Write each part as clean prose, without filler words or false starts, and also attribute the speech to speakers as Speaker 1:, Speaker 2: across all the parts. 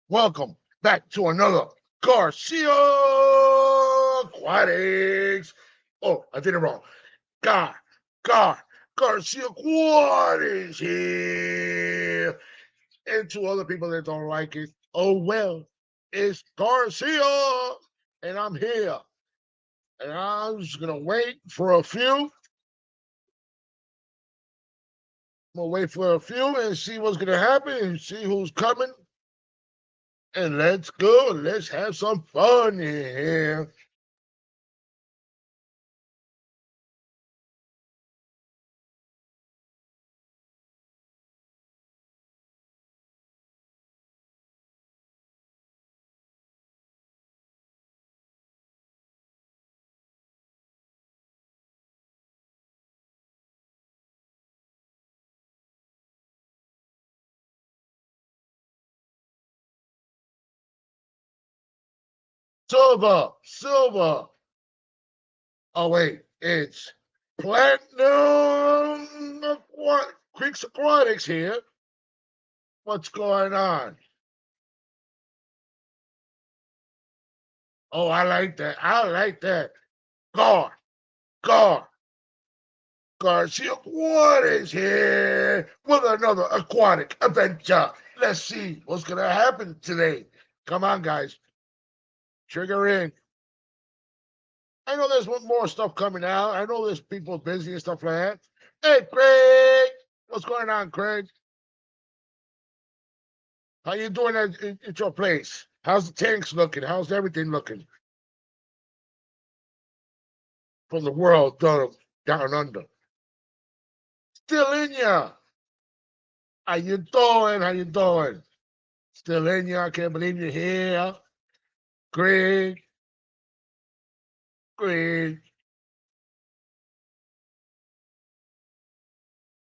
Speaker 1: Welcome back to another Garcia Aquatics. Oh, I did it wrong. Gar, Gar, Garcia Aquatics here. And to other people that don't like it, oh well, it's Garcia, and I'm here. And I'm just gonna wait for a few. I'm gonna wait for a few and see what's gonna happen and see who's coming. And let's go. Let's have some fun here. Silver. Oh wait, it's Platinum Creeks Aquatics here. What's going on? Oh, I like that. Gar, Gar, Garcia Aquatics here with another aquatic adventure. Let's see what's gonna happen today. Come on, guys. Trigger in. I know there's more stuff coming out. I know there's people busy and stuff like that. Hey, Craig, what's going on, Craig? How you doing at your place? How's the tanks looking? How's everything looking from the world down under? Still in ya. How you doing? Still in ya. I can't believe you're here. Greg.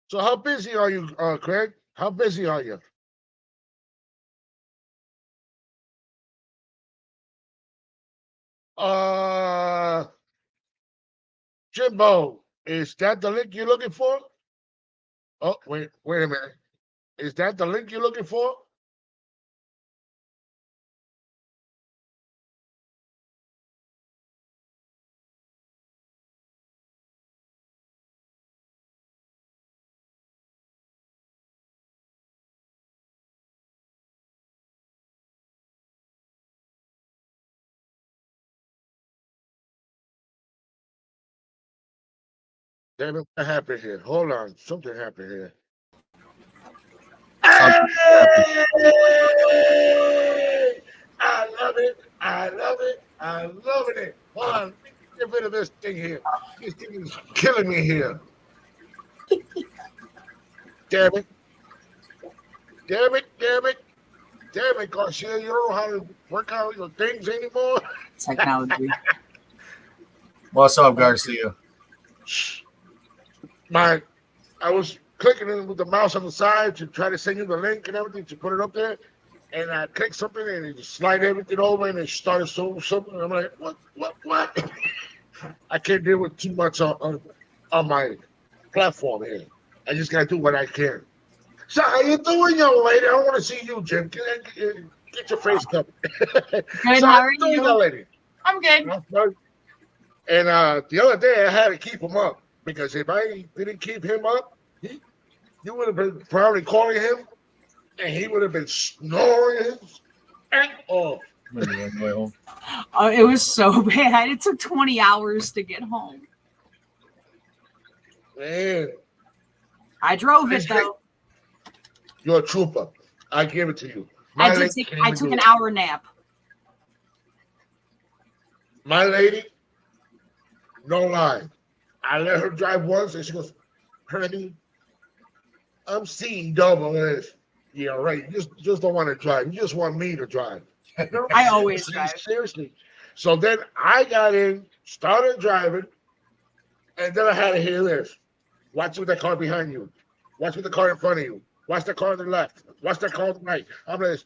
Speaker 1: So how busy are you, Craig? How busy are you? Uh, Jimbo, is that the link you're looking for? Oh, wait a minute. Is that the link you're looking for? Damn it, what happened here? Hold on. Something happened here.
Speaker 2: Something happened.
Speaker 1: Hey! I love it. I'm loving it. Hold on. Let me get rid of this thing here. This thing is killing me here. Damn it. Garcia, you don't know how to work out your things anymore?
Speaker 2: Technology. What's up, Garcia?
Speaker 1: I was clicking it with the mouse on the side to try to send you the link and everything to put it up there. And I clicked something and it just slide everything over and it started something. I'm like, what? I can't deal with too much on my platform here. I just gotta do what I can. So how you doing, young lady? I want to see you, Jim. Get your face covered.
Speaker 3: Good,
Speaker 1: So
Speaker 3: how
Speaker 1: how
Speaker 3: are
Speaker 1: you doing,
Speaker 3: you?
Speaker 1: young lady?
Speaker 3: I'm good.
Speaker 1: And the other day I had to keep him up because if I didn't keep him up, you would have been probably calling him and he would have been snoring his ass off.
Speaker 3: It was so bad. It took 20 hours to get home.
Speaker 1: Man,
Speaker 3: I drove it though.
Speaker 1: you're a trooper. I give it to you.
Speaker 3: I
Speaker 1: lady can't even
Speaker 3: took
Speaker 1: do
Speaker 3: an
Speaker 1: it.
Speaker 3: hour nap.
Speaker 1: My lady, no lie. I let her drive once and she goes, honey, I'm seeing double this. Yeah, right. You just don't want to drive. You just want me to drive. No,
Speaker 3: I always drive.
Speaker 1: seriously. So then I got in, started driving, and then I had to hear this. Watch with the car behind you. Watch with the car in front of you. Watch the car on the left. Watch the car on the right. I'm like,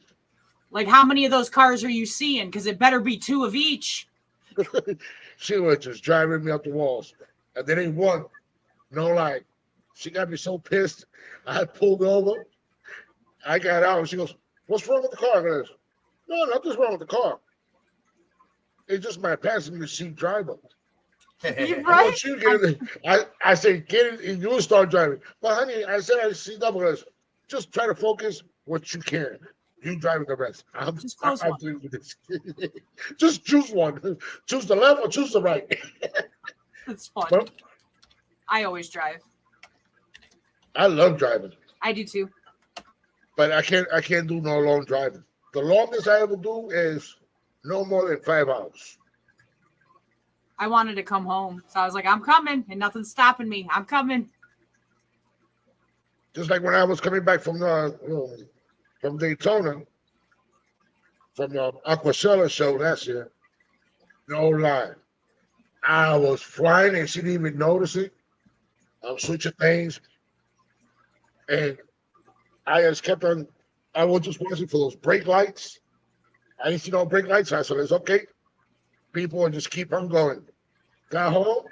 Speaker 3: Like, how many of those cars are you seeing? Because it better be 2 of each.
Speaker 1: she was just driving me up the walls. And then ain't one. No lie. She got me so pissed. I pulled over. I got out. She goes, What's wrong with the car? He goes, no, nothing's wrong with the car. It's just my passenger seat driver.
Speaker 3: You're
Speaker 1: I
Speaker 3: right.
Speaker 1: want you to get in there. I say, get in and you'll start driving. But honey, I said I see double this. Just try to focus what you can. You driving the rest.
Speaker 3: Just close
Speaker 1: I'm
Speaker 3: one.
Speaker 1: doing this. Just choose one. Choose the left or choose the right.
Speaker 3: It's fun.
Speaker 1: Well,
Speaker 3: I always drive.
Speaker 1: I love driving,
Speaker 3: I do too.
Speaker 1: but I can't do no long driving. The longest I ever do is no more than 5 hours.
Speaker 3: I wanted to come home, so I was like, I'm coming, and nothing's stopping me. I'm coming.
Speaker 1: Just like when I was coming back from Daytona, from the Aquacella show last year. No lie, I was flying and she didn't even notice it. I'm switching things, and I just kept on. I was just watching for those brake lights. I didn't see no brake lights. I said, "It's okay." People and just keep on going. Got home.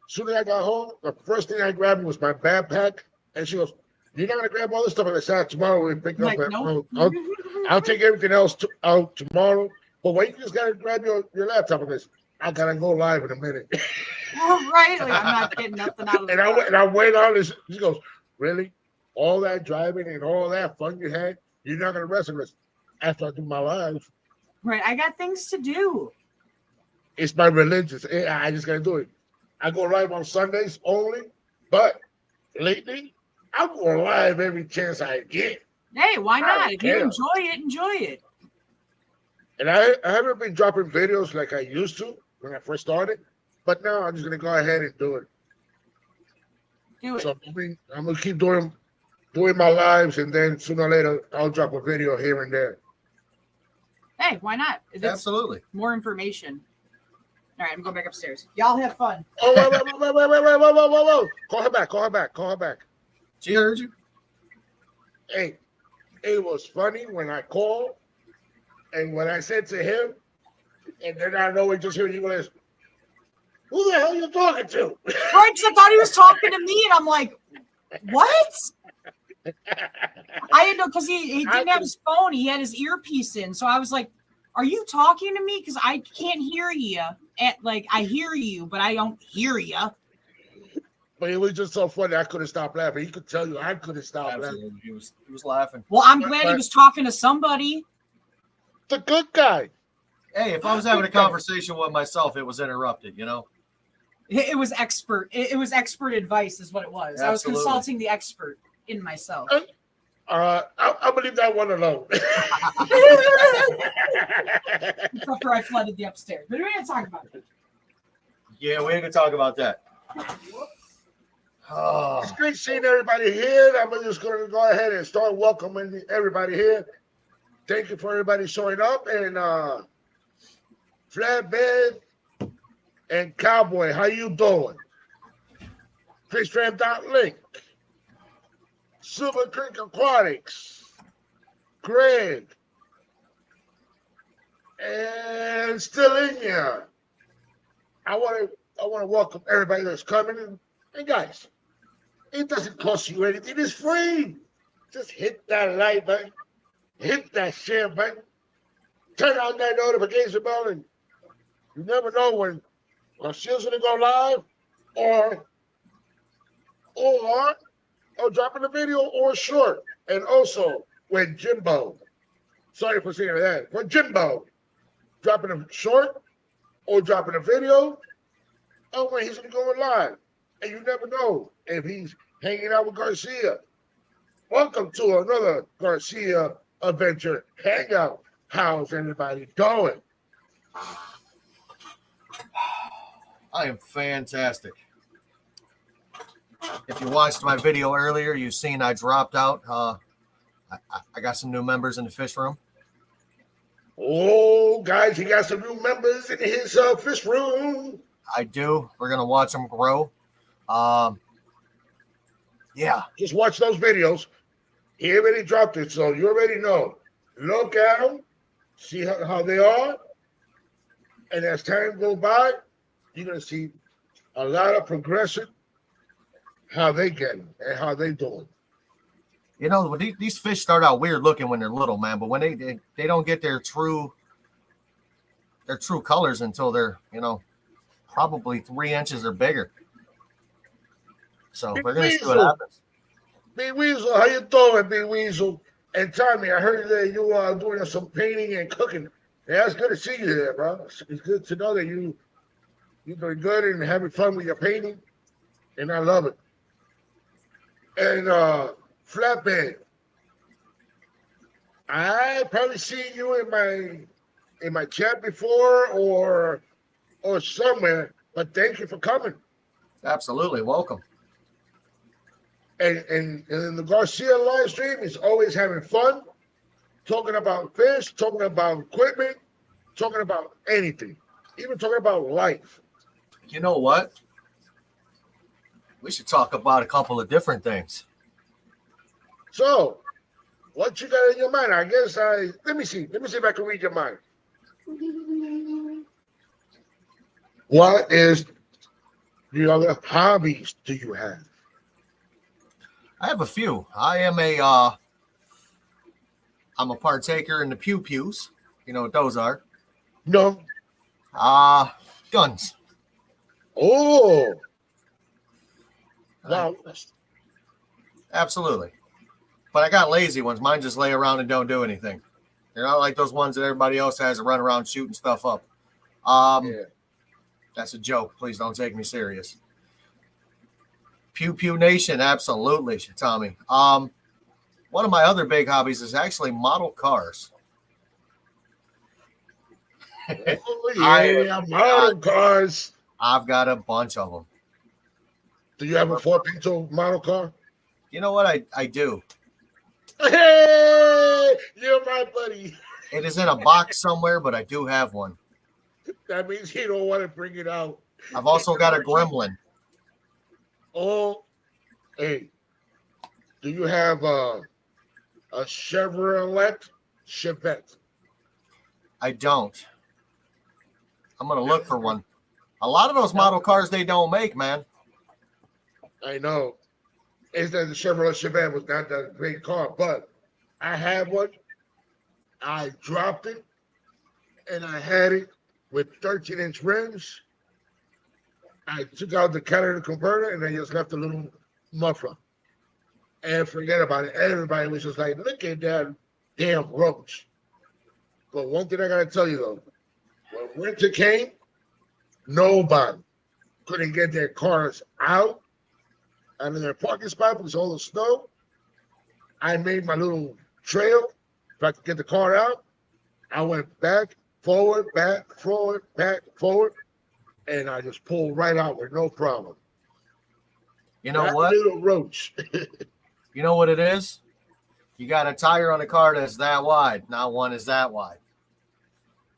Speaker 1: As soon as I got home, the first thing I grabbed was my backpack. And she goes, "You're not gonna grab all this stuff." And I said, "Tomorrow we pick
Speaker 3: I'm
Speaker 1: up.
Speaker 3: like, nope.
Speaker 1: I'll take everything else out tomorrow. But wait, you just gotta grab your laptop and this. I gotta go live in a minute."
Speaker 3: Oh, right. Like, I'm not getting nothing out of the
Speaker 1: And
Speaker 3: car.
Speaker 1: I went on this. She goes, "Really? All that driving and all that fun you had, you're not gonna rest of us after I do my live."
Speaker 3: Right. I got things to do.
Speaker 1: It's my religion. I just gotta do it. I go live on Sundays only, but lately I'm going live every chance I get.
Speaker 3: Hey, why
Speaker 1: I
Speaker 3: not?
Speaker 1: don't
Speaker 3: If you
Speaker 1: care.
Speaker 3: enjoy it, enjoy it.
Speaker 1: And I haven't been dropping videos like I used to when I first started, but now I'm just gonna go ahead and do it.
Speaker 3: Do it.
Speaker 1: So I'm gonna keep doing my lives, and then sooner or later I'll drop a video here and there.
Speaker 3: Hey, why not? It's
Speaker 2: Absolutely.
Speaker 3: more information. All right, I'm going back upstairs. Y'all have fun.
Speaker 1: Oh wait. Call her back.
Speaker 2: She heard you.
Speaker 1: Hey, it was funny when I called and when I said to him, and then I know we just hear you guys, "Who the hell are you talking to?"
Speaker 3: Right, because I thought he was talking to me, and I'm like, what? I didn't know, because he didn't have his phone. He had his earpiece in. So I was like, are you talking to me? Because I can't hear you. Like, I hear you, but I don't hear you.
Speaker 1: But it was just so funny. I couldn't stop laughing. He could tell you I couldn't stop laughing.
Speaker 2: Absolutely. He was laughing.
Speaker 3: Well, I'm glad he was talking to somebody.
Speaker 1: The good guy.
Speaker 2: Hey, if I was having a conversation with myself, it was interrupted, you know?
Speaker 3: It was expert. It was expert advice is what it was. I was
Speaker 2: Absolutely.
Speaker 3: consulting the expert in myself.
Speaker 1: I'll leave that one alone.
Speaker 3: Except for I flooded the upstairs. But we're going to talk about it.
Speaker 2: Yeah, we ain't gonna talk about that. Oh,
Speaker 1: It's great seeing everybody here. I'm just going to go ahead and start welcoming everybody here. Thank you for everybody showing up. And Flatbed and Cowboy, how you doing? FishFam.link, Silver Creek Aquatics, Greg, and still in here. I want to welcome everybody that's coming in. And guys, it doesn't cost you anything. It's free. Just hit that like button, hit that share button, turn on that notification bell, and you never know when Garcia's gonna go live or dropping a video or short. And also when Jimbo, sorry for saying that, when Jimbo dropping a short or dropping a video, or when he's gonna go live. And you never know if he's hanging out with Garcia. Welcome to another Garcia Adventure Hangout. How's everybody doing?
Speaker 2: I am fantastic. If you watched my video earlier, you've seen I dropped out. I got some new members in the fish room.
Speaker 1: Oh, guys, he got some new members in his fish room.
Speaker 2: I do. We're gonna watch them grow. Yeah.
Speaker 1: Just watch those videos. He already dropped it, so you already know. Look at them, see how they are, and as time goes by, you're gonna see a lot of progression, how they getting and how they doing.
Speaker 2: You know, when these fish start out weird looking when they're little, man, but when they don't get their true colors until they're, probably 3 inches or bigger. So
Speaker 1: Big
Speaker 2: we're gonna see what
Speaker 1: Weasel.
Speaker 2: happens.
Speaker 1: Big Weasel, how you doing, Big Weasel? And Tommy, I heard that you are doing some painting and cooking. Yeah, it's good to see you there, bro. It's good to know that you're doing good and having fun with your painting, and I love it. And Flatbed, I probably seen you in my chat before or somewhere, but thank you for coming.
Speaker 2: Absolutely, welcome.
Speaker 1: And in the Garcia live stream, he's always having fun, talking about fish, talking about equipment, talking about anything, even talking about life.
Speaker 2: You know what? We should talk about a couple of different things.
Speaker 1: So, what you got in your mind? I guess let me see. Let me see if I can read your mind. What is the other hobbies do you have?
Speaker 2: I have a few. I'm a partaker in the pew pews. You know what those are?
Speaker 1: No.
Speaker 2: Guns.
Speaker 1: Oh. Wow.
Speaker 2: Absolutely. But I got lazy ones. Mine just lay around and don't do anything. They're not like those ones that everybody else has to run around shooting stuff up.
Speaker 1: Yeah.
Speaker 2: That's a joke. Please don't take me serious. Pew Pew Nation, absolutely, Tommy. One of my other big hobbies is actually model cars.
Speaker 1: Oh, yeah, model cars.
Speaker 2: I've got a bunch of them.
Speaker 1: Do you have a Ford Pinto model car?
Speaker 2: You know what? I do.
Speaker 1: Hey, you're my buddy.
Speaker 2: It is in a box somewhere, but I do have one.
Speaker 1: That means he don't want to bring it out.
Speaker 2: I've also got a Gremlin.
Speaker 1: Oh, hey, do you have a Chevrolet Chevette?
Speaker 2: I don't. I'm going to look for one. A lot of those model cars they don't make, man.
Speaker 1: I know. Is that the Chevrolet Chevette was not that great car, but I had one. I dropped it, and I had it with 13-inch rims. I took out the catalytic converter, and I just left the little muffler. And forget about it. Everybody was just like, look at that damn roach. But one thing I got to tell you, though, when winter came, nobody couldn't get their cars out in their parking spot because all the snow. I made my little trail so I could get the car out. I went back, forward, and I just pulled right out with no problem.
Speaker 2: You know
Speaker 1: that
Speaker 2: what?
Speaker 1: Little roach.
Speaker 2: You know what it is? You got a tire on a car that's that wide. Not one is that wide.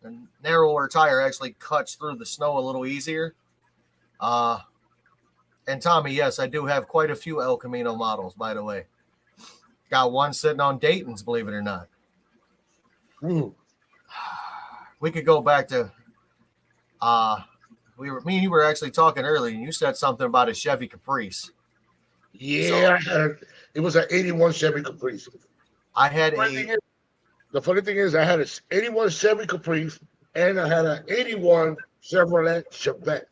Speaker 2: A narrower tire actually cuts through the snow a little easier. And Tommy, yes, I do have quite a few El Camino models, by the way. Got one sitting on Dayton's, believe it or not.
Speaker 1: Ooh.
Speaker 2: We could go back to me and you were actually talking earlier, and you said something about a Chevy Caprice.
Speaker 1: Yeah, it was an 81 Chevy Caprice.
Speaker 2: I had
Speaker 1: the funny thing is I had an 81 Chevy Caprice and I had an 81 Chevrolet Chevette.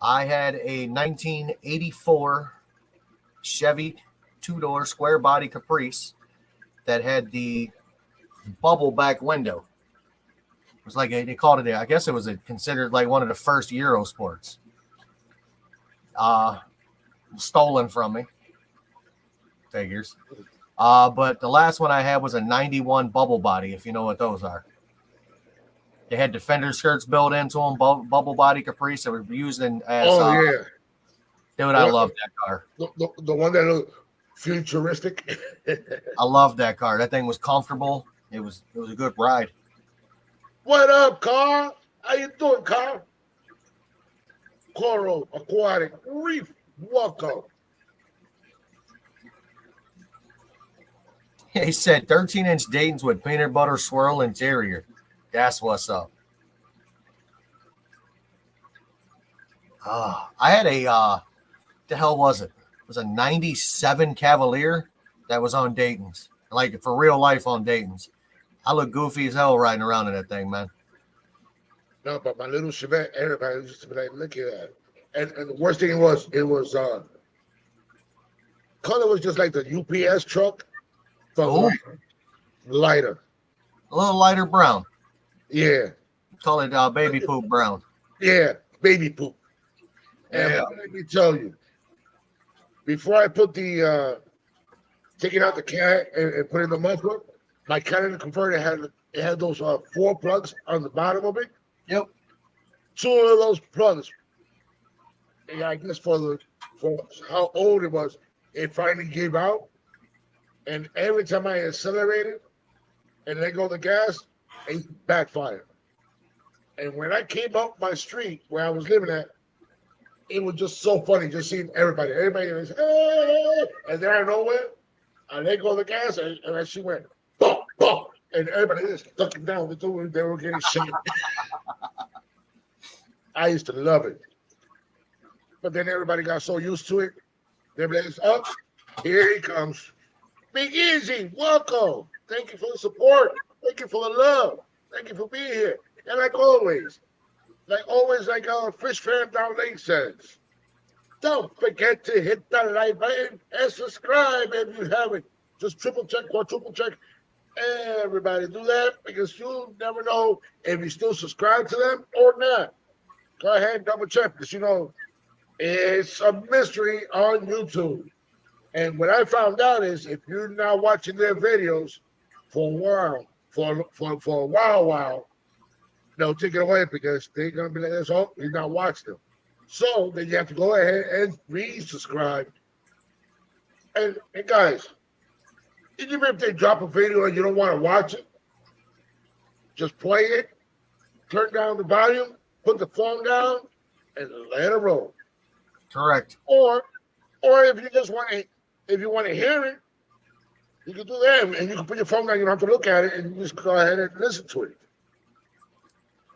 Speaker 2: I had a 1984 Chevy two-door square body Caprice that had the bubble back window. It was like they called it. I guess it was considered like one of the first Euro sports. Stolen from me. Figures. But the last one I had was a 91 bubble body, if you know what those are. They had Defender skirts built into them, bubble body Caprice that were used as.
Speaker 1: Yeah.
Speaker 2: Dude, I love that car.
Speaker 1: The one that looked futuristic.
Speaker 2: I love that car. That thing was comfortable. It was a good ride.
Speaker 1: What up, Carl? How you doing, Carl? Coral Aquatic Reef. Welcome.
Speaker 2: He said 13-inch Dayton's with peanut butter swirl interior. That's what's up. I had a, the hell was it? was a 97 Cavalier that was on Dayton's. Like for real life on Dayton's. I look goofy as hell riding around in that thing, man.
Speaker 1: No, but my little Chevette, everybody used to be like, look at that. And the worst thing was, color was just like the UPS truck, but
Speaker 2: Oh.
Speaker 1: lighter.
Speaker 2: A little lighter brown.
Speaker 1: Yeah.
Speaker 2: Call it baby poop brown.
Speaker 1: Yeah, baby poop. And
Speaker 2: Yeah.
Speaker 1: let me tell you, before I put the taking out the cat and put in the muffler, my Canada converter had those 4 plugs on the bottom of it.
Speaker 2: Yep.
Speaker 1: 2 of those plugs. And I guess for how old it was, it finally gave out. And every time I accelerated and let go of the gas, it backfired. And when I came up my street where I was living at, it was just so funny just seeing everybody. Everybody was, hey! And then out of nowhere, I let go of the gas and she went, bump, bump. And everybody just stuck it down. They were getting shit. I used to love it. But then everybody got so used to it. Everybody's up. Here he comes. Big Easy, welcome. Thank you for the support. Thank you for the love. Thank you for being here. And like always, like our Fish Fam Down Lake says, don't forget to hit the like button and subscribe if you haven't. Just triple check, quadruple check. Everybody do that because you never know if you still subscribe to them or not. Go ahead and double check because it's a mystery on YouTube. And what I found out is if you're not watching their videos for a while, they'll take it away because they're gonna be like this. Oh, you're not watching them. So then you have to go ahead and resubscribe. And guys, even if they drop a video and you don't want to watch it, just play it, turn down the volume, put the phone down, and let it roll.
Speaker 2: Correct.
Speaker 1: Or if you just want to hear it, you can do that, and you can put your phone down. You don't have to look at it, and you just go ahead and listen to it.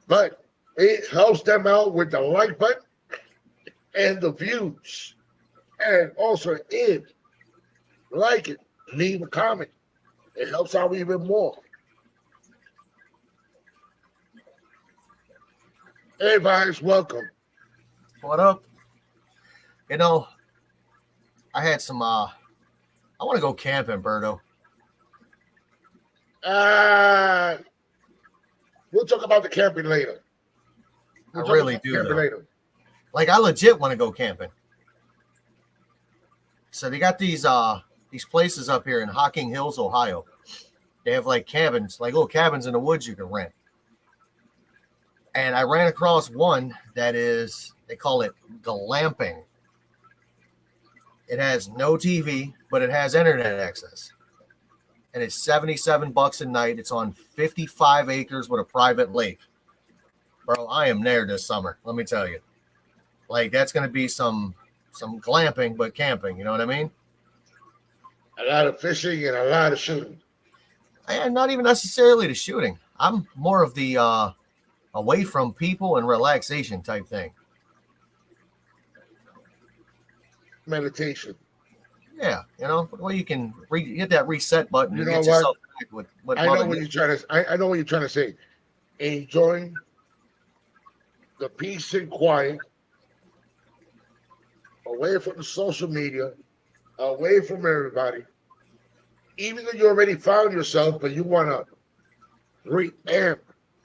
Speaker 1: But it helps them out with the like button and the views, and also like it, leave a comment. It helps out even more. Hey, guys, welcome.
Speaker 2: What up? I had some I want to go camping, Berto.
Speaker 1: We'll talk about the camping later.
Speaker 2: I really do.
Speaker 1: Later.
Speaker 2: Like I legit want to go camping. So they got these places up here in Hocking Hills, Ohio. They have like cabins, like little cabins in the woods you can rent. And I ran across one that is, they call it glamping. It has no TV, but it has internet access. And it's $77 a night. It's on 55 acres with a private lake. Bro, I am there this summer. Let me tell you. Like, that's going to be some glamping, but camping. You know what I mean?
Speaker 1: A lot of fishing and a lot of shooting.
Speaker 2: And not even necessarily the shooting. I'm more of the away from people and relaxation type thing.
Speaker 1: Meditation.
Speaker 2: Yeah, well, you can hit that reset button.
Speaker 1: You
Speaker 2: and
Speaker 1: know
Speaker 2: get
Speaker 1: what?
Speaker 2: yourself back with
Speaker 1: I know what you're trying to. I know what you're trying to say. Enjoying the peace and quiet, away from the social media, away from everybody. Even though you already found yourself, but you want to reamp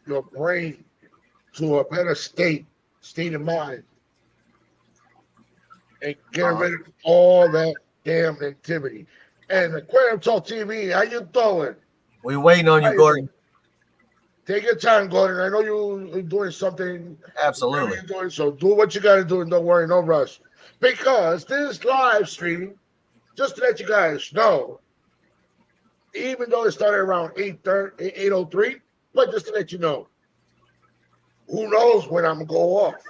Speaker 1: your brain to a better state of mind, and get rid of all that damn activity. And Aquarium Talk TV, how you doing?
Speaker 2: We waiting on you, Gordon.
Speaker 1: Take your time, Gordon. I know you're doing something.
Speaker 2: Absolutely.
Speaker 1: You're doing, so do what you got to do and don't worry, no rush. Because this live stream, just to let you guys know, even though it started around 8:03, but just to let you know, who knows when I'm going to go off.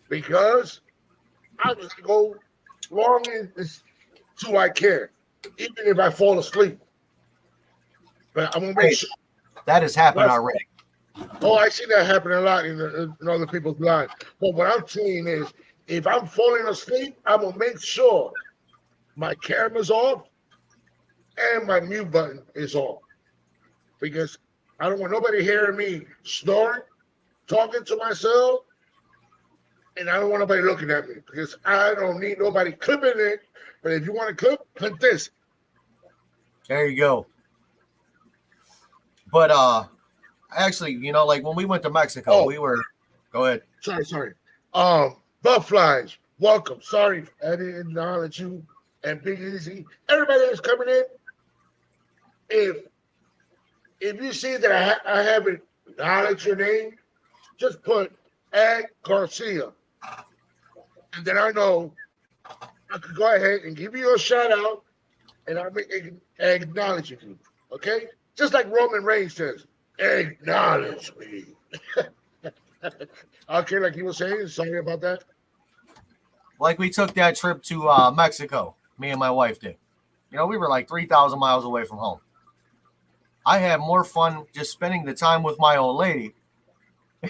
Speaker 1: Because I'm just going to go long until I care, even if I fall asleep. But I'm going to make sure.
Speaker 2: That has happened already.
Speaker 1: Oh, I see that happening a lot in other people's lives. But what I'm saying is, if I'm falling asleep, I'm going to make sure my camera's off and my mute button is off because I don't want nobody hearing me snoring, talking to myself, and I don't want nobody looking at me because I don't need nobody clipping it. But if you want to clip this.
Speaker 2: There you go. But actually, like when we went to Mexico, we were. Go ahead.
Speaker 1: Sorry. Bufflies, welcome. Sorry, I didn't acknowledge you. And Big Easy, everybody that's coming in. If you see that I haven't acknowledged your name, just put Ed Garcia, and then I know I could go ahead and give you a shout out, and I'll acknowledge you. Okay, just like Roman Reigns says, acknowledge me. Okay, like he was saying, sorry about that.
Speaker 2: Like we took that trip to Mexico, me and my wife did. We were like 3,000 miles away from home. I had more fun just spending the time with my old lady.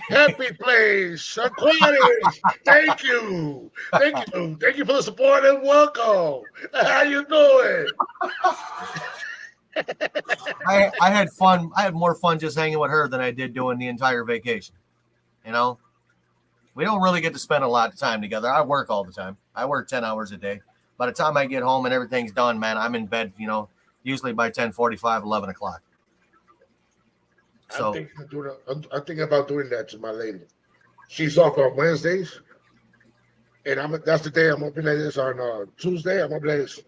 Speaker 1: Happy Place Aquatics. Thank you for the support and welcome. How you doing?
Speaker 2: I had fun. I had more fun just hanging with her than I did doing the entire vacation. We don't really get to spend a lot of time together. I work all the time. I work 10 hours a day. By the time I get home and everything's done, man, I'm in bed, usually by 10:45, 11 o'clock. So
Speaker 1: I'm thinking about doing that to my lady. She's off on Wednesdays, and that's the day I'm gonna play this on Tuesday. I'm gonna play this.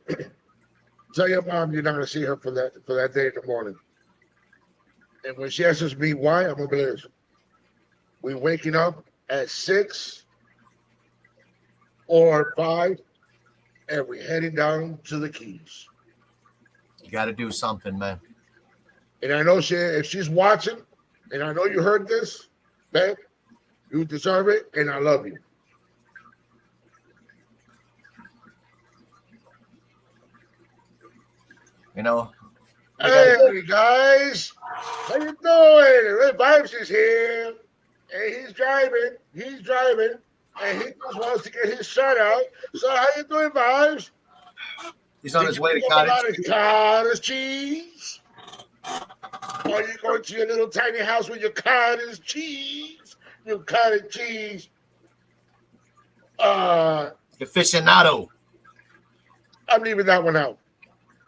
Speaker 1: Tell your mom you're not gonna see her for that day in the morning. And when she asks me why, I'm gonna play this. We waking up at 6 or 5, and we're heading down to the Keys.
Speaker 2: You got to do something, man.
Speaker 1: And I know if she's watching, and I know you heard this, man, you deserve it, and I love you. Hey, guys. How you doing? Red Vibes is here. And he's driving, and he just wants to get his shout out. So how you doing, Vibes?
Speaker 2: He's on his way to
Speaker 1: cottage cheese. Or you going to your little tiny house with your cottage cheese? Your cottage cheese.
Speaker 2: Aficionado.
Speaker 1: I'm leaving that one out.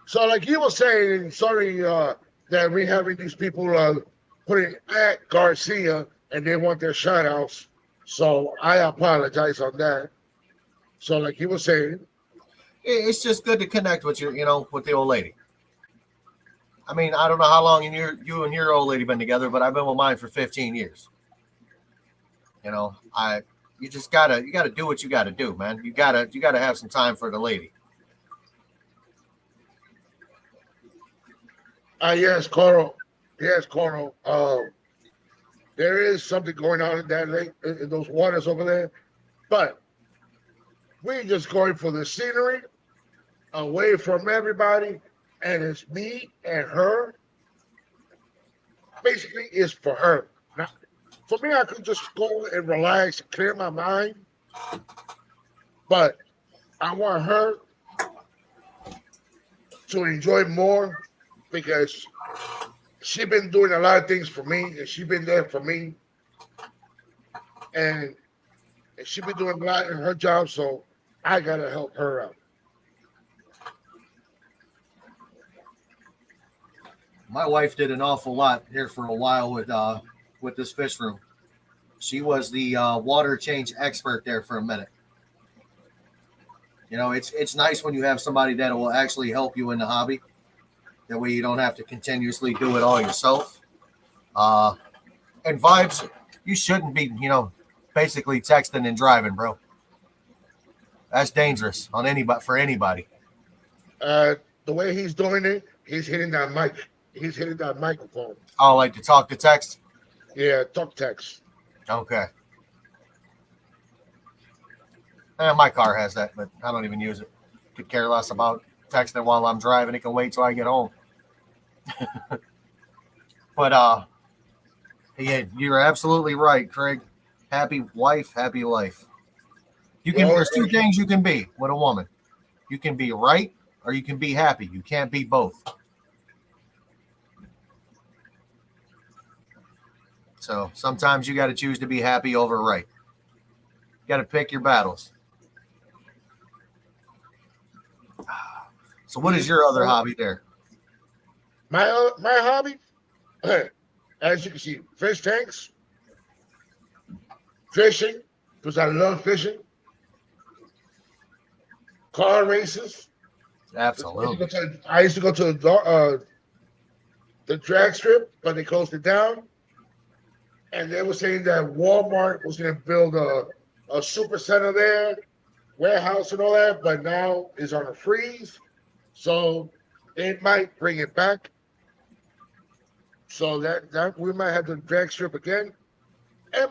Speaker 1: So like you were saying, sorry that we're having these people putting at Garcia and they want their shout outs. So I apologize on that. So like you were saying.
Speaker 2: It's just good to connect with with the old lady. I mean, I don't know how long you and your old lady been together, but I've been with mine for 15 years. You just gotta do what you gotta do, man. You gotta have some time for the lady.
Speaker 1: Yes, Coral. There is something going on in that lake, in those waters over there. But we're just going for the scenery, away from everybody, and it's me and her. Basically, it's for her. Now, for me, I could just go and relax, clear my mind. But I want her to enjoy more because she's been doing a lot of things for me, and she's been there for me. And she's been doing a lot in her job, so I got to help her out.
Speaker 2: My wife did an awful lot here for a while with this fish room. She was the water change expert there for a minute. It's nice when you have somebody that will actually help you in the hobby. That way you don't have to continuously do it all yourself. And Vibes, you shouldn't be, basically texting and driving, bro. That's dangerous for anybody.
Speaker 1: The way he's doing it, he's hitting that mic. He's hitting that microphone.
Speaker 2: Oh, like to talk to text?
Speaker 1: Yeah, talk text.
Speaker 2: Okay. My car has that, but I don't even use it. Could care less about texting while I'm driving. It can wait till I get home. But yeah, you're absolutely right, Craig. Happy wife, happy life. There's two things you can be with a woman. You can be right or you can be happy. You can't be both. So sometimes you got to choose to be happy over right. You got to pick your battles. So what is your other hobby there?
Speaker 1: My hobby, as you can see, fish tanks, fishing, because I love fishing, car races.
Speaker 2: Absolutely.
Speaker 1: I used to go to the drag strip, but they closed it down. And they were saying that Walmart was going to build a super center there, warehouse and all that, but now it's on a freeze. So it might bring it back. So that we might have the drag strip again. And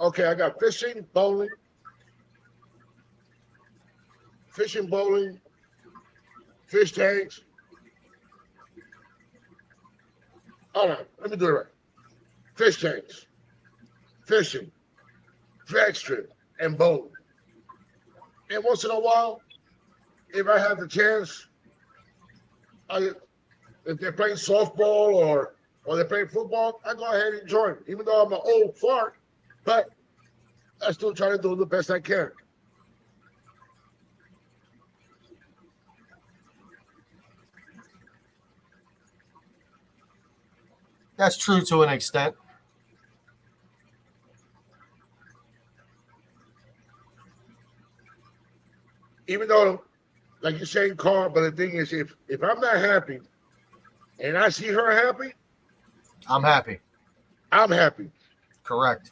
Speaker 1: I got fishing, bowling, fish tanks. Hold on, let me do it right. Fish tanks, fishing, drag strip, and bowling. And once in a while, if I have the chance, if they're playing softball or they're playing football, I go ahead and join. Even though I'm an old fart, but I still try to do the best I can.
Speaker 2: That's true to an extent.
Speaker 1: Even though, like you're saying, car, but the thing is, if I'm not happy and I see her happy,
Speaker 2: I'm happy.
Speaker 1: I'm happy.
Speaker 2: Correct.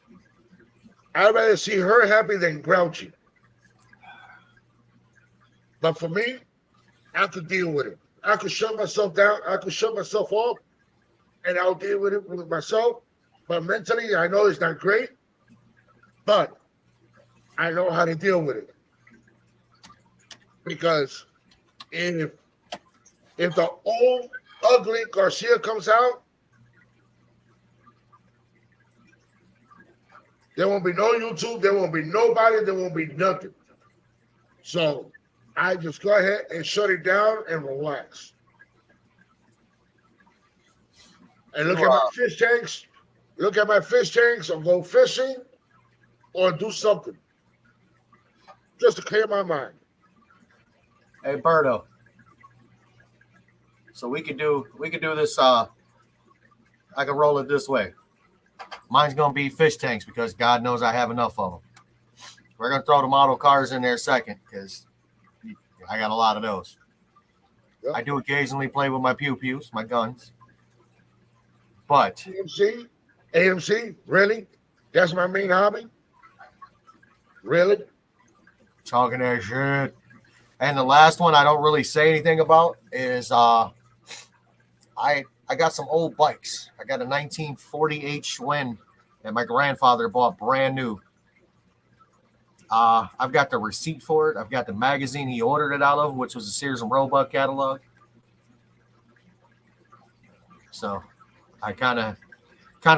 Speaker 1: I'd rather see her happy than grouchy. But for me, I have to deal with it. I could shut myself down. I could shut myself off, and I'll deal with it with myself. But mentally, I know it's not great, but I know how to deal with it. Because if the old ugly Garcia comes out, there won't be no YouTube, there won't be nobody, there won't be nothing. So I just go ahead and shut it down and relax. And look at my fish tanks. Look at my fish tanks or go fishing or do something. Just to clear my mind.
Speaker 2: Hey, Berto. So we could do this. I can roll it this way. Mine's gonna be fish tanks because God knows I have enough of them. We're gonna throw the model cars in there second because I got a lot of those. Yep. I do occasionally play with my pew-pews, my guns. But
Speaker 1: AMC, really? That's my main hobby? Really?
Speaker 2: Talking that shit. And the last one I don't really say anything about is I got some old bikes. I got a 1948 Schwinn that my grandfather bought brand new. I've got the receipt for it. I've got the magazine he ordered it out of, which was a Sears and Roebuck catalog. So I kind of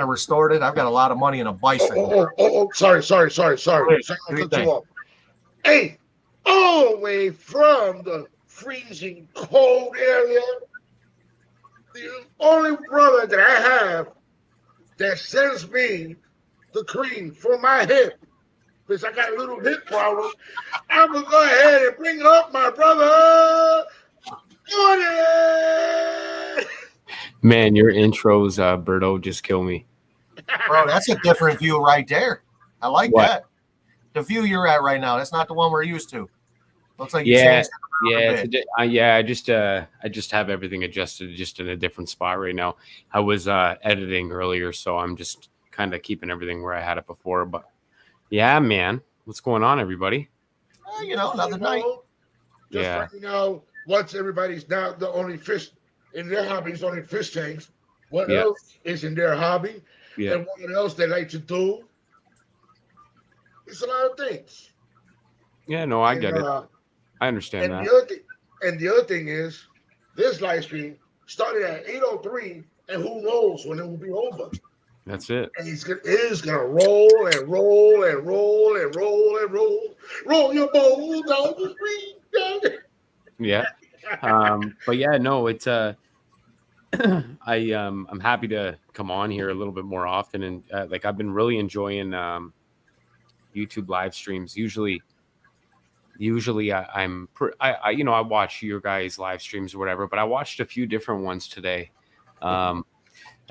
Speaker 2: restored it. I've got a lot of money in a bicycle.
Speaker 1: Sorry. Hey, all the way from the freezing cold area, the only brother that I have that sends me the cream for my hip, because I got a little hip problem, I'm going to go ahead and bring up my brother, Jordan.
Speaker 4: Man, your intros, Berto, just kill me.
Speaker 2: Bro, that's a different view right there. I like
Speaker 4: what?
Speaker 2: That. The view you're at right now, that's not the one we're used to. Looks like you changed it
Speaker 4: I just have everything adjusted just in a different spot right now. I was editing earlier, so I'm just kind of keeping everything where I had it before. But yeah, man, what's going on, everybody?
Speaker 2: Another night.
Speaker 1: Just what's everybody's now the only fish in their hobby is only fish tanks. What else is in their hobby? Yeah. And what else they like to do? It's a lot of things.
Speaker 4: Yeah, no, I get it. I understand that.
Speaker 1: The other thing is, this live stream started at 8:03, and who knows when it will be over.
Speaker 4: That's it.
Speaker 1: And it is going to roll and roll and roll and roll and roll. Roll your bowl down the street.
Speaker 4: Yeah. But yeah, no, it's I'm happy to come on here a little bit more often, and like I've been really enjoying YouTube live streams. Usually I watch your guys' live streams or whatever, but I watched a few different ones today. I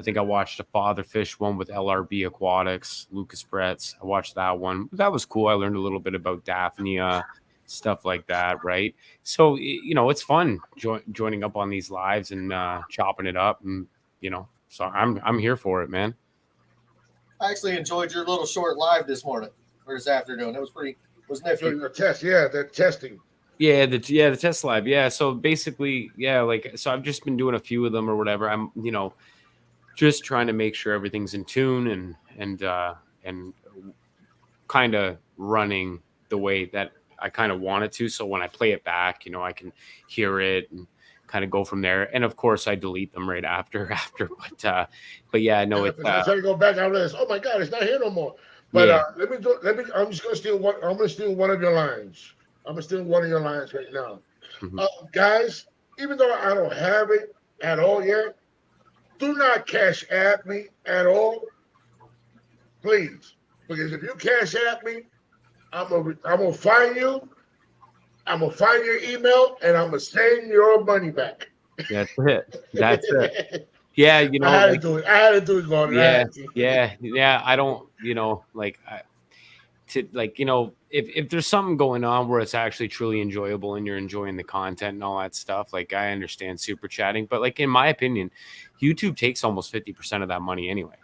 Speaker 4: think I watched a Father Fish one with LRB Aquatics, Lucas Bretz. I watched that one. That was cool. I learned a little bit about Daphne, stuff like that, right? So it's fun joining up on these lives and chopping it up, and so I'm here for it, man.
Speaker 2: I actually enjoyed your little short live this morning or this afternoon. It was pretty. Was nifty.
Speaker 1: The test, yeah, the testing.
Speaker 4: Yeah, the test live. Yeah, so basically, yeah, so I've just been doing a few of them or whatever. I'm just trying to make sure everything's in tune and kind of running the way that I kind of want it to. So when I play it back, I can hear it and kind of go from there. And of course, I delete them right after. But yeah, no, it's.
Speaker 1: I'm trying to go back on this. Oh my God, it's not here no more. But yeah. I'm just gonna steal one. I'm gonna steal one of your lines. I'm gonna steal one of your lines right now, guys. Even though I don't have it at all yet, do not cash at me at all, please. Because if you cash at me, I'm gonna find you. I'm gonna find your email and I'm gonna send your money back.
Speaker 4: That's it. That's it. Yeah,
Speaker 1: I had to do it. I had to do it, Gordon.
Speaker 4: Yeah. I don't, if there's something going on where it's actually truly enjoyable and you're enjoying the content and all that stuff, like I understand super chatting, but like in my opinion, YouTube takes almost 50% of that money anyway.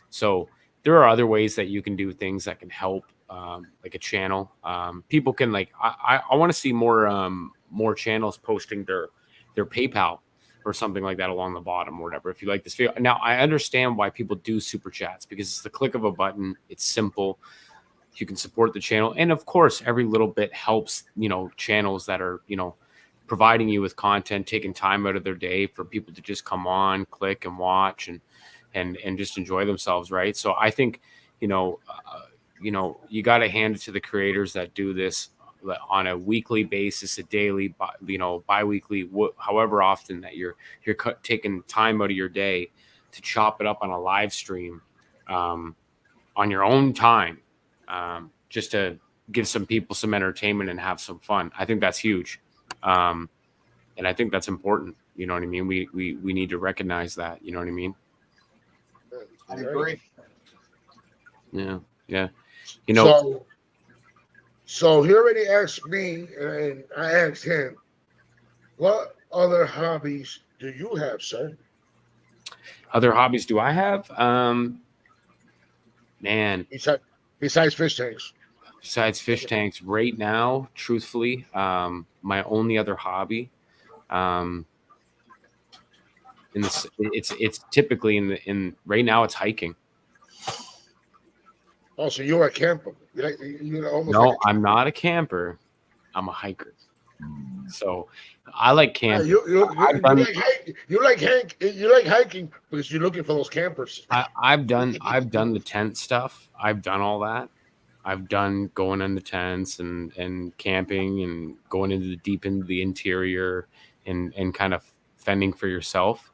Speaker 4: So there are other ways that you can do things that can help, like a channel. People can I want to see more channels posting their PayPal or something like that along the bottom or whatever. If you like this video. Now, I understand why people do super chats because it's the click of a button. It's simple. You can support the channel. And of course, every little bit helps, channels that are, providing you with content, taking time out of their day for people to just come on, click and watch and just enjoy themselves. Right. So I think, you got to hand it to the creators that do this on a weekly basis, a daily, bi-weekly, however often that you're taking time out of your day to chop it up on a live stream on your own time, just to give some people some entertainment and have some fun. I think that's huge. And I think that's important. You know what I mean? We need to recognize that. You know what I mean?
Speaker 2: I agree.
Speaker 4: Yeah.
Speaker 1: So he already asked me, and I asked him, what other hobbies do you have, sir?
Speaker 4: Other hobbies do I have? Man.
Speaker 1: Besides fish tanks.
Speaker 4: Besides fish tanks, right now, truthfully, my only other hobby, it's typically right now it's hiking.
Speaker 1: Oh, so you're a camper?
Speaker 4: I'm not a camper. I'm a hiker. So I like camping.
Speaker 1: You like hiking because you're looking for those campers.
Speaker 4: I've done the tent stuff. I've done all that. I've done going in the tents and camping and going deep into the interior and kind of fending for yourself.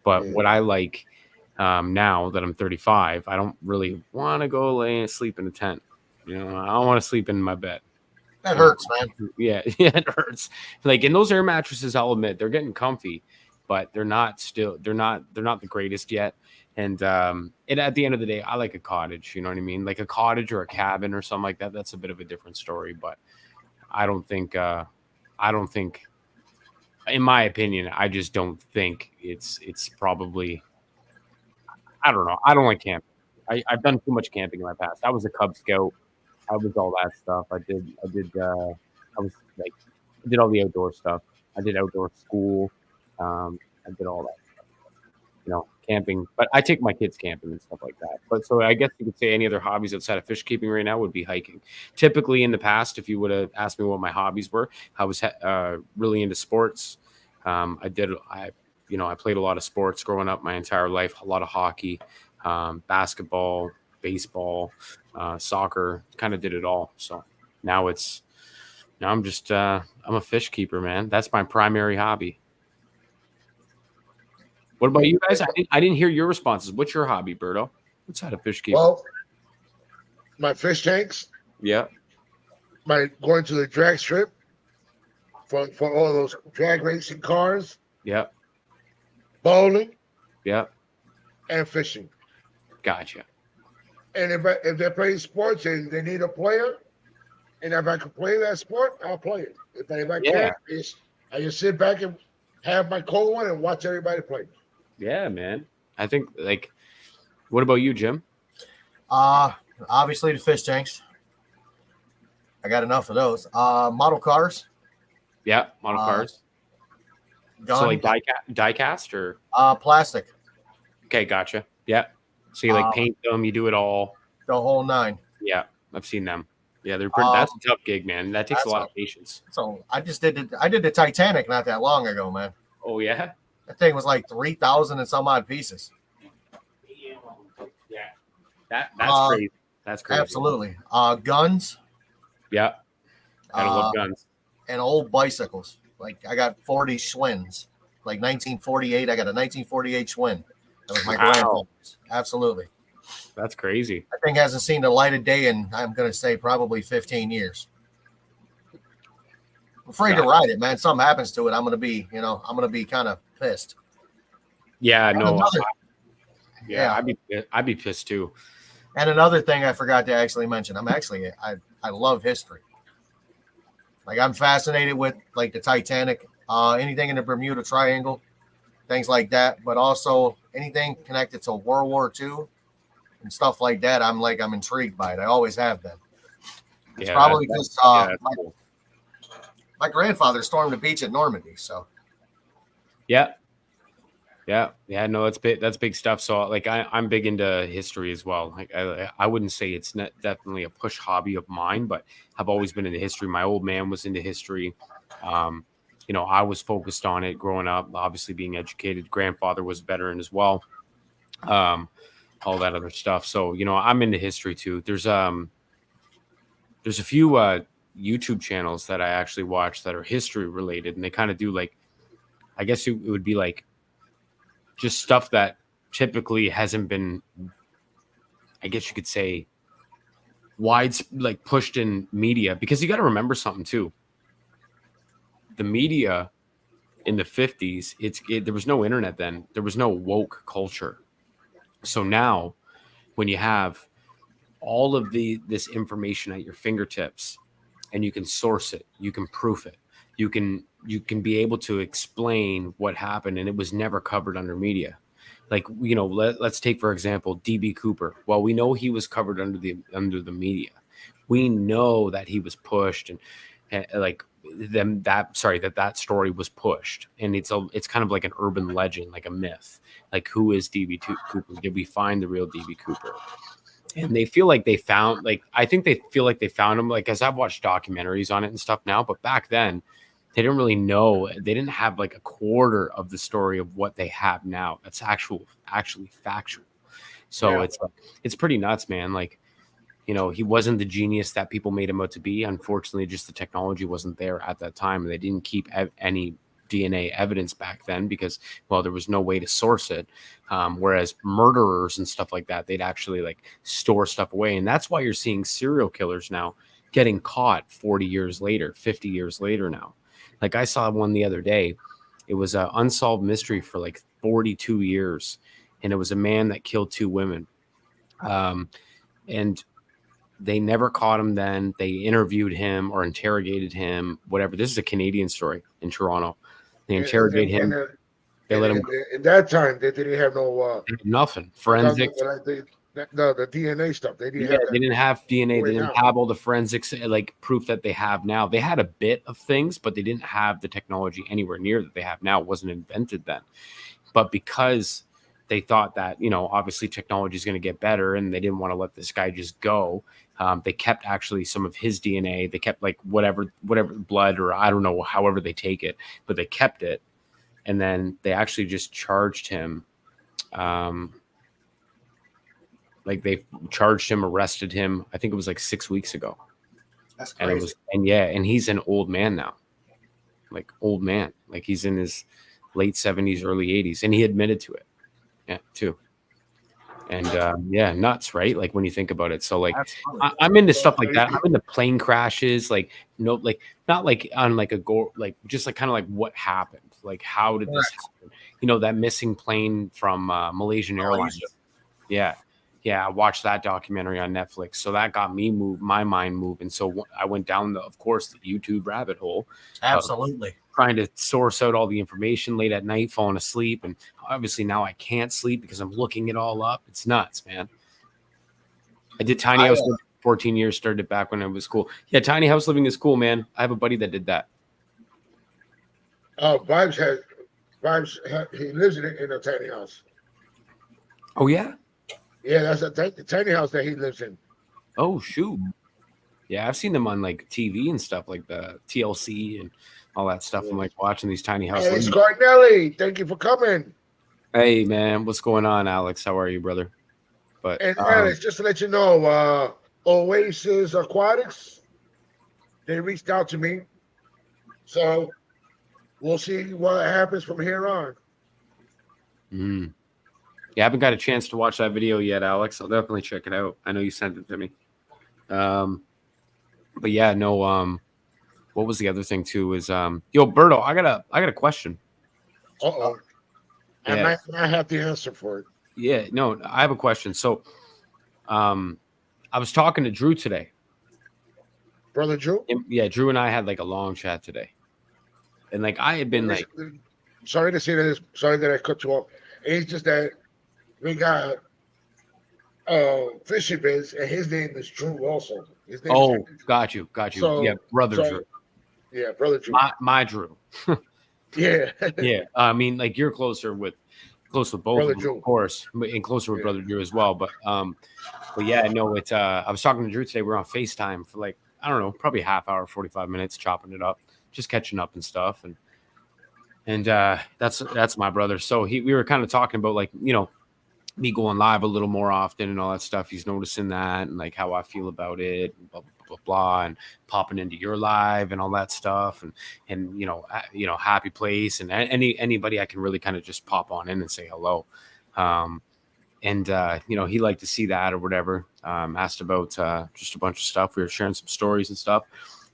Speaker 4: But what I like now that I'm 35, I don't really want to go lay and sleep in a tent. I don't want to sleep in my bed.
Speaker 2: That hurts, man.
Speaker 4: Yeah, it hurts. Like in those air mattresses, I'll admit they're getting comfy, but they're not the greatest yet. And at the end of the day, I like a cottage. You know what I mean? Like a cottage or a cabin or something like that. That's a bit of a different story. But I don't think, in my opinion, I just don't think it's probably. I don't know. I don't like camping. I've done too much camping in my past. I was a Cub Scout. I was all that stuff. I did all the outdoor stuff. I did outdoor school. I did all that stuff. Camping. But I take my kids camping and stuff like that. But so I guess you could say any other hobbies outside of fish keeping right now would be hiking. Typically in the past, if you would have asked me what my hobbies were, I was really into sports. I played a lot of sports growing up my entire life, a lot of hockey, basketball, baseball, soccer, kind of did it all. So now it's Now I'm just I'm a fish keeper, man. That's my primary hobby. What about you guys? I didn't hear your responses. What's your hobby, Berto? What's that a fish keeper?
Speaker 1: Well, my fish tanks,
Speaker 4: Yeah.
Speaker 1: my going to the drag strip for all those drag racing cars,
Speaker 4: Yeah.
Speaker 1: bowling,
Speaker 4: Yeah.
Speaker 1: and fishing.
Speaker 4: Gotcha.
Speaker 1: And if they're playing sports and they need a player, and if I can play that sport, I'll play it. If I
Speaker 4: Yeah.
Speaker 1: can't, I just sit back and have my cold one and watch everybody play.
Speaker 4: Yeah, man. I think like what about you, Jim?
Speaker 2: Obviously the fish tanks. I got enough of those. Model cars,
Speaker 4: Yeah, model cars.
Speaker 2: guns,
Speaker 4: So like die cast or
Speaker 2: plastic,
Speaker 4: okay, gotcha. Yeah. So you like paint them, you do it all.
Speaker 2: the whole nine.
Speaker 4: Yeah, I've seen them. Yeah, they're pretty. That's a tough gig, man. That takes a lot of patience.
Speaker 2: So I did the Titanic not that long ago, man.
Speaker 4: Oh yeah.
Speaker 2: That thing was like 3,000 and some odd pieces.
Speaker 4: Yeah. That's crazy. That's crazy.
Speaker 2: Absolutely. Guns.
Speaker 4: Yeah. Gotta love guns.
Speaker 2: And old bicycles. Like I got 40 Schwinn's. Like 1948, I got a 1948 Schwinn. That was my grandfather's. Absolutely.
Speaker 4: That's crazy.
Speaker 2: That thing hasn't seen the light of day in, I'm going to say, probably 15 years. I'm afraid to ride it, man. Something happens to it, I'm going to be kind of pissed.
Speaker 4: Yeah,
Speaker 2: And
Speaker 4: no.
Speaker 2: yeah.
Speaker 4: I'd be pissed too.
Speaker 2: And another thing I forgot to actually mention, I love history. Like I'm fascinated with like the Titanic, anything in the Bermuda Triangle, things like that, but also anything connected to World War II and stuff like that. I'm intrigued by it. I always have been. It's probably because my grandfather stormed the beach at Normandy. So
Speaker 4: yeah. No, that's big stuff. So like I'm big into history as well. Like I wouldn't say it's not definitely a push hobby of mine, but I've always been into history. My old man was into history. I was focused on it growing up, obviously being educated. Grandfather was a veteran as well. All that other stuff. So, I'm into history too. There's a few YouTube channels that I actually watch that are history related, and they kind of do like, I guess it would be like just stuff that typically hasn't been, I guess you could say, pushed in media, because you got to remember something too. The media in the 50s, there was no internet then. There was no woke culture. So now when you have all of this information at your fingertips and you can source it, you can proof it, you can be able to explain what happened, and it was never covered under media. Like, let's take, for example, DB Cooper. Well, we know he was covered under the media. We know that he was pushed and that story was pushed, and it's kind of like an urban legend, like a myth. Like, who is DB Cooper? Did we find the real DB Cooper? And they feel like they found, I think they feel like they found him, as I've watched documentaries on it and stuff now, but back then they didn't really know. They didn't have like a quarter of the story of what they have now. That's actually factual. So yeah. It's pretty nuts, man. He wasn't the genius that people made him out to be. Unfortunately, just the technology wasn't there at that time. They didn't keep any DNA evidence back then because, there was no way to source it. Whereas murderers and stuff like that, they'd actually store stuff away. And that's why you're seeing serial killers now getting caught 40 years later, 50 years later now. Like, I saw one the other day. It was an unsolved mystery for 42 years. And it was a man that killed 2 women. And they never caught him then. They interviewed him or interrogated him, whatever. This is a Canadian story in Toronto. They interrogate him. They let him.
Speaker 1: In that time, they didn't have no
Speaker 4: nothing. Forensics.
Speaker 1: The DNA stuff. They didn't.
Speaker 4: They didn't have DNA. They didn't have all the forensics proof that they have now. They had a bit of things, but they didn't have the technology anywhere near that they have now. It wasn't invented then. But because they thought that, obviously technology is going to get better, and they didn't want to let this guy just go. They kept actually some of his DNA. They kept whatever blood, or I don't know, however they take it, but they kept it. And then they actually just charged him. They charged him, arrested him. I think it was 6 weeks ago.
Speaker 2: That's
Speaker 4: And
Speaker 2: crazy.
Speaker 4: and he's an old man now, like old man, like he's in his late 70s, early 80s, and he admitted to it, yeah, too. And nuts, right? Like when you think about it. So like,
Speaker 2: That's funny.
Speaker 4: I'm into stuff like that. I'm into plane crashes, like like not like on like a go, like just like kind of like what happened, like how did this happen? You know, that missing plane from Malaysian Airlines. Yeah. I watched that documentary on Netflix. So that got me my mind moving. So I went down of course, the YouTube rabbit hole.
Speaker 2: Absolutely.
Speaker 4: Trying to source out all the information late at night, falling asleep. And obviously now I can't sleep because I'm looking it all up. It's nuts, man. I did tiny house living for 14 years, started it back when it was cool. Yeah, tiny house living is cool, man. I have a buddy that did that.
Speaker 1: Vibes, he lives in a tiny house.
Speaker 4: Oh, yeah?
Speaker 1: Yeah, that's the tiny house that he lives in.
Speaker 4: Oh, shoot. Yeah, I've seen them on like TV and stuff, like the TLC and all that stuff. I'm like watching these tiny houses.
Speaker 1: Hey, Scarnelli, thank you for coming.
Speaker 4: Hey, man, what's going on, Alex? How are you, brother? But
Speaker 1: and Alex, just to let you know, Oasis Aquatics, they reached out to me, so we'll see what happens from here on.
Speaker 4: Yeah, I haven't got a chance to watch that video yet, Alex. I'll definitely check it out. I know you sent it to me. But yeah, no. What was the other thing too? Is yo, Berto, I got a question.
Speaker 1: I might have the answer for it.
Speaker 4: Yeah, no, I have a question. So, I was talking to Drew today.
Speaker 1: Brother Drew?
Speaker 4: Yeah, Drew and I had like a long chat today, and like I had been like,
Speaker 1: sorry to say this, sorry that I cut you off. It's just that we got Fishy Biz, and his name is Drew also. His name
Speaker 4: got you.
Speaker 1: So,
Speaker 4: yeah, brother Drew.
Speaker 1: Yeah, brother Drew.
Speaker 4: My Drew.
Speaker 1: Yeah.
Speaker 4: Yeah. I mean, like you're close with both
Speaker 1: brother
Speaker 4: of them,
Speaker 1: Drew.
Speaker 4: of course, and closer with brother Drew as well. But yeah, no, it's I was talking to Drew today. We're on FaceTime for like, I don't know, probably a half hour, 45 minutes, chopping it up, just catching up and stuff. And that's my brother. So we were kind of talking about like, you know, me going live a little more often and all that stuff. He's noticing that and like how I feel about it, and blah, blah, blah, blah, and popping into your live and all that stuff. And you know, happy place and anybody I can really kind of just pop on in and say hello. And you know, he liked to see that or whatever. Asked about just a bunch of stuff. We were sharing some stories and stuff.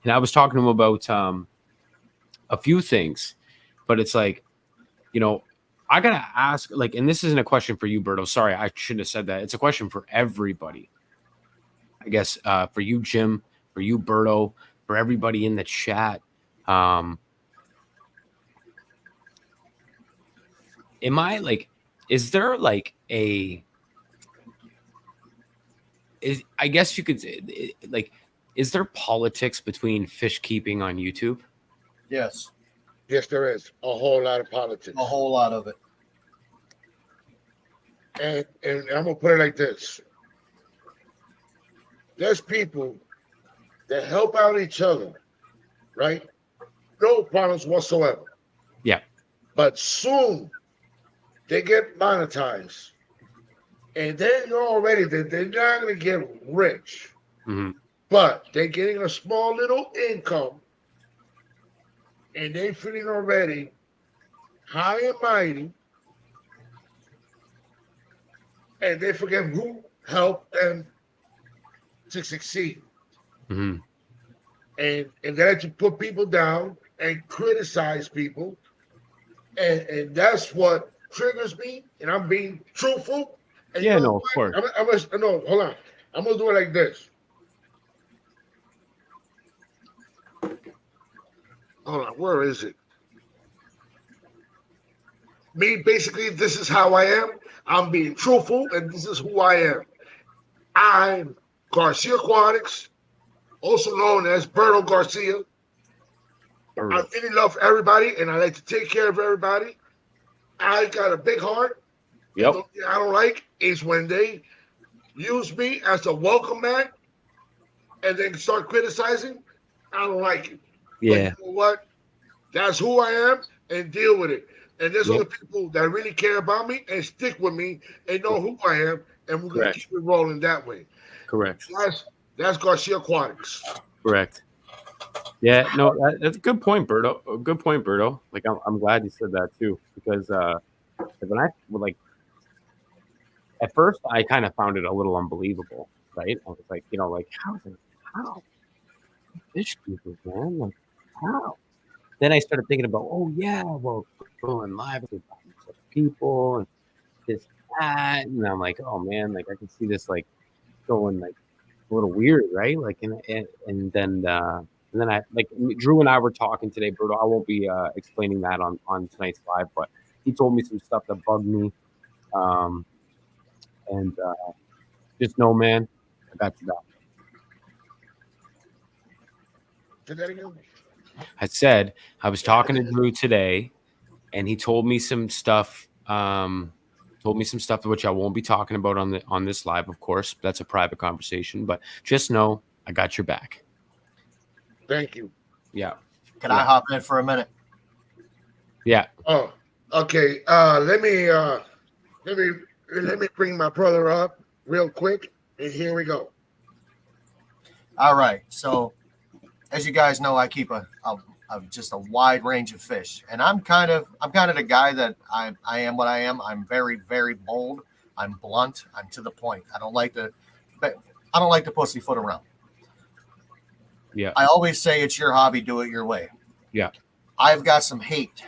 Speaker 4: And I was talking to him about a few things, but it's like, you know, I gotta ask, like, and this isn't a question for you, Berto. Sorry, I shouldn't have said that. It's a question for everybody. I guess for you, Jim, for you, Berto, for everybody in the chat. Am I like, is there like I guess you could say, like, is there politics between fish keeping on YouTube?
Speaker 2: Yes.
Speaker 1: Yes, there is a whole lot of politics.
Speaker 2: A whole lot of it.
Speaker 1: And I'm gonna put it like this: there's people that help out each other, right? No problems whatsoever.
Speaker 4: Yeah.
Speaker 1: But soon they get monetized, and then you're already they're not gonna get rich, but they're getting a small little income. And they feeling already high and mighty, and they forget who helped them to succeed. And they like to put people down and criticize people, and that's what triggers me. And I'm being truthful. And
Speaker 4: yeah, no, of course.
Speaker 1: No, hold on. I'm gonna do it like this. Hold on, where is it? Me, basically, this is how I am. I'm being truthful, and this is who I am. I'm Garcia Aquatics, also known as Berto Garcia. I really love everybody, and I like to take care of everybody. I got a big heart.
Speaker 4: Yep.
Speaker 1: The thing I don't like is when they use me as a welcome mat and then start criticizing. I don't like it.
Speaker 4: Yeah.
Speaker 1: But you know what? That's who I am, and deal with it. And there's other people that really care about me and stick with me and know who I am, and we're gonna keep it rolling that way.
Speaker 4: Correct.
Speaker 1: That's Garcia Aquatics.
Speaker 4: Correct. Yeah, no, that's a good point, Berto. A good point, Berto. Like, I'm glad you said that too, because when I like at first I kind of found it a little unbelievable, right? I was like, like how fish keepers, man, like how? Then I started thinking about, oh yeah, well, going live with people and this that, and I'm like, oh man, like I can see this like going like a little weird, right? Like, and then I like Drew and I were talking today, Berto. I won't be explaining that on tonight's live, but he told me some stuff that bugged me, um, and just know, man, I got you back.
Speaker 1: Say that again.
Speaker 4: I said I was talking to Drew today, and he told me some stuff. Told me some stuff which I won't be talking about on this live, of course. That's a private conversation, but just know I got your back.
Speaker 1: Thank you.
Speaker 4: Yeah.
Speaker 2: Can I hop in for a minute?
Speaker 4: Yeah.
Speaker 1: Oh, okay. Let me bring my brother up real quick, and here we go.
Speaker 2: All right. So, as you guys know, I keep a just a wide range of fish, and I'm kind of the guy that I am what I am. I'm very, very bold. I'm blunt. I'm to the point. I don't like to pussyfoot around.
Speaker 4: Yeah.
Speaker 2: I always say it's your hobby, do it your way.
Speaker 4: Yeah.
Speaker 2: I've got some hate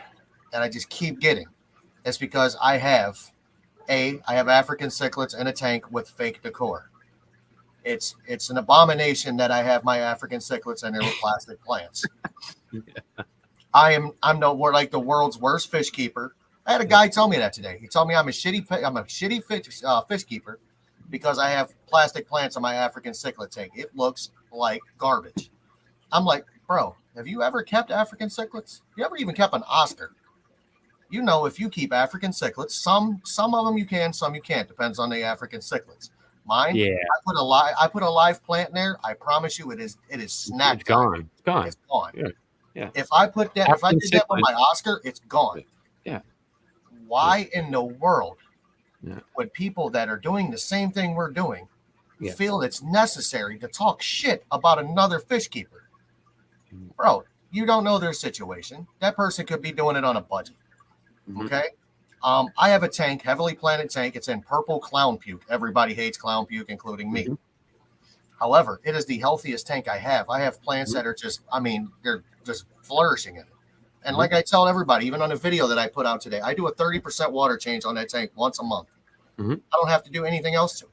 Speaker 2: that I just keep getting. It's because I have African cichlids in a tank with fake decor. It's an abomination that I have my African cichlids in there with plastic plants.
Speaker 4: Yeah.
Speaker 2: I'm we're like the world's worst fish keeper. I had a guy tell me that today. He told me I'm a shitty fish keeper because I have plastic plants on my African cichlid tank. It looks like garbage. I'm like, bro, have you ever kept African cichlids? You ever even kept an Oscar? You know, if you keep African cichlids, some of them you can, some you can't. Depends on the African cichlids. Mine,
Speaker 4: Yeah.
Speaker 2: I put a live plant in there. I promise you, it is snack.
Speaker 4: It's gone. It's gone.
Speaker 2: It's gone.
Speaker 4: Yeah. Yeah.
Speaker 2: If I did that with my Oscar, it's gone.
Speaker 4: Yeah.
Speaker 2: Why in the world would people that are doing the same thing we're doing feel it's necessary to talk shit about another fish keeper? Bro, you don't know their situation. That person could be doing it on a budget.
Speaker 4: Mm-hmm.
Speaker 2: Okay. I have a tank, heavily planted tank. It's in purple clown puke. Everybody hates clown puke, including me. Mm-hmm. However, it is the healthiest tank I have. I have plants that are they're just flourishing in it. And like I tell everybody, even on a video that I put out today, I do a 30% water change on that tank once a month. Mm-hmm. I don't have to do anything else to it.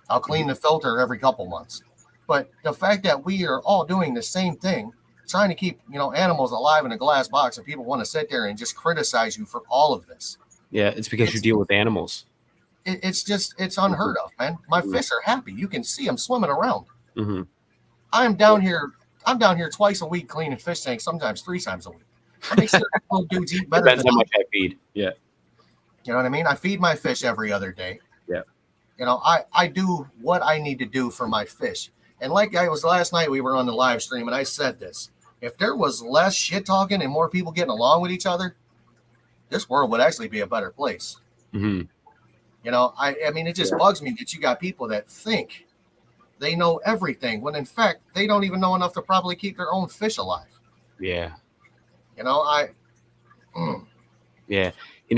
Speaker 2: I'll clean the filter every couple months. But the fact that we are all doing the same thing, trying to keep animals alive in a glass box, and people want to sit there and just criticize you for all of this.
Speaker 4: Yeah, it's because you deal with animals.
Speaker 2: It's unheard of, man. My fish are happy. You can see them swimming around.
Speaker 4: Mm-hmm.
Speaker 2: I'm down here twice a week cleaning fish tanks, sometimes 3 times a week. I make sure little dudes eat better.
Speaker 4: Depends how much I feed. Yeah.
Speaker 2: You know what I mean? I feed my fish every other day.
Speaker 4: Yeah.
Speaker 2: I do what I need to do for my fish. And like I was last night, we were on the live stream, and I said this. If there was less shit talking and more people getting along with each other, this world would actually be a better place.
Speaker 4: Mm-hmm.
Speaker 2: I mean, it just bugs me that you got people that think they know everything when in fact they don't even know enough to probably keep their own fish alive.
Speaker 4: Yeah.
Speaker 2: Yeah.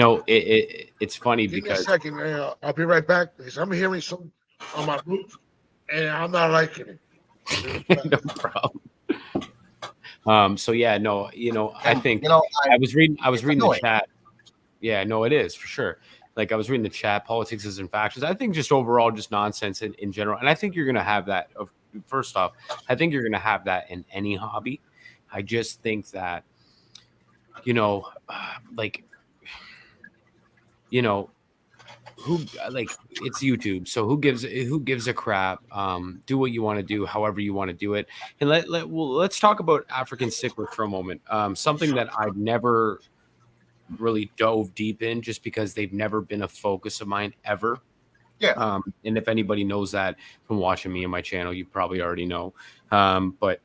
Speaker 4: It's funny
Speaker 1: Give
Speaker 4: because
Speaker 1: me a second, I'll be right back because I'm hearing something on my roof and I'm not liking it.
Speaker 4: No problem. So yeah, no, I think I was reading the chat. Yeah, no, it is for sure. Like I was reading the chat, politics is in factions. I think just overall, just nonsense in general. And I think you're going to have that. First off, I think you're going to have that in any hobby. I just think that, it's YouTube. So who gives a crap? Do what you want to do, however you want to do it. And let's talk about African cichlid for a moment. Something that I've never really dove deep in just because they've never been a focus of mine ever.
Speaker 2: Yeah.
Speaker 4: And if anybody knows that from watching me and my channel, you probably already know. But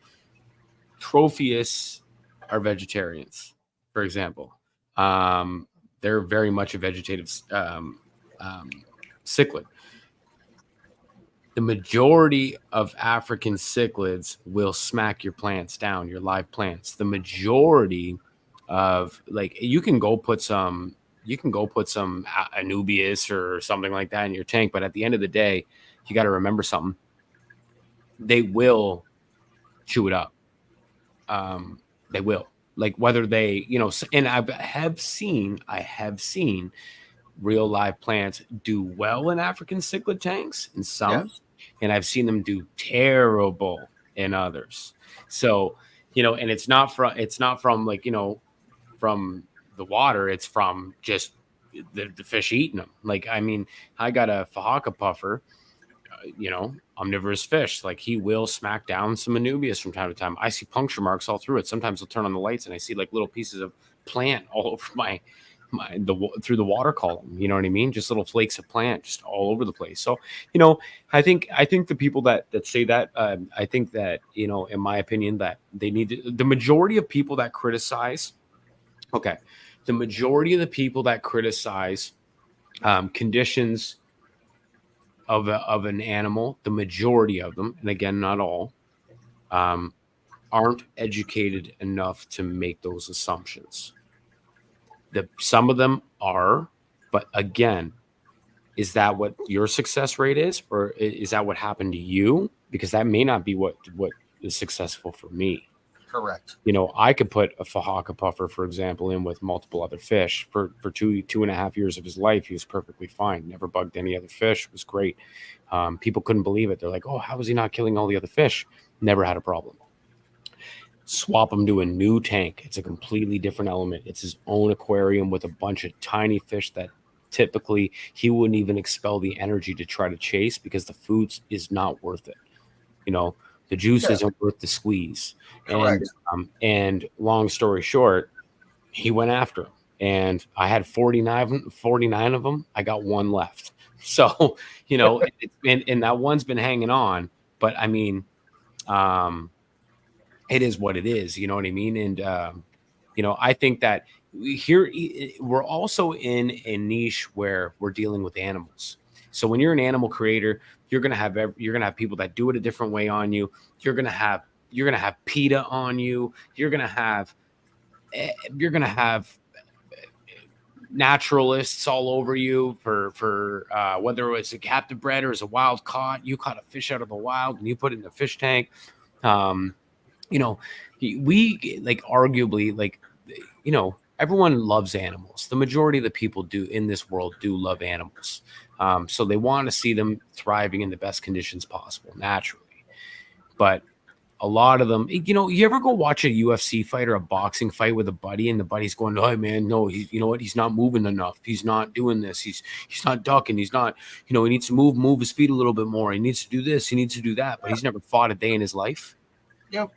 Speaker 4: Tropheus are vegetarians, for example. They're very much a vegetative cichlid. The majority of African cichlids will smack your plants down, your live plants. The majority of, like, you can go put some Anubias or something like that in your tank, but at the end of the day, you got to remember something. They will chew it up. They will, like, whether they, and I have seen real live plants do well in African cichlid tanks in some, and I've seen them do terrible in others. So, and it's not from like, from the water, it's from just the fish eating them. Like, I mean, I got a Fahaka puffer, omnivorous fish. Like, he will smack down some Anubias from time to time. I see puncture marks all through it. Sometimes I'll turn on the lights and I see like little pieces of plant all over through the water column. You know what I mean? Just little flakes of plant just all over the place. So, I think the people that say that, I think that, in my opinion, that they need to, the majority of people that criticize, the majority of the people that criticize conditions of an animal, the majority of them, and again, not all, aren't educated enough to make those assumptions. Some of them are, but again, is that what your success rate is, or is that what happened to you? Because that may not be what is successful for me.
Speaker 2: Correct.
Speaker 4: I could put a Fahaka puffer, for example, in with multiple other fish for 2.5 years of his life. He was perfectly fine. Never bugged any other fish. It was great. People couldn't believe it. They're like, oh, how is he not killing all the other fish? Never had a problem. Swap him to a new tank. It's a completely different element. It's his own aquarium with a bunch of tiny fish that typically he wouldn't even expel the energy to try to chase, because the food is not worth it. The juice isn't worth the squeeze.
Speaker 2: Correct.
Speaker 4: And long story short, he went after him. And I had 49 of them. I got one left. So, and that one's been hanging on. But I mean, it is what it is. You know what I mean? And, I think that here we're also in a niche where we're dealing with animals. So when you're an animal creator, you're gonna have people that do it a different way on you. You're gonna have PETA on you. You're gonna have naturalists all over you for whether it's a captive bred or it's a wild caught. You caught a fish out of the wild and you put it in a fish tank. We like arguably like, everyone loves animals. The majority of the people in this world do love animals. So they want to see them thriving in the best conditions possible, naturally. But a lot of them, you ever go watch a UFC fight or a boxing fight with a buddy, and the buddy's going, "Oh man, no, he's not moving enough. He's not doing this. He's not ducking. He's not, he needs to move his feet a little bit more. He needs to do this. He needs to do that." But he's never fought a day in his life.
Speaker 2: Yep.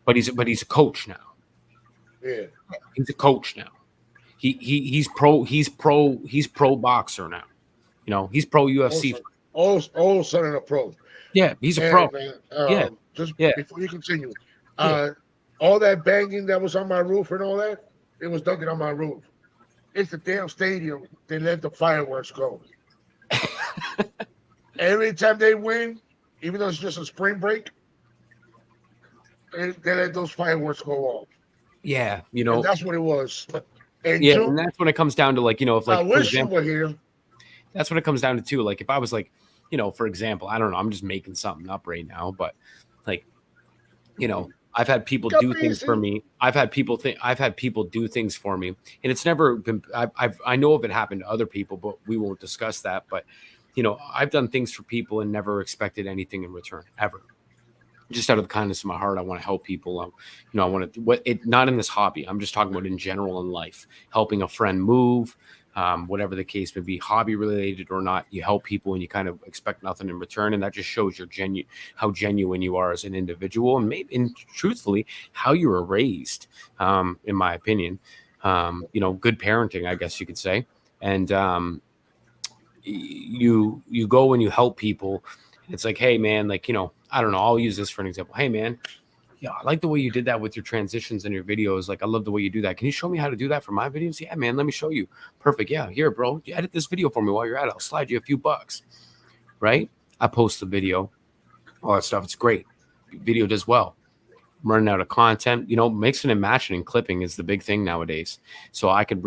Speaker 4: But he's a coach now.
Speaker 1: Yeah.
Speaker 4: He's a coach now. He's pro boxer now. He's pro UFC.
Speaker 1: All son of a pro.
Speaker 4: Yeah, he's a pro.
Speaker 1: Man, before you continue, all that banging that was on my roof and all that, it was dunking on my roof. It's the damn stadium. They let the fireworks go. Every time they win, even though it's just a spring break, they let those fireworks go off.
Speaker 4: Yeah,
Speaker 1: and that's what it was. And
Speaker 4: and that's when it comes down to like, if like,
Speaker 1: I wish you were here.
Speaker 4: That's what it comes down to too. Like if I was like, for example, I don't know, I'm just making something up right now, but like, I've had people do things for me. I've had people do things for me, and it's never been. I know of it happened to other people, but we won't discuss that. But I've done things for people and never expected anything in return ever. Just out of the kindness of my heart, I want to help people. I want to not in this hobby. I'm just talking about in general in life, helping a friend move, whatever the case may be, hobby related or not. You help people and you kind of expect nothing in return, and that just shows how genuine you are as an individual, and truthfully how you were raised. In my opinion, good parenting, I guess you could say, and you go and you help people. It's like, hey man, like, I don't know, I'll use this for an example. Hey man, yeah, I like the way you did that with your transitions and your videos. Like, I love the way you do that. Can you show me how to do that for my videos? Yeah, man, let me show you. Perfect. Yeah, here, bro. You edit this video for me while you're at it. I'll slide you a few bucks. Right? I post the video, all that stuff. It's great. Video does well. I'm running out of content. Mixing and matching and clipping is the big thing nowadays. So I could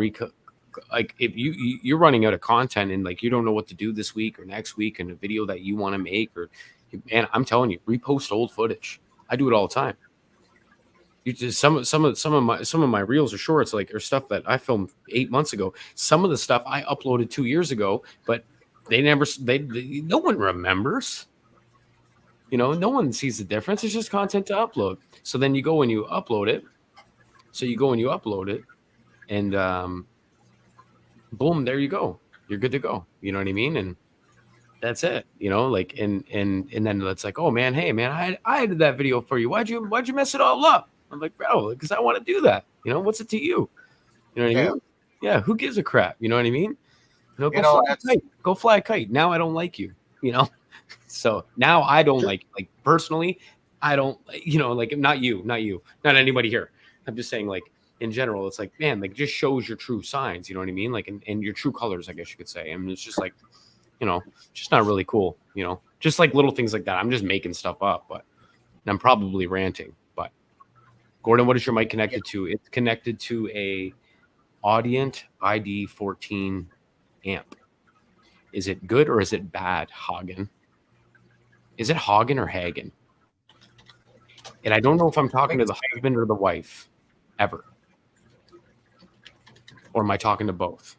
Speaker 4: like if you're running out of content and like you don't know what to do this week or next week in a video that you want to make, and I'm telling you, repost old footage. I do it all the time. You just some of my reels or shorts or stuff that I filmed 8 months ago. Some of the stuff I uploaded 2 years ago, but no one remembers. No one sees the difference. It's just content to upload. So then you go and you upload it. And boom, there you go. You're good to go. You know what I mean? And that's it. And then it's like, oh man, hey man, I did that video for you. Why'd you mess it all up? I'm like, bro, because I want to do that. What's it to you? You know what I mean? Yeah, who gives a crap? You know what I mean? Go fly a kite. Now I don't like you. So now I don't like personally, I don't, not you, not anybody here. I'm just saying in general, it's like, man, just shows your true signs. You know what I mean? And your true colors, I guess you could say. And it's just just not really cool. Just little things like that. I'm just making stuff up, but I'm probably ranting. But Gordon, what is your mic connected to? It's connected to a Audient ID14 amp. Is it good or is it bad, Hagen? Is it Hagen or Hagen? And I don't know if I'm talking to the husband or the wife ever. Or am I talking to both?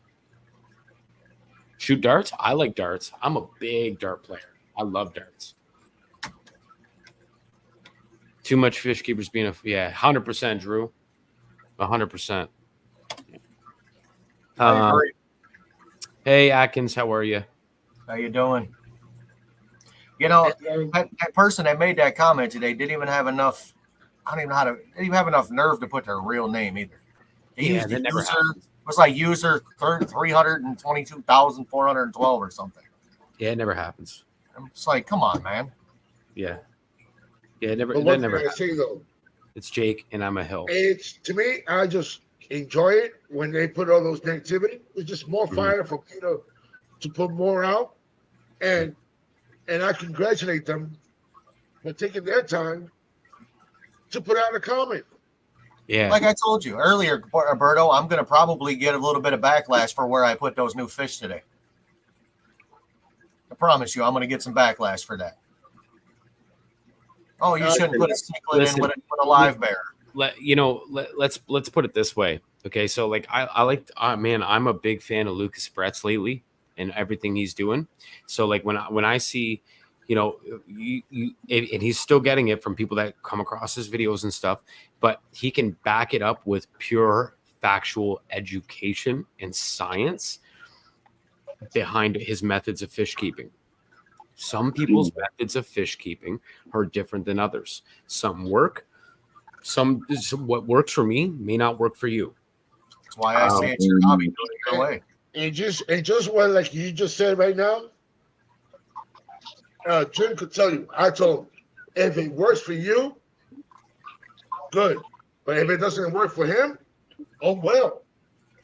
Speaker 4: Shoot darts? I like darts. I'm a big dart player. I love darts. Too much fish keepers being 100%, Drew. 100%. Hey, Atkins, how are you?
Speaker 2: How you doing? That person that made that comment today didn't even have enough. I don't even know how to. Didn't even have enough nerve to put their real name either. That never happens. It was like user 322,412 or something.
Speaker 4: Yeah, it never happens.
Speaker 2: It's like, come on, man.
Speaker 4: Yeah, it never.
Speaker 1: But
Speaker 4: that never
Speaker 1: happens. Say, though,
Speaker 4: it's Jake and I'm a Hill.
Speaker 1: It's to me, I just enjoy it when they put all those negativity. It's just more fire for me to put more out, and I congratulate them for taking their time to put out a comment.
Speaker 4: Yeah.
Speaker 2: Like I told you earlier, Alberto, I'm going to probably get a little bit of backlash for where I put those new fish today. I promise you, I'm going to get some backlash for that. Oh, you shouldn't put a cichlid in with a live bear.
Speaker 4: Let's put it this way. Okay, so I like, man, I'm a big fan of Lucas Bretz lately and everything he's doing. So when I see, and he's still getting it from people that come across his videos and stuff, but he can back it up with pure factual education and science behind his methods of fish keeping. Some people's methods of fish keeping are different than others. Some work. Some what works for me may not work for you.
Speaker 2: That's why I say it's your hobby. Do it your way.
Speaker 1: And just what like you just said right now, Jim could tell you. I told him, if it works for you, good. But if it doesn't work for him, oh well.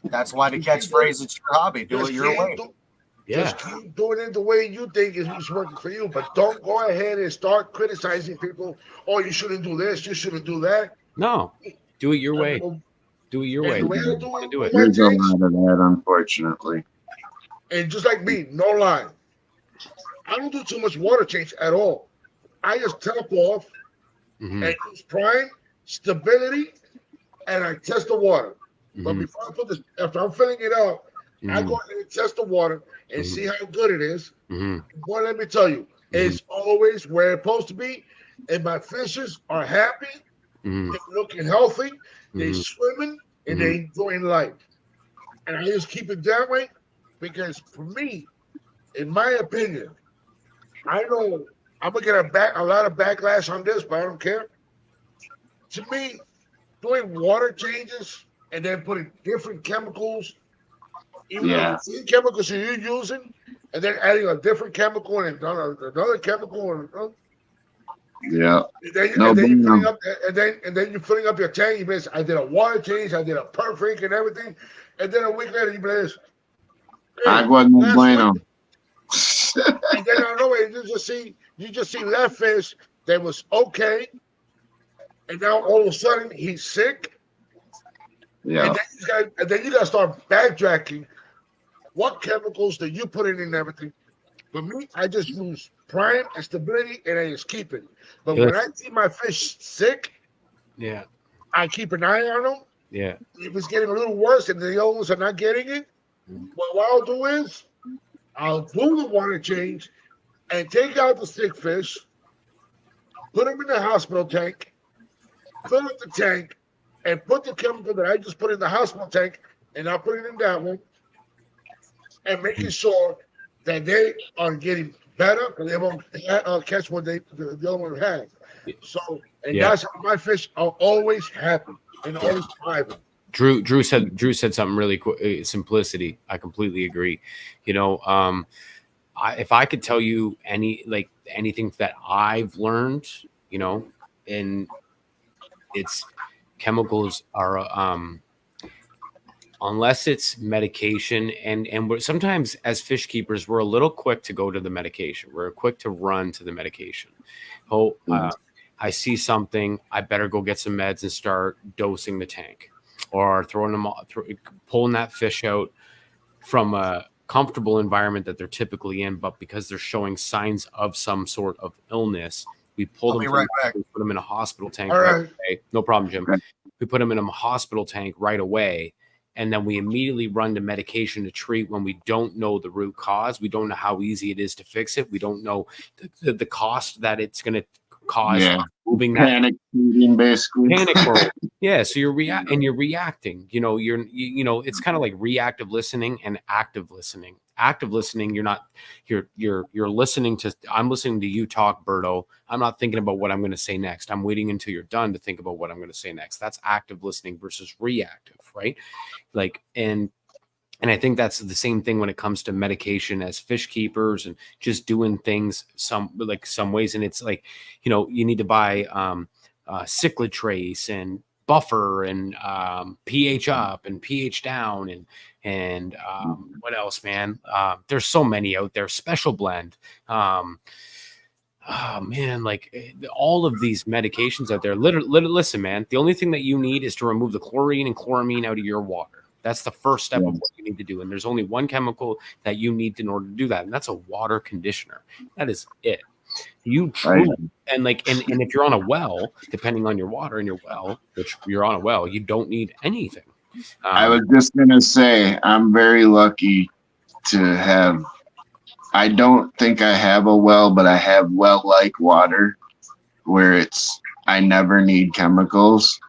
Speaker 2: That's why the catchphrase, it's your hobby. Do it your way.
Speaker 1: Just keep doing it the way you think is working for you. But don't go ahead and start criticizing people. Oh, you shouldn't do this. You shouldn't do that.
Speaker 4: No. Do it your way. Do it your way.
Speaker 1: The way I do it.
Speaker 5: There's a lot of that, unfortunately.
Speaker 1: And just like me, no lie. I don't do too much water change at all. I just top off and use prime, stability, and I test the water. But before I put this, after I'm filling it out, I go ahead and test the water and see how good it is. Boy, let me tell you, it's always where it's supposed to be. And my fishes are happy, they're looking healthy, they're swimming, and they're enjoying life. And I just keep it that way because for me, in my opinion, I know I'm gonna get a lot of backlash on this, but I don't care. To me, doing water changes and then putting different chemicals, even the same chemicals you're using, and then adding a different chemical and another chemical, and then you're filling up your tank. You miss. I did a water change. I did a perfect and everything, and then a week later you miss.
Speaker 5: Agua no bueno.
Speaker 1: And then I don't know. It's just see that fish that was okay, and now all of a sudden he's sick,
Speaker 5: Yeah.
Speaker 1: and then you got to start backtracking. What chemicals that you put in and everything? For me, I just use prime and stability, and I just keep it. But when I see my fish sick,
Speaker 4: Yeah.
Speaker 1: I keep an eye on them.
Speaker 4: Yeah.
Speaker 1: If it's getting a little worse and the others are not getting it, what I'll do is I'll do the water change and take out the sick fish, put them in the hospital tank, fill up the tank, and put the chemical that I just put in the hospital tank, and I'll put it in that one, and making sure that they are getting better because they won't catch what the other one had. So, and that's how my fish are always happy and always thriving.
Speaker 4: Drew said something really quick. Simplicity. I completely agree. You know, if I could tell you anything that I've learned, you know, and it's chemicals are unless it's medication, and we're, sometimes as fish keepers we're a little quick to go to the medication. We're quick to run to the medication. I see something, I better go get some meds and start dosing the tank, or pulling that fish out from a comfortable environment that they're typically in, but because they're showing signs of some sort of illness, we pull them right back. We put them in a hospital tank right away. No problem, Jim. We put them in a hospital tank right away, and then we immediately run to medication to treat when we don't know the root cause. We don't know how easy it is to fix it. We don't know the cost that it's going to cause moving that
Speaker 5: panic eating, basically.
Speaker 4: Panic mode. Yeah, so you're reacting. You know, it's kind of like reactive listening and active listening. Active listening, you're listening to, I'm listening to you talk, Berto. I'm not thinking about what I'm going to say next. I'm waiting until you're done to think about what I'm going to say next. That's active listening versus reactive, right? Like, and I think that's the same thing when it comes to medication as fish keepers and just doing things some ways. And it's like, you know, you need to buy Cyclotrace and buffer and pH up and pH down and what else, man? There's so many out there. Special blend. Oh man, like all of these medications out there. Listen, man, the only thing that you need is to remove the chlorine and chloramine out of your water. That's the first step of what you need to do. And there's only one chemical that you need in order to do that. And that's a water conditioner. That is it. You truly, and if you're on a well, depending on your water in your well, which you're on a well, you don't need anything.
Speaker 5: I was just going to say, I'm very lucky to have, I don't think I have a well, but I have well-like water where I never need chemicals.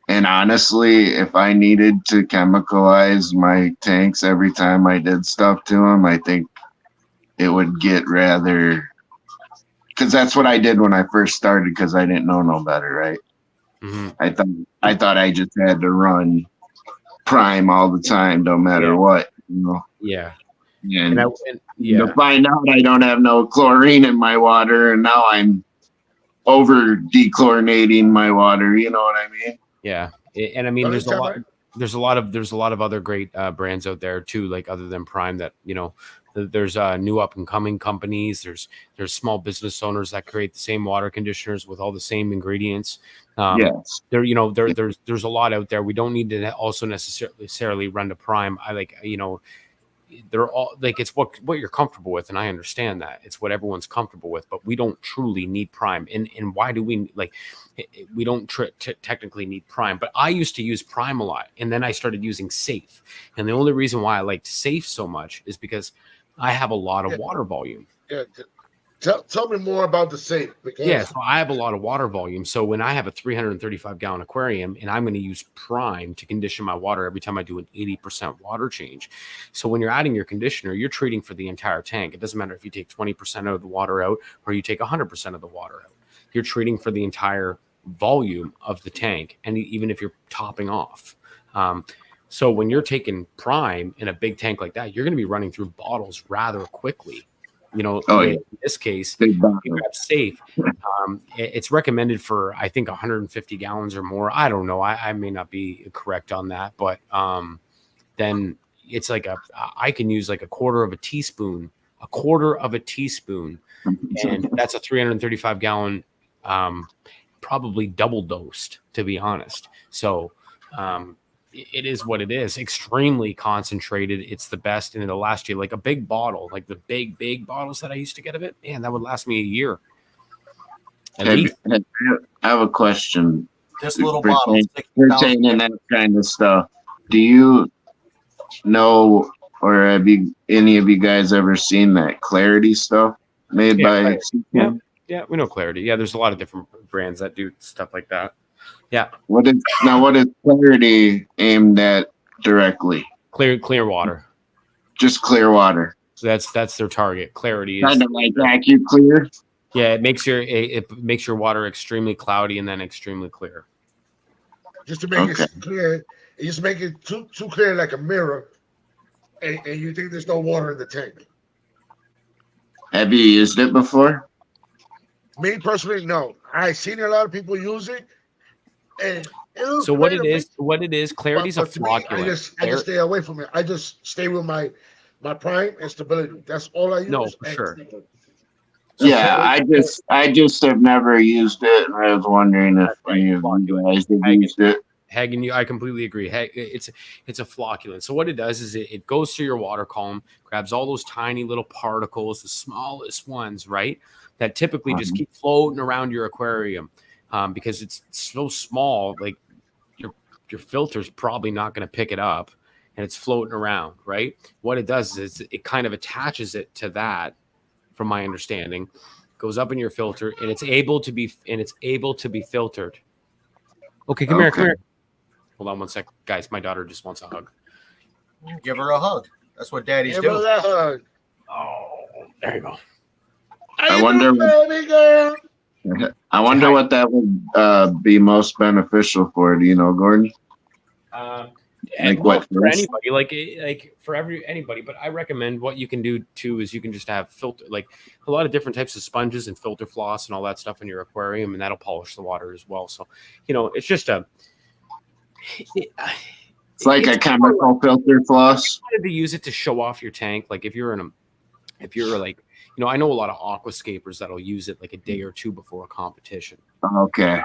Speaker 5: And honestly, if I needed to chemicalize my tanks every time I did stuff to them, I think it would get rather, because that's what I did when I first started, because I didn't know no better, right? Mm-hmm. I thought I just had to run prime all the time, no matter what, you know?
Speaker 4: Yeah.
Speaker 5: And to find out I don't have no chlorine in my water, and now I'm over dechlorinating my water. You know what I mean?
Speaker 4: Yeah, and I mean, there's a lot of other great brands out there too, like other than Prime, that, you know, there's new up and coming companies. There's small business owners that create the same water conditioners with all the same ingredients.
Speaker 5: Yes,
Speaker 4: there's a lot out there. We don't need to also necessarily run to Prime. They're all like, it's what you're comfortable with, and I understand that it's what everyone's comfortable with, but we don't truly need Prime. And why do we we don't technically need Prime? But I used to use Prime a lot, and then I started using Safe. And the only reason why I liked Safe so much is because I have a lot of water volume.
Speaker 1: Yeah. Tell me more about the Safe.
Speaker 4: So I have a lot of water volume. So when I have a 335 gallon aquarium and I'm going to use Prime to condition my water every time I do an 80% water change. So when you're adding your conditioner, you're treating for the entire tank. It doesn't matter if you take 20% of the water out or you take 100% of the water out. You're treating for the entire volume of the tank, and even if you're topping off. So when you're taking Prime in a big tank like that, you're going to be running through bottles rather quickly. You know, in this case, you grab Safe. It's recommended for, I think, 150 gallons or more. I don't know. I may not be correct on that, but then it's like I can use like a quarter of a teaspoon a quarter of a teaspoon, and that's a 335 gallon, probably double dosed, to be honest. So it is what it is. Extremely concentrated. It's the best, and it'll last you like a big bottle, like the big bottles that I used to get of it. Man, that would last me a year. At least.
Speaker 5: I have a question.
Speaker 2: This little bottle,
Speaker 5: pertaining that kind of stuff. Do you know, or have any of you guys ever seen that Clarity stuff made by?
Speaker 4: Yeah, we know Clarity. Yeah, there's a lot of different brands that do stuff like that. Yeah.
Speaker 5: What is Clarity aimed at directly?
Speaker 4: Clear water.
Speaker 5: Just clear water.
Speaker 4: So that's their target. Clarity is
Speaker 5: kind of like AccuClear.
Speaker 4: Yeah, it makes your water extremely cloudy and then extremely clear.
Speaker 1: Just to make it clear, you just make it too clear like a mirror, and you think there's no water in the tank.
Speaker 5: Have you used it before?
Speaker 1: Me personally, no. I've seen a lot of people use it, and
Speaker 4: so what it is, Clarity's a flocculant.
Speaker 1: I just stay away from it. I just stay with my Prime and Stability. That's all I use.
Speaker 4: No, for sure.
Speaker 5: Yeah, I just have never used it, and I was wondering if any of you guys have used it.
Speaker 4: Hagen, I completely agree. It's a flocculant. So what it does is it goes through your water column, grabs all those tiny little particles, the smallest ones, right? That typically just keep floating around your aquarium, because it's so small. Like your filter's probably not going to pick it up, and it's floating around, right? What it does is it kind of attaches it to that. From my understanding, goes up in your filter, and it's able to be filtered. Okay, come here. Hold on one sec, guys. My daughter just wants a hug.
Speaker 2: Give her a hug. That's what daddies do.
Speaker 1: Give her that hug.
Speaker 4: Oh, there you go.
Speaker 5: I wonder what that would be most beneficial for. Do you know, Gordon?
Speaker 4: And what for anybody, like for anybody, but I recommend what you can do too is you can just have filter, like a lot of different types of sponges and filter floss and all that stuff in your aquarium, and that'll polish the water as well. So, it's just
Speaker 5: it's like a chemical filter floss.
Speaker 4: I wanted to use it to show off your tank. Like if you're like, I know a lot of aquascapers that'll use it like a day or two before a competition.
Speaker 5: Okay.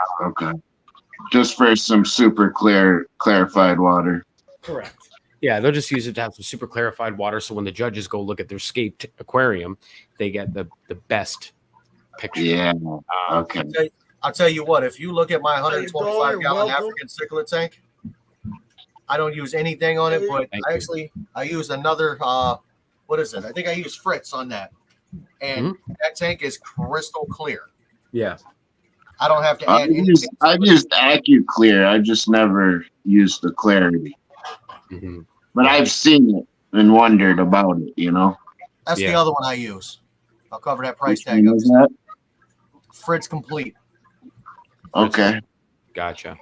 Speaker 5: Just for some super clarified water.
Speaker 4: Correct. Yeah, they'll just use it to have some super clarified water, so when the judges go look at their scaped aquarium, they get the best picture.
Speaker 5: Yeah. Okay.
Speaker 2: I'll tell you what. If you look at my 125-gallon African cichlid tank, I don't use anything on it, but I use another. What is it? I think I use Fritz on that, and that tank is crystal clear.
Speaker 4: Yeah.
Speaker 2: I don't have to add anything.
Speaker 5: I've used AccuClear. I just never used the Clarity.
Speaker 4: Mm-hmm.
Speaker 5: But I've seen it and wondered about it,
Speaker 2: That's the other one I use. I'll cover that price tag. Fritz Complete.
Speaker 5: Okay.
Speaker 4: Gotcha.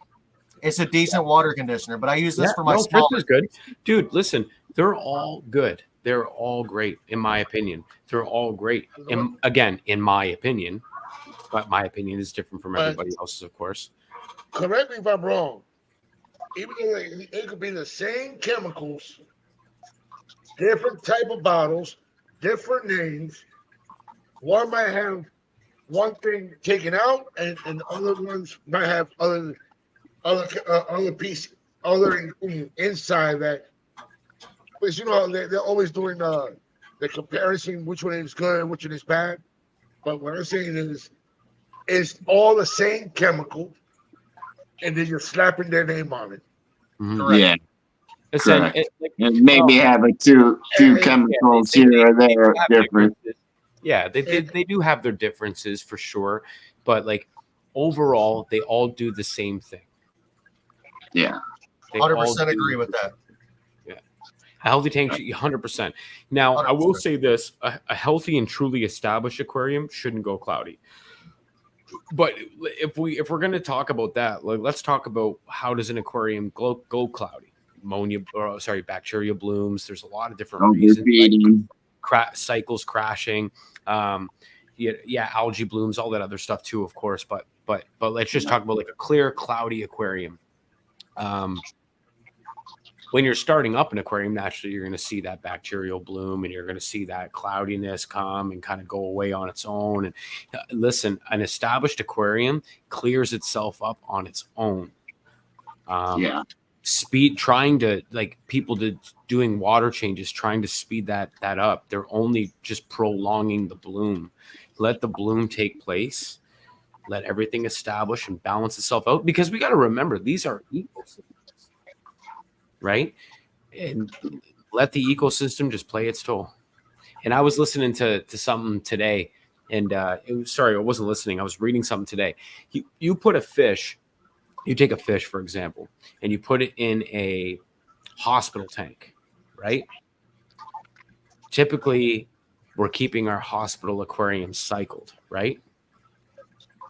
Speaker 2: It's a decent water conditioner, but I use this for my small.
Speaker 4: Fritz is good. Dude, listen, they're all good. They're all great, in my opinion. They're all great. Again, in my opinion. But my opinion is different from everybody else's, of course.
Speaker 1: Correct me if I'm wrong. Even though it could be the same chemicals, different type of bottles, different names. One might have one thing taken out, and the other ones might have other pieces, other inside that. Because they're always doing the comparison, which one is good, which one is bad. But what I'm saying is, it's all the same chemical, and then you're slapping their name on it.
Speaker 4: Mm-hmm.
Speaker 5: Yeah.
Speaker 4: And
Speaker 5: maybe have two chemicals here or there different.
Speaker 4: Yeah, they do have their differences for sure, but like overall, they all do the same thing.
Speaker 5: Yeah,
Speaker 2: 100% agree with that.
Speaker 4: Yeah, a healthy tank, 100%. Now, 100%. I will say this: a healthy and truly established aquarium shouldn't go cloudy. But if we're going to talk about that, let's talk about how does an aquarium go cloudy? Bacteria blooms. There's a lot of different reasons. Like cycles crashing, algae blooms, all that other stuff too, of course. But let's just talk about like a clear, cloudy aquarium. when you're starting up an aquarium, naturally you're going to see that bacterial bloom and you're going to see that cloudiness come and kind of go away on its own. And listen, an established aquarium clears itself up on its own.
Speaker 5: Yeah.
Speaker 4: Trying to, like, people doing water changes, trying to speed that up. They're only just prolonging the bloom. Let the bloom take place. Let everything establish and balance itself out, because we got to remember these are ecosystems, right? And let the ecosystem just play its toll. And I was listening to something today, and I wasn't listening. I was reading something today. You put a fish. You take a fish, for example, and you put it in a hospital tank, right? Typically, we're keeping our hospital aquarium cycled, right?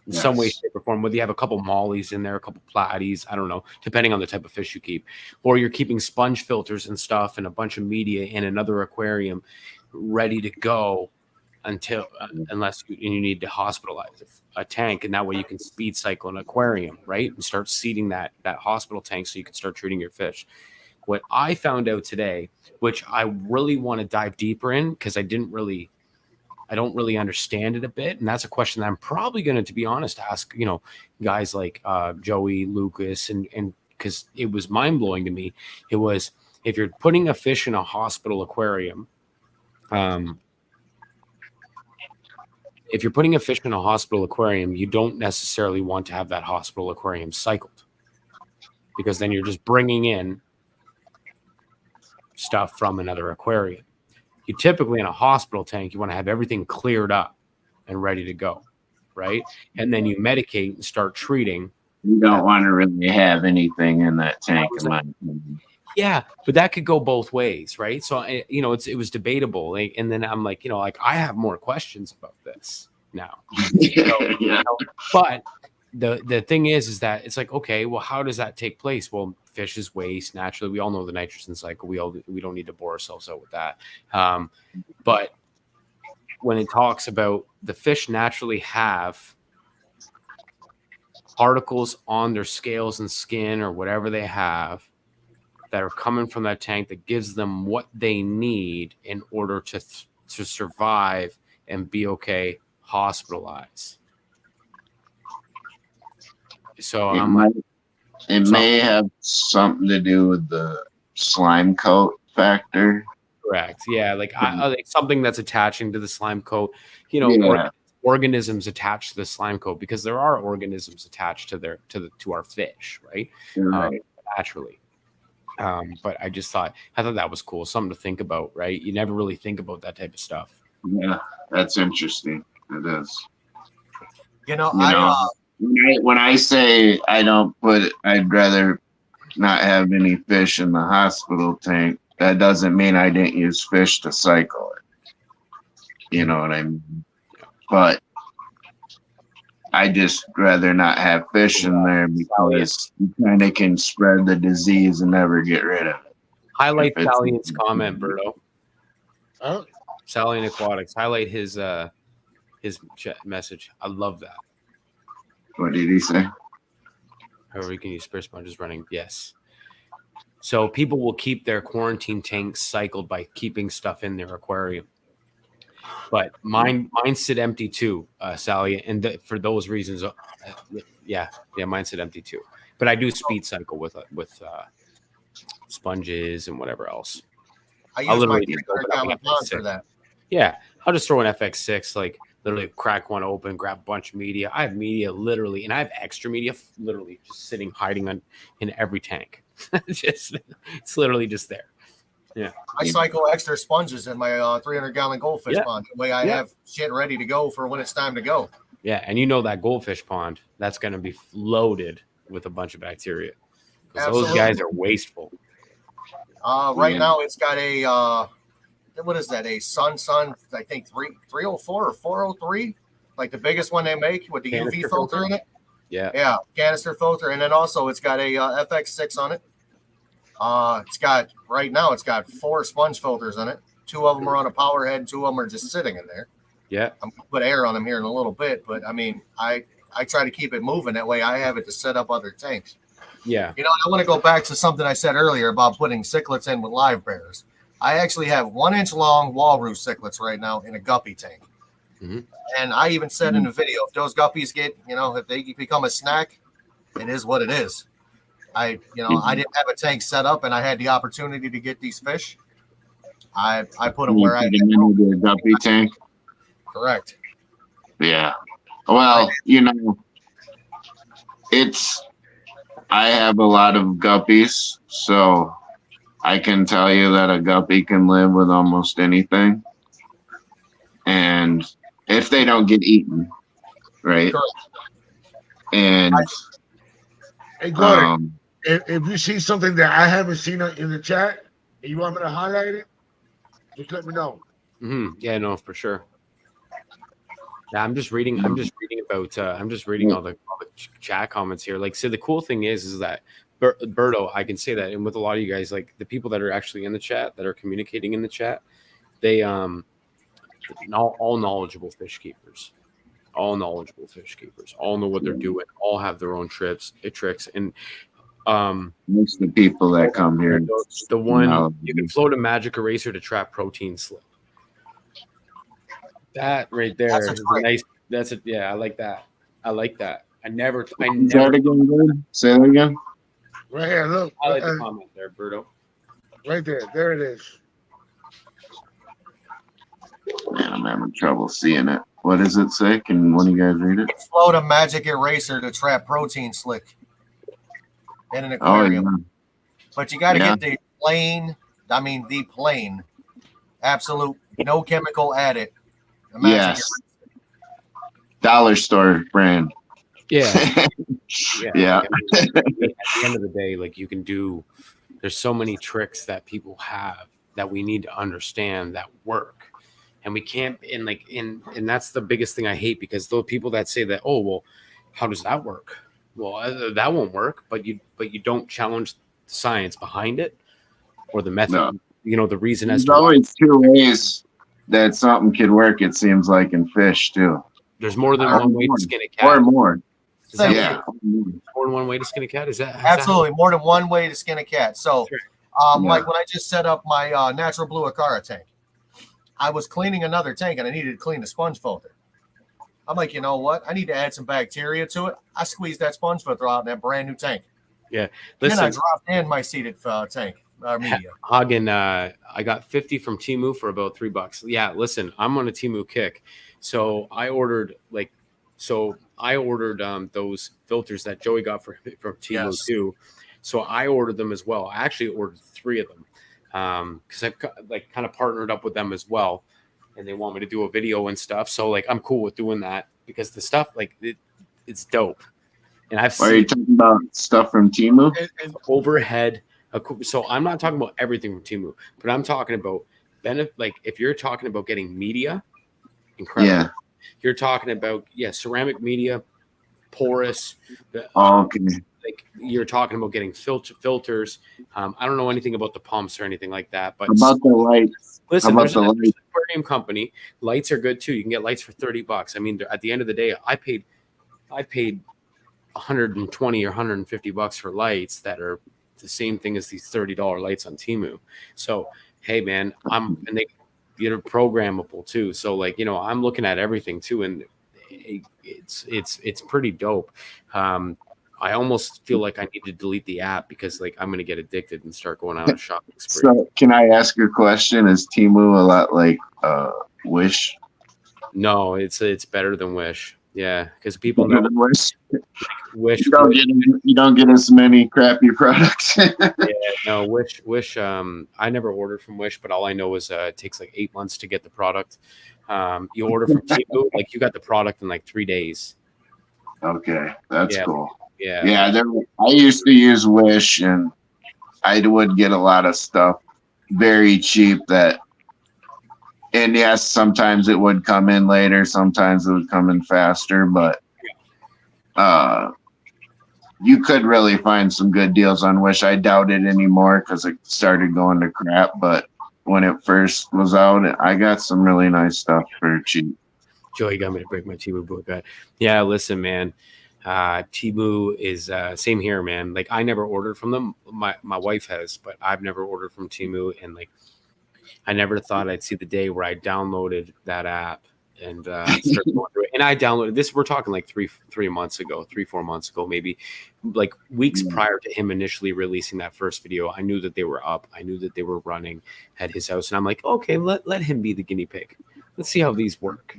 Speaker 4: In some way, shape, or form, whether you have a couple mollies in there, a couple platies, I don't know, depending on the type of fish you keep. Or you're keeping sponge filters and stuff and a bunch of media in another aquarium ready to go unless you need to hospitalize a tank, and that way you can speed cycle an aquarium, right? And start seeding that hospital tank so you can start treating your fish. What I found out today, which I really want to dive deeper in, because I don't really understand it a bit, and that's a question that I'm probably going to be honest, ask guys like Joey, Lucas, and because it was mind blowing to me. It was, if you're putting a fish in a hospital aquarium, if you're putting a fish in a hospital aquarium, you don't necessarily want to have that hospital aquarium cycled, because then you're just bringing in stuff from another aquarium. You typically, in a hospital tank, you want to have everything cleared up and ready to go, right? And then you medicate and start treating.
Speaker 5: You don't want to really have anything in that tank, in my opinion.
Speaker 4: Yeah, but that could go both ways, right? So it was debatable, and then I'm like, I have more questions about this now.
Speaker 5: Yeah.
Speaker 4: But the thing is that it's like, okay, well, how does that take place? Well, fish is waste naturally. We all know the nitrogen cycle. We don't need to bore ourselves out with that. But when it talks about the fish naturally have particles on their scales and skin or whatever they have that are coming from that tank that gives them what they need in order to survive and be okay, hospitalized. So
Speaker 5: it may have something to do with the slime coat factor.
Speaker 4: Correct. Yeah, like something that's attaching to the slime coat. Organisms attached to the slime coat, because there are organisms attached to our fish, right?
Speaker 5: Right.
Speaker 4: Naturally. But I thought that was cool, something to think about, right? You never really think about that type of stuff.
Speaker 5: Yeah, that's interesting. It is.
Speaker 2: When
Speaker 5: I say I'd rather not have any fish in the hospital tank, that doesn't mean I didn't use fish to cycle it. You know what I mean? But I just rather not have fish in there, because you kind of can spread the disease and never get rid of it.
Speaker 4: Highlight Salient's comment, Berto.
Speaker 1: Oh,
Speaker 4: Salient Aquatics. Highlight his message. I love that.
Speaker 5: What did he say?
Speaker 4: However, you can use spear sponges running. Yes. So people will keep their quarantine tanks cycled by keeping stuff in their aquarium. But mine sit empty too, Sally, and for those reasons, mine sit empty too. But I do speed cycle with sponges and whatever else.
Speaker 2: I use my 300-gallon pond for that.
Speaker 4: Yeah, I'll just throw an FX6, like literally crack one open, grab a bunch of media. I have media literally, and I have extra media literally just sitting, hiding in every tank. It's literally just there. Yeah,
Speaker 2: I cycle extra sponges in my 300-gallon goldfish pond. That way I have shit ready to go for when it's time to go.
Speaker 4: Yeah, and that goldfish pond, that's going to be loaded with a bunch of bacteria. Because those guys are wasteful.
Speaker 2: Right now it's got a, what is that? A Sun, I think 304 or 403. Like the biggest one they make with the UV filter in it.
Speaker 4: Yeah.
Speaker 2: Yeah, canister filter. And then also it's got a FX6 on it. It's got 4 sponge filters in it. 2 of them are on a power head. 2 of them are just sitting in there.
Speaker 4: Yeah.
Speaker 2: I'm going to put air on them here in a little bit, but I mean, I try to keep it moving. That way I have it to set up other tanks.
Speaker 4: Yeah.
Speaker 2: You know, I want to go back to something I said earlier about putting cichlids in with live bears. I actually have 1 inch long walrus cichlids right now in a guppy tank.
Speaker 4: Mhm.
Speaker 2: And I even said in the video, if those guppies get, if they become a snack, it is what it is. I didn't have a tank set up and I had the opportunity to get these fish. I put them where I
Speaker 5: Put them into the guppy tank.
Speaker 2: Correct.
Speaker 5: Yeah. Well, I have a lot of guppies, so I can tell you that a guppy can live with almost anything. And if they don't get eaten, right?
Speaker 2: Correct.
Speaker 5: And
Speaker 1: Hey, Gordon, if you see something that I haven't seen in the chat and you want me to highlight it, just let me know.
Speaker 4: Yeah, no, for sure. Yeah, I'm just reading all the chat comments here. Like, so the cool thing is that Berto, I can say that, and with a lot of you guys, like the people that are actually in the chat, that are communicating in the chat, they all knowledgeable fish keepers, all know what they're doing, all have their own tricks, and
Speaker 5: most of the people that come here,
Speaker 4: the one you can float a magic eraser to trap protein slip. That right there is a nice. That's it. Yeah, I like that. I never.
Speaker 5: Say that again, Gordon. Say that again.
Speaker 1: Right here, look.
Speaker 4: I like the comment there, Berto.
Speaker 1: Right there. There it is.
Speaker 5: Man, I'm having trouble seeing it. What does it say? Can one of you guys read it?
Speaker 2: Float a magic eraser to trap protein slick in an aquarium.
Speaker 5: Oh, yeah.
Speaker 2: But you got to get the plain, absolute, no chemical added.
Speaker 5: Yes. Dollar store brand.
Speaker 4: Yeah.
Speaker 5: Yeah.
Speaker 4: At the end of the day, like there's so many tricks that people have that we need to understand that work. And we can't, and that's the biggest thing I hate, because those people that say that, oh, well, how does that work? Well, that won't work, but you don't challenge the science behind it or the method, the reason as to
Speaker 5: There's always two ways that something could work, it seems like, in fish too.
Speaker 4: There's more than one way to skin a cat.
Speaker 5: Or more.
Speaker 2: Yeah.
Speaker 4: More than one way to skin a cat? Is that
Speaker 2: absolutely more than one way to skin a cat? So, like when I just set up my natural blue Acara tank, I was cleaning another tank and I needed to clean the sponge filter. I'm like, you know what? I need to add some bacteria to it. I squeezed that sponge filter out in that brand new tank.
Speaker 4: Yeah.
Speaker 2: Listen, then I dropped in my seeded tank. Media.
Speaker 4: Hagen, I got 50 from Temu for about $3. Yeah, listen, I'm on a Temu kick. So I ordered those filters that Joey got from Temu too. So I ordered them as well. I actually ordered 3 of them because I've kind of partnered up with them as well, and they want me to do a video and stuff. So I'm cool with doing that because the stuff it's dope. And
Speaker 5: Are you talking about stuff from Temu?
Speaker 4: And overhead. So I'm not talking about everything from Temu, but I'm talking about if you're talking about getting media, incredible. Yeah. You're talking about ceramic media, porous.
Speaker 5: Okay.
Speaker 4: You're talking about getting filters. I don't know anything about the pumps or anything like that, but
Speaker 5: about the lights.
Speaker 4: Listen, there's an aquarium company. Lights are good too. You can get lights for $30. I mean, at the end of the day, I paid $120 or $150 for lights that are the same thing as these $30 lights on Temu. So, hey man, they're programmable too. So I'm looking at everything too. And it's pretty dope. I almost feel like I need to delete the app because I'm going to get addicted and start going on a shopping spree.
Speaker 5: So can I ask you a question? Is Temu a lot like Wish?
Speaker 4: No, it's better than Wish. Yeah, because people know Wish.
Speaker 5: You don't get as many crappy products.
Speaker 4: No, Wish. I never ordered from Wish, but all I know is it takes 8 months to get the product. You order from Temu, you got the product in 3 days.
Speaker 5: Okay, that's cool.
Speaker 4: Yeah.
Speaker 5: I used to use Wish, and I would get a lot of stuff very cheap and yes, sometimes it would come in later, sometimes it would come in faster, but you could really find some good deals on Wish. I doubt it anymore because it started going to crap, but when it first was out, I got some really nice stuff for cheap.
Speaker 4: Joey got me to break my Temu book. Yeah, listen, man. Temu is same here, man. Like I never ordered from them. My wife has, but I've never ordered from Temu, and like I never thought I'd see the day where I downloaded that app and start going through it. And I downloaded this. We're talking like 4 months ago, maybe like weeks prior to him initially releasing that first video. I knew that they were up. I knew that they were running at his house, and I'm like, okay, let him be the guinea pig. Let's see how these work.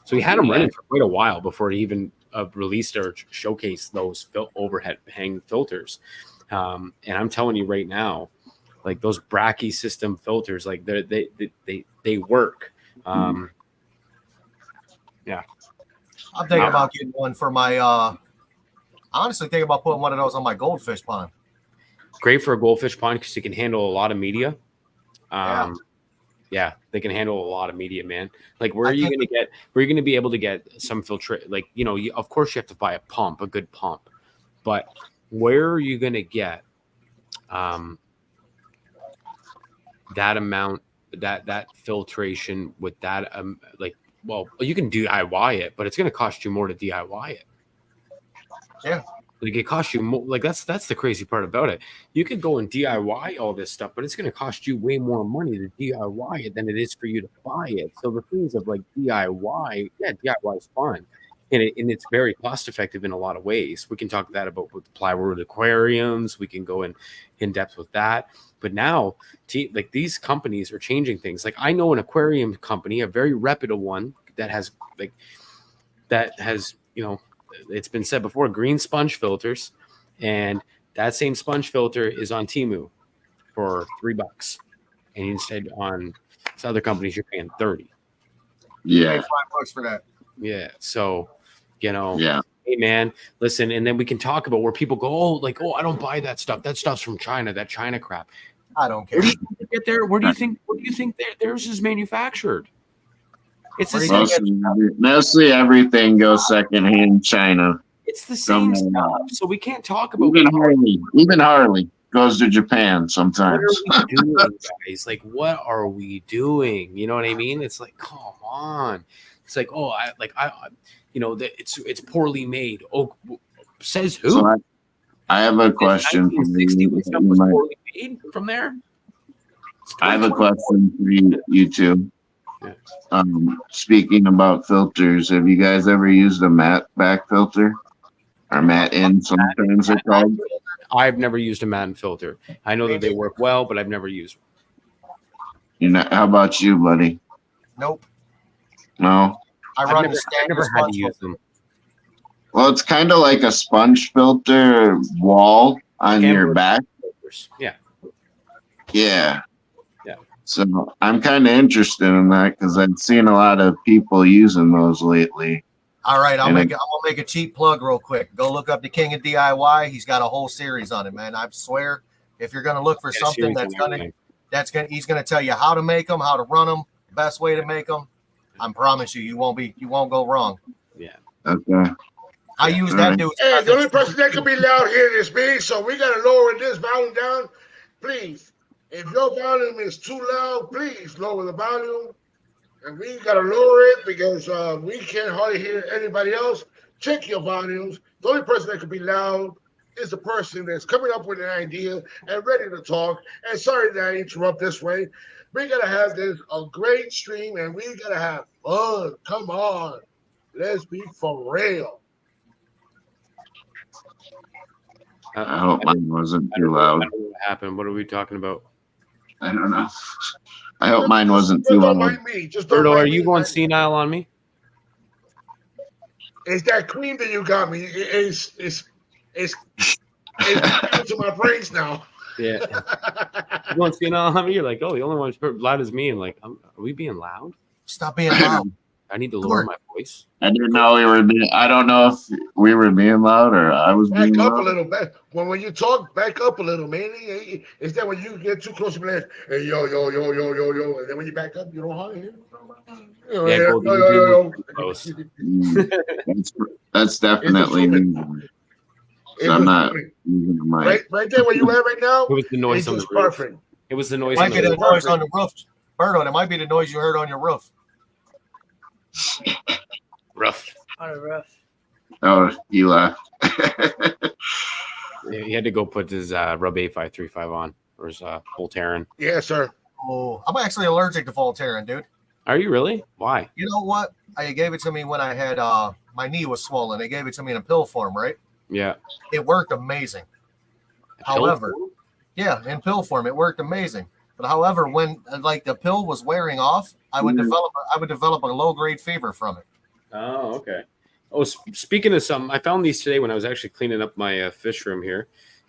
Speaker 4: So he had them running for quite a while before he even released or showcased those overhead hang filters. And I'm telling you right now, like those Brachy system filters, like they work. Yeah.
Speaker 2: I'm thinking about getting one for my honestly thinking about putting one of those on my goldfish pond.
Speaker 4: Great for a goldfish pond because it can handle a lot of media. Yeah, they can handle a lot of media, man. Like, where are you going to be able to get some filtrate? Like, you know, of course you have to buy a good pump, but where are you going to get that amount, that filtration with that? Like, well, you can DIY it, but it's going to cost you more to DIY it.
Speaker 2: Yeah.
Speaker 4: Like it costs you more. Like that's the crazy part about it. You could go and DIY all this stuff, but it's going to cost you way more money to DIY it than it is for you to buy it. So the things of like DIY, yeah, DIY is fun, and it's very cost effective in a lot of ways. We can talk that about with plywood aquariums. We can go in depth with that. But now, like these companies are changing things. Like I know an aquarium company, a very reputable one that has you know. It's been said before, green sponge filters, and that same sponge filter is on Temu for $3, and instead on other companies you're paying $30.
Speaker 5: Yeah,
Speaker 2: $5 for that.
Speaker 4: Yeah, so you know,
Speaker 5: yeah.
Speaker 4: Hey man, listen, and then we can talk about where people go, I don't buy that stuff. That stuff's from China. That China crap.
Speaker 2: I don't care.
Speaker 4: Where do you get there? Where do you think theirs is manufactured? It's the same.
Speaker 5: Mostly everything goes secondhand China.
Speaker 4: It's the same stuff. So we can't talk about
Speaker 5: even Harley goes to Japan sometimes.
Speaker 4: What are we doing, guys? Like, what are we doing? You know what I mean? It's like, come on. It's like, oh, it's poorly made. Oh, says who?
Speaker 5: So I have a question for you.
Speaker 4: Poorly made from there.
Speaker 5: I have a question for you two.
Speaker 4: Yeah.
Speaker 5: Speaking about filters, have you guys ever used a matte back filter or matte in? Sometimes they're called.
Speaker 4: I've never used a matte filter. I know that they work well, but I've never used one.
Speaker 5: You know, how about you, buddy?
Speaker 2: Nope.
Speaker 5: No.
Speaker 4: I've never had to use them.
Speaker 5: Well, it's kind of like a sponge filter wall on your back.
Speaker 4: Filters. Yeah.
Speaker 5: Yeah. So I'm kind of interested in that because I've seen a lot of people using those lately.
Speaker 2: All right, I'm gonna make a cheap plug real quick. Go look up the King of DIY. He's got a whole series on it, man. I swear, if you're gonna look for something he's gonna tell you how to make them, how to run them, best way to make them. I promise you won't go wrong.
Speaker 4: Yeah.
Speaker 5: Okay.
Speaker 2: I use that dude.
Speaker 1: Hey, the only person that can be loud here is me, so we gotta lower this volume down, please. If your volume is too loud, please lower the volume. And we got to lower it because we can't hardly hear anybody else. Check your volumes. The only person that can be loud is the person that's coming up with an idea and ready to talk. And sorry that I interrupt this way. We got to have a great stream, and we got to have fun. Come on. Let's be for real.
Speaker 5: I hope mine wasn't too loud.
Speaker 4: I don't know what happened. What are we talking about?
Speaker 5: I don't know. I hope mine wasn't too loud.
Speaker 4: Berto, are you going senile on me?
Speaker 1: It's that cream that you got me. It's to my brains now.
Speaker 4: Yeah. You going senile on me? You're like, oh, the only one who's loud is me. And like, are we being loud?
Speaker 2: Stop being loud.
Speaker 4: I need to lower my voice.
Speaker 5: I didn't know we were being. I don't know if we were being loud or I was being loud.
Speaker 1: Back up a little bit. When you talk, back up a little, man. It's that when you get too close to me, hey, yo, and then when you back up, you don't hardly hear. Yo.
Speaker 4: Close.
Speaker 5: That's definitely me. So I'm not using the mic.
Speaker 1: Right there where you at right now.
Speaker 4: It was the noise on the roof.
Speaker 1: Perfect.
Speaker 4: It was the noise.
Speaker 2: Might be the noise on the roof. Berto, it might be the noise you heard on your roof.
Speaker 4: Rough.
Speaker 3: On a roof.
Speaker 5: Oh, he left.
Speaker 4: He had to go put his Rub A535 on, or his Voltaren.
Speaker 1: Yes, sir.
Speaker 2: Oh, I'm actually allergic to Voltaren, dude.
Speaker 4: Are you really? Why?
Speaker 2: You know what? They gave it to me when I had my knee was swollen. They gave it to me in a pill form, right?
Speaker 4: Yeah.
Speaker 2: It worked amazing. However, yeah, in pill form, it worked amazing. But however, when like the pill was wearing off, I would develop a low grade fever from it.
Speaker 4: Oh, okay. Oh, speaking of something, I found these today when I was actually cleaning up my fish room here.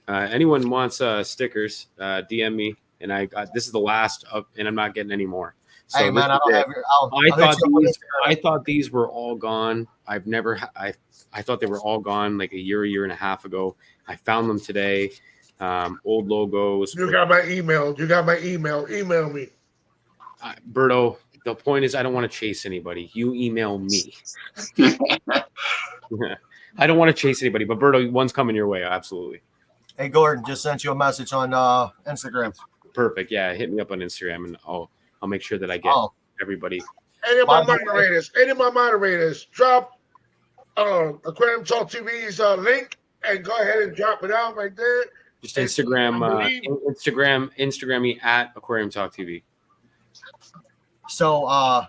Speaker 4: Anyone wants stickers, DM me. And I got this is the last of, and I'm not getting any more. So
Speaker 2: hey man, I don't have your.
Speaker 4: I thought these were all gone. I've never. I thought they were all gone like a year and a half ago. I found them today. Old logos.
Speaker 1: You got my email. Email me.
Speaker 4: Berto, the point is I don't want to chase anybody. You email me. I don't want to chase anybody, but Berto, one's coming your way. Absolutely.
Speaker 2: Hey, Gordon, just sent you a message on Instagram.
Speaker 4: Perfect. Yeah, hit me up on Instagram, and I'll make sure that I get everybody.
Speaker 1: Any of my moderators, drop Aquarium Talk TV's link and go ahead and drop it out right there.
Speaker 4: Just Instagram me at Aquarium Talk TV.
Speaker 2: So I'm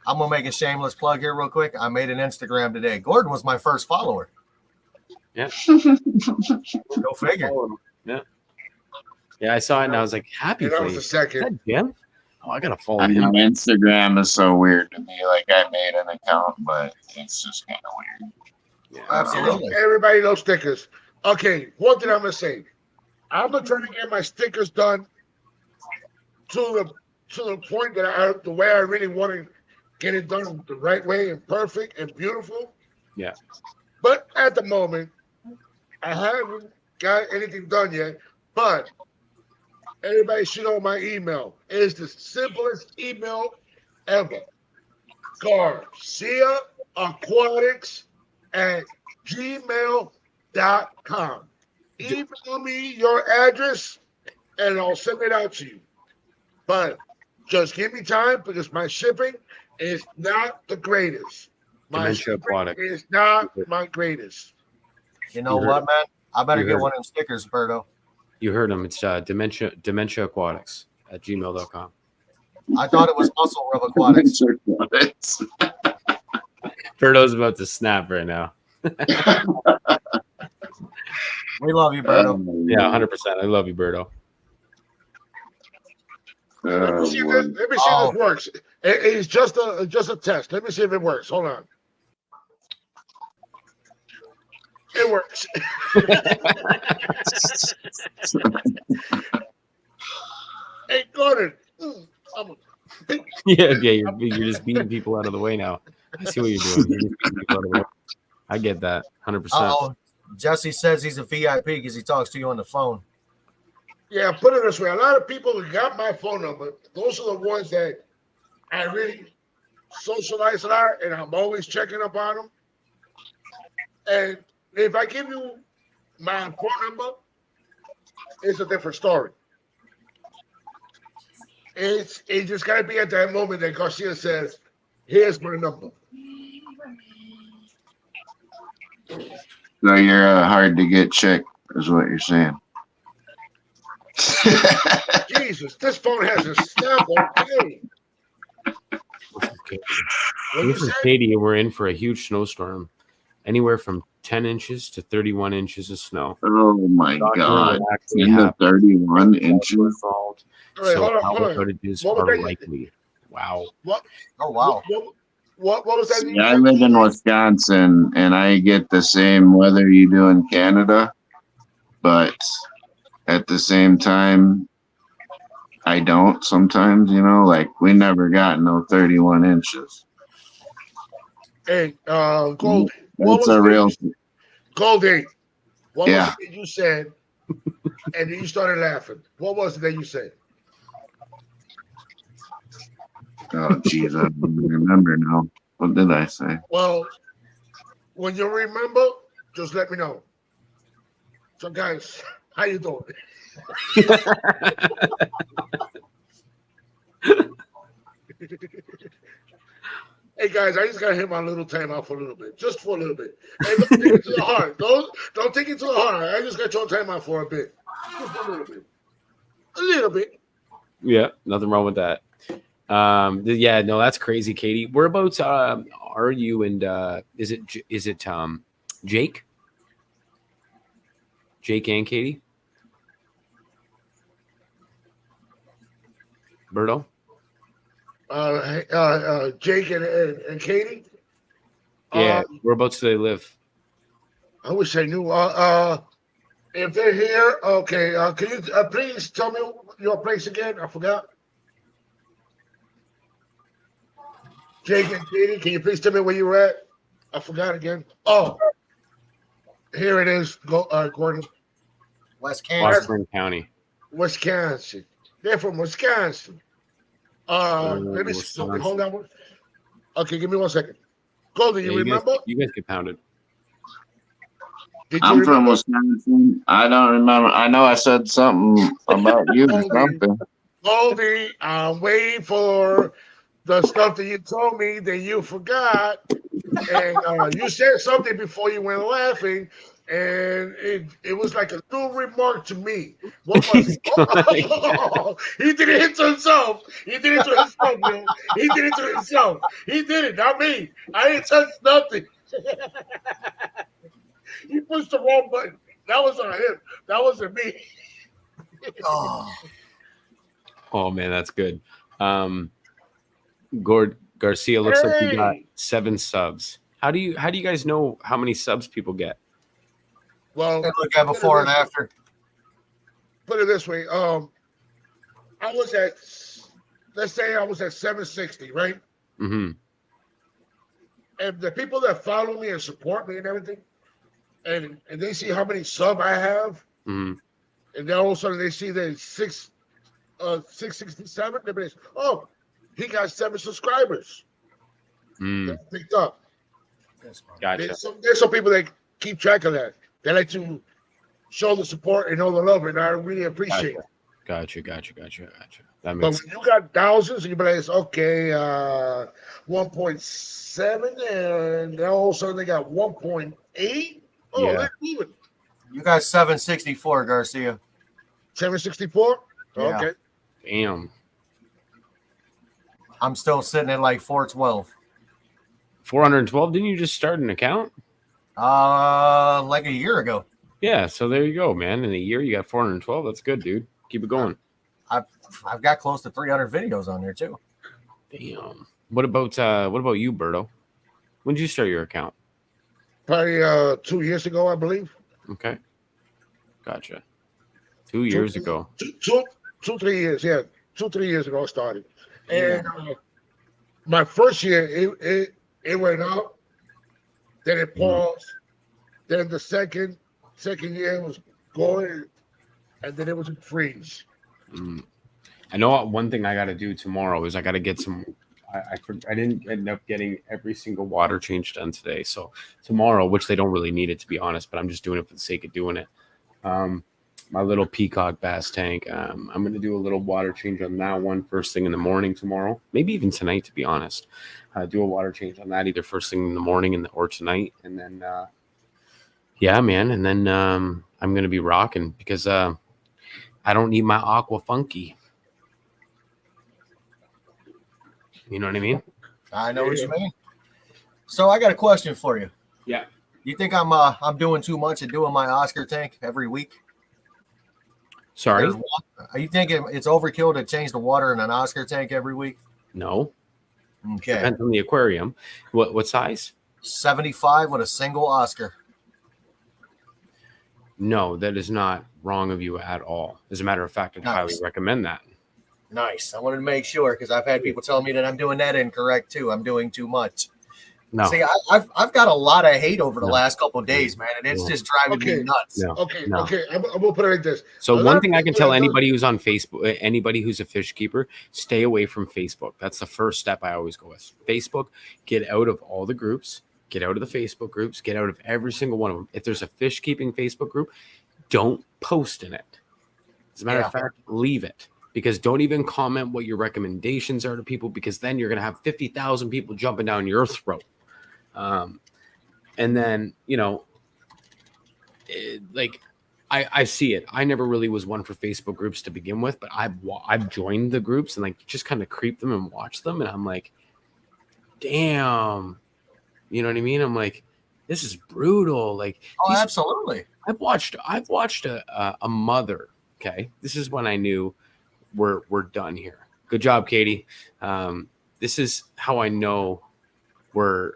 Speaker 2: gonna make a shameless plug here real quick. I made an Instagram today. Gordon was my first follower.
Speaker 4: Yeah.
Speaker 2: Go figure.
Speaker 4: Yeah, I saw it and I was like, happy.
Speaker 1: That was the second.
Speaker 4: Jim? Oh, I gotta follow
Speaker 5: I know
Speaker 4: him.
Speaker 5: Instagram is so weird to me. Like I made an account, but it's just kind of weird.
Speaker 4: Yeah.
Speaker 2: Absolutely.
Speaker 1: Everybody loves stickers. Okay, one thing I'm gonna say. I'm gonna try to get my stickers done to the point that the way I really want to get it done the right way and perfect and beautiful.
Speaker 4: Yeah.
Speaker 1: But at the moment, I haven't got anything done yet. But everybody should know my email. It's the simplest email ever. GarciaAquatics@gmail.com. Email me your address and I'll send it out to you. But just give me time because my shipping is not the greatest. My
Speaker 4: Dementia
Speaker 1: shipping
Speaker 4: Aquatics.
Speaker 1: is not my greatest.
Speaker 2: You know what, man? I better get one of them stickers, Berto.
Speaker 4: You heard him. It's Dementia Aquatics at gmail.com.
Speaker 2: I thought it was Muscle Rub Aquatics.
Speaker 4: Berto's about to snap right now.
Speaker 2: We love you, Berto.
Speaker 4: Yeah, 100%. I love you, Berto.
Speaker 1: Let me see if this works. It's just a test. Let me see if it works. Hold on. It works. Hey, Gordon.
Speaker 4: Yeah, you're just beating people out of the way now. I see what you're doing. You're just beating people out of the way. I get that 100%.
Speaker 2: Oh, Jesse says he's a VIP because he talks to you on the phone.
Speaker 1: Yeah, put it this way. A lot of people who got my phone number, those are the ones that I really socialize a lot, and I'm always checking up on them. And if I give you my phone number, it's a different story. It just got to be at that moment that Garcia says, here's my number.
Speaker 5: So you're hard to get chick, is what you're saying.
Speaker 1: Jesus, this phone has a snap on it.
Speaker 4: This is Katie. We're in for a huge snowstorm. Anywhere from 10 inches to 31 inches of snow.
Speaker 5: Oh my God. In 31 inches.
Speaker 4: Involved.
Speaker 1: All right,
Speaker 4: So
Speaker 1: hold
Speaker 4: power
Speaker 1: on.
Speaker 4: outages
Speaker 1: What was
Speaker 4: are
Speaker 1: that?
Speaker 4: likely. Wow.
Speaker 1: What?
Speaker 2: Oh, wow.
Speaker 1: What was that?
Speaker 5: Yeah, I live in Wisconsin and I get the same weather you do in Canada, but at the same time, I don't sometimes, like we never got no 31 inches.
Speaker 1: Hey, Gold.
Speaker 5: That's a real.
Speaker 1: Goldie, what
Speaker 5: Yeah.
Speaker 1: was it you said? And then you started laughing. What was it that you said?
Speaker 5: Oh, geez, I don't remember now. What did I say?
Speaker 1: Well, when you remember, just let me know. So, guys, how you doing? Hey guys, I just gotta hit my little time out for a little bit, just for a little bit. Hey, don't take it to the heart. Don't take it to the heart. I just got your time out for a bit, just for a little bit, a little bit.
Speaker 4: Yeah, nothing wrong with that. Yeah, no, that's crazy, Katie. Whereabouts are you? And is it Jake? Jake and Katie? Berto?
Speaker 1: Jake and Katie.
Speaker 4: Yeah, whereabouts do they live?
Speaker 1: I wish I knew. If they're here, okay. Can you please tell me your place again? I forgot. Jake and Katie, can you please tell me where you were at? I forgot again. Oh, here it is. Go, Gordon.
Speaker 2: Kansas.
Speaker 4: Washburn County.
Speaker 1: Wisconsin. They're from Wisconsin. Let me see something. Hold on. Okay, give me 1 second. Golden, you remember?
Speaker 4: You guys get pounded.
Speaker 5: I'm from Wisconsin. I don't remember. I know I said something about you or something.
Speaker 1: Goldie, I'm waiting for the stuff that you told me that you forgot. And you said something before you went laughing, and it was like a new remark to me. What was it? Oh, he did it to himself. He did it to himself, yo. He did it to himself. He did it, not me. I didn't touch nothing. He pushed the wrong button. That was on him. That wasn't me.
Speaker 4: Oh man, that's good. Garcia looks like you got 7 subs. How do you guys know how many subs people get?
Speaker 1: Well,
Speaker 2: look at before and after.
Speaker 1: Put it this way. I was at, let's say I was at 760, right?
Speaker 4: Mm-hmm.
Speaker 1: And the people that follow me and support me and everything, and they see how many sub I have,
Speaker 4: mm-hmm.
Speaker 1: and then all of a sudden they see that 667. They're like, oh, he got 7 subscribers. That's picked up.
Speaker 4: Gotcha.
Speaker 1: There's some people that keep track of that. They like to show the support and all the love, and I really appreciate it.
Speaker 4: Gotcha. That
Speaker 1: But
Speaker 4: makes
Speaker 1: when you got thousands, and you be like, okay, 1.7, and then all of a sudden they got 1.8. Oh,
Speaker 4: Yeah.
Speaker 1: let's even.
Speaker 2: You got 764, Garcia.
Speaker 1: 764?
Speaker 2: Yeah.
Speaker 1: Okay.
Speaker 4: Damn.
Speaker 2: I'm still sitting at like 412.
Speaker 4: 412. Didn't you just start an account?
Speaker 2: Like a year ago.
Speaker 4: Yeah, so there you go, man. In a year you got 412. That's good, dude. Keep it going.
Speaker 2: I've got close to 300 videos on there too.
Speaker 4: Damn. What about you, Berto? When did you start your account?
Speaker 1: Probably 2 years ago, I believe.
Speaker 4: Okay. Gotcha. 2 years ago.
Speaker 1: 3 years, yeah. 3 years ago I started. And my first year it went up, then it paused, then the second year was going, and then it was a freeze.
Speaker 4: I know one thing I got to do tomorrow is I got to get some. I didn't end up getting every single water change done today, so tomorrow, which they don't really need it to be honest, but I'm just doing it for the sake of doing it. My little peacock bass tank. I'm going to do a little water change on that one first thing in the morning tomorrow, maybe even tonight, to be honest. Do a water change on that either first thing in the morning or tonight, and then yeah, man, and then I'm going to be rocking because I don't need my Aqua Funky. You know what I mean?
Speaker 2: I know what you mean. So I got a question for you.
Speaker 4: Yeah.
Speaker 2: You think I'm doing too much at doing my Oscar tank every week?
Speaker 4: Sorry?
Speaker 2: Are you thinking it's overkill to change the water in an Oscar tank every week?
Speaker 4: No.
Speaker 2: Okay.
Speaker 4: Depends on the aquarium. What size?
Speaker 2: 75 with a single Oscar.
Speaker 4: No, that is not wrong of you at all. As a matter of fact, I'd highly recommend that.
Speaker 2: Nice. I wanted to make sure because I've had people tell me that I'm doing that incorrect too. I'm doing too much.
Speaker 4: No.
Speaker 2: See, I've got a lot of hate over the last couple of days, man, and it's just driving me nuts.
Speaker 4: No.
Speaker 1: Okay. I'm gonna put it like this.
Speaker 4: So one thing I can tell anybody who's on Facebook, anybody who's a fish keeper, stay away from Facebook. That's the first step I always go with. Facebook, get out of all the groups, get out of the Facebook groups, get out of every single one of them. If there's a fish keeping Facebook group, don't post in it. As a matter of fact, leave it. because don't even comment what your recommendations are to people, because then you're going to have 50,000 people jumping down your throat. And then, you know, like I see it. I never really was one for Facebook groups to begin with, but I've joined the groups and like just kind of creep them and watch them. And I'm like, damn, you know what I mean? I'm like, this is brutal. Like,
Speaker 2: Absolutely.
Speaker 4: I've watched a mother. Okay, this is when I knew we're done here. Good job, Katie. This is how I know we're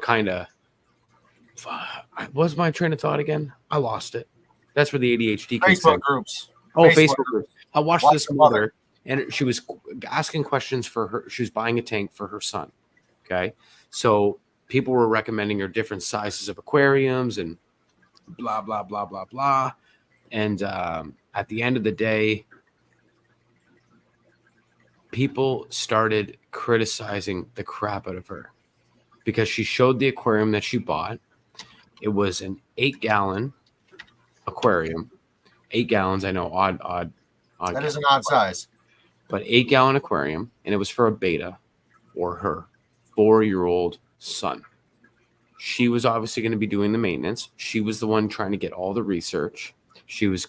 Speaker 4: kind of. What was my train of thought again? I lost it. That's where the ADHD kicks in.
Speaker 2: Facebook groups.
Speaker 4: Oh, Facebook groups. I watched this mother, and she was asking questions for her. She was buying a tank for her son. Okay, so people were recommending her different sizes of aquariums and blah blah blah blah blah. And at the end of the day, people started criticizing the crap out of her because she showed the aquarium that she bought. It was an 8-gallon aquarium. 8 gallons, I know, odd.
Speaker 2: That is an odd size.
Speaker 4: But 8-gallon aquarium, and it was for a beta or her 4-year-old son. She was obviously going to be doing the maintenance. She was the one trying to get all the research. She was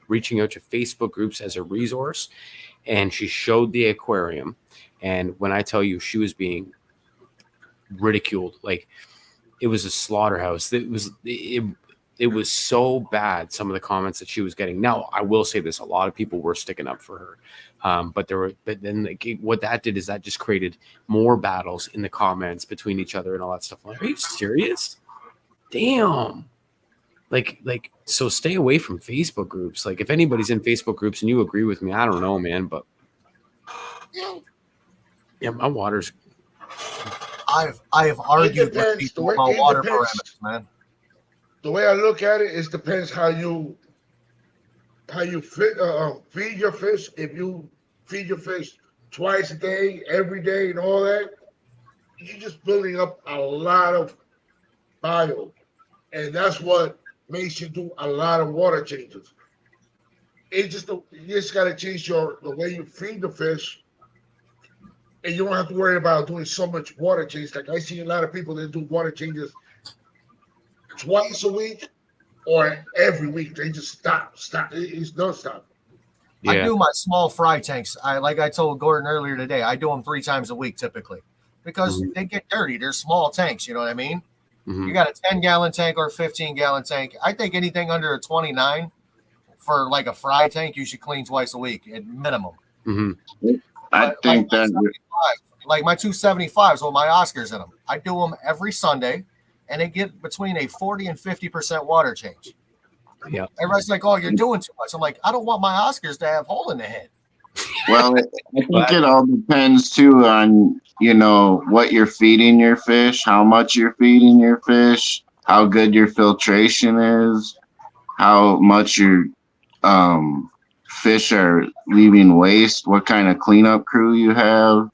Speaker 4: reaching out to Facebook groups as a resource, and she showed the aquarium. And when I tell you she was being ridiculed, like it was a slaughterhouse. It was so bad, some of the comments that she was getting. Now, I will say this, a lot of people were sticking up for her. But then what that did is that just created more battles in the comments between each other and all that stuff. I'm like, are you serious? Damn. Like, so stay away from Facebook groups. Like, if anybody's in Facebook groups and you agree with me, I don't know, man, but yeah, my water's.
Speaker 2: I've argued with people about water parameters, man.
Speaker 1: The way I look at it depends how you feed your fish. If you feed your fish twice a day, every day, and all that, you're just building up a lot of bio, and that's what makes you do a lot of water changes. You just got to change the way you feed the fish, and you don't have to worry about doing so much water change. Like I see a lot of people that do water changes twice a week or every week. They just stop. It's don't stop.
Speaker 4: Yeah.
Speaker 2: I do my small fry tanks. Like I told Gordon earlier today, I do them 3 times a week typically because they get dirty. They're small tanks. You know what I mean?
Speaker 4: Mm-hmm.
Speaker 2: You got a 10-gallon tank or a 15-gallon tank. I think anything under a 29 for like a fry tank, you should clean twice a week at minimum.
Speaker 4: Mm-hmm.
Speaker 5: I think that
Speaker 2: like my 275s with my Oscars in them. I do them every Sunday, and they get between a 40 and 50% water change.
Speaker 4: Yeah.
Speaker 2: Everybody's like, "Oh, you're doing too much." I'm like, I don't want my Oscars to have hole in the head.
Speaker 5: Well, I think it all depends too on, you know, what you're feeding your fish, how much you're feeding your fish, how good your filtration is, how much your fish are leaving waste, what kind of cleanup crew you have.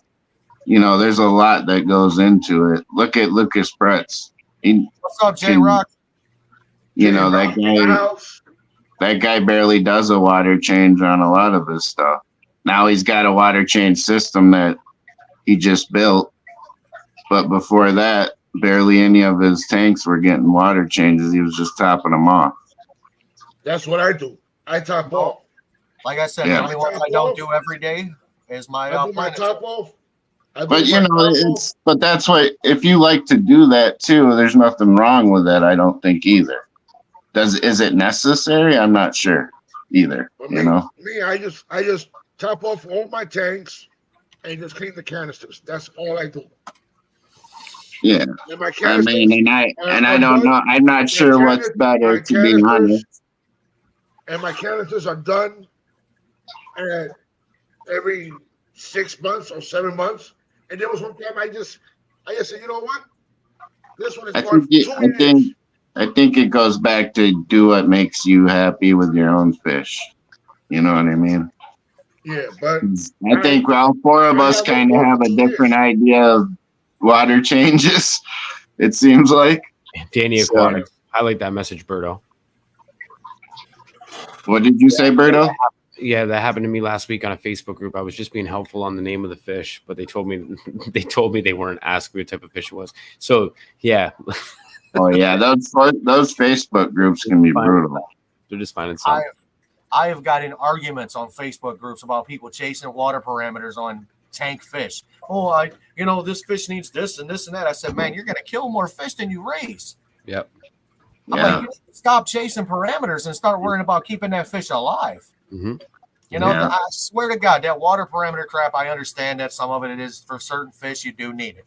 Speaker 5: You know, there's a lot that goes into it. Look at Lucas Pretz.
Speaker 2: What's up, J-Rock?
Speaker 5: You know, that guy barely does a water change on a lot of his stuff. Now he's got a water change system that he just built. But before that, barely any of his tanks were getting water changes. He was just topping them off.
Speaker 1: That's what I do. I top off.
Speaker 2: Like I said, the only one I don't do every day is my
Speaker 1: I do my top off.
Speaker 5: But you know, but that's what, if you like to do that too, there's nothing wrong with that. I don't think either. Is it necessary? I'm not sure either. You know,
Speaker 1: I just top off all my tanks and just clean the canisters. That's all I do.
Speaker 5: Yeah. I mean, and I don't know. I'm not sure what's better, to be honest.
Speaker 1: And my canisters are done at every 6 months or 7 months. And there was one time I just said, you know what? This one is going for 2 years.
Speaker 5: I think it goes back to do what makes you happy with your own fish. You know what I mean?
Speaker 1: Yeah, but
Speaker 5: I think all 4 of us kind of have a different idea of water changes. It seems like.
Speaker 4: Danny Aquatics. I like that message, Berto.
Speaker 5: What did you say, Berto?
Speaker 4: Yeah, that happened to me last week on a Facebook group. I was just being helpful on the name of the fish, but they told me they weren't asking me what type of fish it was. So yeah,
Speaker 5: Oh yeah, those Facebook groups can be brutal.
Speaker 4: they're just finding something.
Speaker 2: I have gotten arguments on Facebook groups about people chasing water parameters on tank fish. Oh, this fish needs this and this and that. I said, man, you're going to kill more fish than you raise.
Speaker 4: Yep.
Speaker 2: I'm
Speaker 5: Yeah.
Speaker 2: like, you need to stop chasing parameters and start worrying about keeping that fish alive.
Speaker 4: Mm-hmm.
Speaker 5: Yeah.
Speaker 2: I swear to God, that water parameter crap, I understand that some of it is for certain fish, you do need it.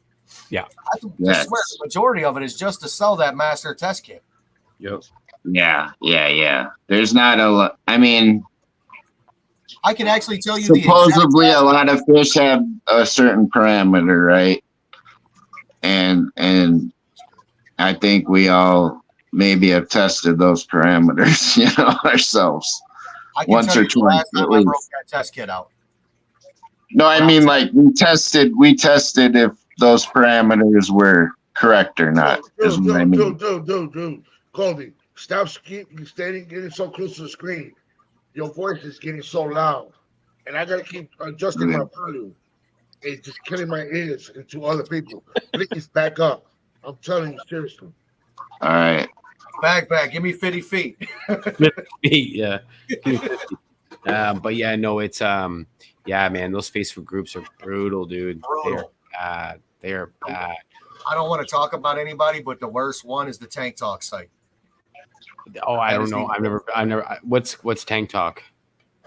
Speaker 4: Yeah.
Speaker 2: I
Speaker 5: Yes.
Speaker 2: swear the majority of it is just to sell that master test kit.
Speaker 4: Yep.
Speaker 5: Yeah. There's not a lot. I mean,
Speaker 2: I can actually tell you
Speaker 5: supposedly a lot of fish have a certain parameter, right? And I think we all maybe have tested those parameters, ourselves.
Speaker 2: I can
Speaker 5: once
Speaker 2: tell
Speaker 5: or
Speaker 2: you the
Speaker 5: twice,
Speaker 2: last
Speaker 5: at
Speaker 2: time I
Speaker 5: least.
Speaker 2: broke that test kit out.
Speaker 5: No, I mean like we tested if those parameters were correct or not. Is what I mean.
Speaker 1: Dude, Goldie, stop getting so close to the screen. Your voice is getting so loud, and I gotta keep adjusting my volume. It's just killing my ears and to other people. Please back up. I'm telling you seriously.
Speaker 5: All right.
Speaker 2: Back, give me 50 feet.
Speaker 4: Yeah. But yeah, no, it's yeah, man, those Facebook groups are brutal, dude.
Speaker 2: Brutal.
Speaker 4: They're bad.
Speaker 2: I don't want to talk about anybody, but the worst one is the Tank Talk site.
Speaker 4: Oh, I don't know. I've never. What's Tank Talk?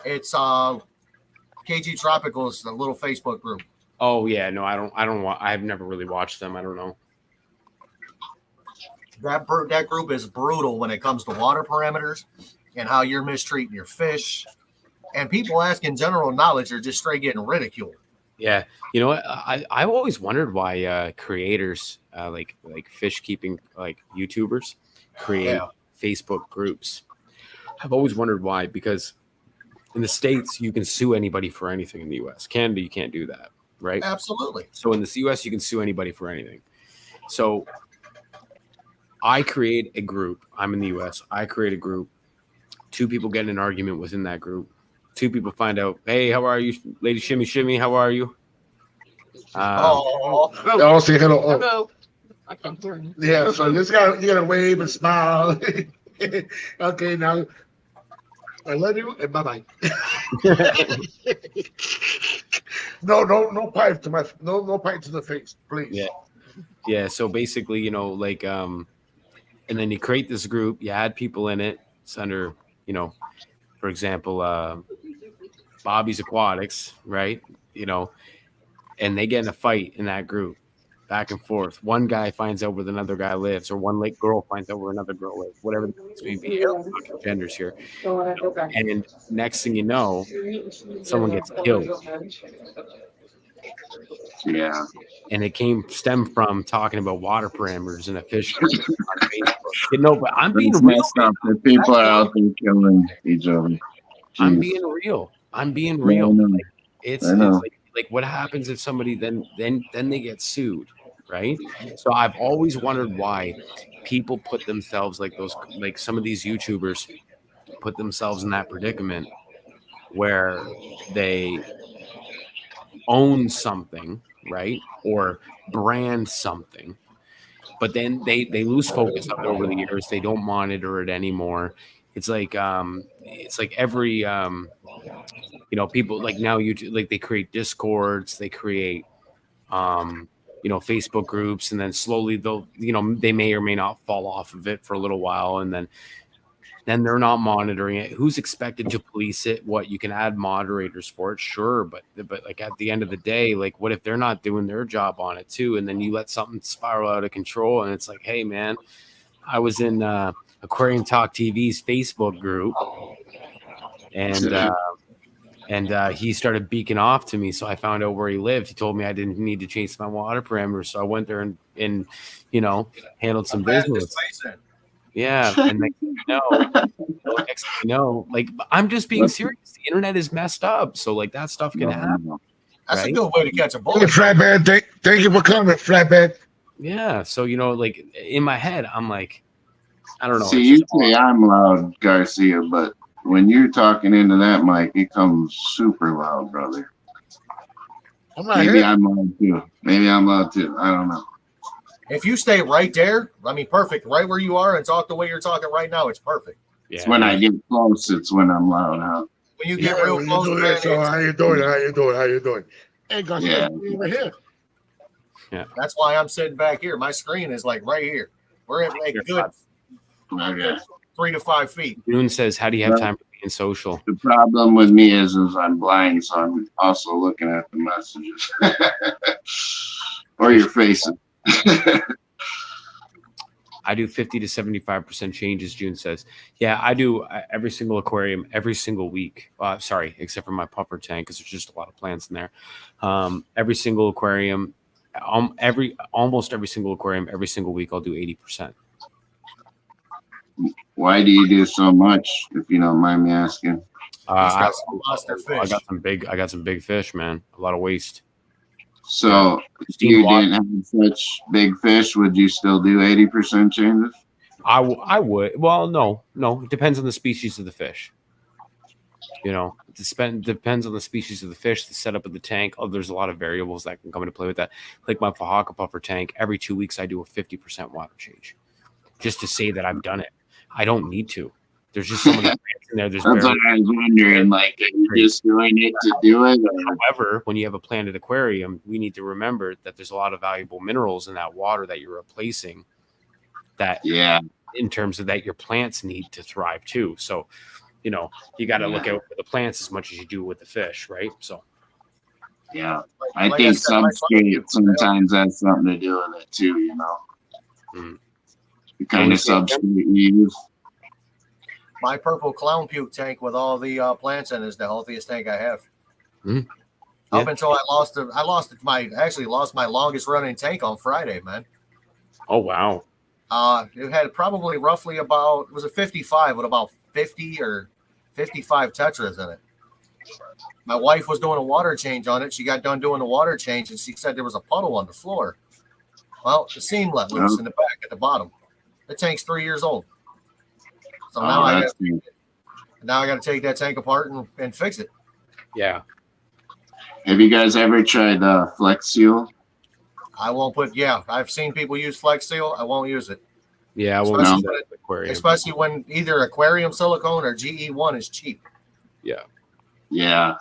Speaker 2: It's KG Tropicals, the little Facebook group.
Speaker 4: Oh yeah, no, I don't. I've never really watched them. I don't know.
Speaker 2: That group is brutal when it comes to water parameters and how you're mistreating your fish. And people asking general knowledge are just straight getting ridiculed.
Speaker 4: Yeah, you know what? I've always wondered why creators like fish keeping like YouTubers create Facebook groups. I've always wondered why, because in the States you can sue anybody for anything. In the US, Canada you can't do that, right?
Speaker 2: Absolutely.
Speaker 4: So in the US you can sue anybody for anything. So I create a group. I'm in the US. I create a group. 2 people get in an argument within that group. 2 people find out, hey, how are you, Lady Shimmy Shimmy? How are you?
Speaker 1: I'll say hello. Oh.
Speaker 6: Hello. I can't hear you.
Speaker 1: Yeah, so you gotta wave and smile. Okay, now I love you and bye bye. No pipe to my no pipe to the face, please.
Speaker 4: Yeah. Yeah. So basically, and then you create this group, you add people in it. It's under, for example, Bobby's Aquatics, right? And they get in a fight in that group, back and forth. One guy finds out where another guy lives, or one girl finds out where another girl lives, whatever the case may be. Genders here. And next thing you know, someone gets killed.
Speaker 5: Yeah.
Speaker 4: And it stemmed from talking about water parameters and a fish. But I'm being
Speaker 5: It's
Speaker 4: real.
Speaker 5: messed up that people are out there killing each other.
Speaker 4: I'm
Speaker 5: Jeez.
Speaker 4: being real.
Speaker 5: I know.
Speaker 4: Like, it's like what happens if somebody then they get sued, right? So I've always wondered why people put themselves like some of these YouTubers put themselves in that predicament where they own something, right? Or brand something, but then they lose focus of it over the years. They don't monitor it anymore. It's like every people like now like they create Discords, they create Facebook groups, and then slowly they'll they may or may not fall off of it for a little while, and then they're not monitoring it. Who's expected to police it? What, you can add moderators for it, sure, but like at the end of the day, like what if they're not doing their job on it too? And then you let something spiral out of control, and it's like, hey man, I was in Aquarium Talk TV's Facebook group, and he started beaking off to me, so I found out where he lived. He told me I didn't need to change my water parameters, so I went there and handled some business. Yeah, and next thing you know, like I'm just being serious. The internet is messed up, so like that stuff can happen.
Speaker 2: That's
Speaker 4: right?
Speaker 2: a good way to catch a
Speaker 1: Hey,
Speaker 2: bullet.
Speaker 1: Flatbed, thank you for coming, Flatbed.
Speaker 4: Yeah, so like in my head, I'm like, I don't know.
Speaker 5: See, you say I'm loud, Garcia, but when you're talking into that mic, it comes super loud, brother.
Speaker 1: I'm not
Speaker 5: Maybe
Speaker 1: here.
Speaker 5: I'm loud too. Maybe I'm loud too. I don't know.
Speaker 2: If you stay right there, I mean, perfect, right where you are, and talk the way you're talking right now, it's perfect.
Speaker 4: Yeah.
Speaker 5: It's when I get close, it's when I'm loud, huh?
Speaker 2: When you get
Speaker 1: Yeah,
Speaker 2: real
Speaker 1: when you
Speaker 2: close,
Speaker 1: do
Speaker 2: man,
Speaker 1: this, so
Speaker 2: it's-
Speaker 1: how you doing? How you doing? How you doing? Ain't got
Speaker 5: Yeah.
Speaker 1: something over here.
Speaker 2: that's why I'm sitting back here. My screen is like right here. We're at like good
Speaker 5: Okay.
Speaker 2: 3 to 5 feet.
Speaker 4: June says, "How do you have
Speaker 5: Well-
Speaker 4: time for being social?"
Speaker 5: The problem with me is I'm blind, so I'm also looking at the messages or your faces.
Speaker 4: I do 50 to 75% changes. June says, "Yeah, I do every single aquarium every single week. Sorry, except for my puffer tank because there's just a lot of plants in there. Every single aquarium, almost every single aquarium, every single week, I'll do 80%.
Speaker 5: Why do you do so much, if you don't mind me asking?
Speaker 4: I
Speaker 2: monster fish.
Speaker 4: got some big fish, man. A lot of waste.
Speaker 5: So if you didn't have such big fish, would you still do 80% changes?
Speaker 4: I would. Well, no. It depends on the species of the fish. You know, it depends on the species of the fish, the setup of the tank. Oh, there's a lot of variables that can come into play with that. Like my Fahaka puffer tank, every 2 weeks I do a 50% water change, just to say that I've done it. I don't need to. There's just so many plants in there. There's
Speaker 5: That's what I was wondering. Like, are you just doing it to do it? Or?
Speaker 4: However, when you have a planted aquarium, we need to remember that there's a lot of valuable minerals in that water that you're replacing. That
Speaker 5: Yeah.
Speaker 4: in terms of that your plants need to thrive too. So, you know, you got to look out for the plants as much as you do with the fish, right? So,
Speaker 5: Yeah. I
Speaker 2: Like
Speaker 5: think
Speaker 2: said, my
Speaker 5: substrate sometimes has something to do with it too, you know?
Speaker 4: Mm.
Speaker 5: The kind of substrate you use.
Speaker 2: My purple clown puke tank with all the plants in is the healthiest tank I have.
Speaker 4: Mhm.
Speaker 2: Up
Speaker 4: Yeah.
Speaker 2: until I lost my longest running tank on Friday, man.
Speaker 4: oh wow,
Speaker 2: It had probably roughly about, it was a 55 with about 50 or 55 tetras in it. My wife was doing a water change on it. She got done doing the water change and she said there was a puddle on the floor. Well, the seam let loose in the back at the bottom. The tank's 3 years old. So now I got to take that tank apart and fix it.
Speaker 4: yeah.
Speaker 5: Have you guys ever tried Flex Seal?
Speaker 2: I won't put, yeah, I've seen people use Flex Seal. I won't use it.
Speaker 4: Yeah, well,
Speaker 2: Especially
Speaker 4: no.
Speaker 2: when
Speaker 4: aquarium.
Speaker 2: Especially when either aquarium silicone or GE1 is cheap.
Speaker 5: Yeah.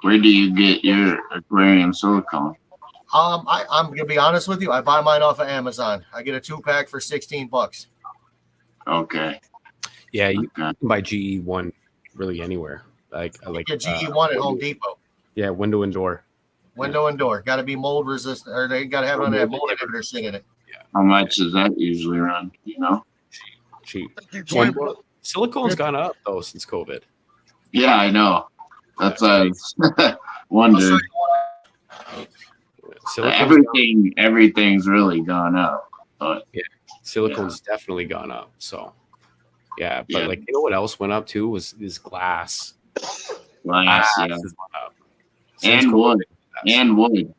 Speaker 5: Where do you get your aquarium silicone?
Speaker 2: I'm gonna be honest with you. I buy mine off of Amazon. I get a 2-pack for $16.
Speaker 5: Okay.
Speaker 4: Yeah, you
Speaker 5: Okay.
Speaker 4: can buy GE1 really anywhere. Like
Speaker 2: Get GE1 at Home Depot.
Speaker 4: yeah, window and door.
Speaker 2: Window and door. Got to be mold resistant, or they got to have none of that mold inhibitor shit in it.
Speaker 5: How much does that usually run? You know?
Speaker 4: Cheap.
Speaker 1: $20.
Speaker 4: Silicone's gone up though since COVID.
Speaker 5: Yeah, I know. That's what I was
Speaker 2: I'll show
Speaker 5: wondering.
Speaker 2: you
Speaker 5: Everything's really gone up. But
Speaker 4: Silicone's definitely gone up. So yeah, but
Speaker 5: Yeah.
Speaker 4: like you know what else went up too is glass.
Speaker 5: glass, yeah.
Speaker 4: has went up. Since
Speaker 5: And
Speaker 4: COVID,
Speaker 5: wood.
Speaker 4: yes.
Speaker 5: And wood.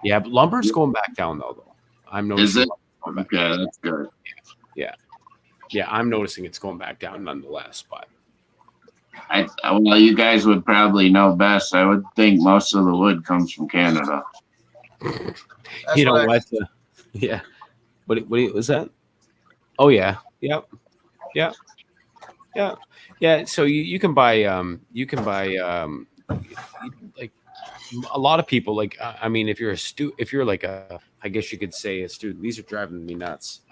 Speaker 4: Yeah, but lumber's going back down though. I'm noticing.
Speaker 5: Is it?
Speaker 4: lumber's going back
Speaker 5: Okay,
Speaker 4: down.
Speaker 5: that's good.
Speaker 4: Yeah, I'm noticing it's going back down nonetheless. But
Speaker 5: Well, you guys would probably know best. I would think most of the wood comes from Canada.
Speaker 2: That's
Speaker 4: you know
Speaker 2: what I-
Speaker 4: what? Yeah. What was that? Oh yeah. Yep. Yeah. Yeah. Yeah. So you can buy like a lot of people like I mean if you're like a I guess you could say a student, these are driving me nuts.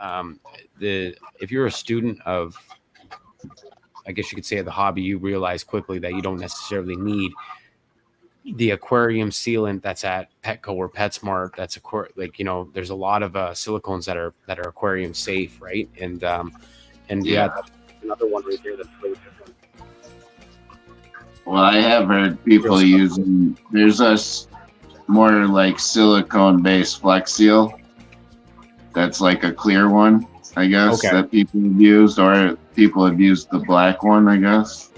Speaker 4: If you're a student of I guess you could say the hobby, you realize quickly that you don't necessarily need the aquarium sealant that's at Petco or PetSmart. That's like you know, there's a lot of silicones that are aquarium safe, right? And yeah, that's another one right there that's really different.
Speaker 5: Well, I have heard people using, there's a more like silicone based Flex Seal. That's like a clear one, I guess,
Speaker 4: Okay.
Speaker 5: that people have used, or people have used the black one, I guess,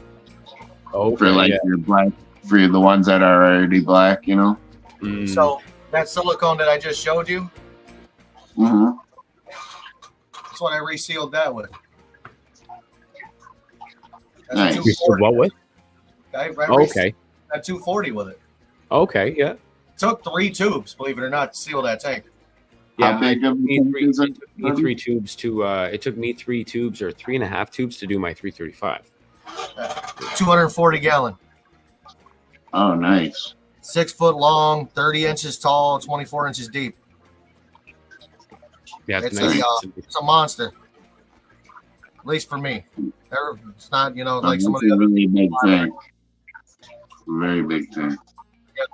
Speaker 4: Oh,
Speaker 5: for like your black, for the ones that are already black, you know?
Speaker 2: So that silicone that I just showed you,
Speaker 5: Mm-hmm.
Speaker 2: that's what I resealed that with. That's
Speaker 5: Nice.
Speaker 2: a
Speaker 4: You said
Speaker 2: 240.
Speaker 4: what with?
Speaker 2: Okay. At 240 with it.
Speaker 4: Okay, yeah.
Speaker 2: Took 3 tubes, believe it or not, to seal that tank.
Speaker 5: How big of a
Speaker 4: me
Speaker 5: tank
Speaker 4: three,
Speaker 5: is it?
Speaker 4: it took me 3 tubes to it took me 3 tubes or 3.5 tubes to do my 335.
Speaker 2: 240 gallon.
Speaker 5: Oh, nice.
Speaker 2: 6 foot long, 30 inches tall, 24 inches deep.
Speaker 4: Yeah,
Speaker 2: It's
Speaker 4: nice.
Speaker 2: a monster. At least for me. It's not, like some of
Speaker 5: That's
Speaker 2: the
Speaker 5: a
Speaker 2: other.
Speaker 5: really big tank. Very big tank.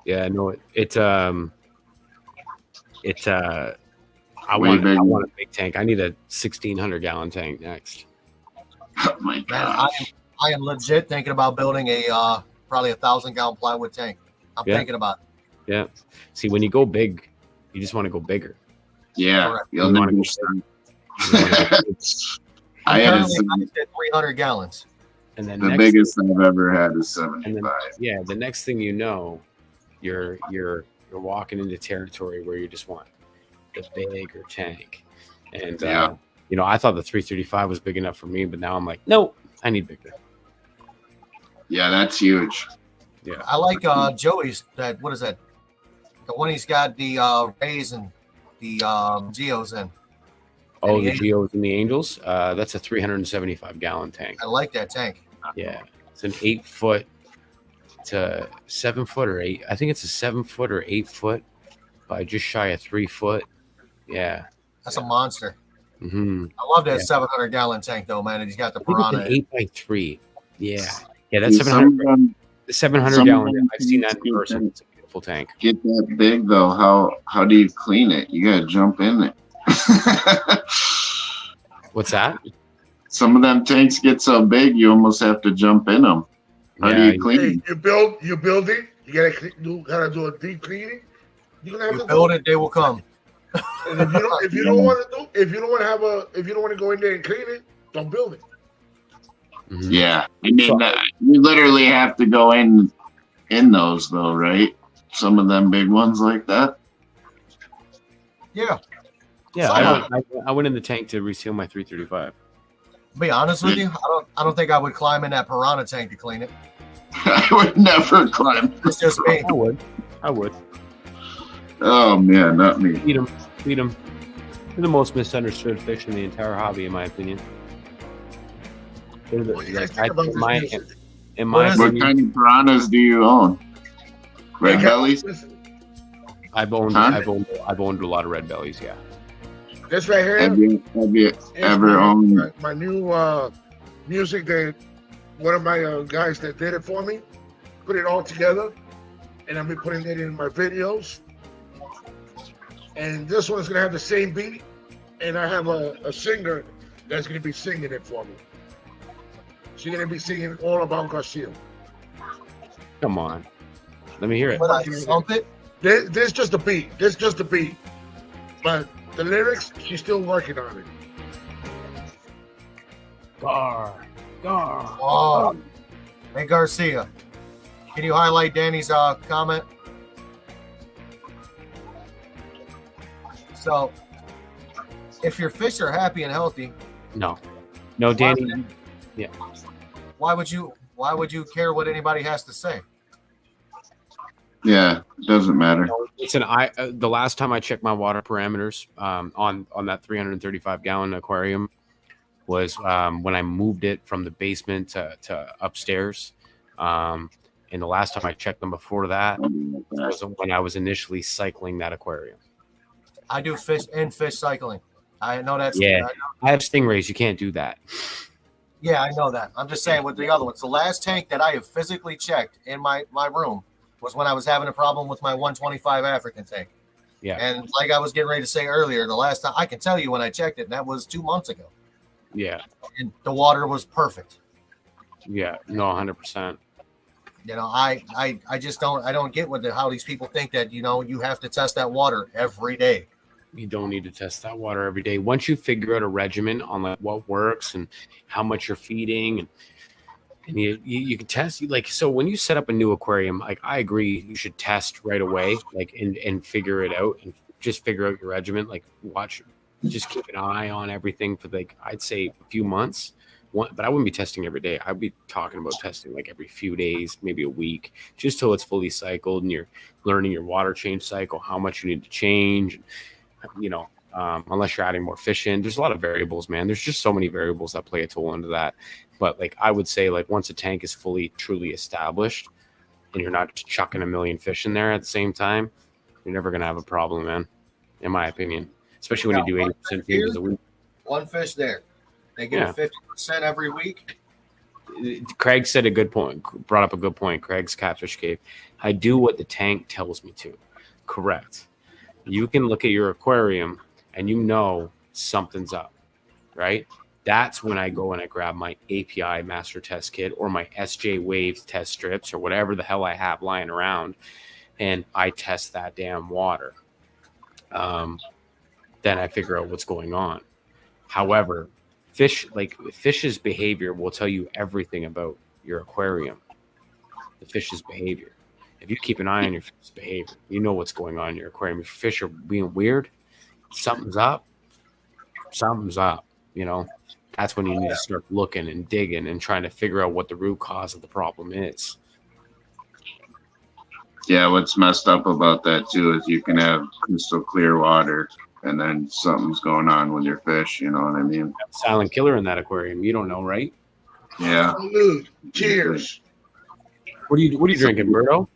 Speaker 4: Yeah, no, I
Speaker 5: Way
Speaker 4: want
Speaker 5: bigger.
Speaker 4: a big tank. I need a 1,600 gallon tank next.
Speaker 5: Oh my
Speaker 2: Man,
Speaker 5: god.
Speaker 2: I am legit thinking about building a probably 1,000-gallon plywood tank. I'm
Speaker 4: Yeah.
Speaker 2: thinking about it.
Speaker 4: Yeah. See, when you go big, you just want to go bigger.
Speaker 5: Yeah.
Speaker 2: Correct.
Speaker 5: You'll
Speaker 4: You wanna
Speaker 5: never
Speaker 4: go
Speaker 5: stop.
Speaker 4: You wanna go-
Speaker 5: I had
Speaker 2: Currently, I did 300 gallons.
Speaker 4: and then
Speaker 5: the
Speaker 4: next,
Speaker 5: biggest I've ever had is
Speaker 4: and then
Speaker 5: 75.
Speaker 4: yeah, the next thing you know, you're walking into territory where you just want the bigger tank. And
Speaker 5: Yeah.
Speaker 4: I thought the 335 was big enough for me, but now I'm like, no, I need bigger.
Speaker 5: Yeah, that's huge.
Speaker 2: I like Joey's. What is that? The one he's got the Rays and the Geos in.
Speaker 4: Oh,
Speaker 2: And
Speaker 4: the
Speaker 2: the
Speaker 4: Geos and the Angels. That's a 375 gallon tank.
Speaker 2: I like that tank.
Speaker 4: Yeah, it's an 8 foot to 7 foot or 8. I think it's a 7 foot or 8 foot by just shy of 3 foot. Yeah.
Speaker 2: That's a monster.
Speaker 4: Mm-hmm.
Speaker 2: I love that
Speaker 4: Yeah.
Speaker 2: 700-gallon tank though, man. And he's got the
Speaker 4: I think it's
Speaker 2: piranha.
Speaker 4: an 8x3. Yeah. Yeah, that's
Speaker 5: See, some
Speaker 4: 700,
Speaker 5: of them
Speaker 4: 700
Speaker 5: some of
Speaker 4: gallon.
Speaker 5: them
Speaker 4: I've seen that in
Speaker 5: tanks
Speaker 4: person.
Speaker 5: get
Speaker 4: It's a beautiful tank.
Speaker 5: get that big though. How do you clean it? You gotta jump in it.
Speaker 4: What's that?
Speaker 5: Some of them tanks get so big you almost have to jump in them. How do
Speaker 4: Yeah,
Speaker 5: you clean
Speaker 1: Hey,
Speaker 5: it?
Speaker 1: you build it. You gotta do a deep cleaning. You're gonna have
Speaker 2: You
Speaker 1: to
Speaker 2: build
Speaker 1: do
Speaker 2: it, they will come.
Speaker 1: And if you don't want to go in there and clean it, don't build it.
Speaker 4: Mhm.
Speaker 5: Yeah, I mean,
Speaker 4: So-
Speaker 5: you literally have to go in those though, right? Some of them big ones like that.
Speaker 2: Yeah.
Speaker 4: Yeah,
Speaker 2: So-
Speaker 4: I went in the tank to reseal my 335.
Speaker 2: Be honest with you, I don't think I would climb in that piranha tank to clean it.
Speaker 5: I would never climb.
Speaker 2: It's just me.
Speaker 4: I would.
Speaker 5: Oh man, not me.
Speaker 4: Feed them. They're the most misunderstood fish in the entire hobby, in my opinion. They're the,
Speaker 1: What do you guys
Speaker 4: like,
Speaker 1: think about this
Speaker 4: my,
Speaker 1: music?
Speaker 4: in
Speaker 2: What
Speaker 4: my
Speaker 2: is
Speaker 5: What
Speaker 4: opinion,
Speaker 5: kind of piranhas do you own? Red
Speaker 1: Okay,
Speaker 5: bellies?
Speaker 1: listen,
Speaker 4: I've owned
Speaker 5: Huh?
Speaker 4: I've owned a lot of red bellies. Yeah.
Speaker 1: this right here
Speaker 5: Have you
Speaker 1: is
Speaker 5: ever owned?
Speaker 1: my new music that one of my guys that did it for me put it all together, and I've been putting it in my videos. And this one's gonna have the same beat, and I have a singer that's gonna be singing it for me. She's gonna be singing all about Garcia.
Speaker 4: Come on. Let me hear it.
Speaker 2: But I thump it.
Speaker 1: There's just a beat. There's just a beat. But the lyrics, she's still working on it.
Speaker 4: Gar.
Speaker 2: Oh. Hey Garcia, can you highlight Danny's comment? So, if your fish are happy and healthy,
Speaker 4: No, Danny.
Speaker 2: why would you care what anybody has to say?
Speaker 5: Yeah, it doesn't matter.
Speaker 4: Listen, the last time I checked my water parameters on that 335 gallon aquarium was when I moved it from the basement to upstairs. And the last time I checked them before that was when I was initially cycling that aquarium.
Speaker 2: I do fish cycling. I know that's
Speaker 4: Yeah. I have stingrays. You can't do that.
Speaker 2: Yeah, I know that. I'm just saying with the other ones. The last tank that I have physically checked in my room was when I was having a problem with my 125 African tank.
Speaker 4: Yeah.
Speaker 2: And like I was getting ready to say earlier, the last time I can tell you when I checked it, and that was 2 months ago.
Speaker 4: Yeah.
Speaker 2: And the water was perfect.
Speaker 4: Yeah. No, 100%.
Speaker 2: You know, I just don't get how these people think that, you have to test that water every day.
Speaker 4: You don't need to test that water every day. Once you figure out a regimen on like what works and how much you're feeding, and you can test, like, so when you set up a new aquarium, like, I agree you should test right away, like, and figure it out and just figure out your regimen. Like, just keep an eye on everything for, like, I'd say a few months. but I wouldn't be testing every day. I'd be talking about testing like every few days, maybe a week, just till it's fully cycled and you're learning your water change cycle, how much you need to change. Unless you're adding more fish in, there's a lot of variables, man. There's just so many variables that play a toll into that. But like I would say, like once a tank is fully, truly established, and you're not chucking a million fish in there at the same time, you're never gonna have a problem, man. In my opinion, especially when you do 80% changes a week.
Speaker 2: One fish there. They get 50% every week.
Speaker 4: Craig said a good point, brought up a good point. Craig's Catfish Cave. I do what the tank tells me to. Correct. You can look at your aquarium and you know something's up, right? That's when I go and I grab my API master test kit or my SJ Wave test strips or whatever the hell I have lying around, and I test that damn water. Then I figure out what's going on. However, fish's behavior will tell you everything about your aquarium. The fish's behavior. If you keep an eye on your fish's behavior, you know what's going on in your aquarium. If fish are being weird, something's up. That's when you need to start looking and digging and trying to figure out what the root cause of the problem is.
Speaker 5: Yeah, what's messed up about that too is you can have crystal clear water and then something's going on with your fish, you know what I mean?
Speaker 4: Silent killer in that aquarium. You don't know, right?
Speaker 5: Yeah.
Speaker 1: Salute. Cheers.
Speaker 4: What are you drinking, Birdo?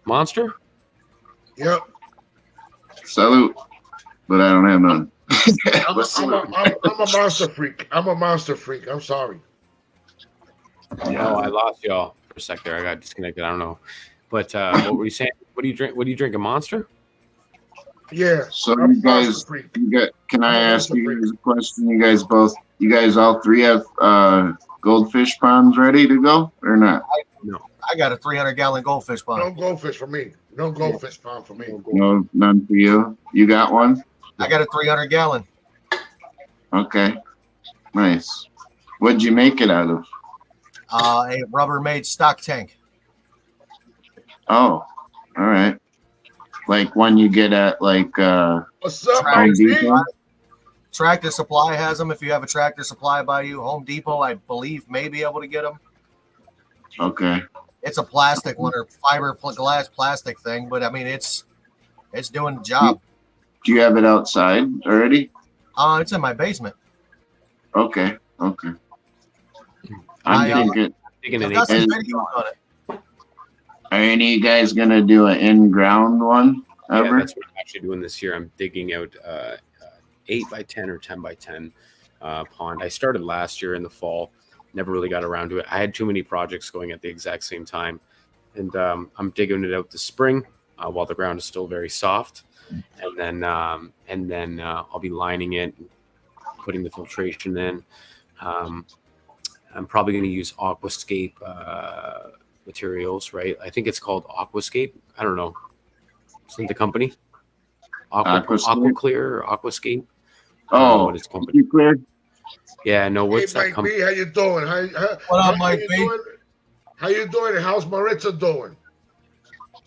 Speaker 4: Monster?
Speaker 1: Yep.
Speaker 5: Salute. But I don't have none.
Speaker 1: I'm a monster freak. I'm a monster freak. I'm sorry.
Speaker 4: Yeah. Oh, I lost y'all for a sec there. I got disconnected. I don't know. But what were you saying? What do you drink? What do you drink? A Monster?
Speaker 1: Yeah.
Speaker 5: So you guys, can I ask you guys a question? You guys all three have goldfish ponds ready to go or not?
Speaker 2: No. I got a 300-gallon goldfish pond.
Speaker 1: No goldfish for me. No goldfish pond for me.
Speaker 5: No, none for you. You got one?
Speaker 2: I got a 300-gallon.
Speaker 5: Okay. Nice. What'd you make it out of?
Speaker 2: A Rubbermaid stock tank.
Speaker 5: Oh, all right. Like one you get at
Speaker 1: What's up,
Speaker 5: Home Depot?
Speaker 2: Tractor Supply has them. If you have a Tractor Supply by you, Home Depot, I believe, may be able to get them.
Speaker 5: Okay.
Speaker 2: It's a plastic one or fiberglass plastic thing, but I mean it's doing the job.
Speaker 5: Do you have it outside already?
Speaker 2: It's in my basement.
Speaker 5: Okay. I'm thinking.
Speaker 2: I've got some videos on it.
Speaker 5: Are any of you guys gonna do an in-ground one ever?
Speaker 4: Yeah, that's what I'm actually doing this year. I'm digging out 8x10 or 10x10 pond. I started last year in the fall. Never really got around to it. I had too many projects going at the exact same time, and I'm digging it out this spring while the ground is still very soft, and then I'll be lining it, putting the filtration in. I'm probably going to use Aquascape materials, right? I think it's called Aquascape. I don't know. Isn't the company Aquaclear or Aquascape?
Speaker 5: Oh,
Speaker 4: what it's company.
Speaker 5: Clear.
Speaker 4: Yeah, no. What's
Speaker 1: hey,
Speaker 4: that company?
Speaker 1: How you doing?
Speaker 2: What up, Mike B?
Speaker 1: How you doing? And how's Maritza doing?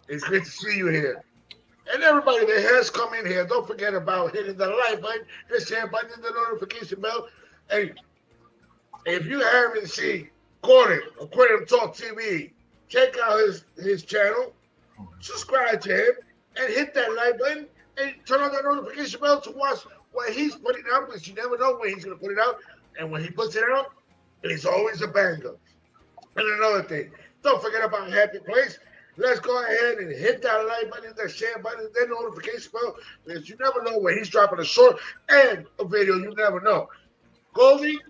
Speaker 1: It's great to see you here. And everybody that has come in here, don't forget about hitting the like button, the share button, and the notification bell. Hey, if you haven't seen Gordon, Aquarium Talk TV, check out his channel, subscribe to him, and hit that like button, and turn on that notification bell to watch what he's putting out, because you never know when he's going to put it out. And when he puts it out, it's always a banger. And another thing, don't forget about Happy Place. Let's go ahead and hit that like button, that share button, that notification bell, because you never know when he's dropping a short and a video. You never know. Goldie,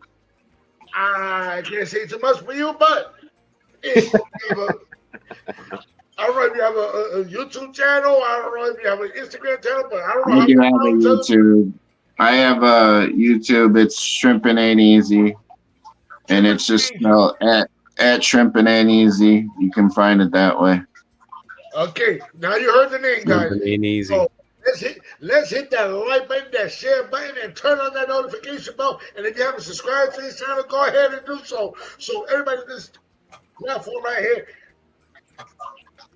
Speaker 1: I can't say too much for you, but if you have I don't know if you have a YouTube channel. I don't know if you have an Instagram channel, but I don't know.
Speaker 5: I do have a YouTube. I have a YouTube. It's Shrimpin' Ain't Easy, and it's just spelled at Shrimpin' Ain't Easy. You can find it that way.
Speaker 1: Okay, now you heard the name, guys.
Speaker 4: Ain't easy.
Speaker 1: So let's hit that like button, that share button, and turn on that notification bell. And if you haven't subscribed to this channel, go ahead and do so. So everybody in this platform right here,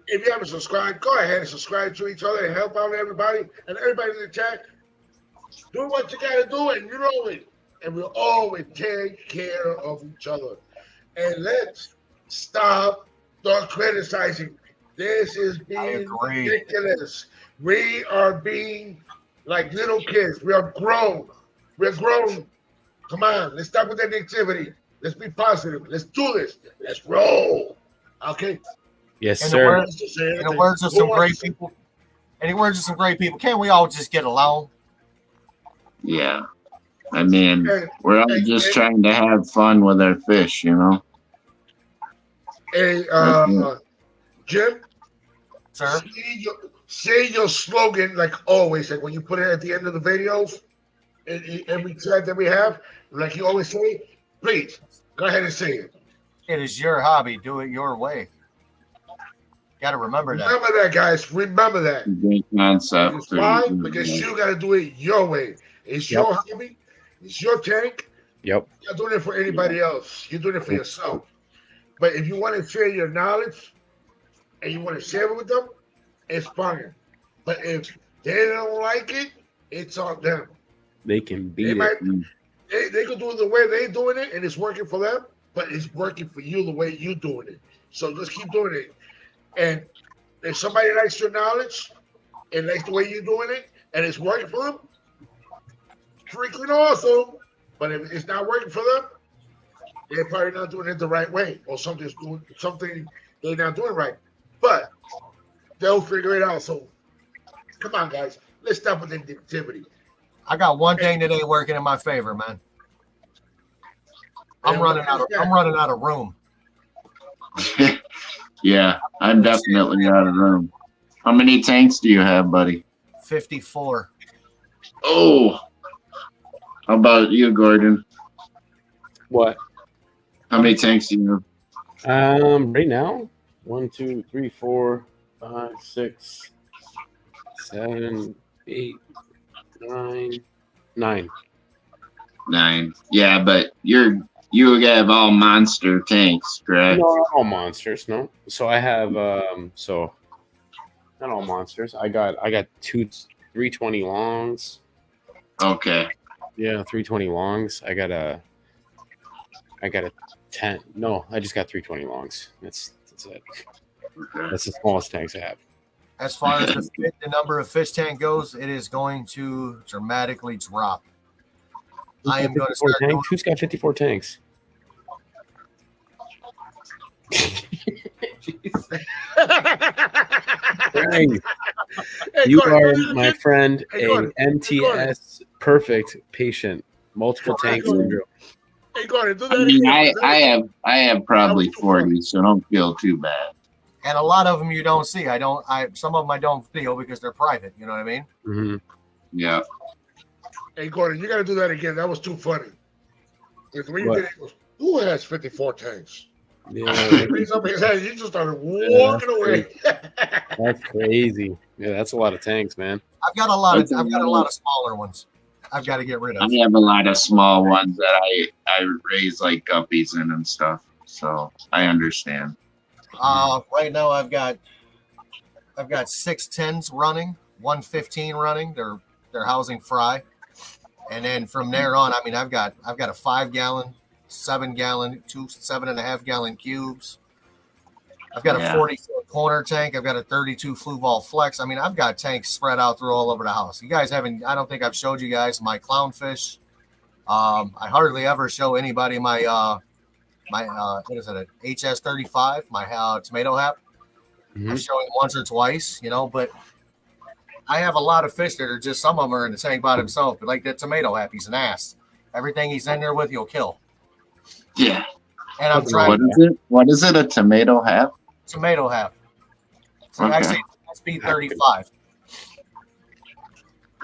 Speaker 1: if you haven't subscribed, go ahead and subscribe to each other and help out everybody and everybody in the chat. Do what you gotta do, and you know it. and we'll always take care of each other. And let's stop the criticizing. This is being
Speaker 2: agree.
Speaker 1: ridiculous. We are being like little kids. We are grown. We're grown. Come on, let's stop with that negativity. Let's be positive. Let's do this. Let's roll. Okay.
Speaker 4: Yes,
Speaker 2: In the
Speaker 4: sir.
Speaker 2: words- In the words of some great people, can't we all just get along?
Speaker 5: Yeah. I mean,
Speaker 1: Hey,
Speaker 5: we're all
Speaker 1: hey,
Speaker 5: just
Speaker 1: hey.
Speaker 5: trying to have fun with our fish, you know?
Speaker 1: Hey, Jim,
Speaker 2: Sir?
Speaker 1: say your slogan like always, like when you put it at the end of the videos, every time that we have, like you always say, please go ahead and say it.
Speaker 2: It is your hobby. Do it your way. Got to remember that.
Speaker 1: Remember that, guys. Remember that.
Speaker 5: Great concept.
Speaker 1: It's why? Because you got to do it your way. It's
Speaker 4: Yep.
Speaker 1: your hobby. It's your tank.
Speaker 4: Yep.
Speaker 1: You're not doing it for anybody else. You're doing it for yourself. But if you want to share your knowledge and you want to share it with them, it's fine. But if they don't like it, it's on them.
Speaker 4: They can
Speaker 1: They
Speaker 4: beat it.
Speaker 1: might they could do it the way they're doing it and it's working for them, but it's working for you the way you're doing it. So just keep doing it. And if somebody likes your knowledge and likes the way you're doing it and it's working for them, freaking awesome. But if it's not working for them, they're probably not doing it the right way, or something they're not doing right. But they'll figure it out. So come on, guys, let's stop with the negativity.
Speaker 2: I got one thing that ain't working in my favor, man. I'm
Speaker 1: And
Speaker 2: running
Speaker 1: what
Speaker 2: out.
Speaker 1: is
Speaker 2: I'm
Speaker 1: that?
Speaker 2: running out of room.
Speaker 5: Yeah, I'm definitely out of room. How many tanks do you have, buddy?
Speaker 2: 54.
Speaker 5: Oh, how about you, Gordon?
Speaker 4: What?
Speaker 5: How many tanks do you have?
Speaker 4: Right now, 1, 2, 3, 4, 5, 6, 7, 8, 9, 9.
Speaker 5: 9. Yeah, but you have all monster tanks, correct?
Speaker 4: No, not all monsters. No. So I have not all monsters. I got 320 longs.
Speaker 5: Okay.
Speaker 4: Yeah, 320 longs. I got a 10. No, I just got 320 longs. That's it.
Speaker 5: Okay.
Speaker 4: That's the smallest tanks I have.
Speaker 2: As far as the number of fish tank goes, it is going to dramatically drop. I am going to start doing,
Speaker 4: Who's got 54 tanks? Dang.
Speaker 1: Hey,
Speaker 4: You
Speaker 1: Gordon,
Speaker 4: are, my friend,
Speaker 1: Hey,
Speaker 4: a
Speaker 1: Gordon.
Speaker 4: MTS perfect patient, multiple
Speaker 1: Hey,
Speaker 4: tank
Speaker 1: Gordon.
Speaker 4: syndrome.
Speaker 1: Hey, Gordon, do
Speaker 5: I
Speaker 1: that
Speaker 5: mean,
Speaker 1: again.
Speaker 5: I have probably 40, so don't feel too bad.
Speaker 2: and a lot of them you don't see. Some of them I don't video because they're private. You know what I mean?
Speaker 4: Mhm.
Speaker 5: Yeah.
Speaker 1: Hey, Gordon, you got to do that again. That was too funny. If when you
Speaker 4: What?
Speaker 1: did it, it was, who has 54 tanks?
Speaker 4: Yeah,
Speaker 1: He raised up his hand. You just started walking away.
Speaker 4: that's crazy. Yeah, that's a lot of tanks, man.
Speaker 2: I've got a lot of smaller ones. I've got to get rid
Speaker 5: I
Speaker 2: of.
Speaker 5: have a lot of small ones that I raise like guppies in and stuff. So I understand.
Speaker 2: Right now I've got 6 10s running, 115 running. They're housing fry, and then from there on, I mean, I've got a 5-gallon, 7-gallon, 2 7.5-gallon cubes. I've got a 40-foot corner tank. I've got a 32 Fluval Flex. I mean, I've got tanks spread out through all over the house. You guys haven't. I don't think I've showed you guys my clownfish. I hardly ever show anybody my what is it, a HS35, my tomato hap.
Speaker 4: Mhm.
Speaker 2: I show it once or twice, but I have a lot of fish that are just, some of them are in the tank by themselves, but like that tomato hap, he's an ass. Everything he's in there with, he'll kill.
Speaker 5: Yeah.
Speaker 2: And I'm
Speaker 4: What
Speaker 2: trying
Speaker 5: What is it? What is it? A tomato hat?
Speaker 2: tomato hap. So
Speaker 5: Okay.
Speaker 2: I say SB 35.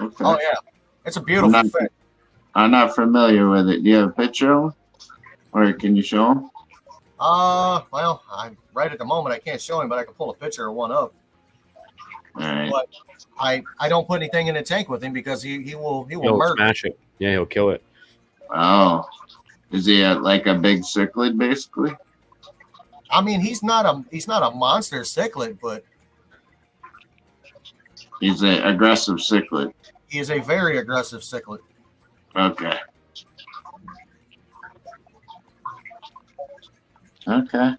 Speaker 5: Okay.
Speaker 2: Oh yeah, it's a beautiful
Speaker 5: I'm
Speaker 2: fish.
Speaker 5: not familiar with it. Do you have a picture of 'em? Or can you show them?
Speaker 2: Well, I'm right at the moment. I can't show him, but I can pull a picture of one up.
Speaker 5: All right.
Speaker 2: But I don't put anything in the tank with him because he will
Speaker 4: He'll
Speaker 2: murder.
Speaker 4: smash it. Yeah, he'll kill it.
Speaker 5: Oh. Is he like a big cichlid, basically?
Speaker 2: I mean, he's not a monster cichlid, but
Speaker 5: He's an aggressive cichlid.
Speaker 2: he is a very aggressive cichlid.
Speaker 5: Okay. Okay.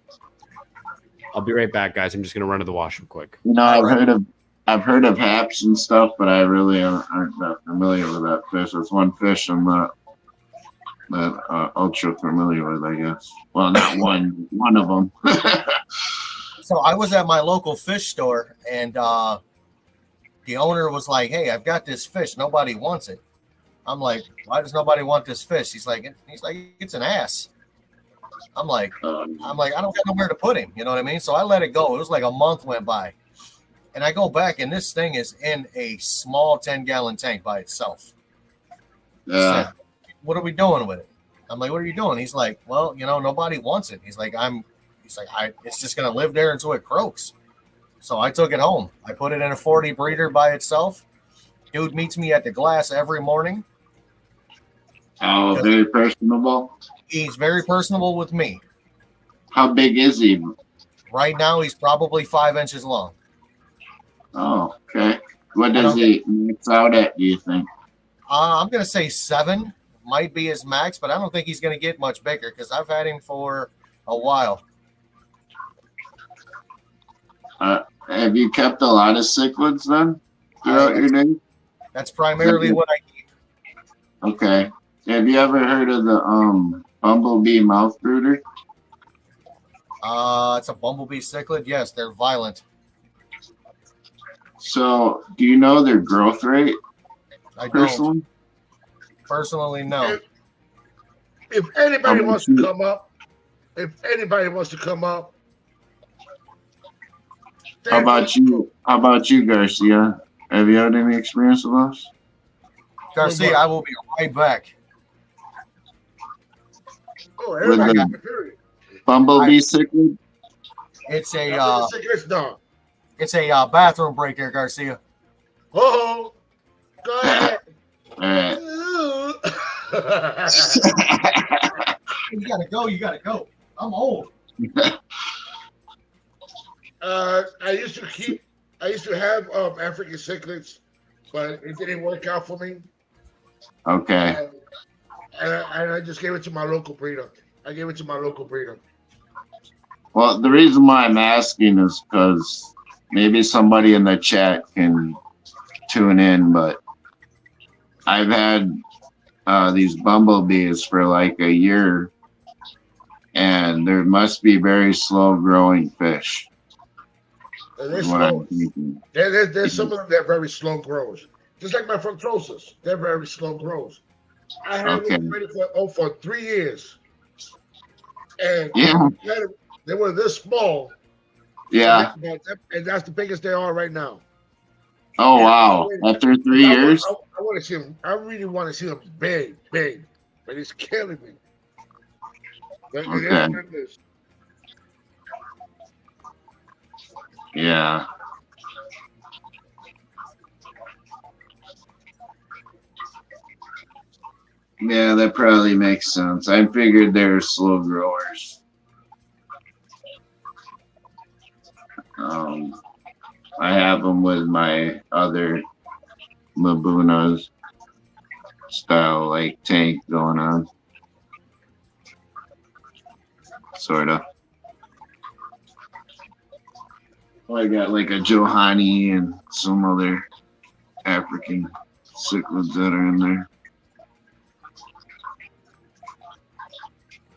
Speaker 4: I'll be right back, guys. I'm just gonna run to the washroom quick.
Speaker 5: You know, I've heard of haps and stuff, but I really aren't that familiar with that fish. It's one fish I'm not ultra familiar with, I guess. Well, not one of them.
Speaker 2: So I was at my local fish store, and the owner was like, "Hey, I've got this fish. Nobody wants it." I'm like, "Why does nobody want this fish?" He's like, "It's an ass." I'm like, I don't got nowhere to put him. You know what I mean? So I let it go. It was like a month went by, and I go back, and this thing is in a small 10-gallon tank by itself.
Speaker 5: Yeah.
Speaker 2: Said, what are we doing with it? I'm like, "What are you doing?" He's like, "Well, nobody wants it." He's like, it's just gonna live there until it croaks. So I took it home. I put it in a 40 breeder by itself. Dude meets me at the glass every morning.
Speaker 5: Oh, very personable.
Speaker 2: He's very personable with me.
Speaker 5: How big is he?
Speaker 2: Right now, he's probably 5 inches long.
Speaker 5: Oh, okay. What does he max out at, do you think?
Speaker 2: I'm going to say 7 might be his max, but I don't think he's going to get much bigger because I've had him for a while.
Speaker 5: Have you kept a lot of cichlids then throughout your day?
Speaker 2: That's primarily what I keep.
Speaker 5: Okay. Have you ever heard of the bumblebee mouth brooder?
Speaker 2: It's a bumblebee cichlid. Yes, they're violent.
Speaker 5: So, do you know their growth rate
Speaker 2: I don't.
Speaker 5: personally?
Speaker 2: Personally, no.
Speaker 1: If anybody wants to come up,
Speaker 5: How about you, Garcia? Have you had any experience with those?
Speaker 2: Garcia, I will be right back.
Speaker 1: Oh, everybody
Speaker 5: With
Speaker 1: got
Speaker 5: the
Speaker 1: the period.
Speaker 5: bumblebee cichlid?
Speaker 2: It's
Speaker 1: It's
Speaker 2: a bathroom break there, Garcia.
Speaker 1: Oh, go ahead.
Speaker 5: All right.
Speaker 2: You gotta go. You gotta go. I'm old.
Speaker 1: I used to have African cichlids, but it didn't work out for me.
Speaker 5: Okay.
Speaker 1: And I just gave it to my local breeder.
Speaker 5: Well, the reason why I'm asking is because maybe somebody in the chat can tune in, but I've had these bumblebees for like a year, and there must be very slow growing fish.
Speaker 1: They're
Speaker 5: What I'm
Speaker 1: slow.
Speaker 5: thinking.
Speaker 1: There's some of them that are very slow growers. Just like my fructosis, they're very slow growers. I had them ready for 3 years. And
Speaker 5: Yeah.
Speaker 1: they were this small.
Speaker 5: Yeah.
Speaker 1: And that's the biggest they are right now.
Speaker 5: Oh wow! After 3 years.
Speaker 1: I want to see them. I really want to see them big, but it's killing me. But it is what it is.
Speaker 5: Yeah. Yeah, that probably makes sense. I figured they're slow growers. I have them with my other Labunas style like tank going on. Sort of. I got like a Johanni and some other African cichlids that are in there.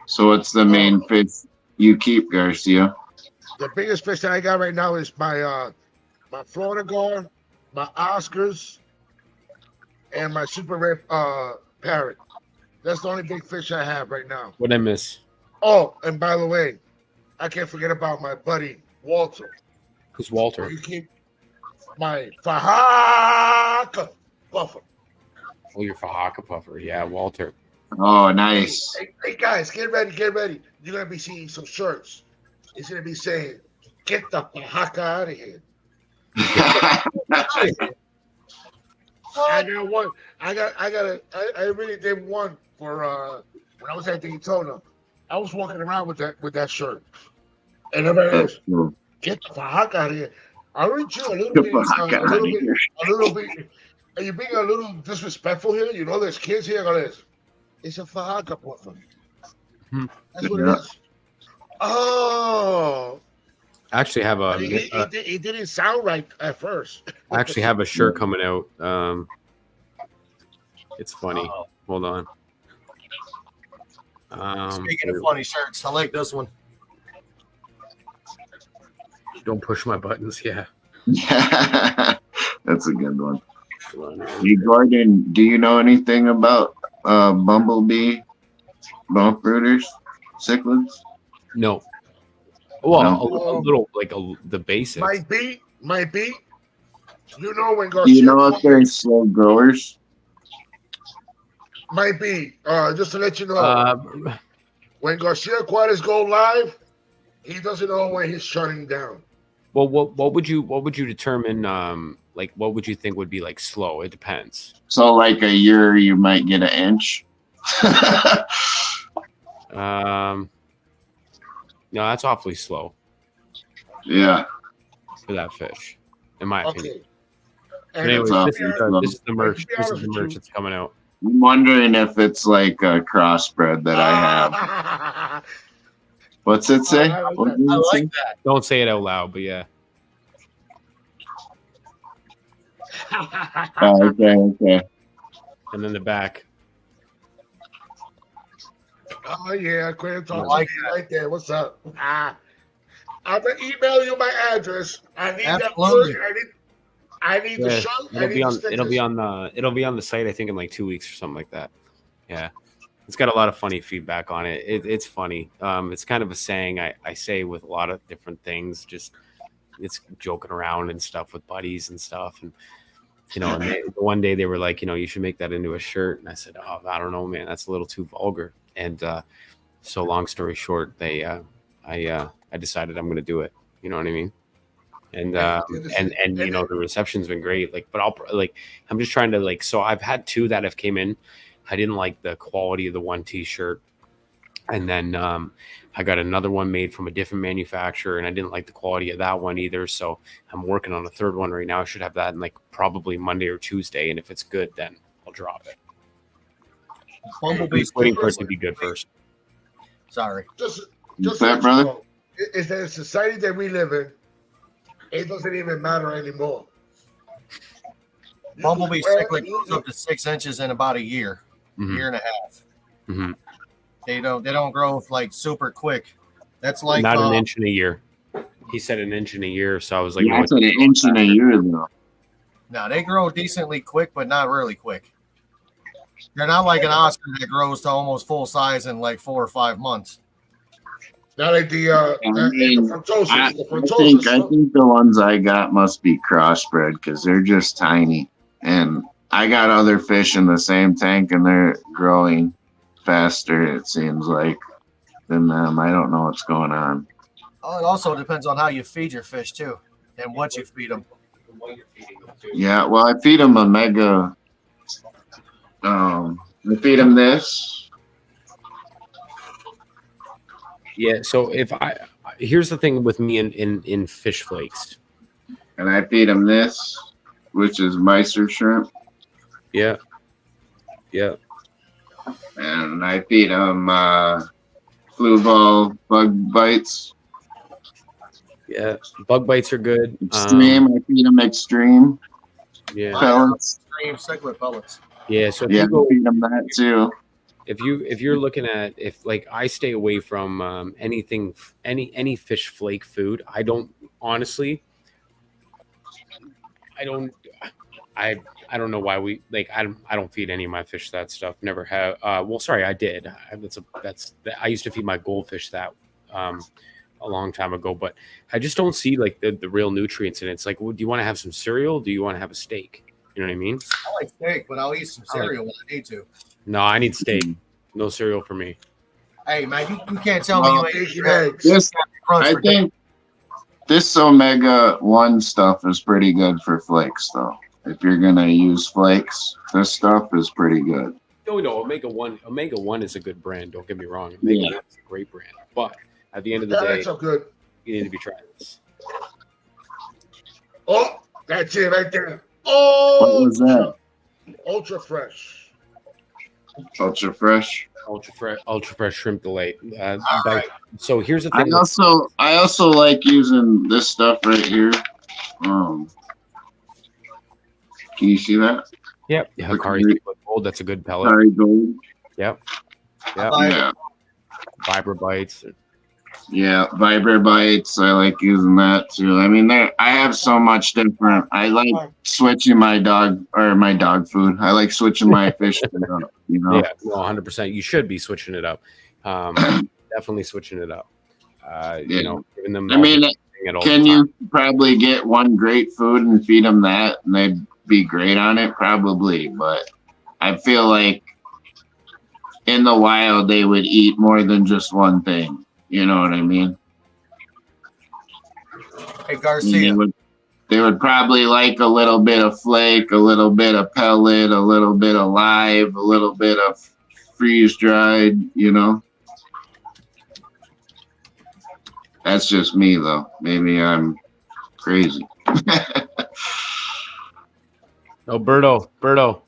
Speaker 5: So what's the main fish you keep, Garcia?
Speaker 1: The biggest fish that I got right now is my my Florida gar, my Oscars, and my super red parrot. That's the only big fish I have right now.
Speaker 4: What'd I miss?
Speaker 1: Oh, and by the way, I can't forget about my buddy Walter.
Speaker 4: Who's Walter?
Speaker 1: You keep my Fahaka buffer.
Speaker 4: Oh, your Fahaka puffer. Yeah, Walter.
Speaker 5: Oh, nice.
Speaker 1: Hey guys, get ready. You're gonna be seeing some shirts. It's gonna be saying, "Get the Fahaka out of here." I got one. I really did one for when I was at Daytona. I was walking around with that shirt, and everybody
Speaker 5: That's
Speaker 1: goes,
Speaker 5: cool.
Speaker 1: "Get the Fahaka out of here." I read you a little
Speaker 5: Get
Speaker 1: bit,
Speaker 5: the fuck
Speaker 1: a
Speaker 5: out
Speaker 1: little
Speaker 5: of
Speaker 1: bit,
Speaker 5: here.
Speaker 1: a little bit. Are you being a little disrespectful here? You know, there's kids here. Go this. It's a Fahaka buffer.
Speaker 4: Hmm.
Speaker 1: That's what
Speaker 5: Yeah.
Speaker 1: it is. Oh,
Speaker 4: I actually have
Speaker 1: he didn't sound right at first.
Speaker 4: I actually have a shirt coming out. It's funny.
Speaker 2: Uh-oh.
Speaker 4: Hold on.
Speaker 2: Speaking of funny shirts, I like this one.
Speaker 4: Don't push my buttons. Yeah.
Speaker 5: That's a good one.
Speaker 4: Hold on.
Speaker 5: Hey, Gordon, do you know anything about bumblebee bump rooters, cichlids?
Speaker 4: No. Well,
Speaker 5: No.
Speaker 4: a little like the basics.
Speaker 1: Might be. You know when
Speaker 5: Do you
Speaker 1: Garcia
Speaker 5: know if they're slow growers?
Speaker 1: might be. Just to let you know, when Garcia Juarez go live, he doesn't know when he's shutting down.
Speaker 4: Well, what would you determine? Like, what would you think would be like slow? It depends.
Speaker 5: So, like a year, you might get an inch.
Speaker 4: No, that's awfully slow
Speaker 5: Yeah.
Speaker 4: for that fish, in my opinion.
Speaker 1: Okay.
Speaker 4: But
Speaker 1: And
Speaker 4: anyways,
Speaker 5: That's
Speaker 4: this is
Speaker 5: awesome.
Speaker 4: the merch.
Speaker 1: To be
Speaker 4: This is
Speaker 1: honest
Speaker 4: the
Speaker 1: with
Speaker 4: merch
Speaker 1: you-
Speaker 4: that's coming out.
Speaker 5: I'm wondering if it's like a crossbred that I have.
Speaker 1: have.
Speaker 5: What's it say?
Speaker 1: I like
Speaker 5: What
Speaker 1: that.
Speaker 5: did
Speaker 2: I
Speaker 5: it say?
Speaker 2: like that.
Speaker 4: Don't say it out loud, but yeah.
Speaker 5: Oh, okay.
Speaker 4: And then the back.
Speaker 1: Oh yeah, Quinn
Speaker 2: I
Speaker 1: talking
Speaker 2: like
Speaker 1: to me right there. What's up? I'm gonna email you my address. I need
Speaker 2: Absolutely.
Speaker 1: that word. I need the
Speaker 4: Yeah,
Speaker 1: shirt. I
Speaker 4: it'll
Speaker 1: need
Speaker 4: be
Speaker 1: the
Speaker 4: on.
Speaker 1: stickers.
Speaker 4: It'll be on the site. I think in like 2 weeks or something like that. Yeah, it's got a lot of funny feedback on it. It's funny. It's kind of a saying I say with a lot of different things. Just it's joking around and stuff with buddies and stuff. And one day they were like, you should make that into a shirt. And I said, oh, I don't know, man, that's a little too vulgar. And so long story short, I decided I'm going to do it. You know what I mean? And the reception's been great. Like, but I'm just trying to so I've had two that have came in. I didn't like the quality of the one t-shirt. And then I got another one made from a different manufacturer, and I didn't like the quality of that one either. So I'm working on a third one right now. I should have that in probably Monday or Tuesday. And if it's good, then I'll drop it.
Speaker 2: Bumblebee's
Speaker 4: Waiting for it to be good first.
Speaker 2: Sorry.
Speaker 1: Just
Speaker 5: What's
Speaker 1: to let
Speaker 5: that,
Speaker 1: you
Speaker 5: brother?
Speaker 1: know, is that the society that we live in, it doesn't even matter anymore.
Speaker 2: Bumblebee
Speaker 1: Well,
Speaker 2: cichlid goes up to 6 inches in about a year,
Speaker 4: Mhm.
Speaker 2: year and a half.
Speaker 4: Mhm.
Speaker 2: They don't grow super quick. That's like
Speaker 4: Not an inch in a year. He said an inch in a year, so I was like,
Speaker 5: Yeah,
Speaker 4: no,
Speaker 5: I said an inch in a year, though.
Speaker 2: No, they grow decently quick, but not really quick. They're not like an Oscar that grows to almost full size in like 4 or 5 months.
Speaker 1: Not like the frontosis.
Speaker 5: I
Speaker 1: The frontosis.
Speaker 5: think the ones I got must be crossbred because they're just tiny. And I got other fish in the same tank, and they're growing faster, it seems like, than them. I don't know what's going on.
Speaker 2: Oh, it also depends on how you feed your fish too, and what you feed them.
Speaker 5: Yeah, well, I feed them Omega. I feed them this.
Speaker 4: Yeah. So here's the thing with me in fish flakes.
Speaker 5: And I feed them this, which is Meister shrimp.
Speaker 4: Yeah. Yeah.
Speaker 5: And I feed them Fluval bug bites.
Speaker 4: Yeah. Bug bites are good.
Speaker 5: Extreme, I feed them Extreme
Speaker 4: Yeah.
Speaker 5: pellets.
Speaker 2: Extreme cichlid pellets.
Speaker 4: Yeah. So if
Speaker 5: Yeah,
Speaker 4: you go,
Speaker 5: I feed them that too.
Speaker 4: if you're looking at I stay away from anything any fish flake food. I don't honestly. I don't know why we I don't feed any of my fish that stuff. Never have. Well, sorry, I did. I used to feed my goldfish that a long time ago, but I just don't see the real nutrients in it. It's like, well, do you want to have some cereal? Do you want to have a steak? You know what I mean?
Speaker 2: I like steak, but I'll eat some cereal when I need to.
Speaker 4: No, I need steak. No cereal for me.
Speaker 2: Hey man, you can't tell me you ain't
Speaker 1: Eggs
Speaker 2: eating
Speaker 1: and eggs.
Speaker 5: This,
Speaker 2: crunch
Speaker 5: I
Speaker 2: for dinner.
Speaker 5: think this Omega 1 stuff is pretty good for flakes, though. If you're going to use flakes, this stuff is pretty good.
Speaker 4: No, Omega 1 is a good brand. Don't get me wrong. Omega 1 is a great brand. But at the end of the day,
Speaker 1: That's so good.
Speaker 4: you need to be trying this.
Speaker 1: Oh, that's it right there.
Speaker 5: What
Speaker 1: Oh,
Speaker 5: was that?
Speaker 1: ultra fresh.
Speaker 5: Ultra fresh.
Speaker 4: Ultra fresh shrimp delight.
Speaker 2: All right.
Speaker 4: So here's the
Speaker 5: I
Speaker 4: thing.
Speaker 5: also like using this stuff right here. Can you see that?
Speaker 4: Yep. Hikari Gold. That's a good pellet.
Speaker 5: Sorry, gold.
Speaker 4: Yep. Yep.
Speaker 5: Yeah.
Speaker 4: Vibra bites.
Speaker 5: Yeah, Vibra Bites. I like using that too. I mean, I have so much different. I like switching my dog food. I like switching my fish food up, you know?
Speaker 4: Yeah, no, 100%. You should be switching it up. Definitely switching it up. You know, giving them.
Speaker 5: I mean,
Speaker 4: can
Speaker 5: you probably get one great food and feed them that, and they'd be great on it? Probably, but I feel like in the wild they would eat more than just one thing. You know what I mean?
Speaker 2: Hey, Garcia.
Speaker 5: They would probably like a little bit of flake, a little bit of pellet, a little bit of live, a little bit of freeze dried, you know? That's just me, though. Maybe I'm crazy.
Speaker 4: No, Berto.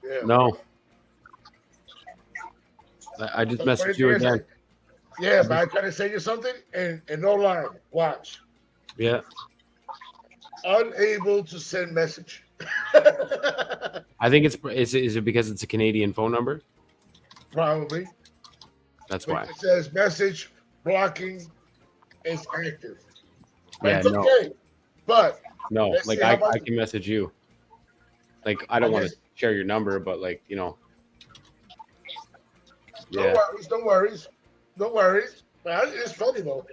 Speaker 1: Yeah.
Speaker 4: No. I just messaged you again.
Speaker 1: Yeah, but I try to say you something and no line. Watch.
Speaker 4: Yeah.
Speaker 1: Unable to send message.
Speaker 4: I think is it because it's a Canadian phone number?
Speaker 1: Probably.
Speaker 4: That's
Speaker 1: But
Speaker 4: why.
Speaker 1: it says message blocking is active. But
Speaker 4: Yeah,
Speaker 1: it's
Speaker 4: no.
Speaker 1: okay. But
Speaker 4: No,
Speaker 1: let's
Speaker 4: like
Speaker 1: see how
Speaker 4: I
Speaker 1: much-
Speaker 4: can message you. Like I don't want to share your number, but like, you know. Yeah.
Speaker 1: No worries. But it's funny though.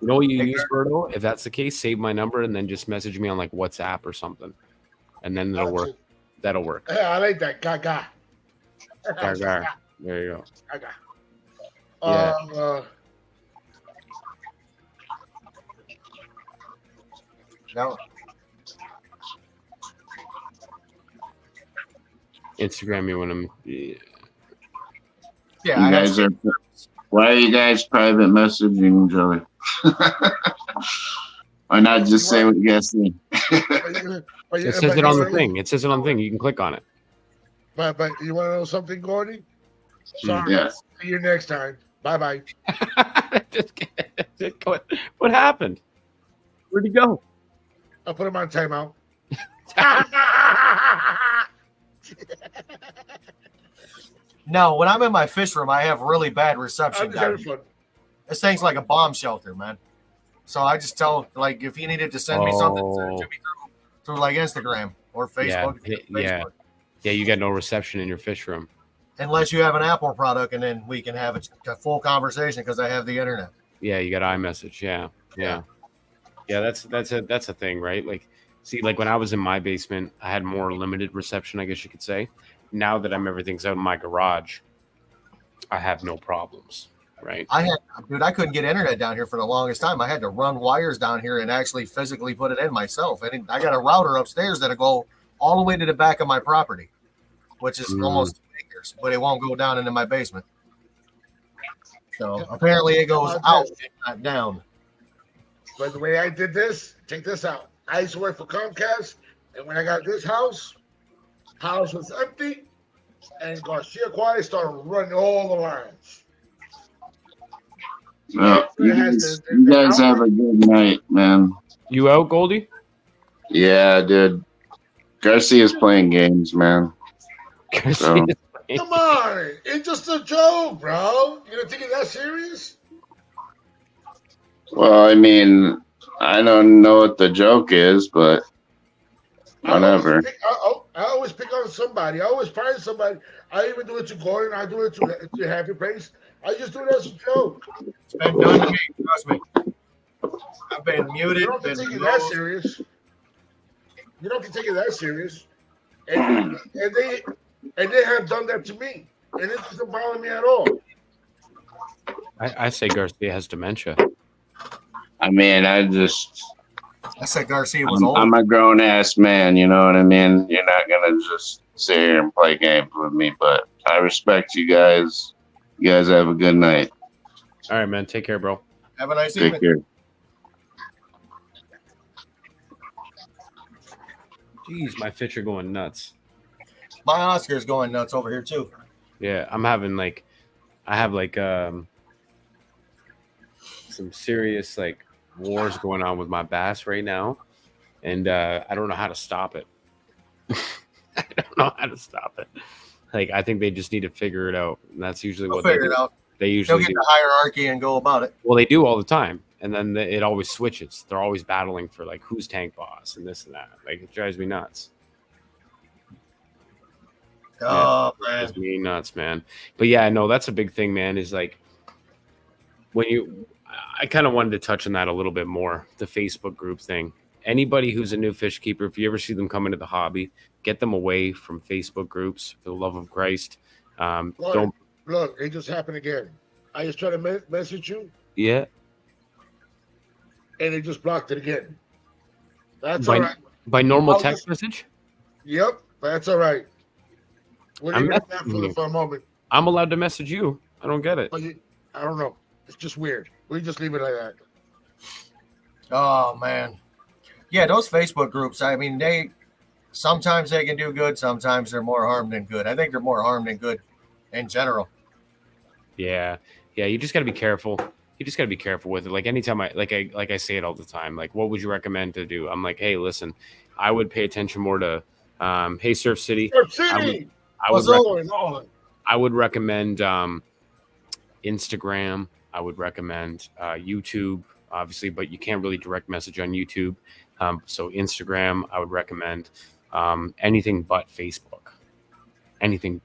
Speaker 4: You know what you use, Berto? If that's the case, save my number and then just message me on like WhatsApp or something. And then it'll work. That'll work.
Speaker 1: Yeah, I like that. Gaga.
Speaker 4: Gar. There you go.
Speaker 1: Gaga.
Speaker 4: Yeah.
Speaker 2: No.
Speaker 4: Instagram me when I'm.
Speaker 2: Yeah.
Speaker 5: You guys are. Why are you guys private messaging each other? Why not just say what you guys think?
Speaker 4: It says it on the thing. It says it on the thing. You can click on it.
Speaker 1: But you want to know something, Gordy? Sorry.
Speaker 5: Yes.
Speaker 1: See you next time. Bye.
Speaker 4: What happened? Where'd he go?
Speaker 1: I'll put him on timeout.
Speaker 2: No, when I'm in my fish room, I have really bad reception
Speaker 1: I'm just
Speaker 2: down
Speaker 1: having
Speaker 2: here.
Speaker 1: fun.
Speaker 2: This thing's like a bomb shelter, man. So I just tell, like, if he needed to send me something, send it to me through like Instagram or Facebook.
Speaker 4: Yeah. Yeah, you got no reception in your fish room.
Speaker 2: Unless you have an Apple product, and then we can have a full conversation because I have the internet.
Speaker 4: Yeah, you got iMessage. Yeah. That's a thing, right? Like, see, like when I was in my basement, I had more limited reception, I guess you could say. Now that everything's out in my garage, I have no problems, right?
Speaker 2: I couldn't get internet down here for the longest time. I had to run wires down here and actually physically put it in myself. I got a router upstairs that'll go all the way to the back of my property, which is almost 2 acres, but it won't go down into my basement. So apparently it goes out, not down.
Speaker 1: But the way I did this, check this out. I used to work for Comcast, and when I got this house was empty, and Garcia Quality started running all the lines.
Speaker 5: Well, you guys have a good night, man.
Speaker 4: You out, Goldie?
Speaker 5: Yeah, dude. Garcia's playing games, man. So.
Speaker 1: Come on, it's just a joke, bro. You don't take it that serious?
Speaker 5: Well, I mean, I don't know what the joke is, but whatever.
Speaker 1: I always pick on somebody. I always find somebody. I even do it to Gordon. I do it to Happy Place. I just do it as a joke.
Speaker 2: It's been done to me, trust me. I've been muted.
Speaker 1: You don't have to take it that serious. You don't have to take it that serious. And they have done that to me, and it doesn't bother me at all.
Speaker 4: I say Garcia has dementia.
Speaker 5: I mean, I
Speaker 2: said Garcia was old.
Speaker 5: I'm a grown ass man, you know what I mean? You're not gonna just sit here and play games with me, but I respect you guys. You guys have a good night.
Speaker 4: All right, man. Take care, bro.
Speaker 2: Have a nice
Speaker 5: Take
Speaker 2: evening.
Speaker 5: care.
Speaker 4: Jeez, my fish are going nuts.
Speaker 2: My Oscar's going nuts over here too.
Speaker 4: Yeah, I'm having like, I have like some serious like wars going on with my bass right now, and I don't know how to stop it. I don't know how to stop it. Like, I think they just need to figure it out, and that's usually
Speaker 2: We'll
Speaker 4: what they
Speaker 2: figure
Speaker 4: do.
Speaker 2: it out.
Speaker 4: They
Speaker 2: They'll
Speaker 4: usually
Speaker 2: get
Speaker 4: do.
Speaker 2: the hierarchy and go about it.
Speaker 4: Well, they do all the time, and then it always switches. They're always battling for like who's tank boss and this and that. Like, it drives me nuts.
Speaker 2: Oh
Speaker 4: It
Speaker 2: man.
Speaker 4: drives me nuts, man. But yeah, no, that's a big thing, man. Is like when you. I kind of wanted to touch on that a little bit more. The Facebook group thing. Anybody who's a new fish keeper, if you ever see them come into the hobby, get them away from Facebook groups for the love of Christ. Don't.
Speaker 1: Look, it just happened again. I just tried to message you,
Speaker 4: Yeah.
Speaker 1: and it just blocked it again. That's
Speaker 4: By-
Speaker 1: all right.
Speaker 4: By normal
Speaker 1: I'll
Speaker 4: text
Speaker 1: just-
Speaker 4: message,
Speaker 1: Yep, that's all right. We'll
Speaker 4: I'm
Speaker 1: leave it at that
Speaker 4: messaging you.
Speaker 1: for a moment.
Speaker 4: I'm allowed to message you. I don't get it.
Speaker 1: But I don't know. It's just weird. We just leave it like that.
Speaker 2: Oh man. Yeah, those Facebook groups. I mean, they sometimes they can do good. Sometimes they're more harm than good. I think they're more harm than good in general.
Speaker 4: Yeah. You just got to be careful. You just got to be careful with it. Like anytime I say it all the time. Like, what would you recommend to do? I'm like, hey, listen, I would pay attention more to, hey, Surf City.
Speaker 1: Surf City.
Speaker 2: What's
Speaker 1: going on?
Speaker 4: I would recommend Instagram. I would recommend YouTube, obviously, but you can't really direct message on YouTube. So Instagram, I would recommend anything but Facebook. Anything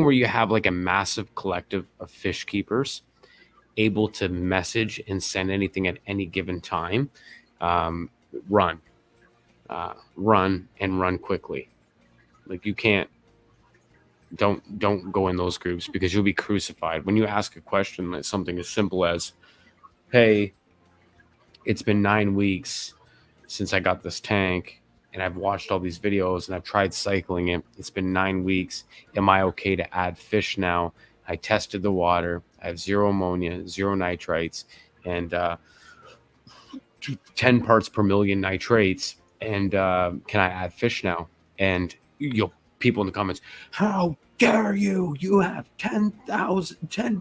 Speaker 4: where you have like a massive collective of fish keepers able to message and send anything at any given time. Run quickly. Like, you can't. Don't go in those groups because you'll be crucified. When you ask a question like something as simple as, hey, it's been 9 weeks since I got this tank and I've watched all these videos and I've tried cycling it. It's been 9 weeks. Am I okay to add fish now? I tested the water. I have 0 ammonia, 0 nitrites, and 10 parts per million nitrates. And can I add fish now? And people in the comments, how dare you? You have 10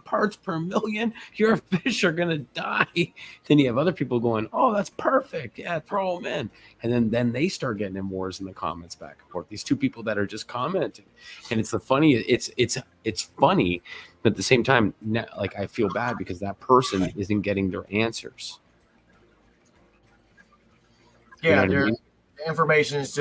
Speaker 4: parts per million. Your fish are gonna die. Then you have other people going, oh, that's perfect. Yeah, throw them in. And then they start getting in wars in the comments back and forth. These two people that are just commenting, and it's funny, but at the same time, like, I feel bad because that person isn't getting their answers.
Speaker 2: Yeah,
Speaker 4: You know what I mean?
Speaker 2: the information is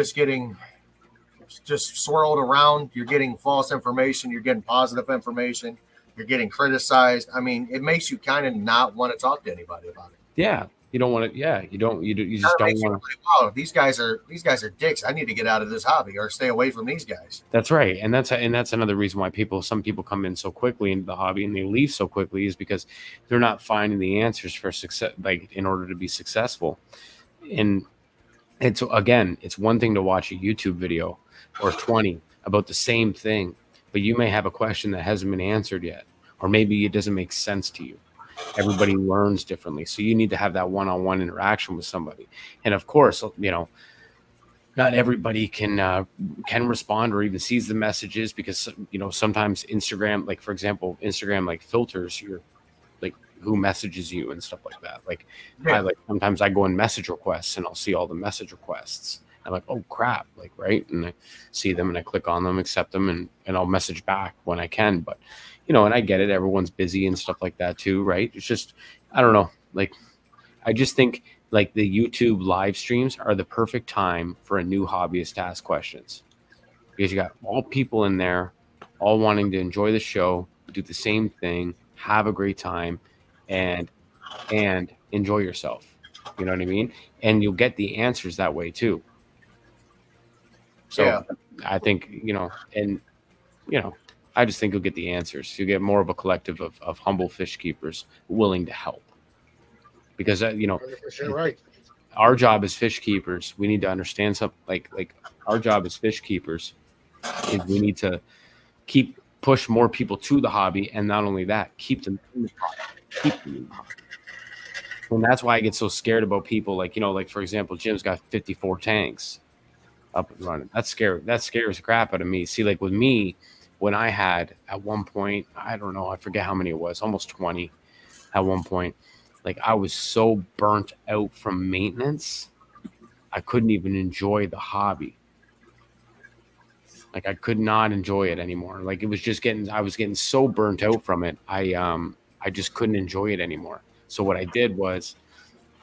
Speaker 2: just swirled around. You're getting false information. You're getting positive information. You're getting criticized. I mean, it makes you kind of not want to talk to anybody about it.
Speaker 4: Yeah, you don't want to. Yeah, you just don't want to.
Speaker 2: Wow, these guys are dicks. I need to get out of this hobby or stay away from these guys.
Speaker 4: That's right, and that's another reason why some people come in so quickly into the hobby and they leave so quickly is because they're not finding the answers for success, like in order to be successful. And it's one thing to watch a YouTube video or 20 about the same thing, but you may have a question that hasn't been answered yet, or maybe it doesn't make sense to you. Everybody learns differently, so you need to have that one-on-one interaction with somebody. And of course, not everybody can respond or even sees the messages because sometimes Instagram, like for example, Instagram like filters your like who messages you and stuff like that. Like,
Speaker 2: Yeah.
Speaker 4: Sometimes I go in message requests and I'll see all the message requests. I'm like, oh crap, like, right? And I see them and I click on them, accept them, and I'll message back when I can. But and I get it, everyone's busy and stuff like that too, right? It's just, I don't know, like, I just think like the YouTube live streams are the perfect time for a new hobbyist to ask questions, because you got all people in there all wanting to enjoy the show, do the same thing, have a great time, and enjoy yourself. You know what I mean? And you'll get the answers that way too. So
Speaker 2: Yeah.
Speaker 4: I think, I just think you'll get the answers. You get more of a collective of humble fish keepers willing to help. Because,
Speaker 1: 100% right.
Speaker 4: our job as fish keepers, we need to understand something like our job as fish keepers is we need to push more people to the hobby. And not only that, keep them in the hobby. And that's why I get so scared about people like, for example, Jim's got 54 tanks. up and running. That's scary. That scares the crap out of me. See, like with me, when I had at one point, I don't know, I forget how many it was, almost 20 at one point. Like I was so burnt out from maintenance, I couldn't even enjoy the hobby. Like I could not enjoy it anymore. Like it was just I was getting so burnt out from it. I just couldn't enjoy it anymore. So what I did was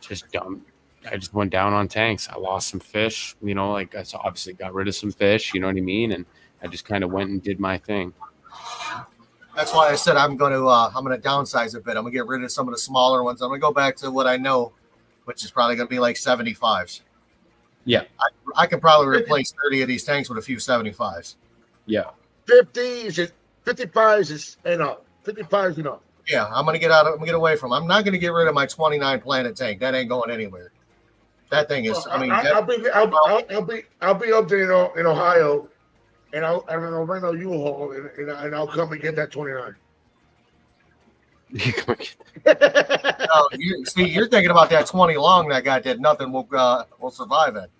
Speaker 4: just dumb. I just went down on tanks. I lost some fish, like I obviously got rid of some fish, you know what I mean? And I just kind of went and did my thing.
Speaker 2: That's why I said I'm going to downsize a bit. I'm going to get rid of some of the smaller ones. I'm going to go back to what I know, which is probably going to be like 75s.
Speaker 4: Yeah.
Speaker 2: I could probably replace 30 of these tanks with a few 75s.
Speaker 4: Yeah.
Speaker 1: 50s, 55s is enough. 55s enough.
Speaker 2: Yeah, I'm going to get away from. I'm not going to get rid of my 29 Planet tank. That ain't going anywhere. That thing is. I mean,
Speaker 1: I'll be up there in Ohio, and I'll rent a U-Haul, and I'll come and get that 29.
Speaker 2: No, you're thinking about that 20 long that guy did. Nothing will survive it.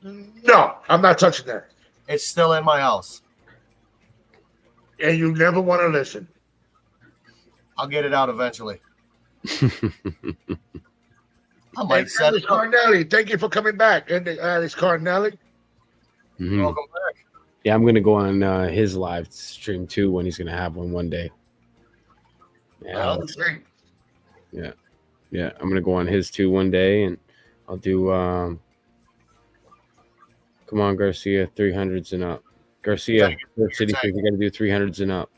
Speaker 1: No, I'm not touching that.
Speaker 2: It's still in my house.
Speaker 1: And you never want to listen.
Speaker 2: I'll get it out eventually. I might set
Speaker 1: Alice Carnelli, thank you for coming back. And Alice Carnelli.
Speaker 4: Mhm.
Speaker 2: Welcome back.
Speaker 4: Yeah, I'm going to go on his live stream too when he's going to have one day. Yeah, yeah, I'm going to go on his too one day, and I'll do come on, Garcia, 300s and up. Garcia, City Freak, you got to do 300s and up.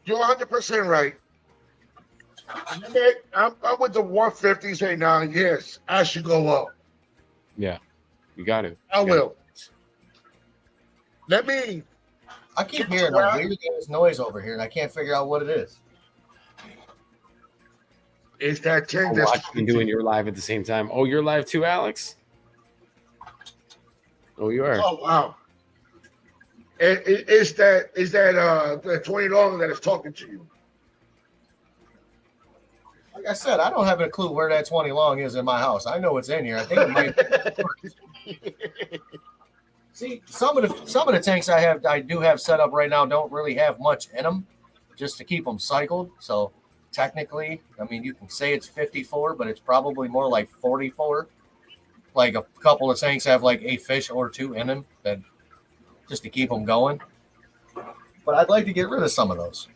Speaker 1: You're 100% right. I'm with the 150s right now. Yes, I should go up.
Speaker 4: Yeah, you got to.
Speaker 1: I will. Let me.
Speaker 2: I keep hearing a weird noise over here, and I can't figure out what it is.
Speaker 1: Is that tank
Speaker 4: that's watching doing your live at the same time? Oh, you're live too, Alex? Oh, you are.
Speaker 1: Oh, wow. Is that the 20 long that is talking to you?
Speaker 2: Like I said, I don't have a clue where that 20 long is in my house. I know it's in here. I think it might. See, some of the tanks I do have set up right now don't really have much in them, just to keep them cycled. So technically, I mean, you can say it's 54, but it's probably more like 44. Like a couple of tanks have like a fish or two in them, that just to keep them going. But I'd like to get rid of some of those.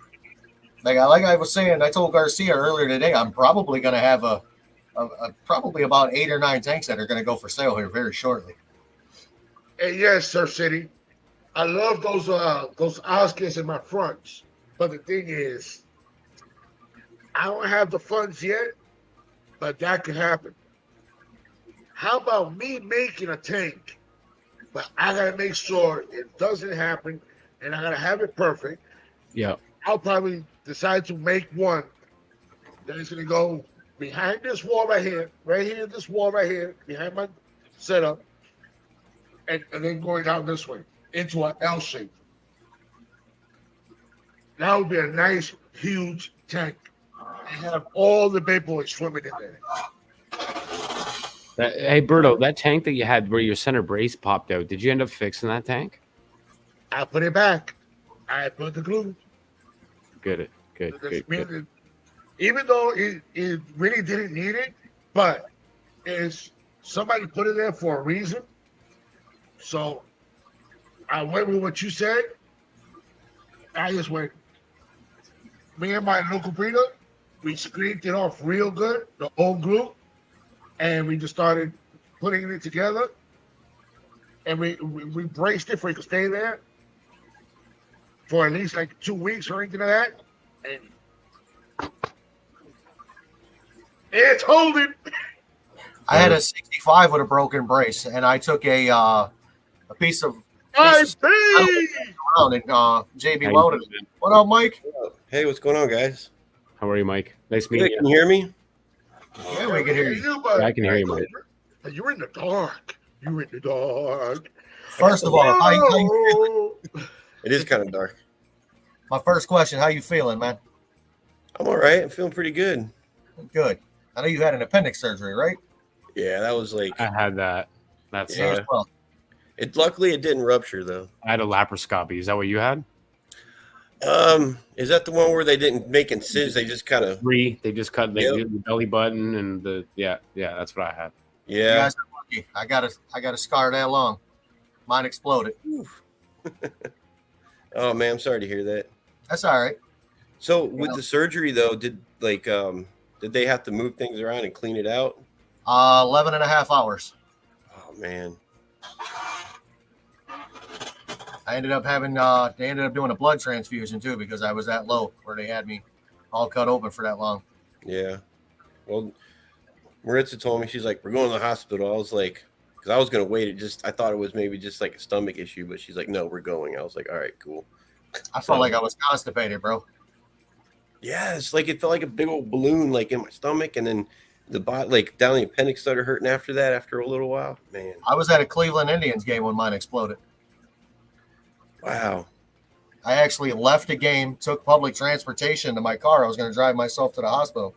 Speaker 2: Like I was saying, I told Garcia earlier today, I'm probably going to have a probably about 8 or 9 tanks that are going to go for sale here very shortly.
Speaker 1: Hey, yes, Sir City. I love those Oscars in my fronts, but the thing is, I don't have the funds yet, but that could happen. How about me making a tank, but I gotta make sure it doesn't happen, and I gotta have it perfect.
Speaker 4: Yeah.
Speaker 1: I'll probably decide to make one that is gonna go behind this wall right here, this wall right here, behind my setup, and then going down this way into an L shape. That would be a nice, huge tank. And have all the big boys swimming in there.
Speaker 4: Hey, Berto, that tank that you had where your center brace popped out, did you end up fixing that tank?
Speaker 1: I put it back. I put the glue.
Speaker 4: Good.
Speaker 1: Even though it really didn't need it, but somebody put it there for a reason. So I went with what you said. I just went. Me and my local breeder, we scraped it off real good, the old glue, and we just started putting it together. And we braced it for it to stay there for at least like 2 weeks or anything like that. And it's holding.
Speaker 2: I had a 65 with a broken brace, and I took a piece of around and JB welded it. What up, Mike?
Speaker 7: Hey, what's going on, guys?
Speaker 4: How are you, Mike? Nice meeting you.
Speaker 7: Can you hear me?
Speaker 2: Yeah, we can hear you.
Speaker 4: Yeah, I can hear you, Mike.
Speaker 1: You're in the dark. You're in the dark.
Speaker 2: First of all, how you feeling?
Speaker 7: It is kind of dark.
Speaker 2: My first question, how you feeling, man?
Speaker 7: I'm all right. I'm feeling pretty good.
Speaker 2: Good. I know you had an appendix surgery, right?
Speaker 7: Yeah, that was like
Speaker 4: I had that. That's
Speaker 7: Yeah.
Speaker 2: Well,
Speaker 7: Luckily it didn't rupture though.
Speaker 4: I had a laparoscopy. Is that what you had?
Speaker 7: Is that the one where they didn't make incisions? They just kind of
Speaker 4: 3. They just cut
Speaker 7: Yep.
Speaker 4: the belly button and the yeah. That's what I had.
Speaker 2: you
Speaker 7: yeah.
Speaker 2: guys are lucky. I got a scar that long. Mine exploded.
Speaker 7: Oh man, I'm sorry to hear that.
Speaker 2: That's all right.
Speaker 7: So with the surgery though, did they have to move things around and clean it out?
Speaker 2: 11 and a half hours.
Speaker 7: Oh man.
Speaker 2: I ended up having they ended up doing a blood transfusion too because I was that low where they had me all cut open for that long.
Speaker 7: Yeah. Well, Maritza told me, she's like, we're going to the hospital. I was like, because I was going to wait. I thought it was maybe just like a stomach issue, but she's like, no, we're going. I was like, all right, cool.
Speaker 2: I felt like I was constipated, bro.
Speaker 7: Yeah, it's like it felt like a big old balloon like in my stomach, and then the bot like down the appendix started hurting after that. After a little while, man.
Speaker 2: I was at a Cleveland Indians game when mine exploded.
Speaker 7: Wow.
Speaker 2: I actually left a game, took public transportation to my car. I was going to drive myself to the hospital,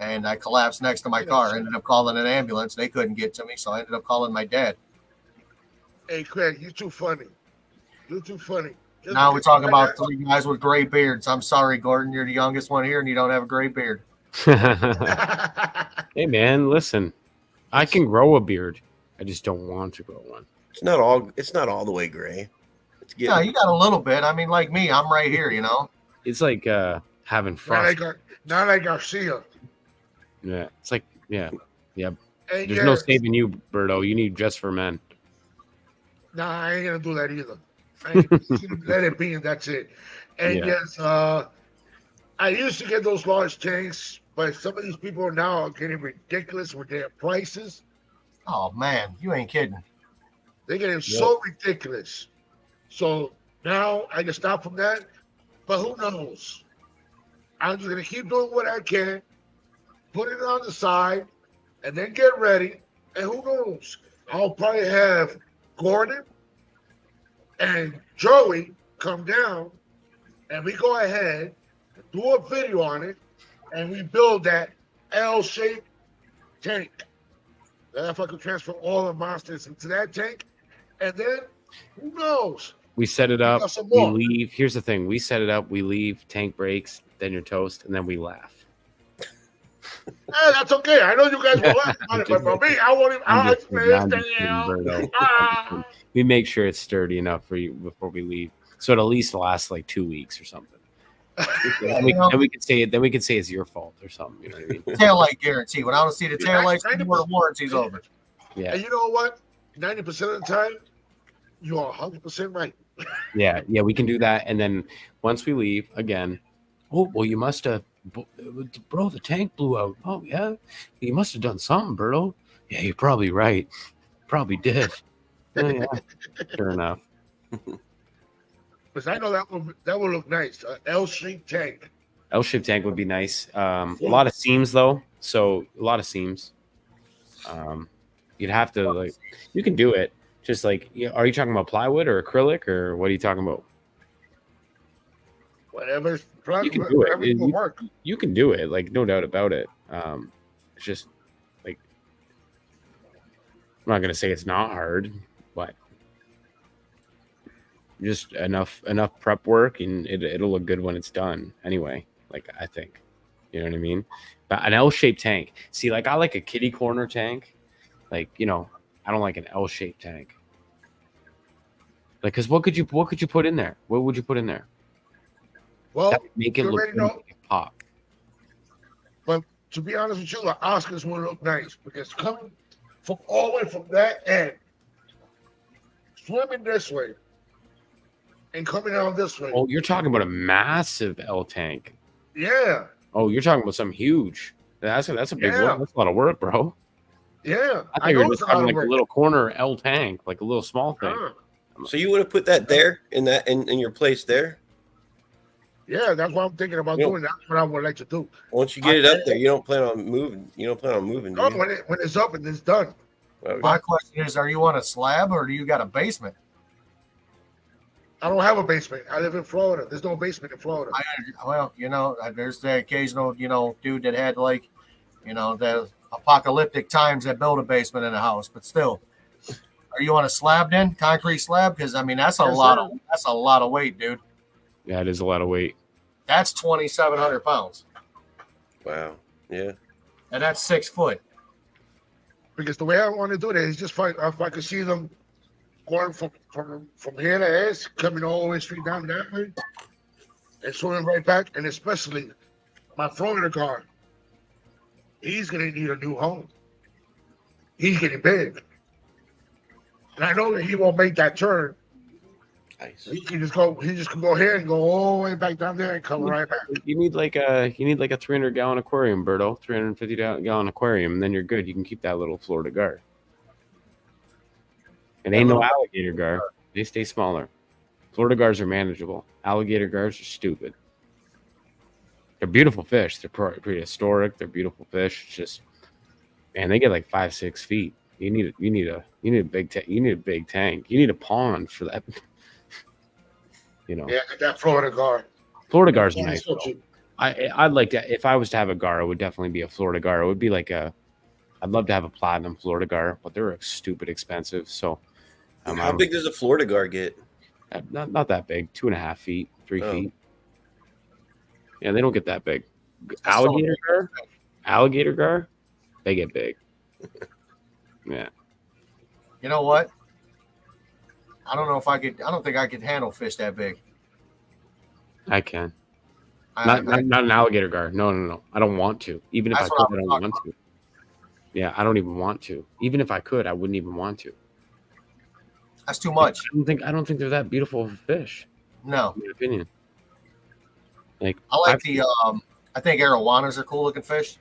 Speaker 2: and I collapsed next to my car. Ended up calling an ambulance. They couldn't get to me, so I ended up calling my dad.
Speaker 1: Hey, Craig, you're too funny. You're too funny. Just
Speaker 2: Now we're
Speaker 1: because
Speaker 2: talking
Speaker 1: you
Speaker 2: about
Speaker 1: got-
Speaker 2: 3 guys with gray beards. I'm sorry, Gordon. You're the youngest one here, and you don't have a gray beard.
Speaker 4: Hey man, listen. I can grow a beard. I just don't want to grow one.
Speaker 7: It's not all the way gray. It's getting,
Speaker 2: Yeah, you got a little bit. I mean, like me, I'm right here, you know.
Speaker 4: It's like having frost.
Speaker 1: Not like Garcia.
Speaker 4: Yeah. It's like
Speaker 1: And
Speaker 4: there's
Speaker 1: yes,
Speaker 4: no saving you, Berto. You need just for men.
Speaker 1: Nah, I ain't gonna do that either. I ain't gonna let it be, and that's it. And
Speaker 4: Yeah.
Speaker 1: yes, I used to get those large tanks, but some of these people now are getting ridiculous with their prices.
Speaker 2: Oh man, you ain't kidding.
Speaker 1: They're getting so ridiculous. So now I can stop from that. But who knows? I'm just gonna keep doing what I can, put it on the side, and then get ready. And who knows? I'll probably have Gordon and Joey come down, and we go ahead, do a video on it, and we build that L-shaped tank. Then if I could transfer all the monsters into that tank, and then who knows?
Speaker 4: We set it up.
Speaker 1: got some
Speaker 4: We
Speaker 1: more.
Speaker 4: leave. Here's the thing. We set it up. We leave. Tank breaks. Then you're toast, and then we laugh.
Speaker 1: Hey, that's okay. I know you guys will laugh about it, but for me, I won't even.
Speaker 4: I'm
Speaker 1: I'll
Speaker 4: just kidding, I'm just kidding,
Speaker 1: explain.
Speaker 4: Berto.
Speaker 1: Ah.
Speaker 4: We make sure it's sturdy enough for you before we leave, so it at least lasts like 2 weeks or something. And we can say it. Then we can say it's your fault or something. You know what I mean?
Speaker 2: Tail light guarantee. When I don't see the tail lights, the
Speaker 1: 90%.
Speaker 2: warranty's over.
Speaker 4: Yeah,
Speaker 1: And you know what? 90% of the time, you are 100% right.
Speaker 4: yeah. We can do that. And then once we leave again, oh well, you must have, bro. The tank blew out. Oh yeah, you must have done something, Berto. Yeah, you're probably right. Probably did. Oh, yeah. Sure enough.
Speaker 1: Because I know that will look nice. L-shaped tank.
Speaker 4: L-shaped tank would be nice. A lot of seams though, so a lot of seams. You'd have to like, you can do it. Just like, are you talking about plywood or acrylic or what are you talking about?
Speaker 1: Whatever.
Speaker 4: You can do it.
Speaker 1: Whatever will work.
Speaker 4: You can do it, like no doubt about it. It's just like, I'm not gonna say it's not hard, but just enough prep work and it'll look good when it's done anyway. Like I think, you know what I mean. But an L-shaped tank. See, like I like a kitty corner tank. Like I don't like an L-shaped tank. Like, cause what could you put in there? What would you put in there?
Speaker 1: Well,
Speaker 4: That would make it
Speaker 1: you
Speaker 4: look
Speaker 1: already know.
Speaker 4: like a pop.
Speaker 1: But to be honest with you, the Oscars will look nice because coming from all the way from that end, swimming this way, and coming down this way.
Speaker 4: Oh, you're talking about a massive L tank.
Speaker 1: Yeah,
Speaker 4: Oh, you're talking about something huge. That's a big
Speaker 1: Yeah.
Speaker 4: work. That's a lot of work, bro.
Speaker 1: yeah.
Speaker 4: I thought you were
Speaker 1: know
Speaker 4: just
Speaker 1: it's a
Speaker 4: talking
Speaker 1: lot
Speaker 4: like
Speaker 1: of
Speaker 4: a
Speaker 1: work.
Speaker 4: little corner L tank, like a little small thing.
Speaker 7: So you would have put that there in your place there?
Speaker 1: Yeah, that's what I'm thinking about
Speaker 7: Yeah.
Speaker 1: doing. That's what I would like to do.
Speaker 7: Once you get it up there, you don't plan on moving. You don't plan on moving, do
Speaker 1: No,
Speaker 7: you?
Speaker 1: when it's up and it's done.
Speaker 7: Okay.
Speaker 2: My question is, are you on a slab or do you got a basement?
Speaker 1: I don't have a basement. I live in Florida. There's no basement in Florida.
Speaker 2: Well, there's the occasional, dude that had like, the apocalyptic times that built a basement in a house, but still. Are you on a slab then? Concrete slab? Because I mean that's a
Speaker 1: Yes,
Speaker 2: lot
Speaker 1: sir.
Speaker 2: of weight, dude.
Speaker 4: Yeah, it is a lot of weight.
Speaker 2: That's 2,700 pounds.
Speaker 7: Wow. Yeah.
Speaker 2: And that's 6 foot.
Speaker 1: Because the way I want to do it is just if I could see them going from here to S, coming all the way straight down that way, and swimming right back, and especially my Florida guard, he's gonna need a new home. He's getting big, and I know that he won't make that turn.
Speaker 7: Nice.
Speaker 1: He can just go. He just can go here and go all the way back down there and come right back.
Speaker 4: You need like a 300-gallon aquarium, Berto, 350-gallon aquarium, and then you're good. You can keep that little Florida gar. It ain't no alligator gar. They stay smaller. Florida gars are manageable. Alligator gars are stupid. They're beautiful fish. They're prehistoric. They're beautiful fish. It's just, man, they get like 5-6 feet. You need a big tank. You need a big tank. You need a pond for that. You know,
Speaker 1: Yeah, that Florida guard.
Speaker 4: Florida gars are
Speaker 1: Yeah,
Speaker 4: nice.
Speaker 1: so
Speaker 4: Though.
Speaker 1: cheap.
Speaker 4: I'd like to, if I was to have a gar, it would definitely be a Florida gar. It would be like I'd love to have a platinum Florida gar, but they're stupid expensive. So,
Speaker 7: How big does a Florida gar get?
Speaker 4: not that big, 2.5 feet, 3
Speaker 7: Oh.
Speaker 4: feet. Yeah, they don't get that big.
Speaker 2: That's still a
Speaker 4: Alligator gar, they get big. Yeah.
Speaker 2: You know what? I don't know if I could. I don't think I could handle fish that big.
Speaker 4: I can.
Speaker 2: I-
Speaker 4: Not an alligator gar. No. I don't want to. Even if I
Speaker 2: That's
Speaker 4: could,
Speaker 2: what
Speaker 4: I
Speaker 2: I'm
Speaker 4: don't
Speaker 2: talking
Speaker 4: want to. Yeah, I don't even want to. Even if I could, I wouldn't even want to.
Speaker 2: That's too much.
Speaker 4: I don't think they're that beautiful of a fish,
Speaker 2: No,
Speaker 4: in my opinion. Like
Speaker 2: I like the. I think arowanas are cool looking fish,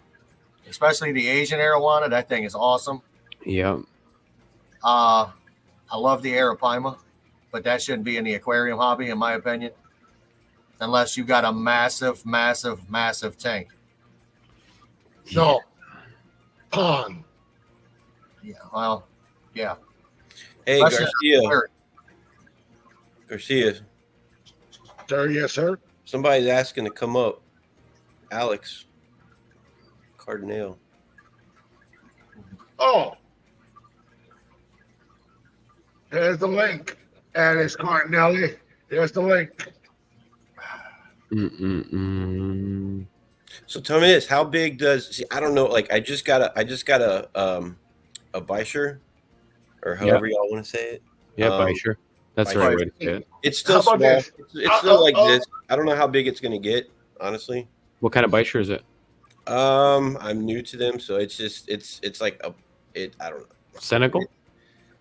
Speaker 2: especially the Asian arowana. That thing is awesome.
Speaker 4: yeah.
Speaker 2: I love the arapaima, but that shouldn't be in the aquarium hobby, in my opinion, unless you got a massive, massive, massive tank.
Speaker 1: No. Pond.
Speaker 2: Yeah, well, yeah.
Speaker 7: Hey,
Speaker 2: Especially in
Speaker 7: Garcia.
Speaker 2: aquarium.
Speaker 7: Garcia.
Speaker 1: Sir, yes, sir.
Speaker 7: Somebody's asking to come up. Alex Cardinale.
Speaker 1: Oh. There's the link. And it's Cardinelli. There's the link.
Speaker 7: So tell me this: how big does? See, I don't know. Like, I just got a Beischer, or however y'all want to say it.
Speaker 4: Yeah,
Speaker 7: Um,
Speaker 4: Beischer. That's the
Speaker 7: Beischer.
Speaker 4: right way to say it.
Speaker 7: It's still
Speaker 1: How
Speaker 7: small.
Speaker 1: about
Speaker 7: It's,
Speaker 1: this?
Speaker 7: it's still like
Speaker 1: Oh.
Speaker 7: this. I don't know how big it's gonna get, honestly.
Speaker 4: What kind of Beischer is it?
Speaker 7: I'm new to them, so it's just it's like I don't know.
Speaker 4: Senegal?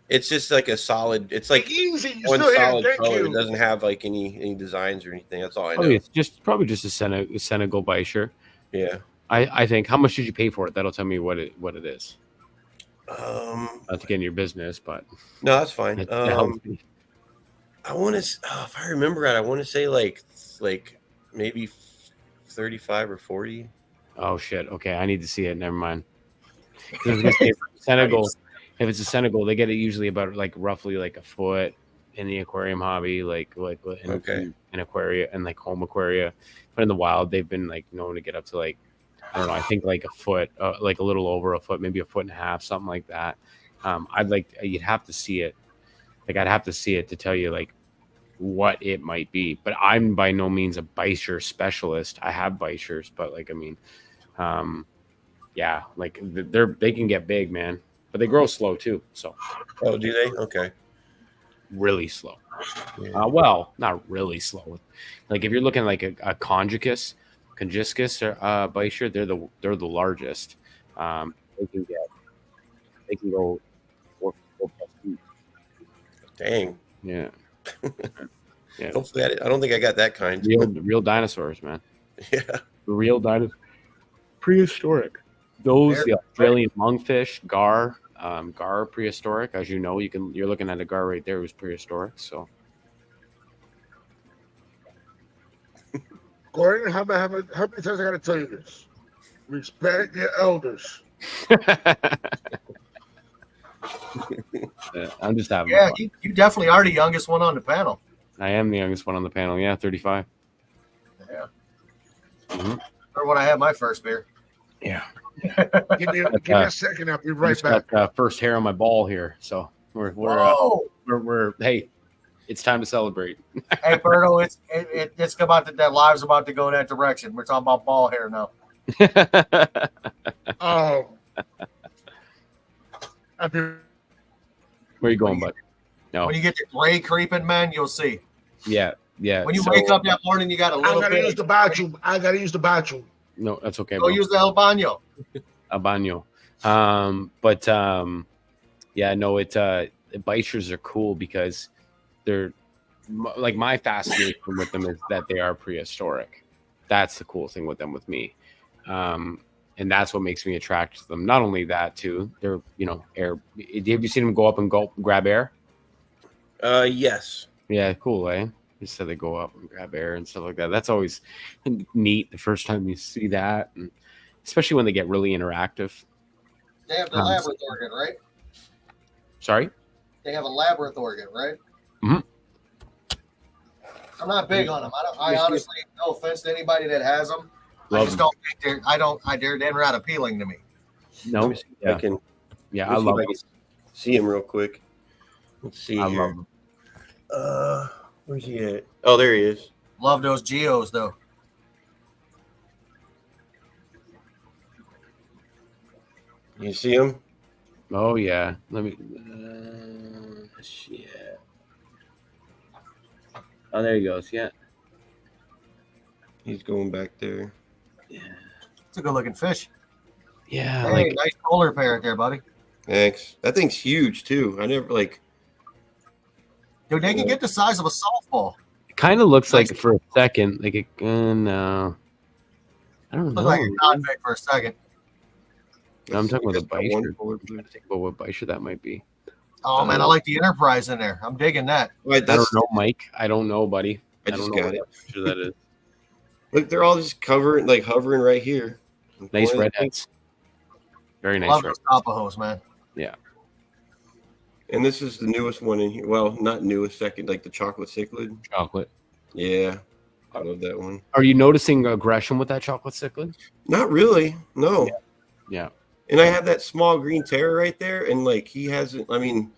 Speaker 7: It's just like a solid. It's like
Speaker 1: Easy. You
Speaker 7: one
Speaker 1: still here.
Speaker 7: solid
Speaker 1: Thank
Speaker 7: color. It
Speaker 1: you.
Speaker 7: doesn't have like any designs or anything. That's all I know.
Speaker 4: It's probably just a Senegal Beischer.
Speaker 7: Yeah.
Speaker 4: I think. How much did you pay for it? That'll tell me what it is. Not to get in your business, but
Speaker 7: No, that's fine.
Speaker 4: it helps me.
Speaker 7: I want to. If I remember right, I want to say like maybe 35 or 40.
Speaker 4: Oh shit. Okay, I need to see it. Never mind. 'Cause I was gonna say, Senegal. If it's a Senegal, they get it usually about like roughly like a foot in the aquarium hobby, like in,
Speaker 7: Okay.
Speaker 4: in aquaria and like home aquaria. But in the wild, they've been like known to get up to like, I don't know, I think like a foot, like a little over a foot, maybe a foot and a half, something like that. You'd have to see it. Like I'd have to see it to tell you like what it might be. But I'm by no means a Beischer specialist. I have Beischers, but like I mean, yeah, like they can get big, man. But they grow slow too, so
Speaker 7: Oh, do they? Okay.
Speaker 4: really slow.
Speaker 7: Yeah.
Speaker 4: Well, not really slow. Like if you're looking like a conjugis or Beischer, they're the largest. They can go 4+ feet.
Speaker 7: Dang.
Speaker 4: Yeah, yeah.
Speaker 7: Hopefully, I don't think I got that kind.
Speaker 4: Real dinosaurs, man.
Speaker 7: Yeah.
Speaker 4: Real dinosaurs. Prehistoric. Those the Australian lungfish, gar are prehistoric. As you know, you're looking at a gar right there who's prehistoric. So
Speaker 1: Gordon, how many times I got to tell you this? Respect your elders.
Speaker 4: I'm just having.
Speaker 2: Yeah,
Speaker 4: fun.
Speaker 2: you definitely are the youngest one on the panel.
Speaker 4: I am the youngest one on the panel. Yeah, 35.
Speaker 2: Yeah.
Speaker 4: Mhm.
Speaker 2: Remember when I had my first beer?
Speaker 4: Yeah.
Speaker 1: Give me a second. I'll be right
Speaker 4: Just
Speaker 1: back.
Speaker 4: got first hair on my ball here. So
Speaker 2: Whoa!
Speaker 4: Hey, it's time to celebrate.
Speaker 2: Hey, Berto, it's about that live's about to go that direction. We're talking about ball hair now.
Speaker 1: After
Speaker 4: Where you going, bud? No.
Speaker 2: When you get the gray creeping, man, you'll see.
Speaker 4: Yeah.
Speaker 2: When you wake up that morning, you got a
Speaker 1: I
Speaker 2: little
Speaker 1: gotta
Speaker 2: bit.
Speaker 1: use the bathroom. I gotta use the bathroom.
Speaker 4: No, that's okay.
Speaker 2: Go
Speaker 4: Bro.
Speaker 2: use the El Baño.
Speaker 4: A baño. Yeah, no, Beischers are cool because they're like my fascination with them is that they are prehistoric. That's the cool thing with them with me. And that's what makes me attracted to them. Not only that, too, they're, air. Have you seen them go up and grab air?
Speaker 7: Yes.
Speaker 4: Yeah, cool, eh? Just so they go up and grab air and stuff like that. That's always neat the first time you see that, and especially when they get really interactive.
Speaker 2: They have the labyrinth organ, right?
Speaker 4: Sorry?
Speaker 2: They have a labyrinth organ, right?
Speaker 4: Mhm.
Speaker 2: I'm not big on them. I honestly, no offense to anybody that has them. I
Speaker 4: Love
Speaker 2: just
Speaker 4: them.
Speaker 2: don't think they're not appealing to me.
Speaker 4: No,
Speaker 7: I can.
Speaker 4: I love them.
Speaker 7: See him real quick. Let's see.
Speaker 4: I
Speaker 7: here.
Speaker 4: love them.
Speaker 7: Where's he at? Oh, there he is.
Speaker 2: Love those Geos though.
Speaker 7: You see him?
Speaker 4: Oh yeah. Let me. Shit. Oh, there he goes. Yeah.
Speaker 7: He's going back there.
Speaker 4: Yeah.
Speaker 2: It's a good looking fish.
Speaker 4: Yeah.
Speaker 2: Hey, nice polar parrot there, buddy.
Speaker 7: Thanks. That thing's huge too. I never
Speaker 2: Dude, they can get the size of a softball.
Speaker 4: It kind of looks like for a second, like no. I don't know.
Speaker 2: Look like a convict for a second.
Speaker 4: I'm talking about the
Speaker 7: Got one
Speaker 4: Beischer.
Speaker 7: polar
Speaker 4: I'm trying to think about what Beischer that might be.
Speaker 2: Oh man, I like the Enterprise in there. I'm digging that.
Speaker 7: Right,
Speaker 4: I don't know, Mike. I don't know, buddy.
Speaker 7: I just
Speaker 4: don't know
Speaker 7: got it.
Speaker 4: what Beischer that is.
Speaker 7: Look, they're all just hovering right here.
Speaker 4: Nice
Speaker 7: Boy,
Speaker 4: redheads. Very nice
Speaker 2: Love
Speaker 4: red.
Speaker 2: those Tapajos, man.
Speaker 4: Yeah.
Speaker 7: And this is the newest one in here. Well, not newest, second, like the chocolate cichlid.
Speaker 4: Chocolate.
Speaker 7: Yeah, I love that one.
Speaker 4: Are you noticing aggression with that chocolate cichlid?
Speaker 7: Not really, no.
Speaker 4: Yeah.
Speaker 7: And I have that small green terror right there, and like he hasn't. I mean,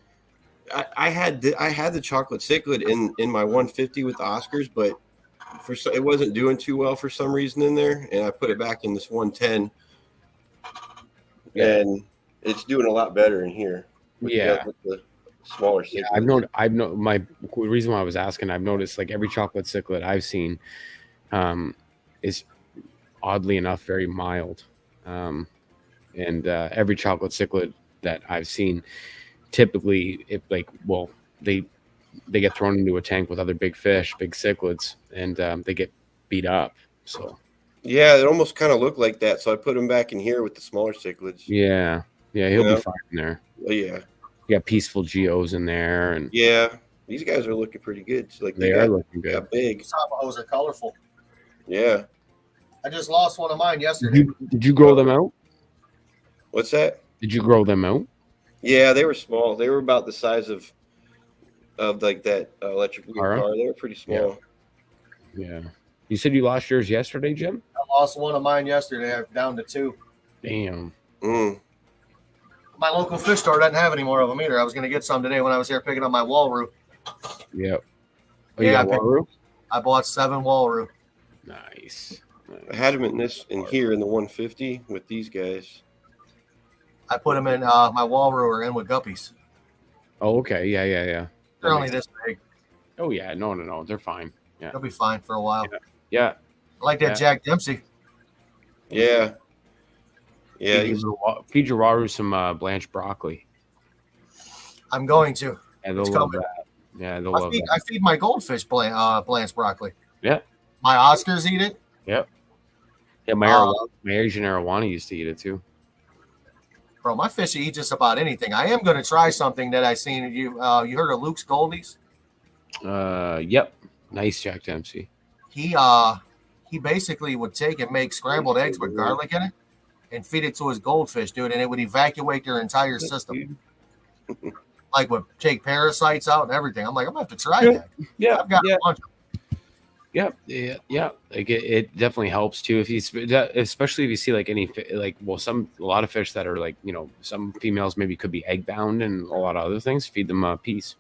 Speaker 7: I had the chocolate cichlid in my 150 with the Oscars, but it wasn't doing too well for some reason in there, and I put it back in this 110, and it's doing a lot better in here. With the smaller cichlid.
Speaker 4: Yeah, I've known my reason why I was asking. I've noticed like every chocolate cichlid I've seen is oddly enough very mild, and every chocolate cichlid that I've seen, typically they get thrown into a tank with other big fish, big cichlids, and they get beat up. So
Speaker 7: Yeah, it almost kind of looked like that, so I put him back in here with the smaller cichlids.
Speaker 4: yeah, he'll be fine in there.
Speaker 7: Well, yeah.
Speaker 4: You got peaceful geos in there, and
Speaker 7: Yeah, these guys are looking pretty good. So, like
Speaker 4: they are looking
Speaker 7: they
Speaker 4: good.
Speaker 7: got big.
Speaker 2: These Tapajos are colorful.
Speaker 7: Yeah.
Speaker 2: I just lost one of mine yesterday.
Speaker 4: Did you grow them out?
Speaker 7: What's that?
Speaker 4: Did you grow them out?
Speaker 7: Yeah, they were small. They were about the size of like that electric blue
Speaker 4: Ara?
Speaker 7: car. They were pretty small.
Speaker 4: Yeah. You said you lost yours yesterday, Jim?
Speaker 2: I lost one of mine yesterday. I'm down to 2.
Speaker 4: Damn.
Speaker 2: My local fish store doesn't have any more of them either. I was going to get some today when I was here picking up my Walroo.
Speaker 4: Yep. Oh,
Speaker 2: Yeah,
Speaker 4: you got Waru?
Speaker 2: I bought 7 Walroo.
Speaker 4: Nice.
Speaker 7: I had them in here in the 150 with these guys.
Speaker 2: I put them in my Walroo are in with guppies.
Speaker 4: Oh, okay. Yeah.
Speaker 2: They're only this big.
Speaker 4: Oh, yeah. No. They're fine. Yeah.
Speaker 2: They'll be fine for a while.
Speaker 4: Yeah.
Speaker 2: I like that
Speaker 4: Yeah.
Speaker 2: Jack Dempsey.
Speaker 7: Yeah. Yeah.
Speaker 4: Feed your Waru some Blanche broccoli.
Speaker 2: I'm going to.
Speaker 4: Yeah, they'll
Speaker 2: It's
Speaker 4: love
Speaker 2: coming.
Speaker 4: that. Yeah, they'll love that.
Speaker 2: I feed my goldfish Blanche broccoli.
Speaker 4: Yeah.
Speaker 2: My Oscars eat it.
Speaker 4: Yeah, my Asian arowana used to eat it too.
Speaker 2: Bro, my fish eat just about anything. I am going to try something that I seen. You heard of Luke's Goldies?
Speaker 4: Yep. Nice Jack Dempsey.
Speaker 2: He basically would take and make scrambled eggs with garlic in it and feed it to his goldfish, dude, and it would evacuate their entire system. Like would take parasites out and everything. I'm like, I'm gonna have to try that.
Speaker 4: Yeah.
Speaker 2: I've got a bunch.
Speaker 4: Yeah, yeah, yeah. Like it definitely helps too if you, especially if you see like a lot of fish that are like some females maybe could be egg bound and a lot of other things. Feed them peas.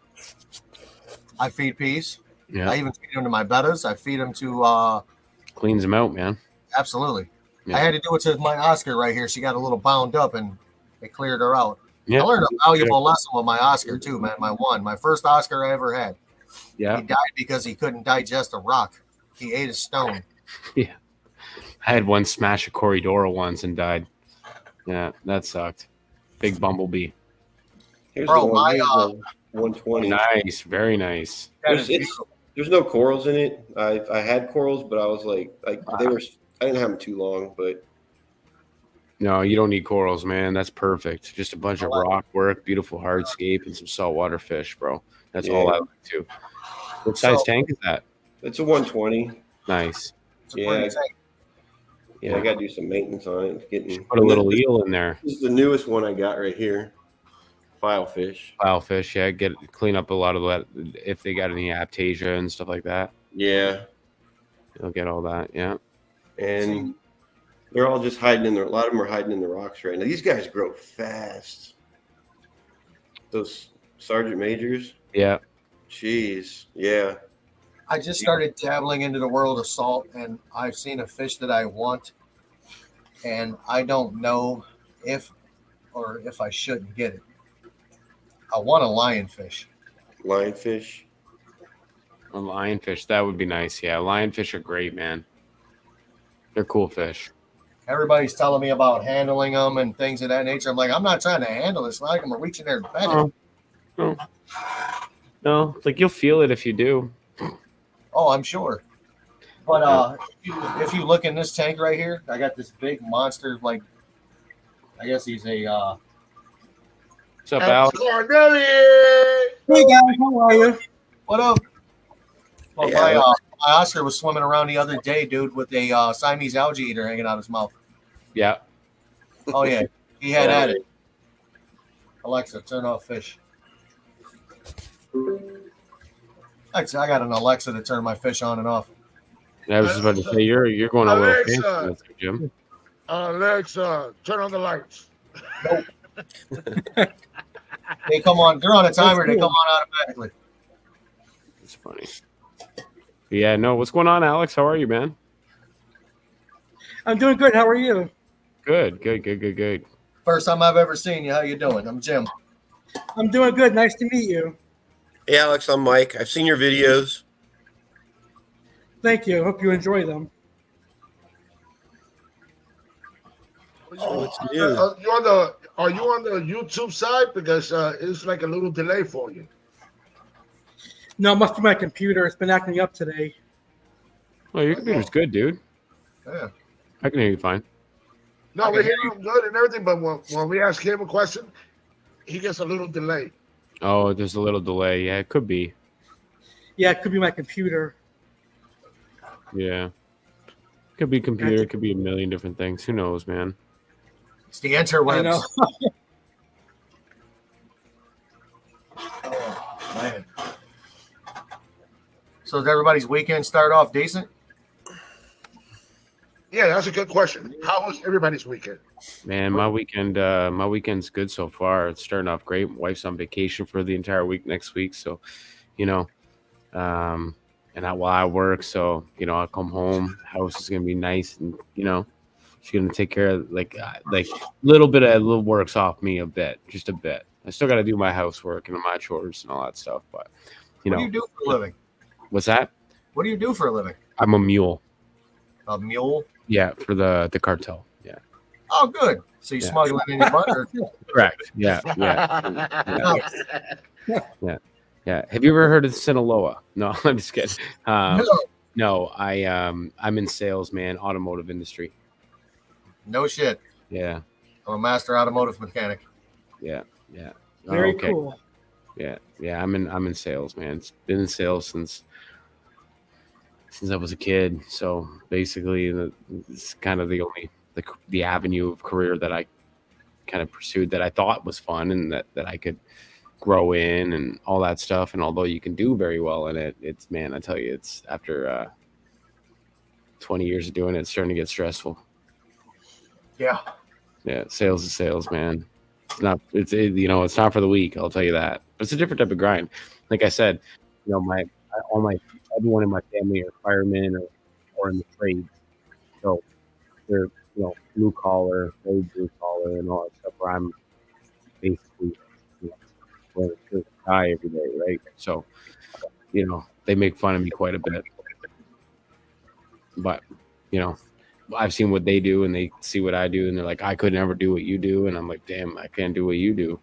Speaker 2: I feed peas.
Speaker 4: Yeah,
Speaker 2: I even feed them to my bettas. I feed them to
Speaker 4: cleans them out, man.
Speaker 2: absolutely.
Speaker 4: Yeah.
Speaker 2: I had to do it to my Oscar right here. She got a little bound up and it cleared her out.
Speaker 4: Yeah,
Speaker 2: I learned a valuable lesson with my Oscar too, man. My first Oscar I ever had.
Speaker 4: yeah.
Speaker 2: He died because he couldn't digest a rock. He ate a stone.
Speaker 4: Yeah. I had one smash a Corridora once and died. Yeah, that sucked. Big bumblebee.
Speaker 7: Here's
Speaker 2: Bro,
Speaker 7: the one.
Speaker 2: my,
Speaker 7: Here's the 120.
Speaker 4: Nice, very nice.
Speaker 2: That
Speaker 7: There's,
Speaker 2: is
Speaker 7: it's,
Speaker 2: beautiful.
Speaker 7: there's no corals in it. I had corals, but I was like they were. I didn't have them too long, but
Speaker 4: No, you don't need corals, man. That's perfect. Just a bunch of rock work, beautiful hardscape, and some saltwater fish, bro. That's all
Speaker 7: Yeah.
Speaker 4: I like too. What size
Speaker 2: So-
Speaker 4: tank is that?
Speaker 7: it's a 120.
Speaker 4: Nice.
Speaker 2: It's a pretty
Speaker 7: Yeah.
Speaker 2: tank.
Speaker 7: Yeah, I got to do some maintenance on it. It's getting
Speaker 4: Put a little eel in there.
Speaker 7: This is the newest one I got right here. Filefish.
Speaker 4: Filefish, yeah. Clean up a lot of that if they got any aptasia and stuff like that.
Speaker 7: Yeah,
Speaker 4: You'll get all that. Yeah.
Speaker 7: and they're all just hiding in there. A lot of them are hiding in the rocks right now. These guys grow fast. Those sergeant majors.
Speaker 4: Yeah.
Speaker 7: Jeez. Yeah.
Speaker 2: I just started dabbling into the world of salt, and I've seen a fish that I want, and I don't know if I shouldn't get it. I want a lionfish.
Speaker 7: Lionfish.
Speaker 4: A lionfish, that would be nice. Yeah, lionfish are great, man. They're cool fish.
Speaker 2: Everybody's telling me about handling them and things of that nature. I'm like, I'm not trying to handle this. It's not like I'm reaching there to pet it.
Speaker 4: Oh. No, like you'll feel it if you do.
Speaker 2: Oh, I'm sure. But if you look in this tank right here, I got this big monster. Like, I guess he's a.
Speaker 4: What's up, Alex?
Speaker 1: Cornelius!
Speaker 3: Hey guys, how are you?
Speaker 2: What up? Well,
Speaker 7: Hey,
Speaker 2: my
Speaker 7: Alex.
Speaker 2: Oscar was swimming around the other day, dude, with a Siamese algae eater hanging out his mouth.
Speaker 4: Yeah.
Speaker 2: Oh yeah, he had at it. Alexa, turn off fish. Actually, I got an Alexa to turn my fish on and off.
Speaker 4: I was just about to say you're going a little
Speaker 1: Alexa.
Speaker 4: fancy with it, Jim.
Speaker 1: Alexa, turn on the lights.
Speaker 2: They come on. They're on a timer. They come on automatically.
Speaker 4: It's funny. Yeah, no. What's going on, Alex? How are you, man?
Speaker 6: I'm doing good. How are you?
Speaker 4: Good.
Speaker 2: First time I've ever seen you. How you doing? I'm Jim.
Speaker 6: I'm doing good. Nice to meet you.
Speaker 7: Hey, Alex, I'm Mike. I've seen your videos.
Speaker 6: Thank you. Hope you enjoy them.
Speaker 7: Oh, it's new.
Speaker 1: Are you on the YouTube side? Because it's like a little delay for you.
Speaker 6: No, it must be my computer. It's been acting up today.
Speaker 4: Well, your computer's good, dude.
Speaker 2: Yeah.
Speaker 4: I can hear you fine.
Speaker 1: No,
Speaker 2: I
Speaker 1: we
Speaker 2: can
Speaker 1: hear
Speaker 2: hear
Speaker 1: him good and everything, but when we ask him a question, he gets a little delay.
Speaker 4: Oh, there's a little delay. Yeah, it could be.
Speaker 6: Yeah, it could be my computer.
Speaker 4: Yeah. Could be computer. Could be a million different things. Who knows, man?
Speaker 2: It's the
Speaker 6: I
Speaker 2: interwebs.
Speaker 6: know.
Speaker 2: Oh, man. So does everybody's weekend start off decent?
Speaker 1: Yeah, that's a good question. How was everybody's weekend?
Speaker 4: Man, my weekend's good so far. It's starting off great. My wife's on vacation for the entire week next week, so while I work, so I'll come home. House is gonna be nice, and she's gonna take care of like little works off me a bit, just a bit. I still got to do my housework and my chores and all that stuff, but
Speaker 2: What do you do for a living?
Speaker 4: what's that?
Speaker 2: What do you do for a living?
Speaker 4: I'm a mule.
Speaker 2: A mule?
Speaker 4: Yeah, for the cartel. Yeah,
Speaker 2: Oh, good. So you
Speaker 4: Yeah.
Speaker 2: smuggling in your butt? Or?
Speaker 4: correct. Yeah. Yeah. Have you ever heard of Sinaloa? No, I'm just kidding. No, I'm in sales, man, automotive industry.
Speaker 2: No shit.
Speaker 4: Yeah.
Speaker 2: I'm a master automotive mechanic.
Speaker 4: Yeah.
Speaker 6: Very
Speaker 4: Okay.
Speaker 6: cool.
Speaker 4: Yeah. I'm in sales, man. It's been in sales since I was a kid. So basically, it's kind of the only the avenue of career that I kind of pursued that I thought was fun and that I could grow in and all that stuff. And although you can do very well in it, it's, man, I tell you, it's after 20 years of doing it, it's starting to get stressful.
Speaker 2: Yeah.
Speaker 4: Yeah, sales is sales, man. It's not. It's not for the weak. I'll tell you that. But it's a different type of grind. Like I said, everyone in my family are firemen or in the trades, so they're blue collar, very blue collar, and all that stuff. Where I'm basically wearing a shirt and tie every day, right? So they make fun of me quite a bit, but I've seen what they do and they see what I do, and they're like, I could never do what you do, and I'm like, damn, I can't do what you do,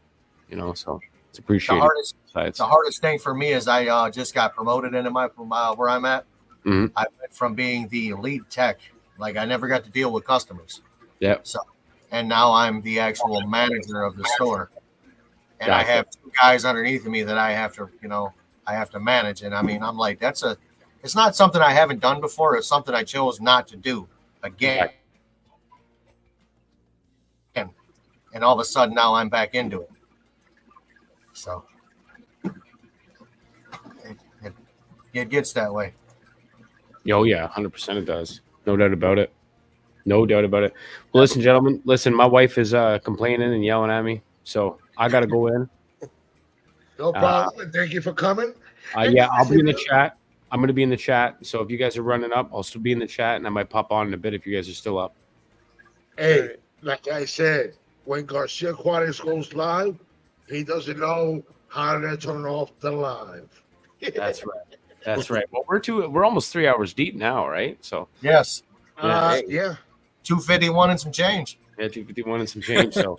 Speaker 4: so it's appreciated.
Speaker 2: The hardest thing for me is I just got promoted into where I'm at.
Speaker 4: Mhm.
Speaker 2: I went from being the lead tech, like I never got to deal with customers.
Speaker 4: Yeah.
Speaker 2: So, and now I'm the actual manager of the store, and I
Speaker 4: Gotcha.
Speaker 2: have 2 guys underneath of me that I have to manage. And I mean, I'm like, it's not something I haven't done before. It's something I chose not to do again. And all of a sudden now I'm back into it. So it gets that way.
Speaker 4: Oh yeah, 100% it does. No doubt about it. No doubt about it. Well, listen, gentlemen. Listen, my wife is complaining and yelling at me, so I gotta go in.
Speaker 1: No problem. And thank you for coming.
Speaker 4: Yeah, I'll be in the chat. I'm gonna be in the chat. So if you guys are running up, I'll still be in the chat, and I might pop on in a bit if you guys are still up.
Speaker 1: Hey, like I said, when Garcia Juarez goes live, he doesn't know how to turn off the live.
Speaker 4: That's right. That's right. Well, we're almost 3 hours deep now, right? So
Speaker 2: Yes.
Speaker 1: Yeah.
Speaker 2: 251 and some change.
Speaker 4: yeah, 251 and some change. So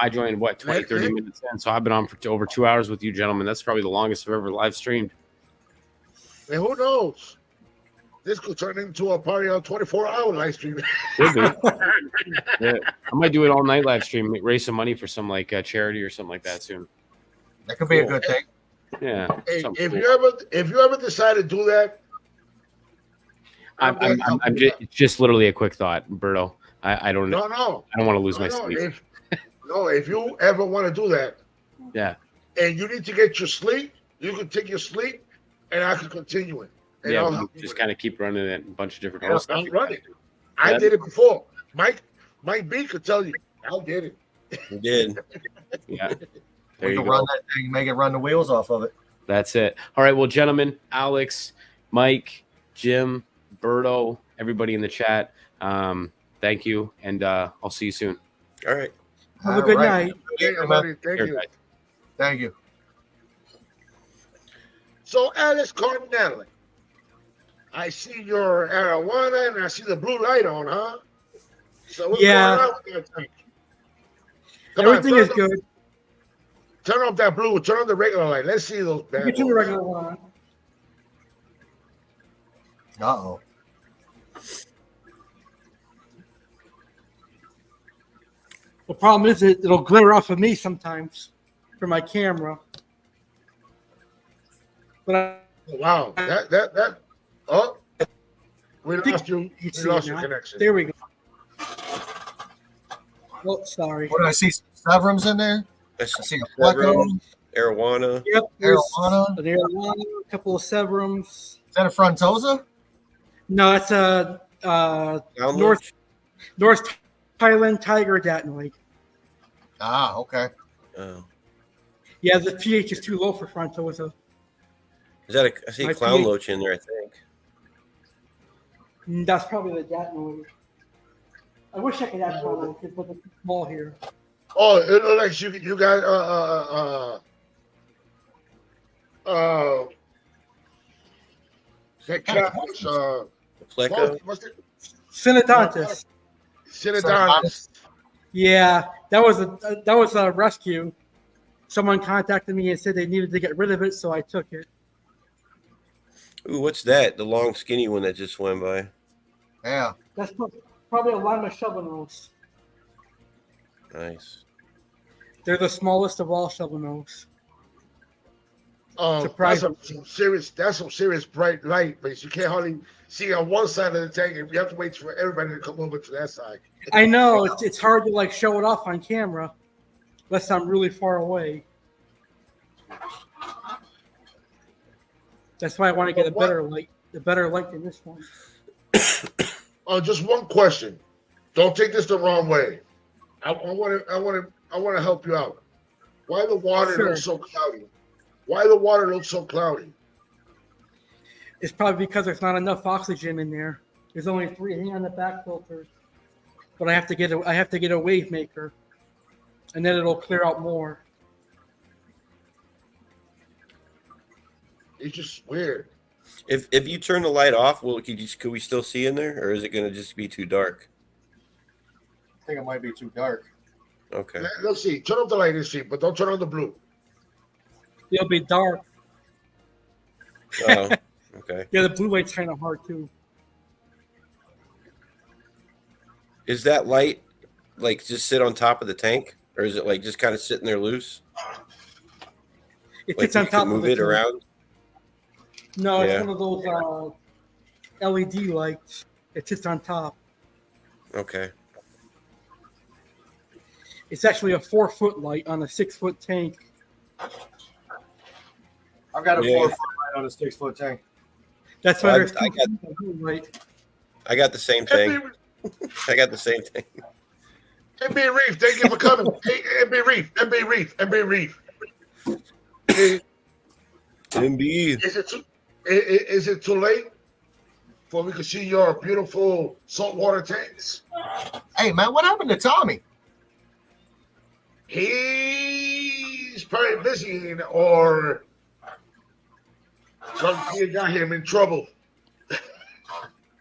Speaker 4: I joined 20, 30 minutes in, so I've been on for over 2 hours with you gentlemen. That's probably the longest I've ever live streamed.
Speaker 1: And who knows? This could turn into a party on 24-hour live stream.
Speaker 4: Could be. Yeah. I might do it all night live stream, raise some money for some charity or something like that soon.
Speaker 2: That could be a good thing.
Speaker 4: Yeah.
Speaker 1: Hey,
Speaker 4: something
Speaker 1: if
Speaker 4: cool.
Speaker 1: you ever decide to do that,
Speaker 4: It's just literally a quick thought, Berto. I don't know.
Speaker 1: No.
Speaker 4: I don't want to lose my sleep.
Speaker 1: If you ever want to do that,
Speaker 4: Yeah.
Speaker 1: and you need to get your sleep, you can take your sleep, and I can continue it. And I'll
Speaker 4: Yeah,
Speaker 1: help
Speaker 4: we
Speaker 1: you
Speaker 4: just
Speaker 1: with
Speaker 4: kind of keep running it in a bunch of different
Speaker 1: Yeah,
Speaker 4: hosts.
Speaker 1: I'm running. I did it before. Mike B could tell you. I did it.
Speaker 7: You did.
Speaker 4: Yeah. There
Speaker 2: We
Speaker 4: you
Speaker 2: can
Speaker 4: go.
Speaker 2: run that thing, make it run the wheels off of it.
Speaker 4: That's it. All right. Well, gentlemen, Alex, Mike, Jim, Berto, everybody in the chat. Thank you. And I'll see you soon.
Speaker 7: All right.
Speaker 6: Have a good night.
Speaker 1: Hey, everybody, thank
Speaker 4: Here,
Speaker 1: you.
Speaker 4: guys.
Speaker 2: Thank you.
Speaker 1: So, Alice Cardinelli, I see your marijuana and I see the blue light on, huh? So what's
Speaker 6: Yeah.
Speaker 1: going on with that thing? Come on,
Speaker 6: Everything is good.
Speaker 1: Turn off that blue. Turn on the regular light. Let's see those bad
Speaker 6: Get to the
Speaker 1: boys.
Speaker 6: regular one.
Speaker 2: Uh-oh.
Speaker 6: The problem is it'll glare off of me sometimes for my camera. But
Speaker 1: Wow. That. Oh, we
Speaker 6: I think
Speaker 1: lost you.
Speaker 6: you
Speaker 1: We
Speaker 6: see
Speaker 1: lost
Speaker 6: it
Speaker 1: your
Speaker 6: now.
Speaker 1: connection.
Speaker 6: There we go. Oh, sorry.
Speaker 2: What do I see? Some Severums in there? I see a Pleco.
Speaker 7: Arowana.
Speaker 6: Yep. There's
Speaker 2: Arowana?
Speaker 6: an arowana, a couple of Severums.
Speaker 2: Is that a Frontosa?
Speaker 6: No, that's a
Speaker 7: Download?
Speaker 6: North Thailand Tiger Datnoid.
Speaker 2: Ah, okay.
Speaker 7: Oh.
Speaker 6: Yeah, the pH is too low for Frontosa.
Speaker 7: Is that I see
Speaker 6: My
Speaker 7: Clown
Speaker 6: pH
Speaker 7: Loach in there, I think.
Speaker 6: That's probably the Datnoid. I wish I could have one because it's too small here.
Speaker 1: Oh, it looks like you got that cat was
Speaker 7: The Pleco.
Speaker 1: what's it?
Speaker 6: Synodontis.
Speaker 1: Synodontis.
Speaker 6: Yeah, that was a rescue. Someone contacted me and said they needed to get rid of it, so I took it.
Speaker 7: Ooh, what's that? The long, skinny one that just went by.
Speaker 2: Yeah.
Speaker 6: That's probably a Lima shovel nose.
Speaker 7: Nice.
Speaker 6: They're the smallest of all shovel nose.
Speaker 1: That's
Speaker 6: Surprising.
Speaker 1: some serious bright light, but you can't hardly see on one side of the tank, and you have to wait for everybody to come over to that side.
Speaker 6: I know it's hard to show it off on camera, unless I'm really far away. That's why I want to get a better light than this one.
Speaker 1: Just one question. Don't take this the wrong way. I want to help you out. Why the water
Speaker 6: Sure.
Speaker 1: looks so cloudy? Why the water looks so cloudy?
Speaker 6: It's probably because there's not enough oxygen in there. There's only 3 hang on the back filters, but I have to get a wave maker, and then it'll clear out more.
Speaker 1: It's just weird.
Speaker 7: If you turn the light off, could we still see in there, or is it going to just be too dark?
Speaker 2: I think it might be too dark.
Speaker 7: Okay.
Speaker 1: Let's see. Turn off the light and see, but don't turn on the blue.
Speaker 6: It'll be dark.
Speaker 7: Oh, okay.
Speaker 6: Yeah, the blue light's kind of hard too.
Speaker 7: Is that light like just sit on top of the tank, or is it like just kind of sitting there loose?
Speaker 6: It
Speaker 7: Like
Speaker 6: sits on
Speaker 7: you
Speaker 6: top
Speaker 7: can
Speaker 6: of
Speaker 7: move
Speaker 6: the
Speaker 7: it
Speaker 6: tank.
Speaker 7: around?
Speaker 6: No, it's
Speaker 7: Yeah.
Speaker 6: one of those LED lights. It sits on top.
Speaker 7: Okay.
Speaker 6: It's actually a 4-foot light on a 6-foot tank.
Speaker 2: I've got a
Speaker 7: Yeah.
Speaker 2: 4-foot light on a 6-foot tank.
Speaker 6: That's why
Speaker 7: Well,
Speaker 6: there's
Speaker 7: I
Speaker 6: 2
Speaker 7: got-
Speaker 6: blue light.
Speaker 7: I got the same thing. I got the same thing.
Speaker 1: MB Reef, thank you for coming. Hey, MB Reef. Hey,
Speaker 7: MB.
Speaker 1: is it too late for we can see your beautiful saltwater tanks?
Speaker 2: Hey, man, what happened to Tommy?
Speaker 1: He's probably busy or something got him in trouble.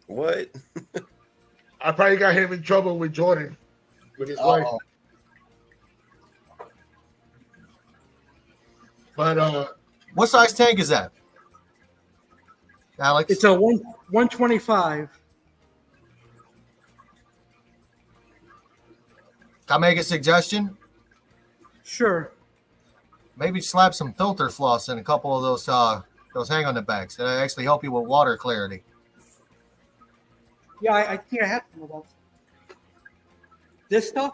Speaker 7: What?
Speaker 1: I probably got him in trouble with Jordan, with his wife.
Speaker 2: Uh-oh.
Speaker 1: But
Speaker 2: What size tank is that, Alex?
Speaker 6: It's a 125.
Speaker 2: Can I make a suggestion?
Speaker 6: Sure.
Speaker 2: Maybe slap some filter floss in a couple of those hang on the backs. That'll actually help you with water clarity.
Speaker 6: Yeah, I think I have some of those. This stuff?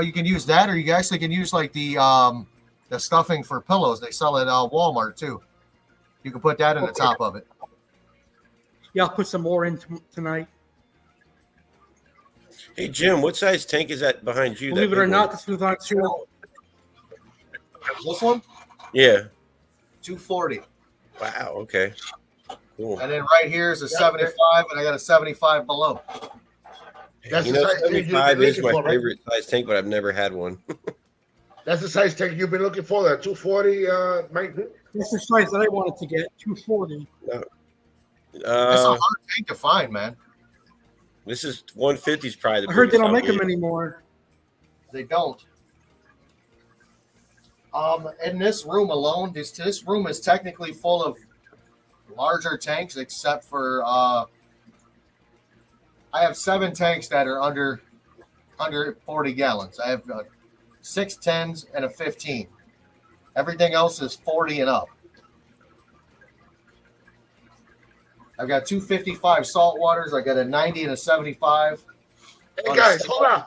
Speaker 2: You can use that, or you actually can use like the stuffing for pillows. They sell it at Walmart too. You can put that in the top of it.
Speaker 6: Yeah, I'll put some more in tonight.
Speaker 7: Hey Jim, what size tank is that behind you?
Speaker 6: Believe
Speaker 7: that
Speaker 6: it or
Speaker 7: big
Speaker 6: not,
Speaker 7: one?
Speaker 6: this was on sale.
Speaker 2: This one,
Speaker 7: Yeah.
Speaker 2: 240,
Speaker 7: Wow. Okay. Cool.
Speaker 2: and then right here is a 75, and I got a 75 below.
Speaker 1: That's
Speaker 7: You
Speaker 1: the
Speaker 7: know,
Speaker 1: size tank you've
Speaker 7: 75
Speaker 1: been
Speaker 7: is my
Speaker 1: looking for, right?
Speaker 7: favorite size tank, but I've never had one.
Speaker 1: that's the size tank you've been looking for, that 240, Mike.
Speaker 6: That's the size that I wanted to get, 240.
Speaker 2: That's a
Speaker 7: Uh,
Speaker 2: hard tank to find, man.
Speaker 7: this is 150 is probably the
Speaker 6: I heard they
Speaker 7: biggest
Speaker 6: don't
Speaker 7: I'll
Speaker 6: make them
Speaker 7: get.
Speaker 6: anymore.
Speaker 2: They don't. In this room alone, this room is technically full of larger tanks, except for I have 7 tanks that are under 40 gallons. I have 6 10s and a 15. Everything else is 40 and up. I've got 2 55 salt waters. I got a 90 and a 75.
Speaker 1: Hey guys, hold on.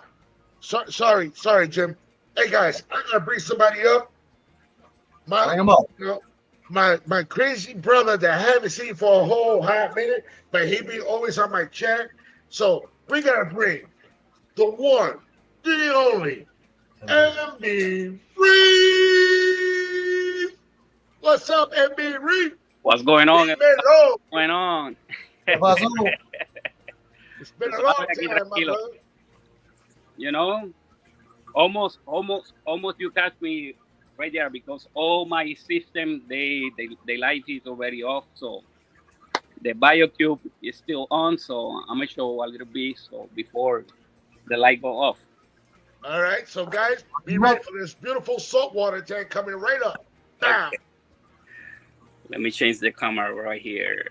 Speaker 1: Sorry, Jim. Hey guys, I gotta bring somebody up.
Speaker 2: Bring them up.
Speaker 1: You know, my crazy brother that I haven't seen for a whole half minute, but he be always on my chat. So we gotta bring the one, the only, MB Reef. What's up, MB Reef?
Speaker 8: What's going on?
Speaker 1: Dímelo.
Speaker 8: What's going on?
Speaker 1: It's been a long time, my brother.
Speaker 8: You know, almost you catch me right there because all my system the light is already off, so the BioCube is still on. So I'm gonna show a little bit so before the light go off.
Speaker 1: All right, so guys, be ready for this beautiful saltwater tank coming right up. Bam.
Speaker 8: Let me change the camera right here.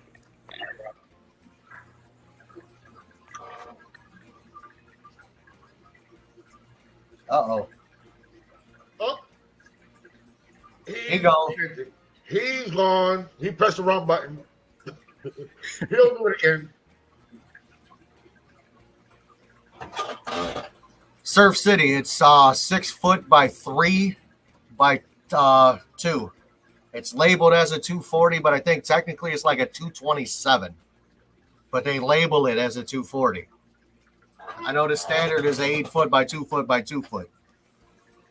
Speaker 2: Uh-oh.
Speaker 1: Oh.
Speaker 2: He gone.
Speaker 1: He's gone. He pressed the wrong button. He'll do it again.
Speaker 2: Surf City, it's 6 foot by 3 by 2. It's labeled as a 240, but I think technically it's like a 227. but they label it as a 240. I know the standard is 8 foot by 2 foot by 2 foot.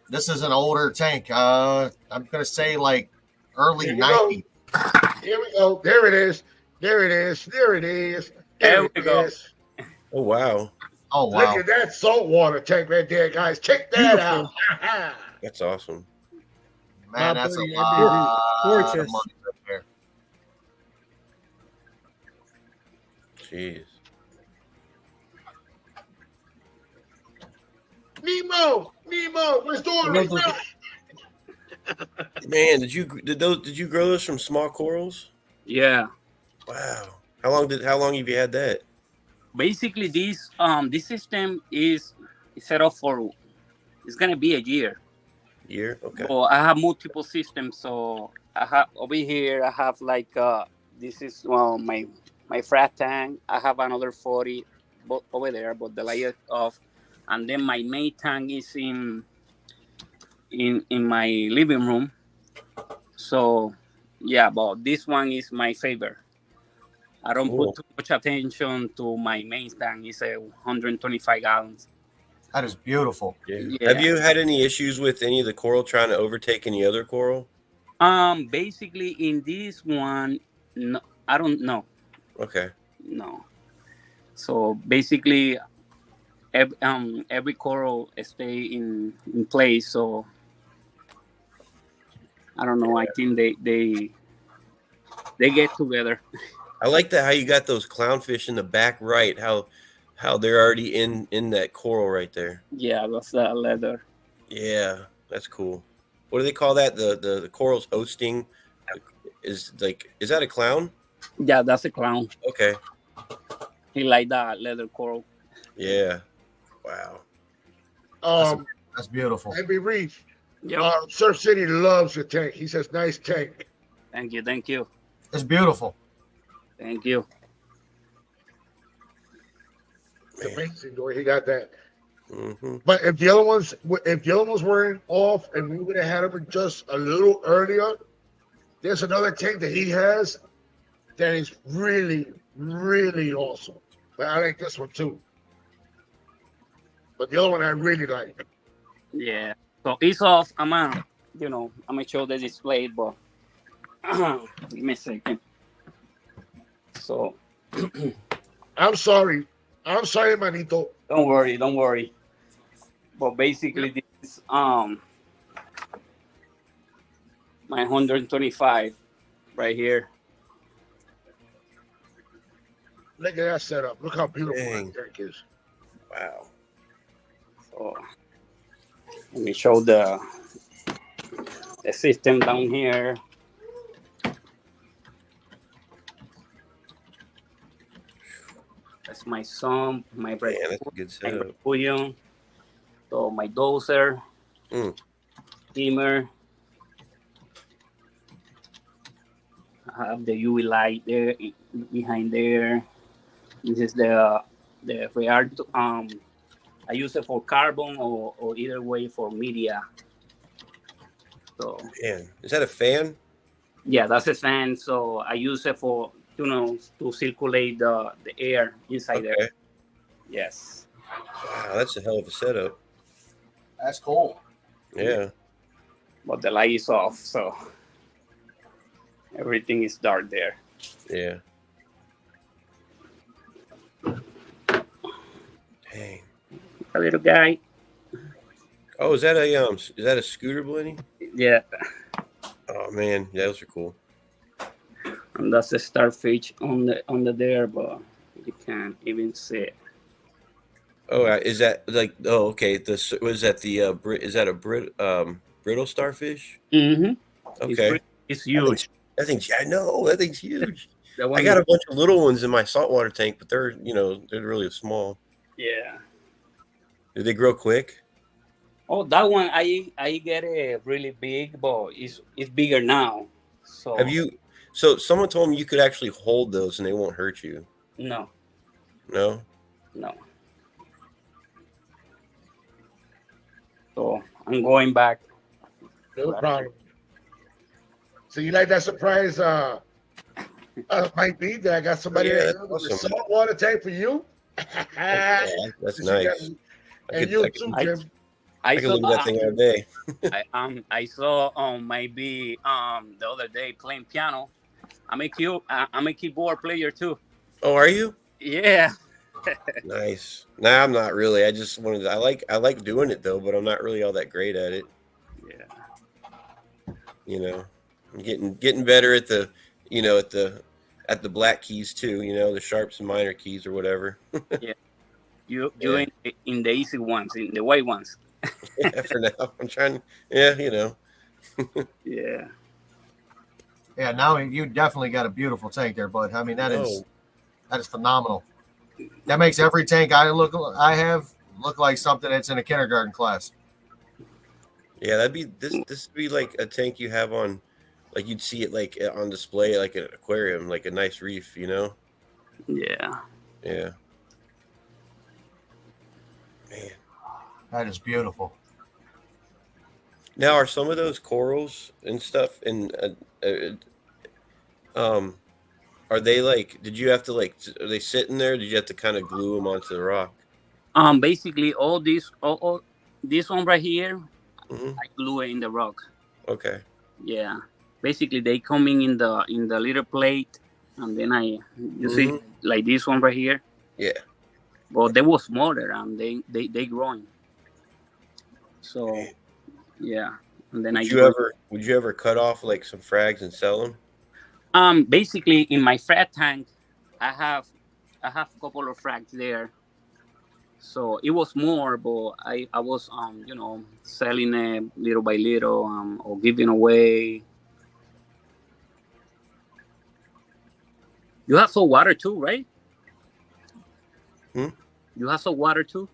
Speaker 2: This is an older tank. I'm gonna say like early
Speaker 1: Here we go.
Speaker 2: 90s.
Speaker 1: Here we go. There it is. There it is. There it is.
Speaker 8: There we go.
Speaker 1: is.
Speaker 7: Oh wow,
Speaker 2: Oh
Speaker 1: Look
Speaker 2: wow.
Speaker 1: at that saltwater tank right there, guys. Check that out.
Speaker 7: that's awesome.
Speaker 2: Man,
Speaker 1: My
Speaker 2: that's a
Speaker 1: buddy,
Speaker 2: lot of
Speaker 6: Gorgeous.
Speaker 2: money right there.
Speaker 7: Jeez.
Speaker 1: Nemo, where's Dory?
Speaker 7: Man, did you grow those from small corals?
Speaker 8: Yeah.
Speaker 7: Wow. How long have you had that?
Speaker 8: Basically, this system is set up for. It's gonna be a year.
Speaker 7: Year? Okay.
Speaker 8: So I have multiple systems. So I have over here. I have like this is my frat tank. I have another 40 over there, but the light is off. And then my main tank is in my living room. So yeah, but this one is my favorite. I don't
Speaker 7: Cool.
Speaker 8: put too much attention to my main tank. It's a 125 gallons.
Speaker 2: That is beautiful.
Speaker 7: Yeah.
Speaker 8: Yeah.
Speaker 7: Have you had any issues with any of the coral trying to overtake any other coral?
Speaker 8: Basically in this one, no, I don't know.
Speaker 7: Okay.
Speaker 8: No. So basically, every coral stay in place. So I don't know. I think they get together.
Speaker 7: I like that how you got those clownfish in the back right. How they're already in that coral right there.
Speaker 8: Yeah, that's the leather.
Speaker 7: Yeah, that's cool. What do they call that? The coral's hosting is that a clown?
Speaker 8: Yeah, that's a clown.
Speaker 7: Okay.
Speaker 8: He like that leather coral.
Speaker 7: Yeah. Wow.
Speaker 2: That's beautiful.
Speaker 1: MB Reef.
Speaker 8: Yep.
Speaker 1: Surf City loves your tank. He says, nice tank.
Speaker 8: Thank you. Thank you.
Speaker 2: It's beautiful.
Speaker 8: Thank you.
Speaker 1: It's amazing the way he got that.
Speaker 7: Mm-hmm.
Speaker 1: But if the other ones weren't off and we would have had them just a little earlier, there's another tank that he has that is really, really awesome. But I like this one too. But the other one I really like.
Speaker 8: Yeah. So it's off. I'm gonna show the display, but give me a second. So
Speaker 1: I'm sorry, Manito.
Speaker 8: don't worry. But basically, this is my 125 right here.
Speaker 1: Look at that setup. Look how beautiful
Speaker 7: Dang.
Speaker 1: that tank is.
Speaker 7: Wow.
Speaker 8: So let me show the system down here. That's my sump, my
Speaker 7: Man, that's a good
Speaker 8: my
Speaker 7: setup.
Speaker 8: bouillon. So my dozer,
Speaker 7: Mm.
Speaker 8: steamer. I have the UV light there behind there. This is the Real. I use it for carbon or either way for media. So
Speaker 7: Man, is that a fan?
Speaker 8: yeah, that's a fan. So I use it for to circulate the air inside there.
Speaker 7: Okay.
Speaker 8: Yes.
Speaker 7: Wow, that's a hell of a setup.
Speaker 2: That's cool.
Speaker 7: Yeah.
Speaker 8: But the light is off, so everything is dark there.
Speaker 7: Yeah. Dang.
Speaker 8: A little guy.
Speaker 7: Oh, is that a scooter, Blenny?
Speaker 8: Yeah.
Speaker 7: Oh man, yeah, those are cool.
Speaker 8: And that's the starfish on the there, but you can't even see it.
Speaker 7: Oh, is that like? Oh, okay. Was that the is that a brittle starfish?
Speaker 8: Mm-hmm.
Speaker 7: Okay.
Speaker 8: It's huge.
Speaker 7: That thing's I know that thing's huge.
Speaker 8: That
Speaker 7: I
Speaker 8: one
Speaker 7: got a bunch of little ones in my saltwater tank, but they're really small.
Speaker 8: Yeah.
Speaker 7: Do they grow quick?
Speaker 8: Oh, that one I get it really big, but it's bigger now. So
Speaker 7: Have you? So someone told me you could actually hold those and they won't hurt you.
Speaker 8: No.
Speaker 7: No.
Speaker 8: So I'm going back.
Speaker 1: No problem. So you like that surprise Might be that I got somebody
Speaker 7: Yeah,
Speaker 1: that
Speaker 7: that's
Speaker 1: with a
Speaker 7: awesome.
Speaker 1: saltwater tank for you.
Speaker 7: Yeah, that's
Speaker 1: Since you got-
Speaker 7: nice.
Speaker 1: and you too,
Speaker 8: I-
Speaker 1: Jim.
Speaker 7: I can look at that thing all day.
Speaker 8: I saw maybe the other day playing piano. I'm a keyboard player too.
Speaker 7: Oh, are you?
Speaker 8: Yeah.
Speaker 7: Nice. Nah, I'm not really. I just wanted to, I like doing it though, but I'm not really all that great at it.
Speaker 8: Yeah.
Speaker 7: You know, I'm getting better at the, you know, at the black keys too. You know, the sharps and minor keys or whatever.
Speaker 8: You
Speaker 7: Yeah.
Speaker 8: in the easy ones, in the white ones.
Speaker 7: Yeah, for now, I'm trying. Yeah, you know.
Speaker 8: Yeah.
Speaker 2: Yeah, now you definitely got a beautiful tank there, bud. I mean, that is phenomenal. That makes every tank I have look like something that's in a kindergarten class.
Speaker 7: Yeah, that'd be this would be like a tank you have on, like you'd see it like on display, like an aquarium, like a nice reef, you know?
Speaker 8: Yeah.
Speaker 7: Yeah. Man.
Speaker 2: That is beautiful.
Speaker 7: Now, are some of those corals and stuff are they like? Did you have to like? Are they sitting there? Did you have to kind of glue them onto the rock?
Speaker 8: Basically all this one right here,
Speaker 7: Mhm.
Speaker 8: I glue it in the rock.
Speaker 7: Okay.
Speaker 8: Yeah. Basically they coming in the little plate, and then you see like this one right here.
Speaker 7: Yeah.
Speaker 8: But they was smaller and they growing. So yeah. And then
Speaker 7: Would you ever cut off like some frags and sell them?
Speaker 8: Basically in my frat tank I have a couple of frags there. So it was more, but I was you know, selling it little by little, or giving away. You have some water too, right? You have some water too?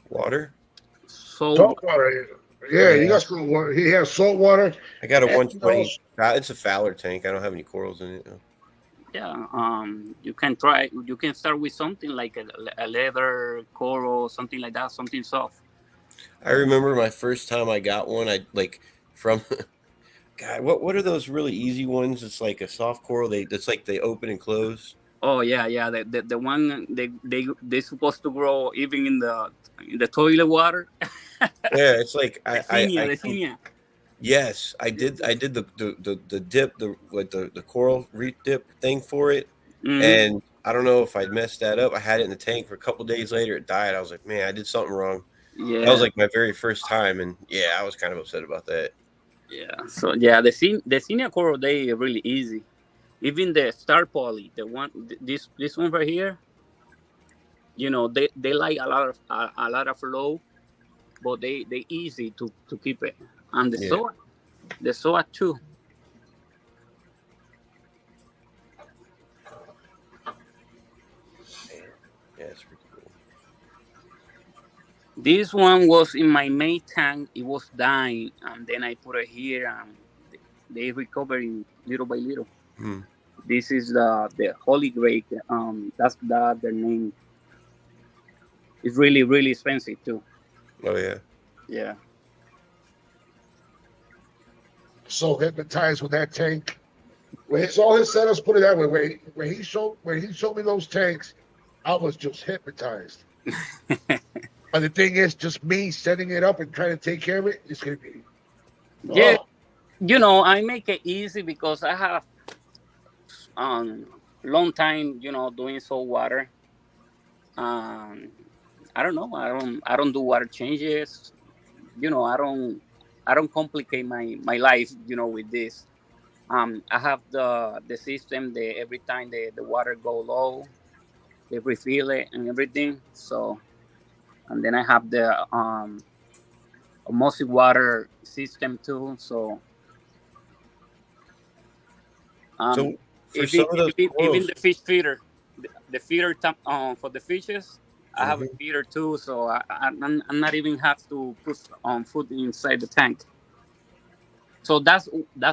Speaker 7: Water?
Speaker 1: Salt water. Yeah, you got salt water. He has salt water.
Speaker 7: I got a
Speaker 1: And
Speaker 7: 120. It's a Fowler tank. I don't have any corals in it. Though.
Speaker 8: Yeah, you can try. You can start with something like a leather coral, something like that, something soft.
Speaker 7: I remember my first time I got one. I like from God. What are those really easy ones? It's like a soft coral. It's like they open and close.
Speaker 8: Oh yeah. The one they supposed to grow even in the toilet water.
Speaker 7: Yeah, it's like
Speaker 8: the senior.
Speaker 7: Yes, I did the dip, the coral reef dip thing for it, and I don't know if I'd messed that up. I had it in the tank for a couple days later. It died. I was like, man, I did something wrong.
Speaker 8: Yeah,
Speaker 7: that was like my very first time, and yeah, I was kind of upset about that.
Speaker 8: Yeah, so yeah, the senior coral, they are really easy. Even the star poly, the one this one right here, you know, they like a lot of flow, but they easy to keep it. And the SOA too.
Speaker 7: Yeah, it's pretty cool.
Speaker 8: This one was in my main tank. It was dying, and then I put it here, and they recovering little by little. This is the Holy Grail. That's their name. It's really, really expensive too.
Speaker 7: Oh yeah.
Speaker 8: Yeah.
Speaker 1: So hypnotized with that tank. When he saw his setups, put it that way. When he showed me those tanks, I was just hypnotized. But the thing is, just me setting it up and trying to take care of it, it's gonna be.
Speaker 8: Yeah, you know, I make it easy because I have long time, you know, doing salt water. I don't know. I don't do water changes. You know, I don't complicate my life, you know, with this. I have the system that every time the water go low, they refill it and everything. So, and then I have the osmotic water system too. So,
Speaker 7: So for
Speaker 8: even,
Speaker 7: some of those
Speaker 8: even
Speaker 7: corals,
Speaker 8: the fish feeder, the feeder for the fishes, I have a feeder too. So I'm not even have to put food inside the tank. So that's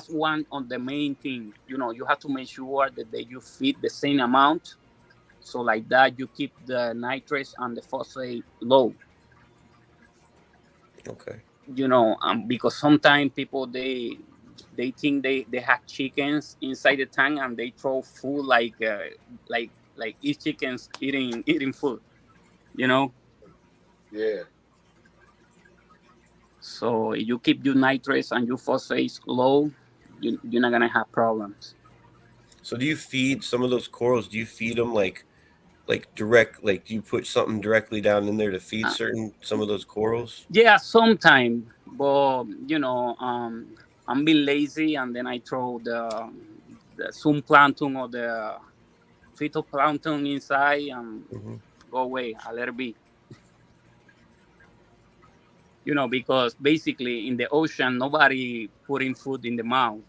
Speaker 8: one of the main thing. You know, you have to make sure that you feed the same amount. So like that, you keep the nitrates and the phosphate low.
Speaker 7: okay.
Speaker 8: You know, because sometimes people they they think they have chickens inside the tank, and they throw food like each chicken's eating food, you know.
Speaker 1: Yeah.
Speaker 8: So if you keep your nitrates and your phosphates low, you're not gonna have problems.
Speaker 7: So do you feed some of those corals? Do you feed them like direct? Like do you put something directly down in there to feed some of those corals?
Speaker 8: Yeah, sometime, but I'm being lazy, and then I throw the zooplankton or the phytoplankton inside and
Speaker 7: Mhm.
Speaker 8: go away. I let it be. Because basically in the ocean, nobody putting food in the mouth.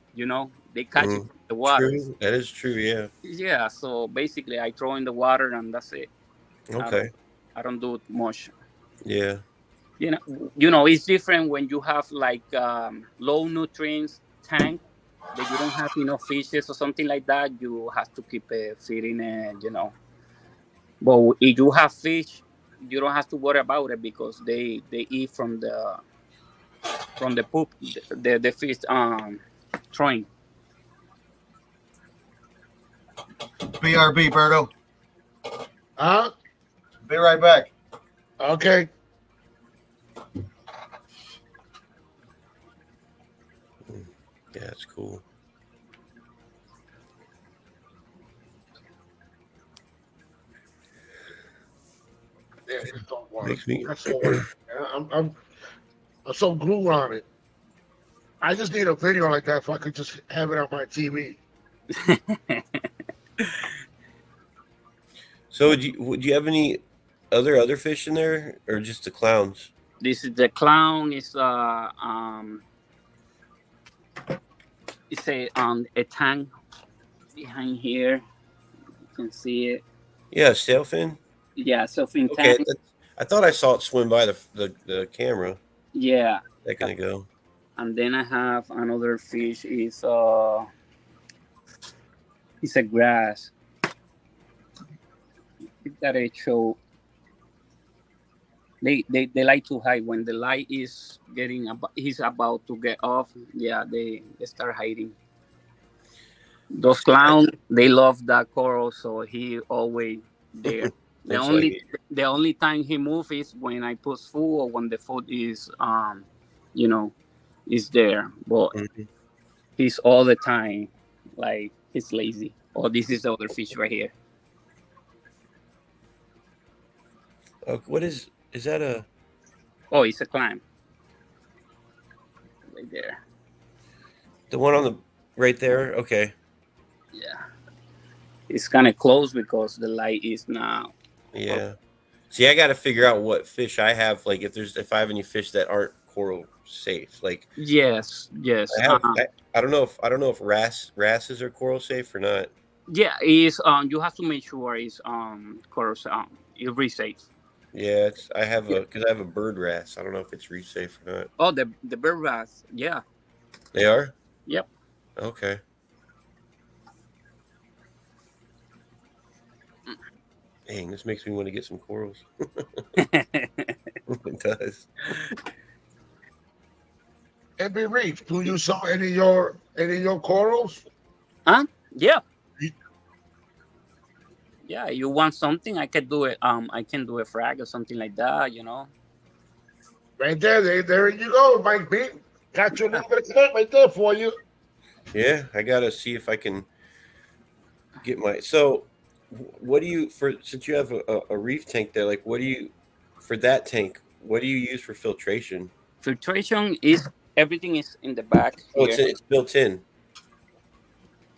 Speaker 8: They catch it
Speaker 7: Mm.
Speaker 8: in the water.
Speaker 7: True. That is true. Yeah.
Speaker 8: Yeah, so basically I throw in the water and that's it. I don't,
Speaker 7: Okay.
Speaker 8: I don't do much.
Speaker 7: Yeah.
Speaker 8: It's different when you have like low nutrients tank that you don't have enough fishes or something like that. You have to keep feeding it. But if you have fish, you don't have to worry about it because they eat from the poop the fish throwing.
Speaker 2: BRB, Berto.
Speaker 1: Huh?
Speaker 2: Be right back.
Speaker 1: Okay.
Speaker 7: Yeah, that's cool.
Speaker 1: Yeah, just don't worry.
Speaker 7: Makes me.
Speaker 1: That's all right. I'm so glued on it. I just need a video like that so I could just have it on my TV.
Speaker 7: So would you have any other fish in there, or just the clowns?
Speaker 8: This is the clown. It's a tank behind here. You can see it.
Speaker 7: Yeah, sailfin.
Speaker 8: Yeah, selfing
Speaker 7: Okay,
Speaker 8: tank.
Speaker 7: I thought I saw it swim by the camera
Speaker 8: Yeah,
Speaker 7: a second ago.
Speaker 8: and then I have another fish. It's a grass. That it show. They like to hide when the light is he's about to get off. Yeah, they start hiding. Those clowns, they love that coral, so he always there. The
Speaker 7: Looks
Speaker 8: only
Speaker 7: like it.
Speaker 8: the only time he move is when I put food or when the food you know, is there. But
Speaker 7: Mhm.
Speaker 8: he's all the time like he's lazy. Oh, this is the other fish right here.
Speaker 7: Oh, what is that a?
Speaker 8: Oh, it's a clam. Right there.
Speaker 7: The one on the right there? Okay.
Speaker 8: Yeah. It's kind of close because the light is now.
Speaker 7: Yeah. See, I got to figure out what fish I have. Like, if I have any fish that aren't coral safe. Like,
Speaker 8: Yes.
Speaker 7: I don't know if wrasses are coral safe or not.
Speaker 8: Yeah, is you have to make sure it's course it's reef safe.
Speaker 7: Yeah, I have a bird wrasse. I don't know if it's reef safe or not.
Speaker 8: Oh, the bird wrasse. Yeah.
Speaker 7: They are?
Speaker 8: Yep.
Speaker 7: Okay. Dang, this makes me want to get some corals. It does.
Speaker 1: MB Reef, do you saw any of your corals?
Speaker 8: Huh? Yeah. Yeah, you want something? I can do it. I can do a frag or something like that.
Speaker 1: Right there you go, Mike B. Got your little bit of connect right there for you.
Speaker 7: Yeah, I gotta see if I can get my. So, what do you since you have a reef tank there? Like, what do you for that tank? What do you use for filtration?
Speaker 8: Filtration is everything is in the back.
Speaker 7: Oh,
Speaker 8: Here.
Speaker 7: it's built in.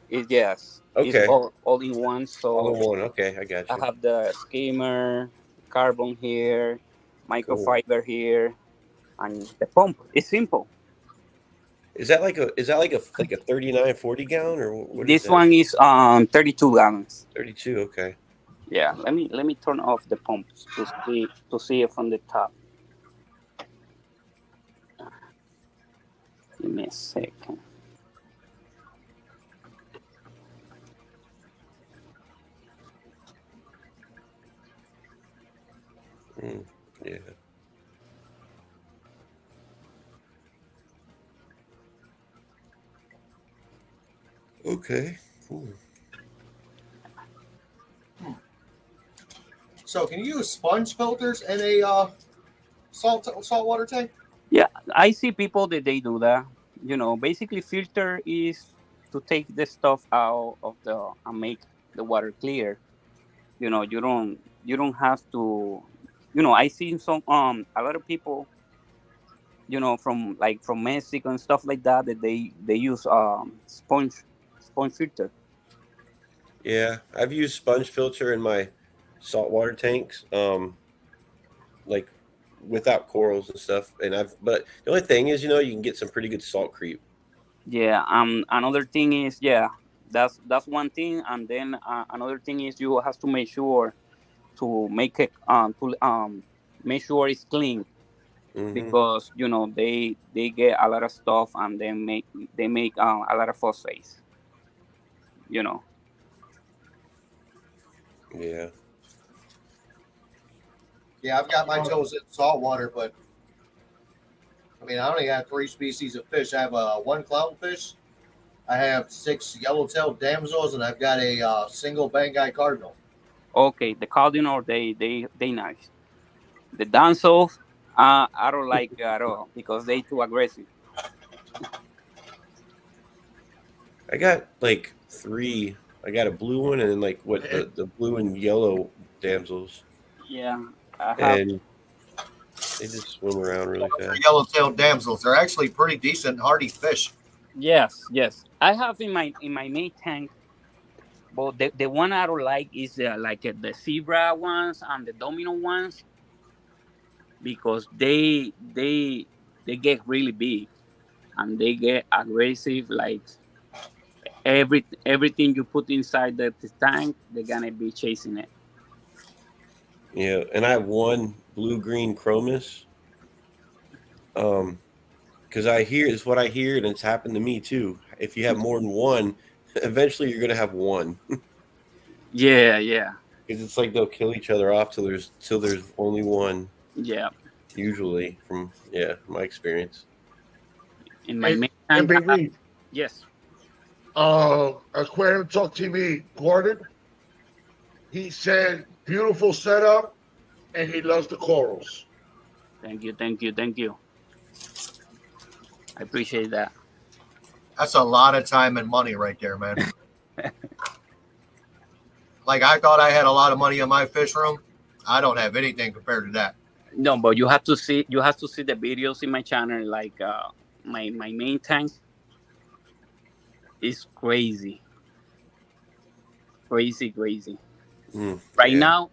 Speaker 8: Yes.
Speaker 7: Okay.
Speaker 8: It's all in one. So
Speaker 7: All in one. Okay, I got you.
Speaker 8: I have the skimmer, carbon here, microfiber here, and the pump. It's simple.
Speaker 7: Is that like a 39, 40 gallon or what?
Speaker 8: This
Speaker 7: is that?
Speaker 8: one is 32 gallons.
Speaker 7: 32. Okay.
Speaker 8: Yeah. Let me turn off the pump to see it from the top. Give me a second.
Speaker 7: Yeah. Okay. Cool.
Speaker 2: So, can you use sponge filters in a saltwater tank?
Speaker 8: Yeah, I see people that they do that. You know, basically filter is to take the stuff out of the and make the water clear. You know, you don't have to. You know, I see some a lot of people. You know, from Mexico and stuff like that that they use sponge filter.
Speaker 7: Yeah, I've used sponge filter in my saltwater tanks, like without corals and stuff. But the only thing is, you can get some pretty good salt creep.
Speaker 8: Yeah. Another thing is, yeah, that's one thing, and then another thing is you have to make sure to make it to make sure it's clean
Speaker 7: Hmm.
Speaker 8: because they get a lot of stuff and they make a lot of phosphates. You know.
Speaker 7: Yeah.
Speaker 2: Yeah, I've got my toes in saltwater, but I mean, I only have 3 species of fish. I have one clownfish, I have 6 yellow-tailed damsels, and I've got a single Banggai cardinal.
Speaker 8: Okay, the cardinal they nice. The dances, I don't like at all because they too aggressive.
Speaker 7: I got like 3. I got a blue one and then like the blue and yellow damsels,
Speaker 8: Yeah, I have.
Speaker 7: and they just swim around really
Speaker 2: They're
Speaker 7: fast.
Speaker 2: yellow-tailed damsels. They're actually pretty decent, hardy fish.
Speaker 8: Yes. I have in my main tank, but the one I don't like is the zebra ones and the domino ones because they get really big and they get aggressive. Like everything you put inside the tank, they're gonna be chasing it.
Speaker 7: Yeah, and I have one blue-green chromis. Because it's what I hear, and it's happened to me too. If you have more than one, eventually you're gonna have one.
Speaker 8: Yeah.
Speaker 7: Because it's like they'll kill each other off till there's only one.
Speaker 8: Yeah.
Speaker 7: Usually, from my experience.
Speaker 8: In my main
Speaker 1: And
Speaker 8: tank,
Speaker 1: Big Reed,
Speaker 8: yes.
Speaker 1: Aquarium Talk TV, Gordon, he said, beautiful setup, and he loves the corals.
Speaker 8: Thank you. I appreciate that.
Speaker 2: That's a lot of time and money right there, man. Like, I thought I had a lot of money in my fish room. I don't have anything compared to that.
Speaker 8: No, but you have to see the videos in my channel. Like my main tank is crazy.
Speaker 7: Mm,
Speaker 8: Right
Speaker 7: yeah.
Speaker 8: now,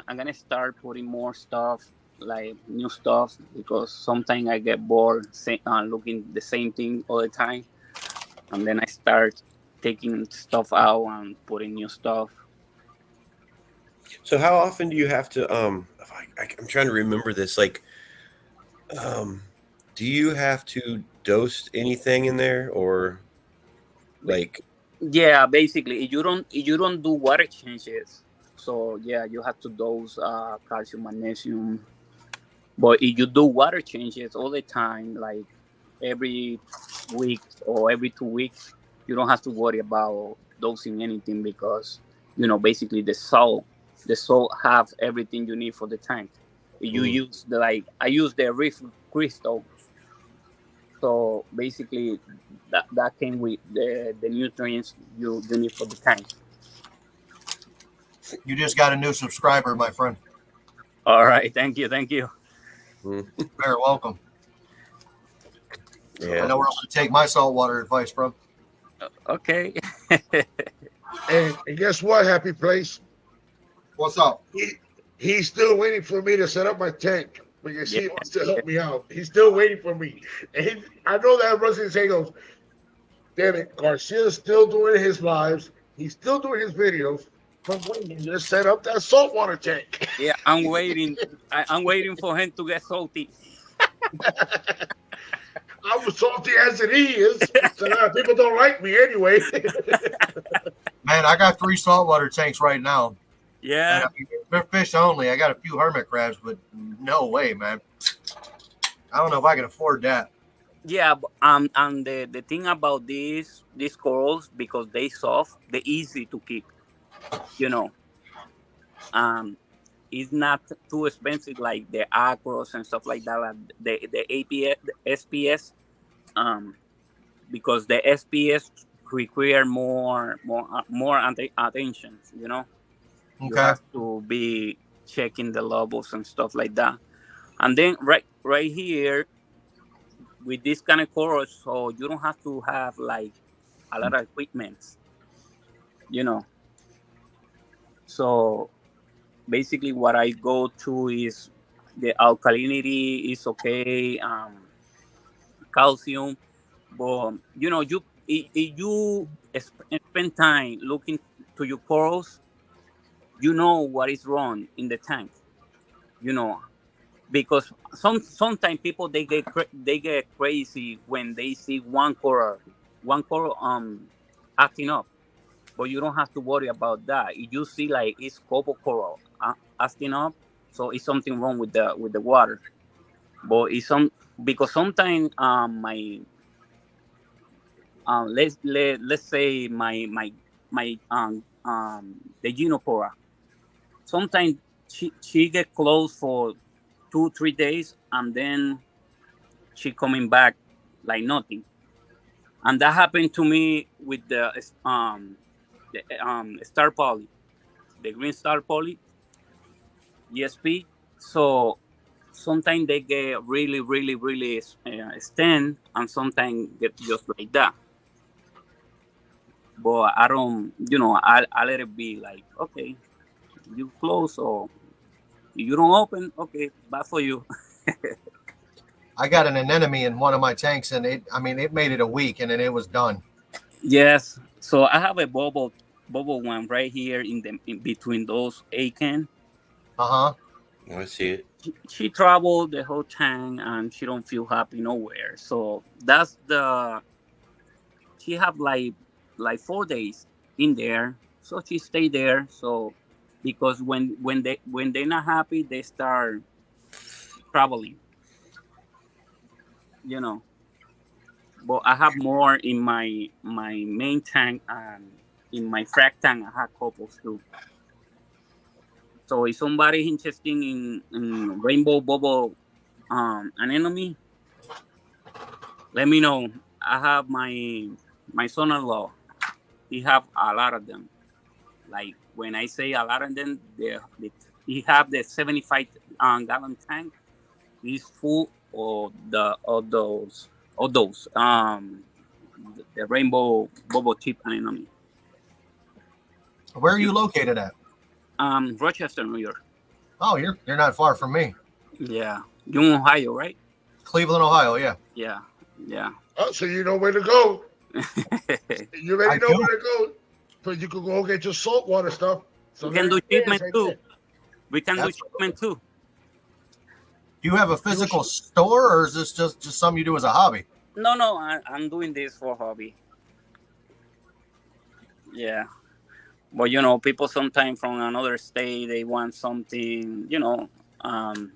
Speaker 8: I'm gonna start putting more stuff, like new stuff, because sometimes I get bored looking the same thing all the time, and then I start taking stuff out and putting new stuff.
Speaker 7: So how often do you have to? I'm trying to remember this. Like, do you have to dose anything in there, or like?
Speaker 8: Yeah, basically, if you don't do water changes, so yeah, you have to dose calcium, magnesium. But if you do water changes all the time, like every week or every 2 weeks, you don't have to worry about dosing anything because basically the salt have everything you need for the tank. You use I use the reef crystal, so basically that came with the nutrients you need for the tank.
Speaker 2: You just got a new subscriber, my friend.
Speaker 8: All right, thank you.
Speaker 2: Very welcome.
Speaker 7: Yeah.
Speaker 2: I know where else to take my saltwater advice from.
Speaker 8: Okay.
Speaker 1: And guess what, Happy Place?
Speaker 2: What's up?
Speaker 1: He's still waiting for me to set up my tank because he
Speaker 8: Yeah.
Speaker 1: wants to help me out. He's still waiting for me. And I know that runs his head goes, damn it, Garcia's still doing his lives. He's still doing his videos. But waiting to set up that saltwater tank.
Speaker 8: Yeah, I'm waiting. I'm waiting for him to get salty.
Speaker 1: I'm as salty as it is. So people don't like me anyway.
Speaker 2: Man, I got 3 saltwater tanks right now.
Speaker 8: Yeah.
Speaker 2: And they're fish only. I got a few hermit crabs, but no way, man. I don't know if I can afford that.
Speaker 8: Yeah, and the thing about these corals, because they soft, they easy to keep. You know, um, it's not too expensive like the acros and stuff like that. Like the APS, the SPS, um, because the SPS require more attention. You know, you
Speaker 2: Okay.
Speaker 8: have to be checking the levels and stuff like that. And then right here with this kind of course, so you don't have to have like a lot of equipment, you know. So basically, what I go to is the alkalinity is okay, calcium, but if you spend time looking to your corals, you know what is wrong in the tank, you know, because sometimes people they get crazy when they see one coral acting up, but you don't have to worry about that. If you see like it's copper coral acting up, so it's something wrong with the water. But it's some because sometimes my let's say my the Genopora, sometimes she get close for 2 3 days, and then she coming back like nothing. And that happened to me with the star poly, the green star poly ESP. So sometimes they get really really really stand, and sometimes get just like that. But I don't, I let it be like, okay, you close, or you don't open, okay, bad for you.
Speaker 2: I got an anemone in one of my tanks, and it made it a week, and then it was done.
Speaker 8: Yes. So I have a bubble one right here in between those Aiken.
Speaker 2: Uh huh.
Speaker 7: I see it.
Speaker 8: She traveled the whole time and she don't feel happy nowhere. So that's the she have like 4 days in there. So she stay there. So because when they're not happy, they start traveling, you know. But I have more in my main tank, and in my frac tank I have couples too. So if somebody interested in rainbow bubble anemone, let me know. I have my son-in-law. He have a lot of them. Like when I say a lot of them, he have the 75 gallon tank. He's full of those the rainbow bubble tip anemone.
Speaker 2: Where are you located at?
Speaker 8: Rochester, New York.
Speaker 2: Oh, you're not far from me.
Speaker 8: Yeah, you in Ohio, right?
Speaker 2: Cleveland, Ohio. Yeah,
Speaker 8: Yeah, yeah.
Speaker 1: Oh, so you know where to go. You already
Speaker 2: I
Speaker 1: know
Speaker 2: do.
Speaker 1: where to go. So you can go get your saltwater stuff. So
Speaker 8: We can
Speaker 1: there
Speaker 8: do
Speaker 1: it is
Speaker 8: shipment
Speaker 1: right
Speaker 8: too.
Speaker 1: there.
Speaker 8: We can do
Speaker 2: Absolutely.
Speaker 8: shipment too.
Speaker 2: Do you have a physical store, or is this just something you do as a hobby?
Speaker 8: No, I'm doing this for hobby. Yeah, but people sometimes from another state they want something. Um,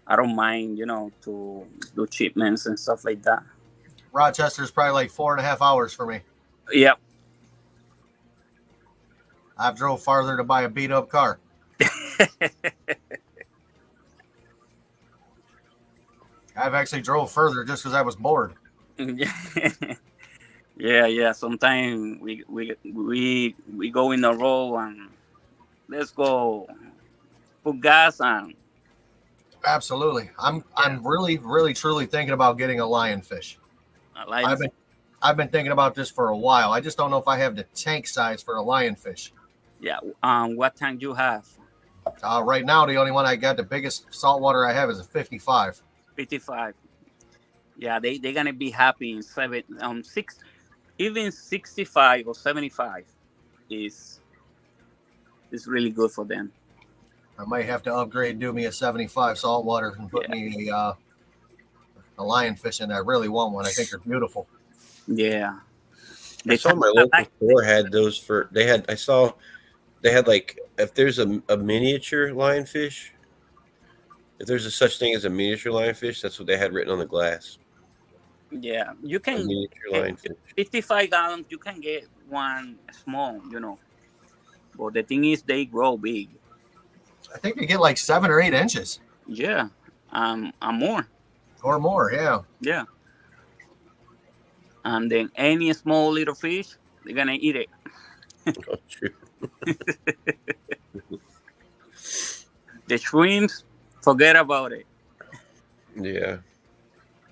Speaker 8: I don't mind, to do shipments and stuff like that.
Speaker 2: Rochester's probably like 4.5 hours for me.
Speaker 8: Yep.
Speaker 2: I've drove farther to buy a beat up car. I've actually drove further just because I was bored.
Speaker 8: Yeah. Sometimes we go in a row and let's go put gas and
Speaker 2: Absolutely. I'm really, really, truly thinking about getting a lionfish.
Speaker 8: like
Speaker 2: I've been thinking about this for a while. I just don't know if I have the tank size for a lionfish.
Speaker 8: yeah. What tank you have?
Speaker 2: Right now, the only one I got, the biggest saltwater I have is a 55.
Speaker 8: 55. Yeah, they're gonna be happy in 6, even 65 or 75 is is really good for them.
Speaker 2: I might have to upgrade, do me a 75 saltwater, and put
Speaker 8: Yeah,
Speaker 2: me a lionfish in there. I really want one. I think they're beautiful.
Speaker 8: yeah.
Speaker 7: I
Speaker 8: The
Speaker 7: saw
Speaker 8: tank
Speaker 7: my
Speaker 8: I
Speaker 7: local
Speaker 8: like.
Speaker 7: store had those for they had I saw they had like if there's a miniature lionfish, if there's a such thing as a miniature lionfish, that's what they had written on the glass.
Speaker 8: Yeah, you
Speaker 7: A
Speaker 8: can
Speaker 7: miniature
Speaker 8: get
Speaker 7: lionfish.
Speaker 8: 55 gallons. You can get one small, But the thing is, they grow big.
Speaker 2: I think they get like 7 or 8 inches
Speaker 8: Yeah, and more.
Speaker 2: or more. Yeah.
Speaker 8: Yeah, and then any small little fish, they're gonna eat it.
Speaker 7: Oh, true.
Speaker 8: The shrimps, forget about it.
Speaker 7: Yeah.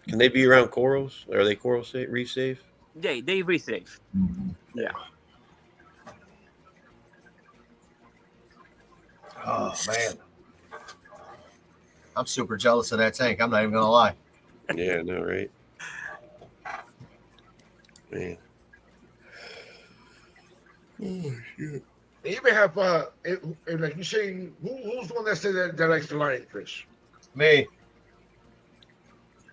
Speaker 7: Can they be around corals? Are they coral safe, reef safe?
Speaker 8: They receive. Yeah.
Speaker 2: Oh man, I'm super jealous of that tank. I'm not even gonna lie.
Speaker 7: Yeah, no, right? Man. Oh, shit.
Speaker 1: They even have like you saying, who's the one that said that likes the lionfish?
Speaker 2: Me,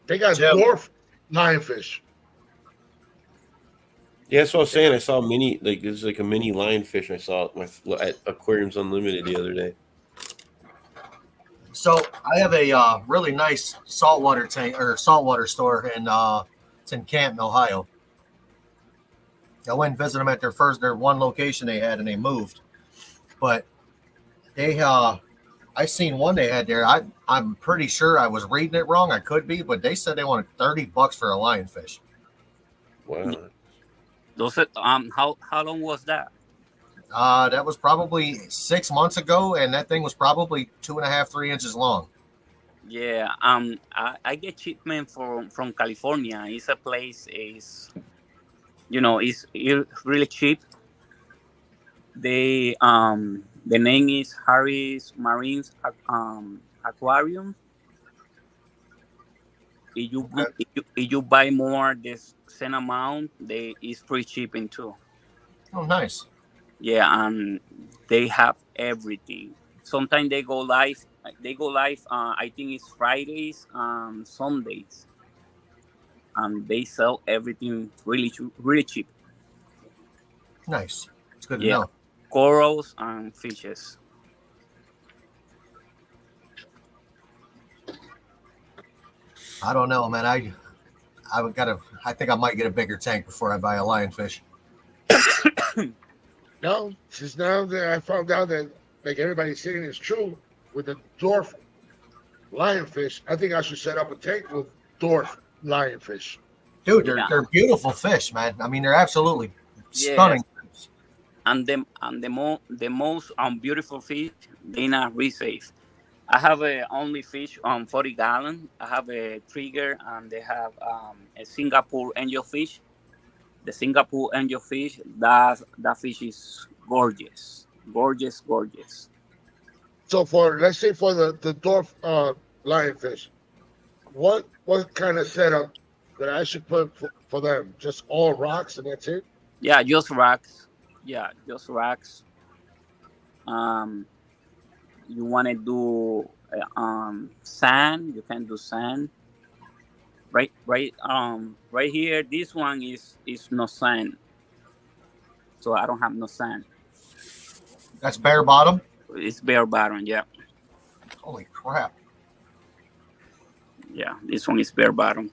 Speaker 1: They got
Speaker 2: Jim.
Speaker 1: dwarf lionfish.
Speaker 7: Yeah, that's what I was saying. I saw there's like a mini lionfish I saw at Aquariums Unlimited the other day.
Speaker 2: so I have a really nice saltwater tank or saltwater store in it's in Canton, Ohio. I went and visited them at their one location they had, and they moved. But they I seen one they had there. I'm pretty sure I was reading it wrong. I could be, but they said they wanted $30 for a lionfish.
Speaker 7: Wow.
Speaker 8: Those how long was that?
Speaker 2: That was probably 6 months ago, and that thing was probably 2.5, 3 inches long.
Speaker 8: Yeah, I get shipment from California. It's a place it's really cheap. They the name is Harris Marines Aquarium. If you buy more this same amount, it's free shipping too.
Speaker 2: Oh, nice.
Speaker 8: Yeah, and they have everything. Sometimes they go live. I think it's Fridays, Sundays, and they sell everything really cheap.
Speaker 2: Nice. It's good to
Speaker 8: Yeah.
Speaker 2: know.
Speaker 8: Corals and fishes.
Speaker 2: I don't know, man. I think I might get a bigger tank before I buy a lionfish.
Speaker 1: No, since now that I found out that like everybody's saying is true with the dwarf lionfish, I think I should set up a tank with dwarf lionfish.
Speaker 2: Dude,
Speaker 8: Yeah.
Speaker 2: they're beautiful fish, man. I mean, they're absolutely
Speaker 8: Yes.
Speaker 2: stunning.
Speaker 8: And the most beautiful fish, they not safe. I have a only fish on 40 gallon. I have a trigger, and they have a Singapore angelfish. The Singapore angelfish, that fish is gorgeous, gorgeous.
Speaker 1: So let's say for the dwarf lionfish, what kind of setup that I should put for them? Just all rocks and that's it?
Speaker 8: Yeah, just rocks. Yeah, just rocks. You want to do sand? You can do sand. Right here. This one is no sand, so I don't have no sand.
Speaker 2: That's bare bottom.
Speaker 8: It's bare bottom. Yeah,
Speaker 2: Holy crap.
Speaker 8: yeah. This one is bare bottom.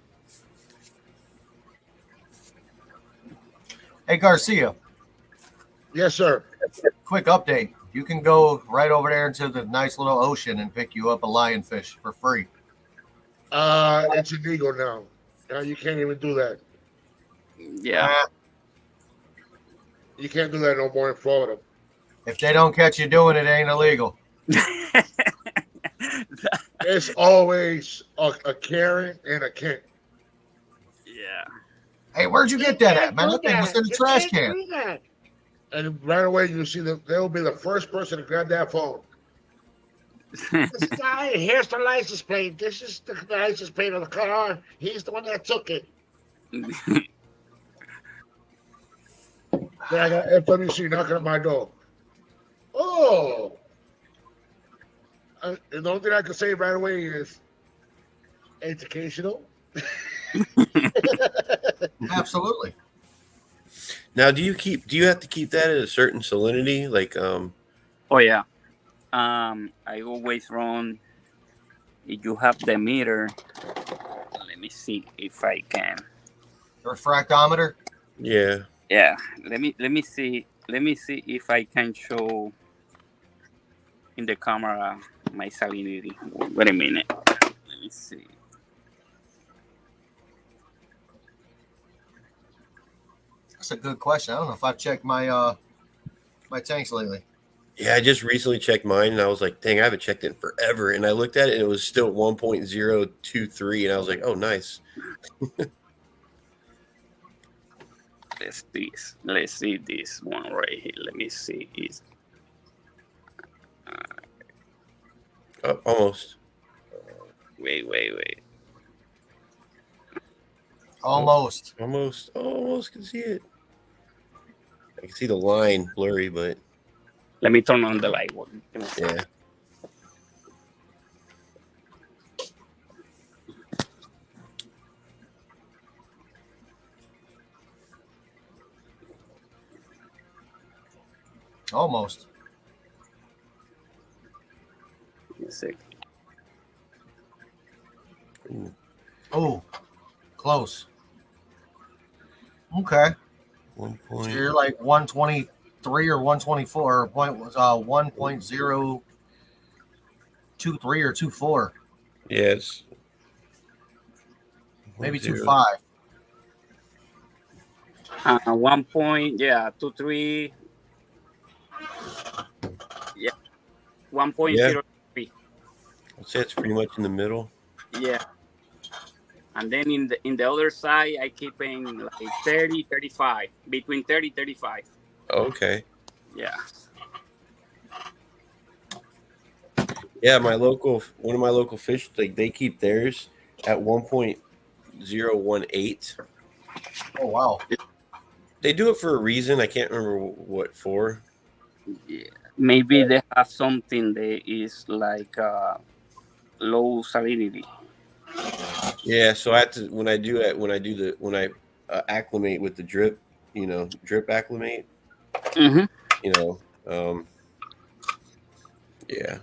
Speaker 2: Hey, Garcia,
Speaker 1: Yes, sir.
Speaker 2: quick update. You can go right over there into the nice little ocean and pick you up a lionfish for free.
Speaker 1: It's illegal now. Now you can't even do that.
Speaker 8: Yeah.
Speaker 1: You can't do that no more in Florida.
Speaker 2: If they don't catch you doing it, it ain't illegal.
Speaker 1: It's always a Karen and a King.
Speaker 8: Yeah.
Speaker 2: Hey, where'd you get that at, man? That thing was in the trash can.
Speaker 1: And right away you see that they'll be the first person to grab that phone. This guy, here's the license plate. This is the license plate of the car. He's the one that took it. Then I got FWC knocking at my door. Oh. And the only thing I can say right away is educational.
Speaker 2: Absolutely.
Speaker 7: Now, do you have to keep that at a certain salinity? Like,
Speaker 8: Oh yeah. I always run. If you have the meter, let me see if I can.
Speaker 2: refractometer.
Speaker 7: Yeah.
Speaker 8: Yeah. Let me see. Let me see if I can show in the camera my salinity. Wait a minute. Let me see.
Speaker 2: That's a good question. I don't know if I've checked my my tanks lately.
Speaker 7: Yeah, I just recently checked mine and I was like, dang, I haven't checked it in forever. And I looked at it and it was still 1.023. And I was like, oh, nice.
Speaker 8: Let's see this one right here. Let me see. It's
Speaker 7: Oh, almost.
Speaker 8: wait.
Speaker 2: Almost.
Speaker 7: Almost can see it. I can see the line blurry, but
Speaker 8: Let me turn on the light. Give me a second.
Speaker 7: yeah.
Speaker 2: Almost.
Speaker 8: Give me a second.
Speaker 7: Ooh.
Speaker 2: Oh, close. Okay.
Speaker 7: 1
Speaker 2: So
Speaker 7: point.
Speaker 2: you're like 123 or 124. Or point was 1.023 or 24.
Speaker 7: Yeah, it's
Speaker 2: Maybe
Speaker 7: 0.
Speaker 2: 25.
Speaker 8: 1 point. Yeah, 2, 3. Yeah, 1.03.
Speaker 7: I'd say it's pretty much in the middle.
Speaker 8: Yeah. And then in the other side, I keep in like 30, 35. Between 30, 35.
Speaker 7: Oh, okay.
Speaker 8: Yeah.
Speaker 7: Yeah, one of my local fish, like they keep theirs at 1.018.
Speaker 2: Oh wow.
Speaker 7: They do it for a reason. I can't remember what for.
Speaker 8: Yeah. Maybe they have something that is like low salinity.
Speaker 7: Yeah, so I have to when I acclimate with the drip, drip acclimate,
Speaker 8: Mm-hmm.
Speaker 7: Yeah.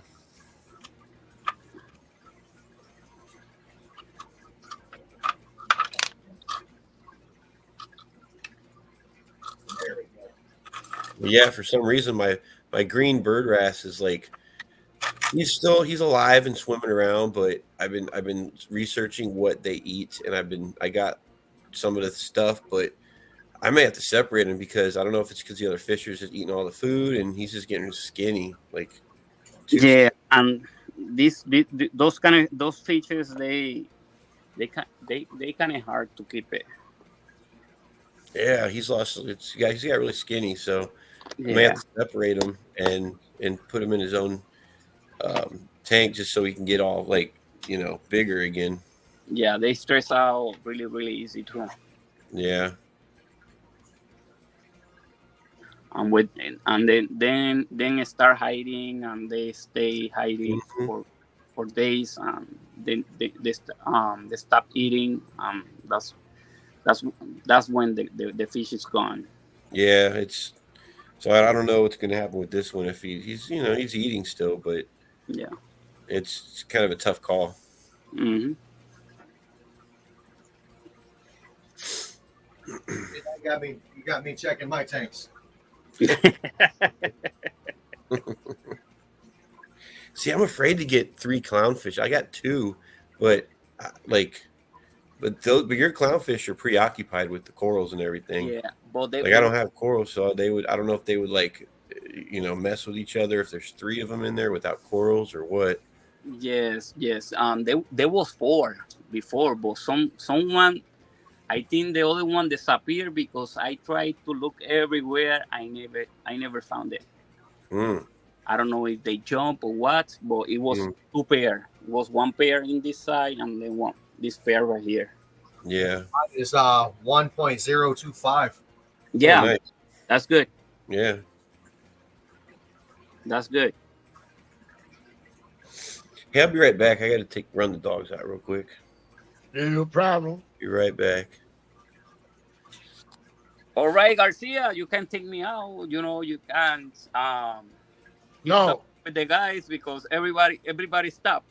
Speaker 7: Yeah, for some reason my green bird wrasse is like he's alive and swimming around, but I've been researching what they eat and I got some of the stuff, but I may have to separate him because I don't know if it's because the other fishers is eating all the food and he's just getting skinny. Like
Speaker 8: Yeah, and those fishes they kind of hard to keep it.
Speaker 7: yeah, he's got really skinny, so I may
Speaker 8: Yeah,
Speaker 7: have to separate him and put him in his own tank just so he can get all bigger again.
Speaker 8: yeah, they stress out really really easy too.
Speaker 7: Yeah.
Speaker 8: And then start hiding and they stay hiding for days and then they stop eating. That's when the fish is gone.
Speaker 7: Yeah, so I don't know what's going to happen with this one if he's eating still, but
Speaker 8: Yeah,
Speaker 7: it's kind of a tough call.
Speaker 8: mm-hmm.
Speaker 2: You got me checking my tanks.
Speaker 7: See, I'm afraid to get 3 clownfish. I got 2, but your clownfish are preoccupied with the corals and everything.
Speaker 8: Yeah, but
Speaker 7: I don't have corals, so I don't know if they would mess with each other if there's 3 of them in there without corals or what.
Speaker 8: Yes. There was 4 before, but someone. I think the other one disappeared because I tried to look everywhere. I never found it. I don't know if they jump or what, but it was 2 pair. It was 1 pair in this side and then this pair right here.
Speaker 7: Yeah.
Speaker 2: It's 1.025.
Speaker 8: Yeah,
Speaker 7: oh, nice.
Speaker 8: That's good.
Speaker 7: Yeah.
Speaker 8: That's good.
Speaker 7: Hey, I'll be right back. I got to run the dogs out real quick.
Speaker 1: No problem.
Speaker 7: Be right back.
Speaker 8: All right, Garcia, you can take me out. You can't
Speaker 1: No,
Speaker 8: stop with the guys because everybody stop.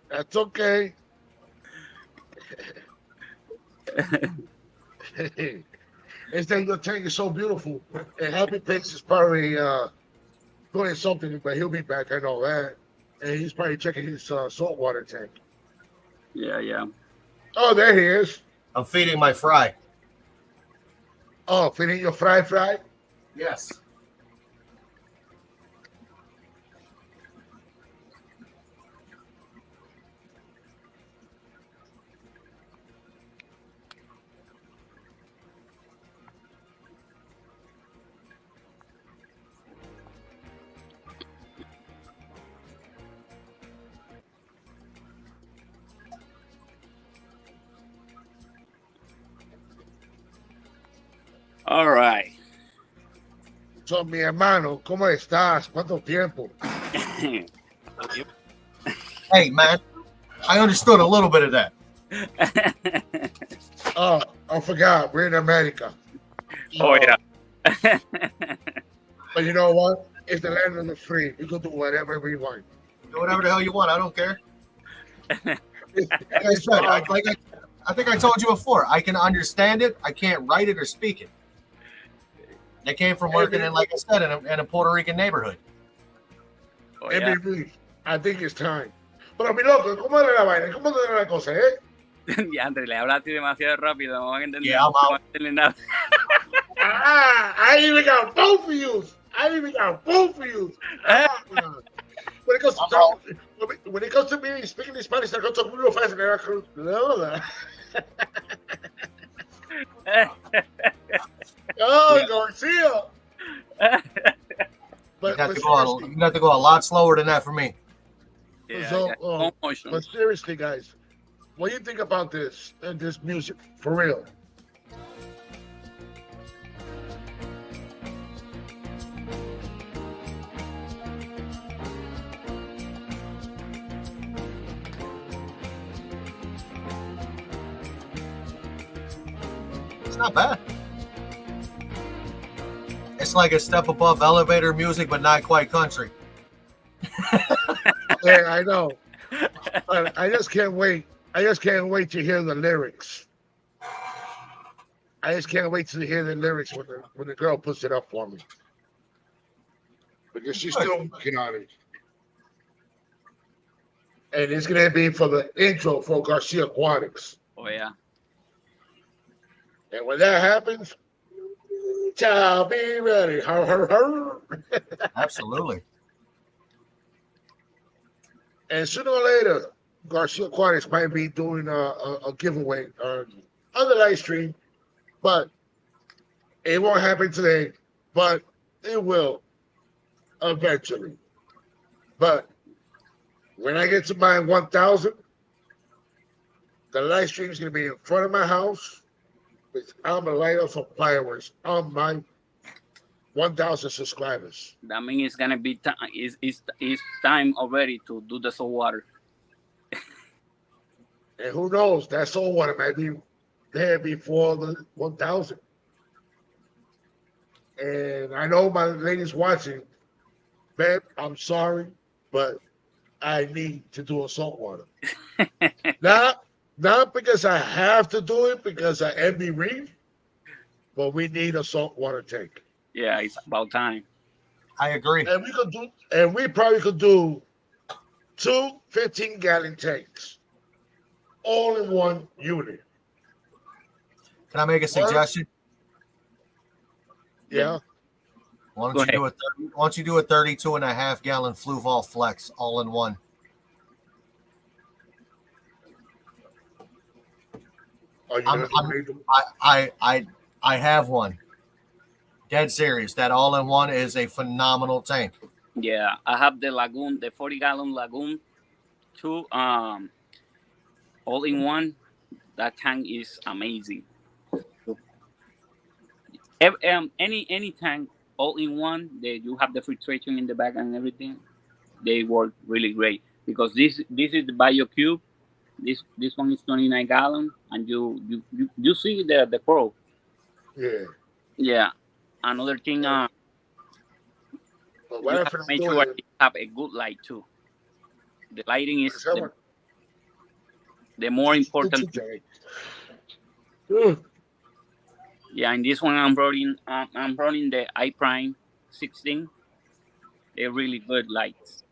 Speaker 1: that's okay. It's that your tank is so beautiful. And Happy Pace is probably doing something, but he'll be back. I know that. And he's probably checking his saltwater tank.
Speaker 8: Yeah.
Speaker 1: Oh, there he is.
Speaker 2: I'm feeding my fry.
Speaker 1: Oh, feeding your fry?
Speaker 2: Yes.
Speaker 8: All right.
Speaker 1: So, mi hermano, ¿cómo estás? ¿Cuánto tiempo?
Speaker 2: Hey, man, I understood a little bit of that.
Speaker 1: Oh, I forgot. We're in America.
Speaker 8: Oh yeah.
Speaker 1: But you know what? It's the land of the free. We can do whatever we want.
Speaker 2: Do whatever the hell you want. I don't care. Like I
Speaker 1: It's,
Speaker 2: said, I think I told you before. I can understand it. I can't write it or speak it. They came from working in, like I said, in a Puerto Rican neighborhood.
Speaker 8: Oh, yeah.
Speaker 1: Every I think it's time. Pero mi loco, ¿cómo era la vaina? ¿Cómo era la cosa, eh?
Speaker 8: Ya, André, le hablaste demasiado rápido. No van a entender,
Speaker 2: Yeah, I'm
Speaker 8: no
Speaker 2: out.
Speaker 8: van a entender nada.
Speaker 1: I even got both of you. When it comes to when it comes to me speaking Spanish, I go talk real fast and I go, oh, Garcia.
Speaker 2: You have to go a lot slower than that for me.
Speaker 8: Yeah,
Speaker 1: So,
Speaker 8: yeah. Slow motion.
Speaker 1: But seriously, guys, what do you think about this and this music for real?
Speaker 2: It's not bad. It's like a step above elevator music, but not quite country.
Speaker 1: Yeah, I know. But I just can't wait. I just can't wait to hear the lyrics. I just can't wait to hear the lyrics when the girl puts it up for me. Because she's still working on it. And it's gonna be for the intro for Garcia Aquatics.
Speaker 8: Oh yeah.
Speaker 1: And when that happens, child, be ready. Her.
Speaker 2: Absolutely.
Speaker 1: And sooner or later, Garcia Aquatics might be doing a giveaway on the live stream, but it won't happen today, but it will eventually. But when I get to my 1,000, the live stream is going to be in front of my house. I'm going to light up some fireworks on my 1,000 subscribers.
Speaker 8: That means it's gonna be time. It's time already to do the salt water.
Speaker 1: And who knows, that soul water might be there before the 1,000. And I know my ladies watching, babe, I'm sorry, but I need to do a salt water. Not because I have to do it because I envy Reed, but we need a saltwater tank.
Speaker 8: Yeah, it's about time.
Speaker 2: I agree.
Speaker 1: And we probably could do 2 15-gallon tanks, all in one unit.
Speaker 2: Can I make a suggestion?
Speaker 1: Yeah.
Speaker 2: Why don't you do a 32 and a half gallon Fluval Flex all in one? I have one. Dead serious. That all in one is a phenomenal tank.
Speaker 8: Yeah, I have the Lagoon, the 40-gallon Lagoon, too. All in one. That tank is amazing. Any tank all in one, you have the filtration in the back and everything. They work really great because this is the BioCube. This one is 29 gallon, and you see the Pro.
Speaker 1: Yeah.
Speaker 8: Yeah. Another thing, you have to make sure you have a good light too. The lighting is the more important. Yeah, and this one I'm running the iPrime 16. They're really good lights.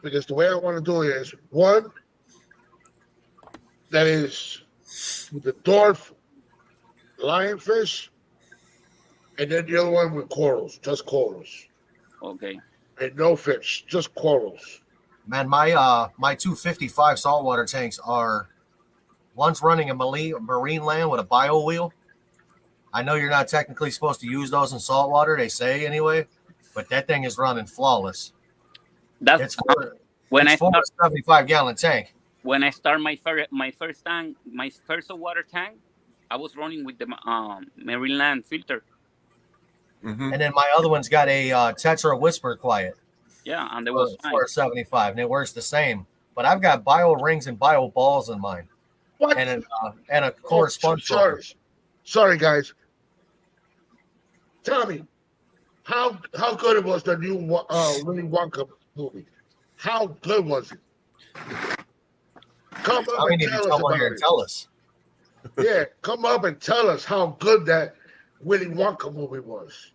Speaker 1: Because the way I want to do it is one that is with the dwarf lionfish, and then the other one with corals, just corals,
Speaker 8: Okay.
Speaker 1: and no fish, just corals.
Speaker 2: Man, my 255 saltwater tanks are one's running a marine land with a bio wheel. I know you're not technically supposed to use those in saltwater, they say anyway, but that thing is running flawless.
Speaker 8: That's
Speaker 2: It's for,
Speaker 8: when
Speaker 2: it's
Speaker 8: I
Speaker 2: for
Speaker 8: start,
Speaker 2: a 75-gallon tank.
Speaker 8: when I start my first tank, my first water tank, I was running with the Marineland filter.
Speaker 7: Mhm.
Speaker 2: And then my other one's got a Tetra Whisper Quiet
Speaker 8: Yeah, and there was
Speaker 2: for a 75, and it works the same. But I've got bio rings and bio balls in mine,
Speaker 1: What?
Speaker 2: and a core sponge.
Speaker 1: Sorry, guys. Tell me, how good it was the new Willy Wonka movie? How good was it? Come up
Speaker 2: I
Speaker 1: and
Speaker 2: need to
Speaker 1: tell us
Speaker 2: come on
Speaker 1: about
Speaker 2: here and
Speaker 1: it.
Speaker 2: tell us.
Speaker 1: Yeah, come up and tell us how good that Willy Wonka movie was.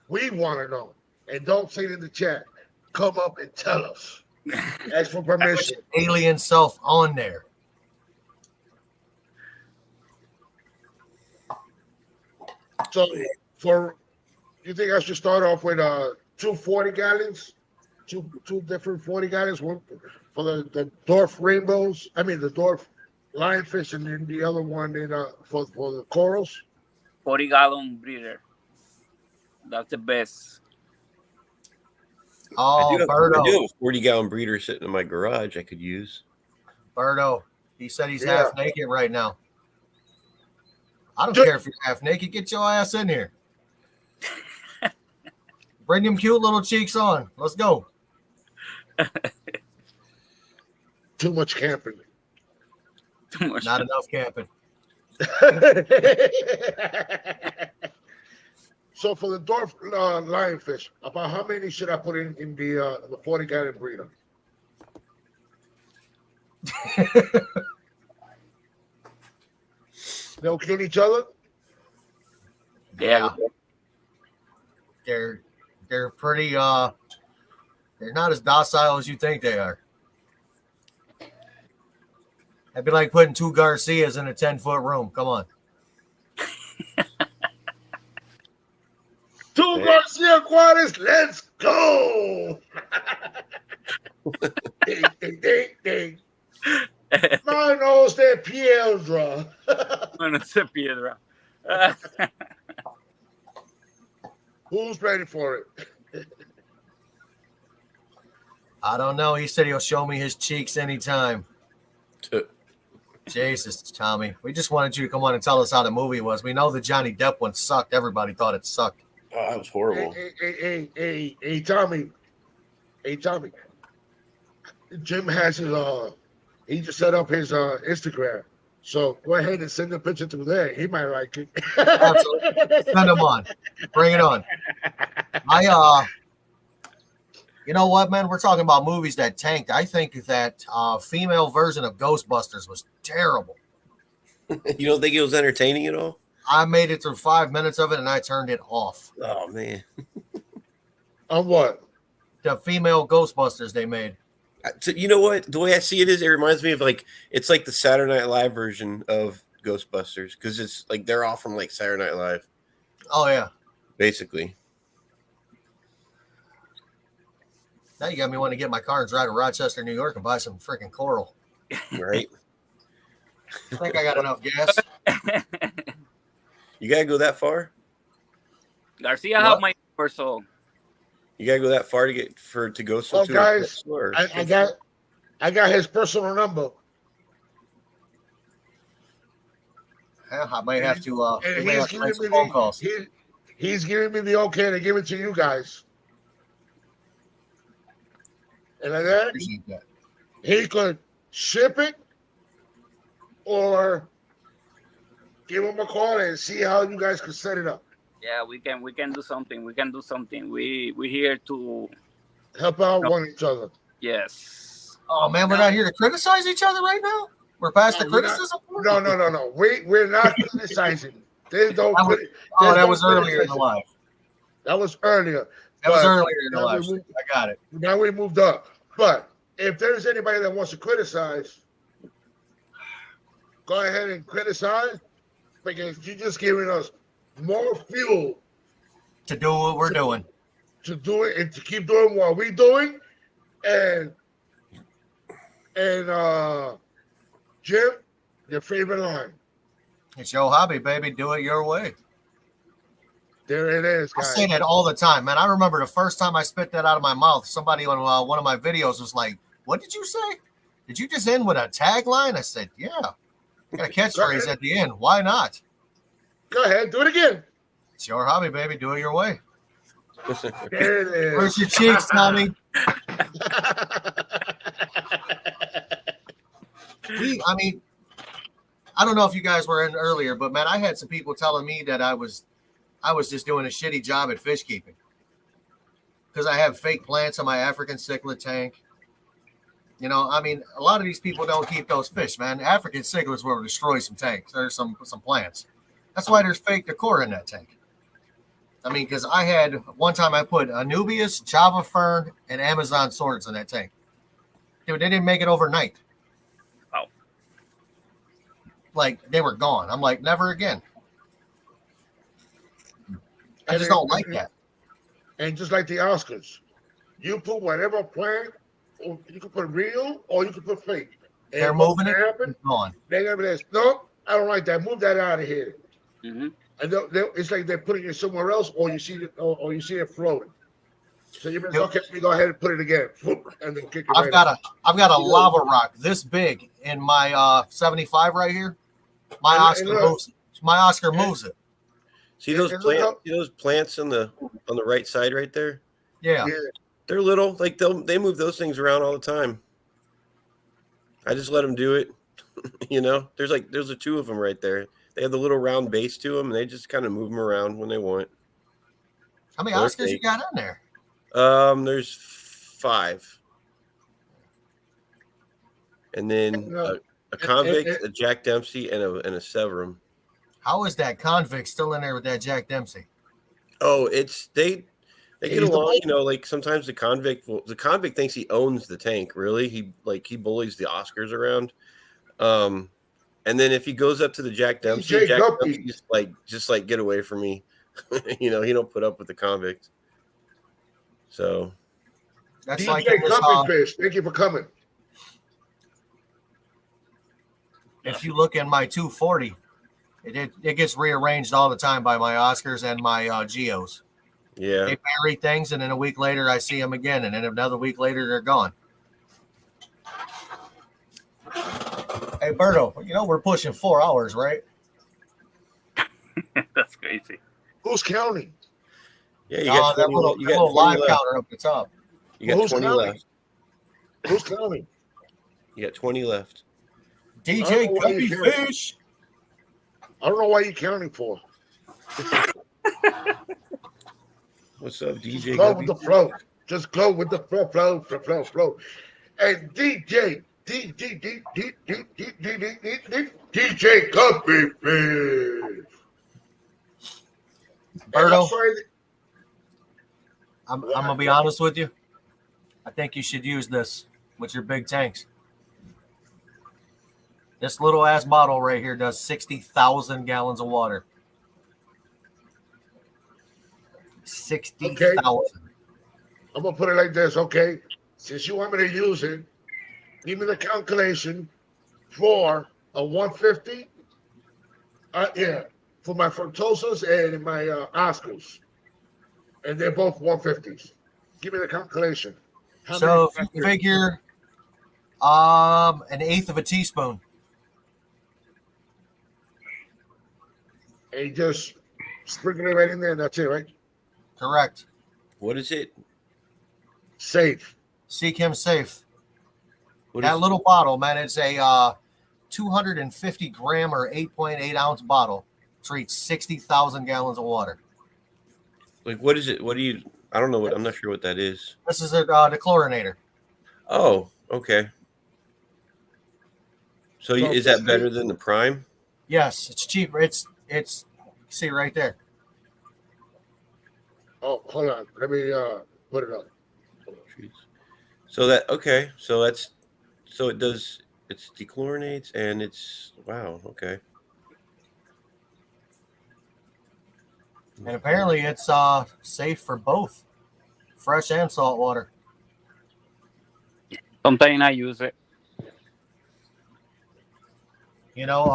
Speaker 1: We want to know. And don't say it in the chat. Come up and tell us. Ask for permission.
Speaker 2: Alien self on there.
Speaker 1: So, you think I should start off with 240 gallons? Two different 40 gallons? One for the dwarf rainbows. I mean, the dwarf lionfish, and then the other one for the corals.
Speaker 8: 40-gallon breeder. That's the best.
Speaker 2: Oh,
Speaker 7: I do
Speaker 2: Birdo.
Speaker 7: have a 40-gallon breeder sitting in my garage I could use.
Speaker 2: Birdo. He said he's
Speaker 1: Yeah.
Speaker 2: half naked right now. I don't
Speaker 1: Just-
Speaker 2: care if you're half naked. Get your ass in here. Bring them cute little cheeks on. Let's go.
Speaker 1: Too much camping.
Speaker 8: Too much.
Speaker 2: Not enough camping.
Speaker 1: So for the dwarf lionfish, about how many should I put in the 40-gallon breeder? They'll kill each other.
Speaker 8: Yeah.
Speaker 2: They're pretty they're not as docile as you think they are. That'd be like putting two Garcias in a 10-foot room. Come on.
Speaker 1: Two Garcia Juarez, let's go! Ding, ding, ding, ding. Manos de piedra.
Speaker 8: Manos de piedra.
Speaker 1: Who's ready for it?
Speaker 2: I don't know. He said he'll show me his cheeks anytime. Jesus, Tommy. We just wanted you to come on and tell us how the movie was. We know the Johnny Depp one sucked. Everybody thought it sucked.
Speaker 7: Oh, that was horrible.
Speaker 1: Hey, Tommy. Hey, Tommy. Jim has his he just set up his Instagram. So go ahead and send the picture through there. He might like it.
Speaker 2: Absolutely. Send them on. Bring it on. You know what, man? We're talking about movies that tanked. I think that female version of Ghostbusters was terrible.
Speaker 7: You don't think it was entertaining at all?
Speaker 2: I made it through 5 minutes of it and I turned it off.
Speaker 7: Oh, man.
Speaker 1: On what?
Speaker 2: The female Ghostbusters they made.
Speaker 7: So, you know what? The way I see it is, it reminds me of it's like the Saturday Night Live version of Ghostbusters, because it's like they're all from like Saturday Night Live,
Speaker 2: Oh, yeah.
Speaker 7: basically.
Speaker 2: Now you got me wanting to get my car and drive to Rochester, New York and buy some freaking coral.
Speaker 7: Right?
Speaker 2: I think I got enough gas.
Speaker 7: You gotta go that far?
Speaker 8: Garcia
Speaker 2: What?
Speaker 8: have my number, so
Speaker 7: You gotta go that far to go
Speaker 1: Well,
Speaker 7: to a
Speaker 1: guys,
Speaker 7: store?
Speaker 1: I got his personal number.
Speaker 2: Yeah, I may have to
Speaker 1: And
Speaker 2: we may have
Speaker 1: he's
Speaker 2: to make
Speaker 1: giving
Speaker 2: some
Speaker 1: me
Speaker 2: phone calls.
Speaker 1: he's giving me the okay to give it to you guys. And like that,
Speaker 2: Appreciate that.
Speaker 1: he could ship it or give him a call and see how you guys could set it up.
Speaker 8: yeah, we can do something. We can do something. We here to
Speaker 1: Help out one each other.
Speaker 8: yes.
Speaker 2: Oh man, we're not here to criticize each other right now. We're past the
Speaker 1: No, we're not.
Speaker 2: criticism.
Speaker 1: No. We're not criticizing. There's no.
Speaker 2: That was earlier in the live.
Speaker 1: That was earlier.
Speaker 2: That was
Speaker 1: But
Speaker 2: earlier in the
Speaker 1: now
Speaker 2: live.
Speaker 1: we moved-
Speaker 2: I got it.
Speaker 1: Now we moved up. But if there's anybody that wants to criticize, go ahead and criticize, because you're just giving us more fuel
Speaker 2: To do what we're doing.
Speaker 1: to do it and to keep doing what we're doing. And Jim, your favorite line.
Speaker 2: It's your hobby, baby. Do it your way.
Speaker 1: There it is,
Speaker 2: I
Speaker 1: guys.
Speaker 2: say that all the time, man. I remember the first time I spit that out of my mouth. Somebody on one of my videos was like, "What did you say? Did you just end with a tagline?" I said, "Yeah." I got a catchphrase at the end. Why not?
Speaker 1: Go ahead, do it again.
Speaker 2: It's your hobby, baby. Do it your way.
Speaker 1: There it is.
Speaker 2: Where's your cheeks, Tommy? I mean, I don't know if you guys were in earlier, but man, I had some people telling me that I was just doing a shitty job at fish keeping because I have fake plants in my African cichlid tank. You know, I mean, a lot of these people don't keep those fish, man. African cichlids will destroy some tanks or some plants. That's why there's fake decor in that tank. I mean, because I had one time I put Anubias, Java fern, and Amazon swords in that tank. Dude, they didn't make it overnight.
Speaker 8: Wow.
Speaker 2: Like, they were gone. I'm like, never again. I just don't like that.
Speaker 1: And just like the Oscars, you put whatever plant, or you can put real or you can put fake. And
Speaker 2: They're
Speaker 1: what's
Speaker 2: moving it.
Speaker 1: gonna happen?
Speaker 2: It's gone.
Speaker 1: They're gonna be like, no, I don't like that. Move that out of here.
Speaker 8: Mm-hmm.
Speaker 1: And it's like they're putting it somewhere else, or you see it, or you see it floating. So you're like, okay, let me go ahead and put it again, and then kick it.
Speaker 2: I've got a lava rock this big in my 75 right here. My Oscar moves it. My Oscar moves it.
Speaker 7: See those plants? See those plants on the right side right there?
Speaker 2: Yeah.
Speaker 7: They're little. Like they move those things around all the time. I just let them do it. You know, there's the two of them right there. They have the little round base to them, and they just kind of move them around when they want.
Speaker 2: How many Oscars you got in there?
Speaker 7: There's 5, and then a convict, a Jack Dempsey, and a Severum.
Speaker 2: How is that convict still in there with that Jack Dempsey?
Speaker 7: Oh, they get along. You know, like sometimes the convict thinks he owns the tank. Really, he bullies the Oscars around. And then if he goes up to the Jack Dempsey, Dempsey's just get away from me. You know, he don't put up with the convict. So
Speaker 2: that's
Speaker 1: DJ
Speaker 2: like
Speaker 1: Fish. Thank you for coming.
Speaker 2: If you look in my 240, it gets rearranged all the time by my Oscars and my Geos.
Speaker 7: Yeah,
Speaker 2: they bury things, and then a week later I see them again, and then another week later they're gone. Hey, Berto, you know we're pushing 4 hours, right?
Speaker 8: That's crazy.
Speaker 1: Who's counting?
Speaker 7: Yeah, you got
Speaker 2: that little live counter up the top.
Speaker 7: You got 20 left.
Speaker 1: Who's counting?
Speaker 7: You got 20 left.
Speaker 2: DJ Guppy Fish.
Speaker 1: I don't know why you're counting for.
Speaker 7: What's up, DJ?
Speaker 1: Just go with the flow. Just go with the flow. And DJ Guppy Fish.
Speaker 2: Berto, I'm gonna be honest with you. I think you should use this with your big tanks. This little ass bottle right here does 60,000 gallons of water. 60,000.
Speaker 1: I'm gonna put it like this, okay? Since you want me to use it, give me the calculation for a 150. For my Fructosas and my Oscars, and they're both 150s. Give me the calculation.
Speaker 2: So if you figure an eighth of a teaspoon.
Speaker 1: And you just sprinkle it right in there, and that's it, right?
Speaker 2: Correct.
Speaker 7: What is it?
Speaker 1: Safe.
Speaker 2: Seek him safe. That little bottle, man, it's a 250 gram or 8.8 ounce bottle. Treats 60,000 gallons of water.
Speaker 7: Like, what is it? What do you? I don't know. I'm not sure what that is.
Speaker 2: This is the chlorinator.
Speaker 7: Oh, okay. So is that better than the Prime?
Speaker 2: Yes, it's cheaper. It's see right there.
Speaker 1: Oh, hold on. Let me put it up.
Speaker 7: So that okay. So it does. It's dechlorinates and it's wow. Okay.
Speaker 2: And apparently it's safe for both fresh and salt water.
Speaker 8: Sometimes I use it.
Speaker 2: You know,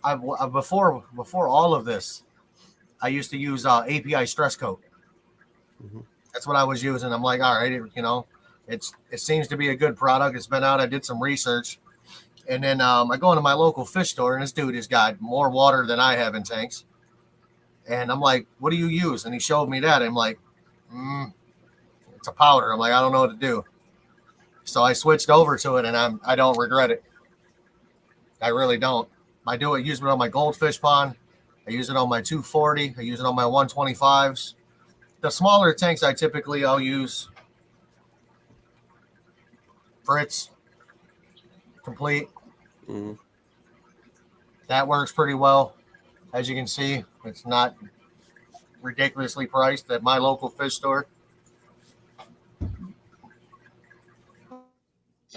Speaker 2: I before all of this, I used to use API Stress Coat.
Speaker 7: Mhm.
Speaker 2: That's what I was using. I'm like, all right, you know, it seems to be a good product. It's been out. I did some research, and then I go into my local fish store, and this dude has got more water than I have in tanks. And I'm like, what do you use? And he showed me that. I'm like, it's a powder. I'm like, I don't know what to do. So I switched over to it, and I don't regret it. I really don't. I use it on my goldfish pond. I use it on my 240. I use it on my 125s. The smaller tanks I'll use Fritz Complete.
Speaker 7: Mm-hmm.
Speaker 2: That works pretty well. As you can see, it's not ridiculously priced at my local fish store.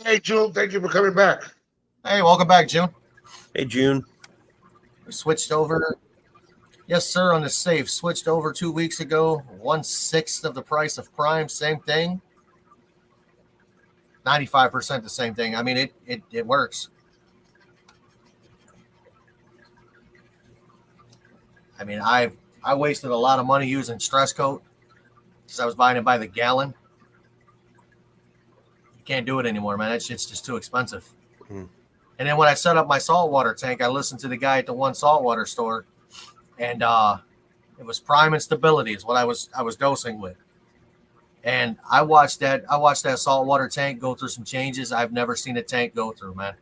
Speaker 1: Hey, June, thank you for coming back.
Speaker 2: Hey, welcome back, June.
Speaker 7: Hey, June.
Speaker 2: We switched over. Yes, sir, on the safe. Switched over 2 weeks ago. 1/6 of the price of Prime. Same thing. 95% the same thing. I mean, it works. I mean, I wasted a lot of money using Stress Coat because I was buying it by the gallon. You can't do it anymore, man. That shit's just too expensive.
Speaker 7: Mm.
Speaker 2: And then when I set up my saltwater tank, I listened to the guy at the one saltwater store, and it was Prime and Stability is what I was dosing with. And I watched that saltwater tank go through some changes I've never seen a tank go through, man.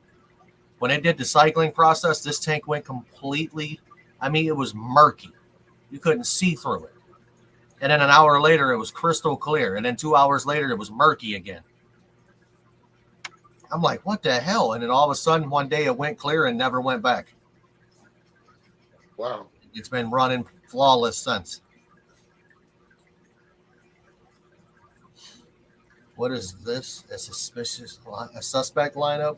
Speaker 2: When it did the cycling process, this tank went completely. I mean, it was murky. You couldn't see through it. And then an hour later, it was crystal clear. And then 2 hours later, it was murky again. I'm like, what the hell? And then all of a sudden, one day it went clear and never went back.
Speaker 1: Wow.
Speaker 2: It's been running flawless since. What is this? A suspect lineup?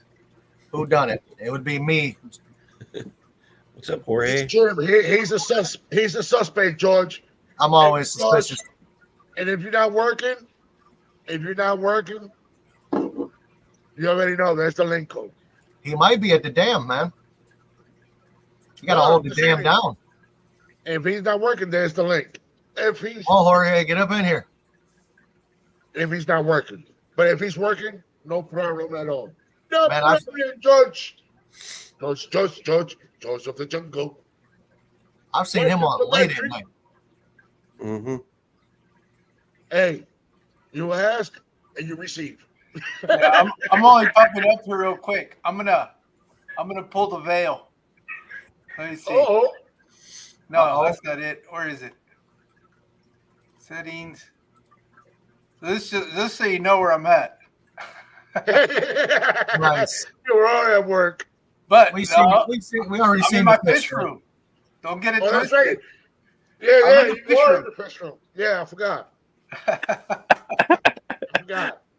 Speaker 2: Who done it? It would be me.
Speaker 7: What's up, Jorge?
Speaker 1: Jim, he's a suspect, George.
Speaker 2: I'm always suspicious.
Speaker 1: And if you're not working, you already know that's the link code.
Speaker 2: He might be at the dam, man. You got to hold the dam down.
Speaker 1: If he's not working, there's the link.
Speaker 2: Oh, Jorge, get up in here.
Speaker 1: If he's not working. But if he's working, no problem at all. No
Speaker 2: Man,
Speaker 1: problem, George of the jungle.
Speaker 2: I've seen him on late at night.
Speaker 7: Mm-hmm.
Speaker 1: Hey, you ask and you receive.
Speaker 9: Yeah, I'm only popping up here real quick. I'm gonna pull the veil. Let me see.
Speaker 1: Oh,
Speaker 9: No, that's not it. Where is it? Settings. So this just so you know where I'm at.
Speaker 2: Nice.
Speaker 1: You're all at work.
Speaker 9: But
Speaker 2: We
Speaker 9: no,
Speaker 2: already
Speaker 9: I'm
Speaker 2: seen
Speaker 9: in my
Speaker 2: the
Speaker 9: fish room. Don't get it
Speaker 1: Oh, that's
Speaker 9: twisted.
Speaker 1: right. Yeah,
Speaker 9: I'm in the
Speaker 1: you
Speaker 9: fish
Speaker 1: are in
Speaker 9: room.
Speaker 1: the fish room. Yeah, I forgot.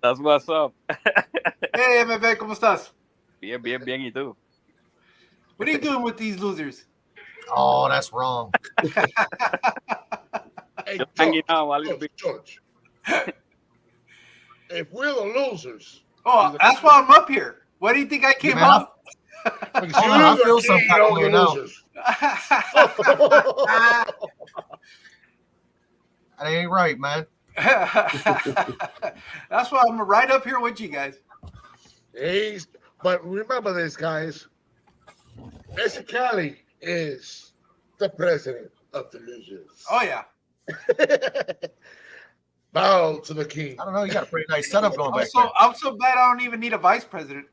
Speaker 8: That's what's up.
Speaker 9: Hey, MF, ¿cómo estás?
Speaker 8: Bien, ¿y tú?
Speaker 9: What are you doing with these losers?
Speaker 2: Oh, that's wrong.
Speaker 1: Hey,
Speaker 8: Just hanging out a little bit.
Speaker 1: George. If we're the losers,
Speaker 9: Oh, that's why I'm up here. Why do you think I came
Speaker 2: Man,
Speaker 9: up?
Speaker 1: because
Speaker 2: Hold on, I
Speaker 1: you're
Speaker 2: feel
Speaker 1: the
Speaker 2: some
Speaker 1: king
Speaker 2: kind of
Speaker 1: of
Speaker 2: way
Speaker 1: the
Speaker 2: now.
Speaker 1: losers.
Speaker 2: That ain't right, man.
Speaker 9: That's why I'm right up here with you guys.
Speaker 1: But remember this, guys. Mexicali is the president of the losers.
Speaker 9: Oh yeah.
Speaker 1: Bow to the king.
Speaker 2: I don't know. You got a pretty nice setup going back there.
Speaker 9: I'm so bad I don't even need a vice president.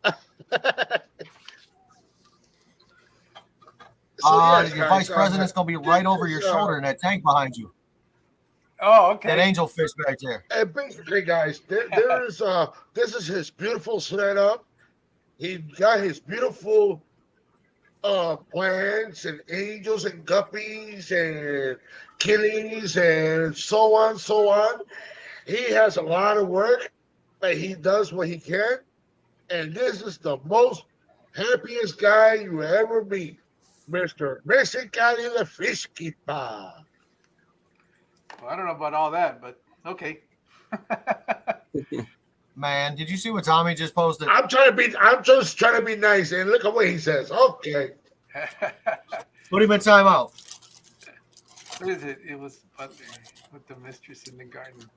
Speaker 1: Yes,
Speaker 2: Your
Speaker 1: guys,
Speaker 2: vice president's gonna be right over your shoulder in that tank behind you.
Speaker 9: Oh, okay.
Speaker 2: That angelfish back there.
Speaker 1: And basically, guys, there is this is his beautiful setup. He got his beautiful plants and angels and guppies and kitties and so on, so on. He has a lot of work, but he does what he can. And this is the most happiest guy you ever meet, Mr. Mexicali the Fish Keeper.
Speaker 9: Well, I don't know about all that, but okay.
Speaker 2: Man, did you see what Tommy just posted?
Speaker 1: I'm just trying to be nice, and look at what he says. Okay.
Speaker 2: Put him in timeout.
Speaker 9: What is it? It was with the mistress in the garden.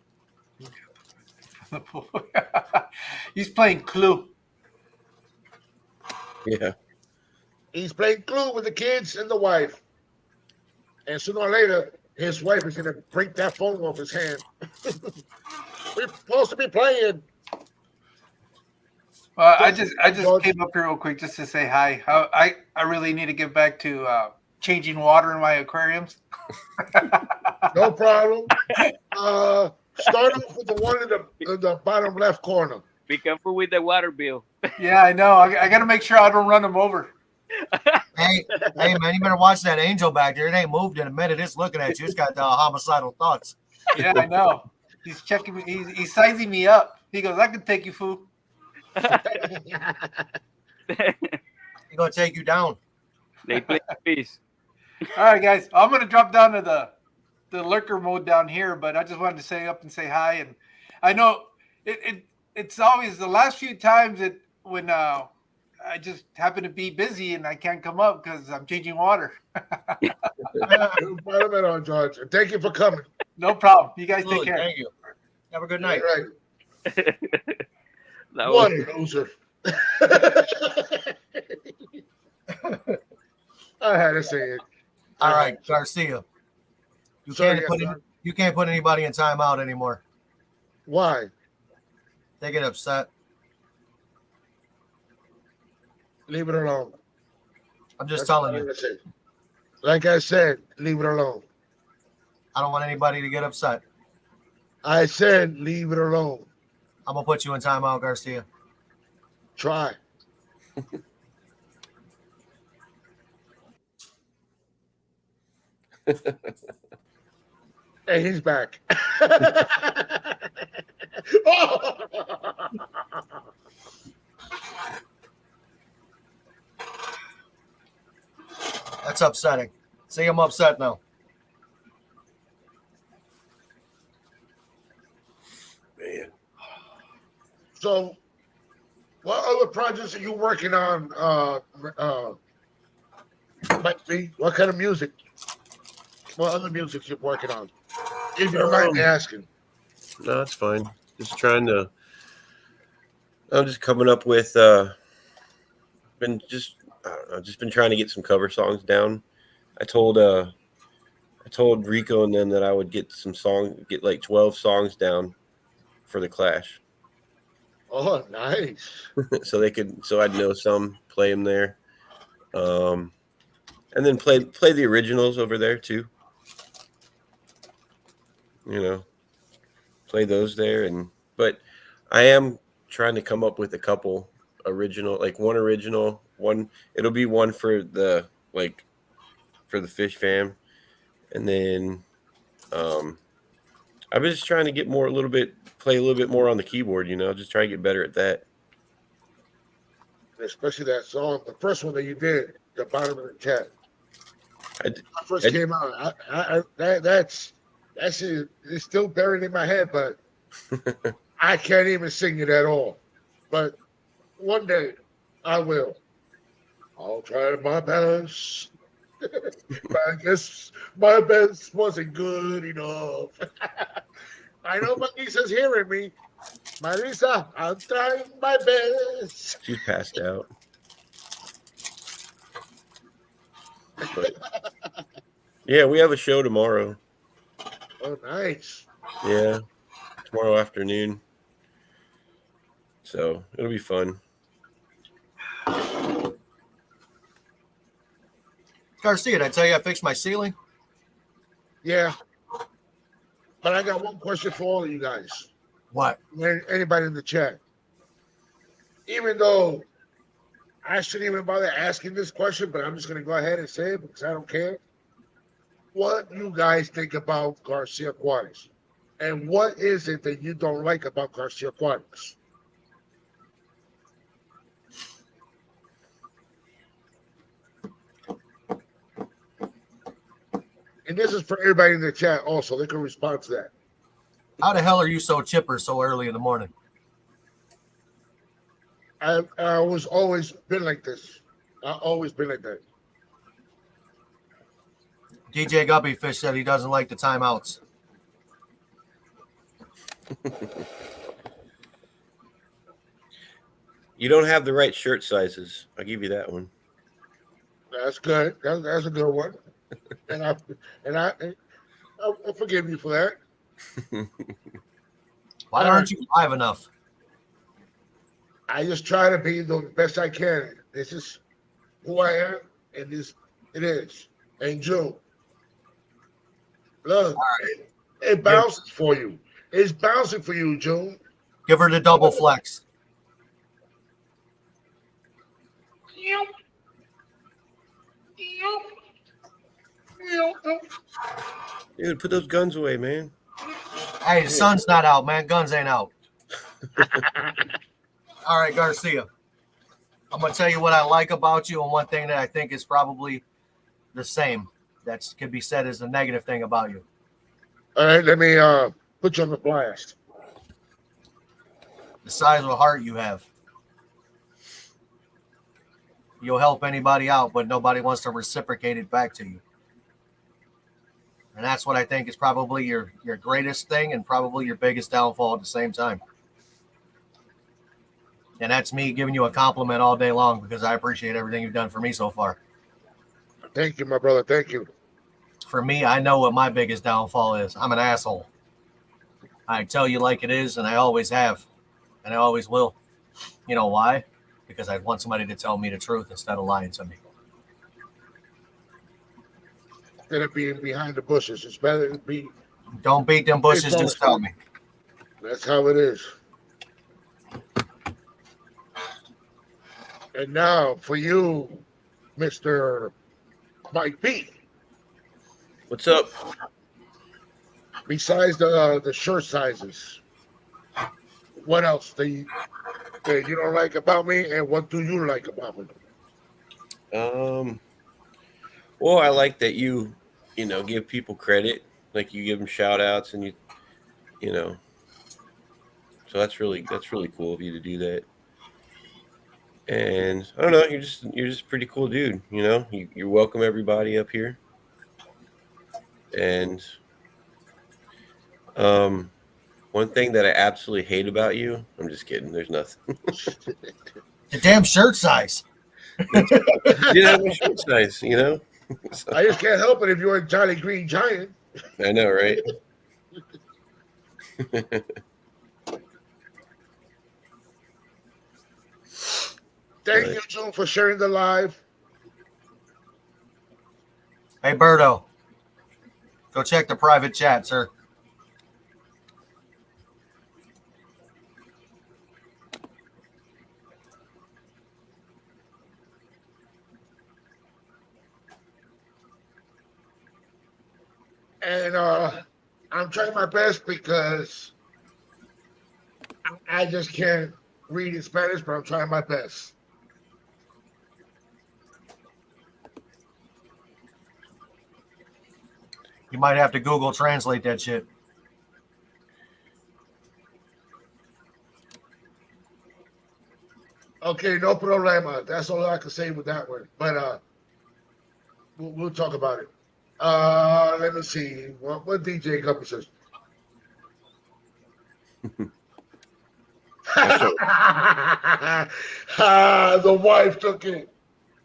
Speaker 9: He's playing Clue.
Speaker 7: Yeah.
Speaker 1: He's playing Clue with the kids and the wife. And sooner or later, his wife is going to break that phone off his hand. We're supposed to be playing.
Speaker 9: Well, I just came up here real quick just to say hi. I really need to get back to changing water in my aquariums.
Speaker 1: No problem. Start off with the one in the bottom left corner.
Speaker 8: Be careful with the water bill.
Speaker 9: Yeah, I know. I got to make sure I don't run them over.
Speaker 2: Hey, man, you better watch that angel back there. It ain't moved in a minute. It's looking at you. It's got homicidal thoughts.
Speaker 9: Yeah, I know. He's checking me. He's sizing me up. He goes, I can take you, fool.
Speaker 2: He's going to take you down.
Speaker 8: They play peace.
Speaker 9: All right, guys. I'm going to drop down to the lurker mode down here, but I just wanted to say up and say hi. And I know it's always the last few times when I just happen to be busy and I can't come up because I'm changing water.
Speaker 1: No problem at all, George. Thank you for coming.
Speaker 9: No problem. You guys take care.
Speaker 2: Thank you. Have a good night.
Speaker 1: Right.
Speaker 8: That
Speaker 1: What
Speaker 8: was-
Speaker 1: a loser. I had to say it.
Speaker 2: All right, Garcia. You
Speaker 1: Sorry,
Speaker 2: can't put anybody in timeout anymore.
Speaker 1: Why?
Speaker 2: They get upset.
Speaker 1: Leave it alone.
Speaker 2: I'm just
Speaker 1: That's
Speaker 2: telling
Speaker 1: all
Speaker 2: you.
Speaker 1: I gotta say. Like I said, leave it alone.
Speaker 2: I don't want anybody to get upset.
Speaker 1: I said, leave it alone.
Speaker 2: I'm gonna put you in timeout, Garcia.
Speaker 1: Try. Hey, he's back.
Speaker 2: That's upsetting. See, I'm upset now.
Speaker 7: Man.
Speaker 1: So, what other projects are you working on, Mike B? What kind of music? What other music you're working on? If you don't mind me asking.
Speaker 7: No, that's fine. Just trying to. I'm just coming up with. Been just. I don't know. Just been trying to get some cover songs down. I told Rico and them that I would get get like 12 songs down for the Clash.
Speaker 1: Oh, nice.
Speaker 7: So I'd know some, play them there. And then play the originals over there too. You know, play those there, but I am trying to come up with a couple original, like one original, one. It'll be one for the Fish Fam, and then I was just trying to get play a little bit more on the keyboard. You know, just try to get better at that.
Speaker 1: Especially that song, the first one that you did, the bottom of the cat.
Speaker 7: I
Speaker 1: First came out. That's it's still buried in my head, but I can't even sing it at all. But one day I will. I'll try my best. But I guess my best wasn't good enough. I know Marisa's hearing me. Marisa, I'm trying my best.
Speaker 7: She passed out. But, yeah, we have a show tomorrow.
Speaker 1: Oh, nice.
Speaker 7: Yeah, tomorrow afternoon. So it'll be fun.
Speaker 2: Garcia, did I tell you I fixed my ceiling?
Speaker 1: Yeah. But I got one question for all of you guys.
Speaker 2: What?
Speaker 1: Anybody in the chat. Even though I shouldn't even bother asking this question, but I'm just going to go ahead and say it because I don't care. What you guys think about Garcia Juarez? And what is it that you don't like about Garcia Juarez? And this is for everybody in the chat also. They can respond to that.
Speaker 2: How the hell are you so chipper so early in the morning?
Speaker 1: I was always been like this. I always been like that.
Speaker 2: DJ Guppyfish said he doesn't like the timeouts.
Speaker 7: You don't have the right shirt sizes. I'll give you that one.
Speaker 1: That's good. That's a good one. And I forgive you for that.
Speaker 2: Why aren't you live enough?
Speaker 1: I just try to be the best I can. This is who I am, and it is. And June, look, it bounces for you. It's bouncing for you, June.
Speaker 2: Give her the double flex.
Speaker 7: Dude, put those guns away, man.
Speaker 2: Hey, the sun's not out, man. Guns ain't out. All right, Garcia. I'm going to tell you what I like about you and one thing that I think is probably the same that could be said as a negative thing about you.
Speaker 1: All right, let me put you on the blast.
Speaker 2: The size of a heart you have. You'll help anybody out, but nobody wants to reciprocate it back to you. And that's what I think is probably your greatest thing and probably your biggest downfall at the same time. And that's me giving you a compliment all day long because I appreciate everything you've done for me so far.
Speaker 1: Thank you, my brother. Thank you.
Speaker 2: For me, I know what my biggest downfall is. I'm an asshole. I tell you like it is, and I always have, and I always will. You know why? Because I want somebody to tell me the truth instead of lying to me.
Speaker 1: Instead of being behind the bushes, it's better to be.
Speaker 2: Don't beat them bushes, just tell me.
Speaker 1: That's how it is. And now for you, Mr. Mike B.
Speaker 7: What's up?
Speaker 1: Besides the shirt sizes, what else that you don't like about me, and what do you like about me?
Speaker 7: Well, I like that you give people credit, like you give them shout outs, and you know. So that's really cool of you to do that. And I don't know, you're just a pretty cool dude, you know. You welcome everybody up here. And one thing that I absolutely hate about you, I'm just kidding, there's nothing.
Speaker 2: The damn shirt size.
Speaker 7: Yeah, my shirt size, you know. So,
Speaker 1: I just can't help it if you're a Jolly Green Giant.
Speaker 7: I know, right?
Speaker 1: Thank you, June, for sharing the live.
Speaker 2: Hey, Berto. Go check the private chat, sir.
Speaker 1: And I'm trying my best because I just can't read in Spanish, but I'm trying my best.
Speaker 2: You might have to Google translate that shit.
Speaker 1: Okay, no problema. That's all I can say with that one. But we'll talk about it. Let me see. What DJ Guppy says? The wife took it.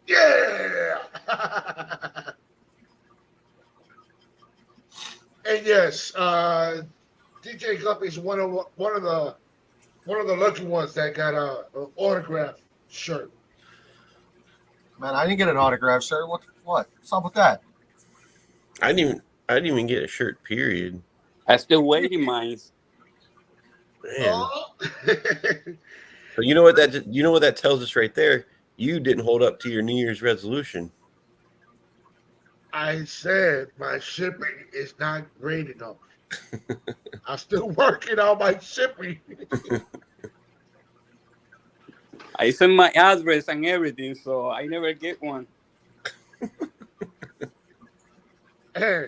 Speaker 1: Yeah. And yes, DJ Guppy is one of the lucky ones that got an autograph shirt.
Speaker 2: Man, I didn't get an autograph shirt. What? What's up with that?
Speaker 7: I didn't even get a shirt, period.
Speaker 8: I still waiting mine.
Speaker 7: Man. So you know what that tells us right there? you didn't hold up to your New Year's resolution.
Speaker 1: I said my shipping is not great enough. I'm still working on my shipping.
Speaker 8: I sent my address and everything, so I never get one.
Speaker 1: Hey,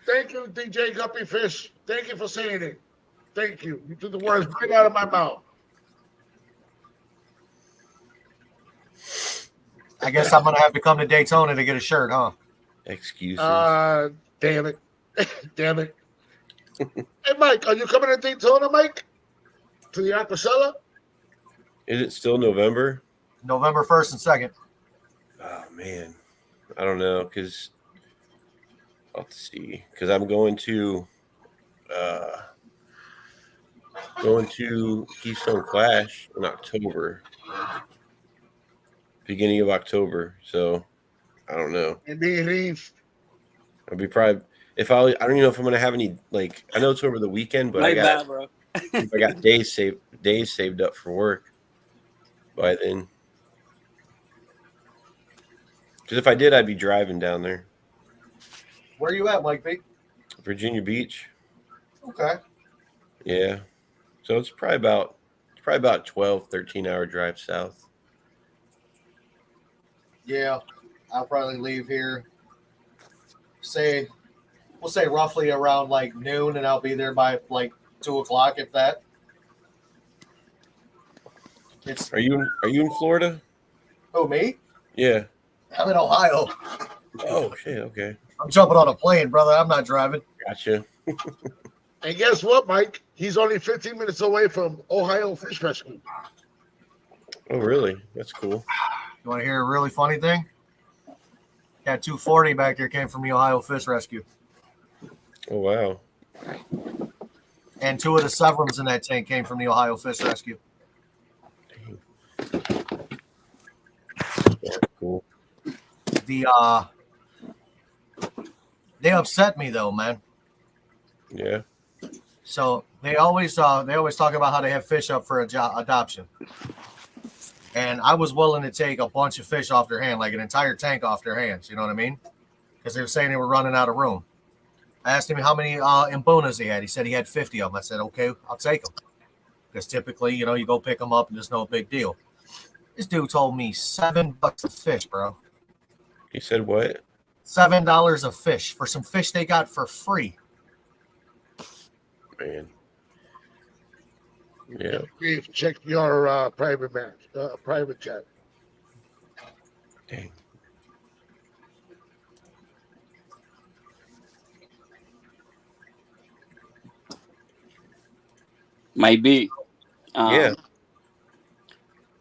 Speaker 1: thank you, DJ Guppy Fish. Thank you for saying it. Thank you. You took the words right out of my mouth.
Speaker 2: I guess I'm gonna have to come to Daytona to get a shirt, huh?
Speaker 7: Excuses.
Speaker 1: Damn it. Damn it. Hey, Mike, are you coming to Daytona, Mike? To the Aquacella?
Speaker 7: Is it still November?
Speaker 2: November 1st and 2nd.
Speaker 7: Oh man, I don't know because I'll have to see because I'm going to Keystone Clash in October, beginning of October. So I don't know.
Speaker 1: And then you leave.
Speaker 7: I'll be probably if I don't even know if I'm gonna have any like I know it's over the weekend, but
Speaker 8: My
Speaker 7: I
Speaker 8: bad, bro.
Speaker 7: got days saved up for work by then. Because if I did, I'd be driving down there.
Speaker 2: Where are you at, Mike B?
Speaker 7: Virginia Beach.
Speaker 2: Okay.
Speaker 7: Yeah. So it's probably about 12, 13-hour drive south.
Speaker 2: Yeah. I'll probably leave here. We'll say roughly around like noon, and I'll be there by like 2 o'clock, if that.
Speaker 7: Are you in Florida?
Speaker 2: Oh, me?
Speaker 7: Yeah.
Speaker 2: I'm in Ohio.
Speaker 7: Oh shit. Okay.
Speaker 2: I'm jumping on a plane, brother. I'm not driving.
Speaker 7: Gotcha.
Speaker 1: And guess what, Mike? He's only 15 minutes away from Ohio Fish Rescue.
Speaker 7: Oh really? That's cool.
Speaker 2: You want to hear a really funny thing? Got 240 back there came from the Ohio Fish Rescue.
Speaker 7: Oh wow.
Speaker 2: And 2 of the Severums in that tank came from the Ohio Fish Rescue.
Speaker 7: Yeah, cool.
Speaker 2: They upset me though, man.
Speaker 7: Yeah.
Speaker 2: So they always talk about how they have fish up for adoption. And I was willing to take a bunch of fish off their hand, like an entire tank off their hands. You know what I mean? Because they were saying they were running out of room. I asked him how many imbunas he had. He said he had 50 of them. I said, okay, I'll take them. Because typically, you go pick them up and there's no big deal. This dude told me $7 a fish, bro.
Speaker 7: He said what?
Speaker 2: $7 a fish for some fish they got for free.
Speaker 7: Man. Yeah.
Speaker 1: Dave, check your private chat.
Speaker 7: Dang.
Speaker 8: Maybe.
Speaker 7: Yeah.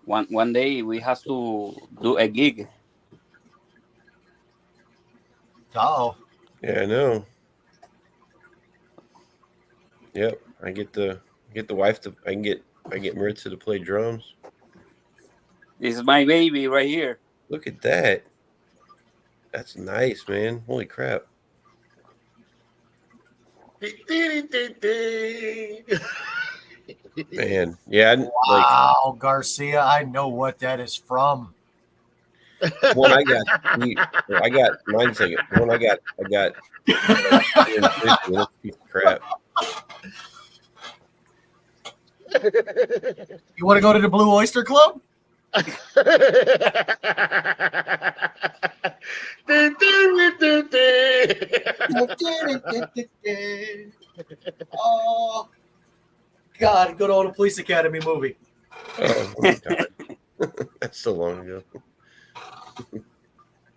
Speaker 8: One day we have to do a gig.
Speaker 2: Uh-oh.
Speaker 7: Yeah, I know. Yep. I get the wife to I get Maritza to play drums.
Speaker 8: This is my baby right here.
Speaker 7: Look at that. That's nice, man. Holy crap. Man, yeah,
Speaker 2: Wow, Garcia, I know what that is from.
Speaker 7: One I got mine's like one I got piece of crap.
Speaker 2: You want to go to the Blue Oyster Club? Oh, God, good old Police Academy movie.
Speaker 7: Oh my God. That's so long ago.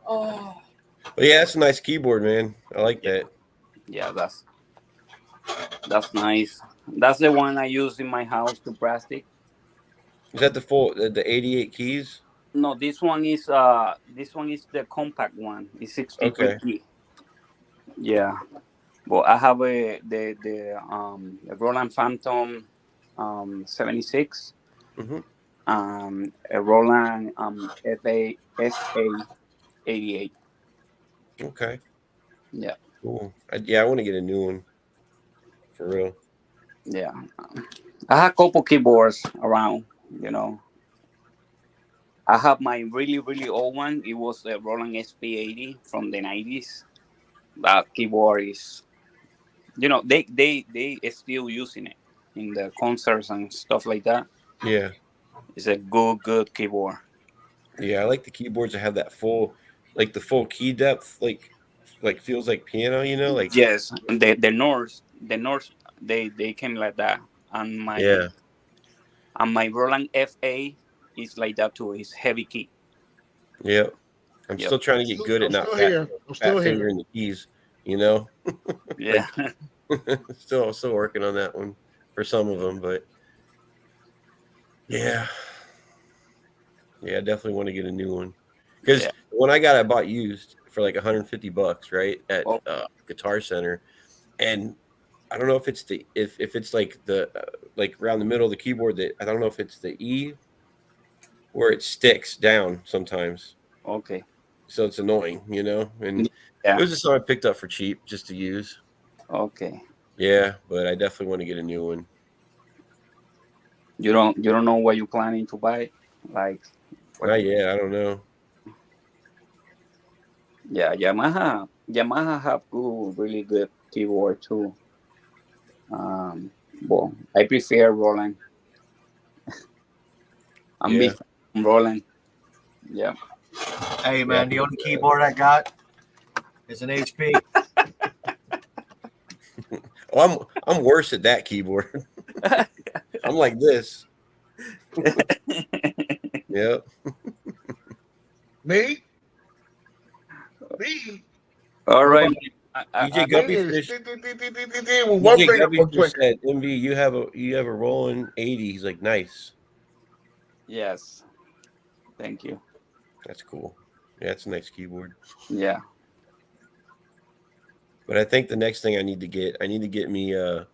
Speaker 2: Oh.
Speaker 7: But yeah, that's a nice keyboard, man. I like that.
Speaker 8: Yeah, that's nice. That's the one I use in my house to practice.
Speaker 7: Is that the 88 keys?
Speaker 8: No, this one is the compact one. It's 63
Speaker 7: Okay.
Speaker 8: key. Yeah. Well, I have the Roland Phantom 76.
Speaker 7: Mm-hmm.
Speaker 8: A Roland SA 88.
Speaker 7: Okay.
Speaker 8: Yeah.
Speaker 7: Cool. I want to get a new one. For real.
Speaker 8: Yeah. I have a couple keyboards around, I have my really old one. It was a Roland SP80 from the 90s. That keyboard is, they still using it in the concerts and stuff like that.
Speaker 7: Yeah.
Speaker 8: It's a good keyboard.
Speaker 7: Yeah, I like the keyboards that have that full, like the full key depth, like feels like piano, like
Speaker 8: Yes, and the North, they came like that. And
Speaker 7: yeah,
Speaker 8: my Roland FA is like that too. It's heavy key.
Speaker 7: yeah. I'm
Speaker 8: Yep.
Speaker 7: still trying to get good at
Speaker 1: I'm
Speaker 7: not
Speaker 1: still
Speaker 7: fat,
Speaker 1: here. I'm
Speaker 7: fat
Speaker 1: still here.
Speaker 7: fingering the keys, you know.
Speaker 8: Yeah.
Speaker 7: Still working on that one for some of them, but yeah, I definitely want to get a new one because
Speaker 8: Yeah.
Speaker 7: when I bought used for like $150, right, at
Speaker 8: Oh.
Speaker 7: Guitar Center, and I don't know if it's if it's like the like around the middle of the keyboard that I don't know if it's the E where it sticks down sometimes.
Speaker 8: Okay.
Speaker 7: So it's annoying, and
Speaker 8: Yeah.
Speaker 7: it was just something I picked up for cheap just to use.
Speaker 8: Okay.
Speaker 7: Yeah, but I definitely want to get a new one.
Speaker 8: You don't know what you're planning to buy, like.
Speaker 7: Not yet. I don't know.
Speaker 8: Yeah, Yamaha have really good keyboard too. Well, I prefer Roland. I'm big fan of Roland. Yeah.
Speaker 2: Hey man, the only keyboard I got is an HP.
Speaker 7: Oh, I'm worse at that keyboard. I'm like this. Yep.
Speaker 1: Me?
Speaker 8: All right.
Speaker 7: DJ Guppy
Speaker 1: With
Speaker 7: Fish.
Speaker 1: one
Speaker 7: DJ
Speaker 1: finger
Speaker 7: Guppy
Speaker 1: real
Speaker 7: Fish
Speaker 1: quick.
Speaker 7: said, "MB, you have a Roland 80." He's like, "Nice."
Speaker 8: Yes. Thank you.
Speaker 7: That's cool. Yeah, it's a nice keyboard.
Speaker 8: Yeah.
Speaker 7: But I think the next thing I need to get me a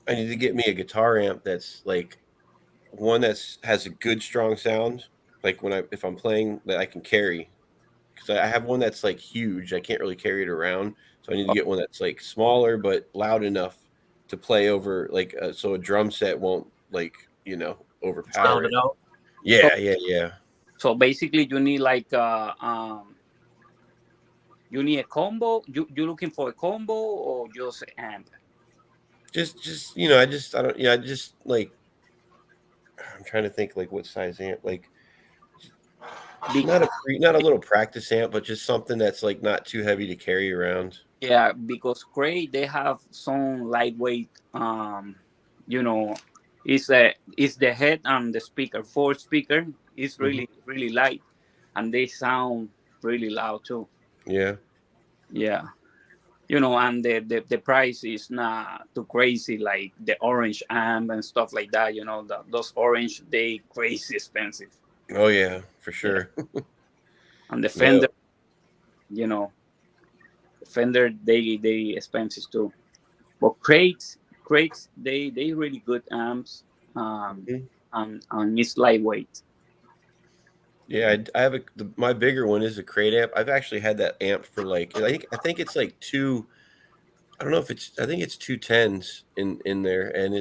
Speaker 7: guitar amp that's like one has a good strong sound, like if I'm playing that I can carry, because I have one that's like huge. I can't really carry it around, so I need to get one that's like smaller but loud enough to play over, like so a drum set won't overpower
Speaker 2: Sound
Speaker 7: it.
Speaker 2: it out.
Speaker 7: Yeah.
Speaker 8: So basically, you need like you need a combo. You looking for a combo or just amp?
Speaker 7: Just I just like, I'm trying to think like what size amp, like not a little practice amp, but just something that's like not too heavy to carry around.
Speaker 8: Yeah, because Cray, they have some lightweight. It's the head and the speaker. 4 speaker is really light, and they sound really loud too.
Speaker 7: Yeah.
Speaker 8: And the price is not too crazy like the Orange amp and stuff like that. Those Orange, they crazy expensive.
Speaker 7: Oh yeah, for sure.
Speaker 8: And the Fender, Fender, they expensive too. But crates, they really good amps. And it's lightweight.
Speaker 7: Yeah, I have my bigger one is a crate amp. I've actually had that amp for like I think it's like two. I don't know if I think it's 210s in there, and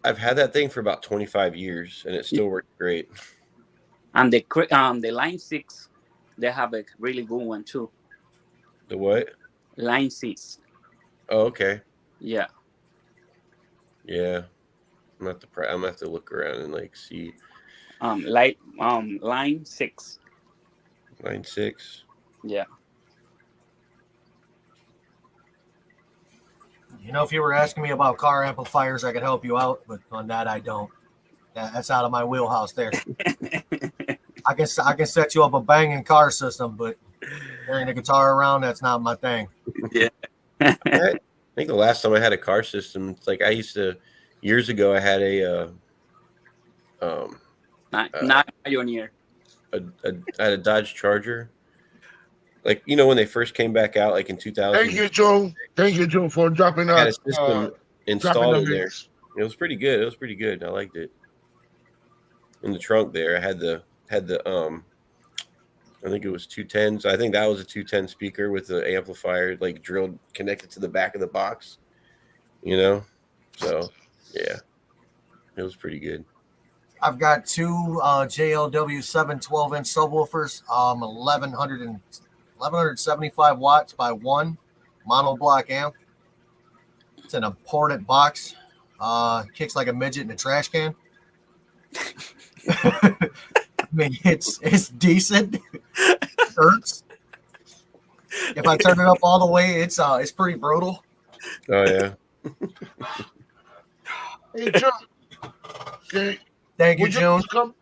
Speaker 7: I've had that thing for about 25 years, and it still works great.
Speaker 8: And the Line 6, they have a really good one too.
Speaker 7: The what?
Speaker 8: Line 6.
Speaker 7: Oh, okay.
Speaker 8: Yeah.
Speaker 7: Yeah. I'm gonna have to look around and like see.
Speaker 8: Line 6.
Speaker 7: Line 6.
Speaker 8: Yeah.
Speaker 2: If you were asking me about car amplifiers, I could help you out, but on that I don't. That's out of my wheelhouse there. I can set you up a banging car system, but carrying a guitar around, that's not my thing.
Speaker 8: Yeah.
Speaker 7: I think the last time I had a car system, it's like years ago, I had
Speaker 8: not Pioneer.
Speaker 7: I had a Dodge Charger. Like, when they first came back out, like in 2000.
Speaker 1: Thank you, Joe, for dropping
Speaker 7: I had
Speaker 1: out.
Speaker 7: a system installed in there. It was pretty good. I liked it. In the trunk there, I had the I think it was 210s. I think that was a 210 speaker with the amplifier like drilled, connected to the back of the box. So yeah, it was pretty good.
Speaker 2: I've got two JLW 712-inch subwoofers, 1175 watts by 1 monoblock amp. It's an important box. Kicks like a midget in a trash can. I mean, it's decent. It hurts. If I turn it up all the way, it's pretty brutal.
Speaker 7: Oh yeah.
Speaker 1: Hey, June. Okay.
Speaker 2: Thank you,
Speaker 1: Would you
Speaker 2: June.
Speaker 1: like to come?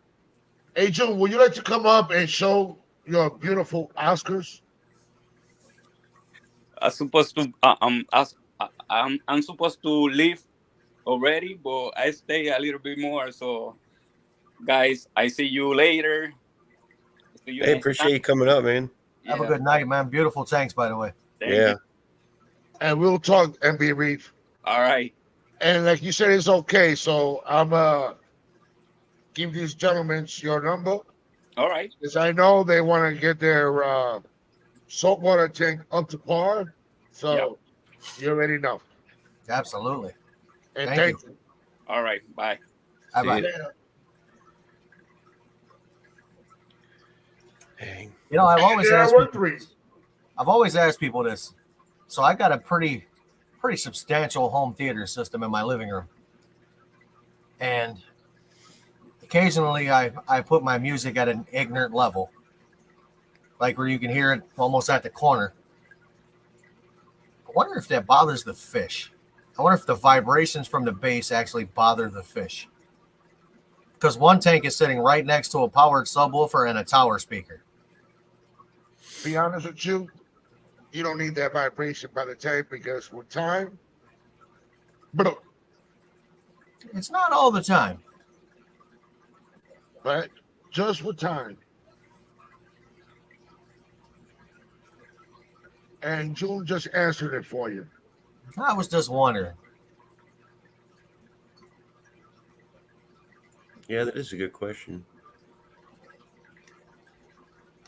Speaker 1: Hey, June, would you like to come up and show your beautiful Oscars?
Speaker 8: I'm supposed to I'm supposed to leave already, but I stay a little bit more. So, guys, I see you later. See you
Speaker 7: Hey,
Speaker 8: next
Speaker 7: appreciate
Speaker 8: time.
Speaker 7: you coming up, man.
Speaker 2: Have a
Speaker 8: Yeah,
Speaker 2: good night, man. Beautiful tanks, by the way.
Speaker 8: thank
Speaker 7: Yeah.
Speaker 8: you.
Speaker 1: And we'll talk, MB Reef.
Speaker 8: All right.
Speaker 1: And like you said, it's okay. So I'm give these gentlemen your number,
Speaker 8: All right.
Speaker 1: because I know they want to get their saltwater tank up to par. So you already know.
Speaker 2: Absolutely.
Speaker 1: And
Speaker 2: Thank
Speaker 1: thank you.
Speaker 8: All right. Bye.
Speaker 2: Bye-bye.
Speaker 7: See
Speaker 1: Yeah.
Speaker 7: Dang.
Speaker 2: You know, I've always
Speaker 1: Yeah,
Speaker 2: asked
Speaker 1: we're
Speaker 2: people,
Speaker 1: three.
Speaker 2: I've always asked people this. So I got a pretty substantial home theater system in my living room. And occasionally I put my music at an ignorant level, like where you can hear it almost at the corner. I wonder if that bothers the fish. I wonder if the vibrations from the bass actually bother the fish. Because one tank is sitting right next to a powered subwoofer and a tower speaker.
Speaker 1: Be honest with you, you don't need that vibration by the tank, because with time, but
Speaker 2: It's not all the time.
Speaker 1: just with time. And June just answered it for you.
Speaker 2: I was just wondering.
Speaker 7: Yeah, that is a good question.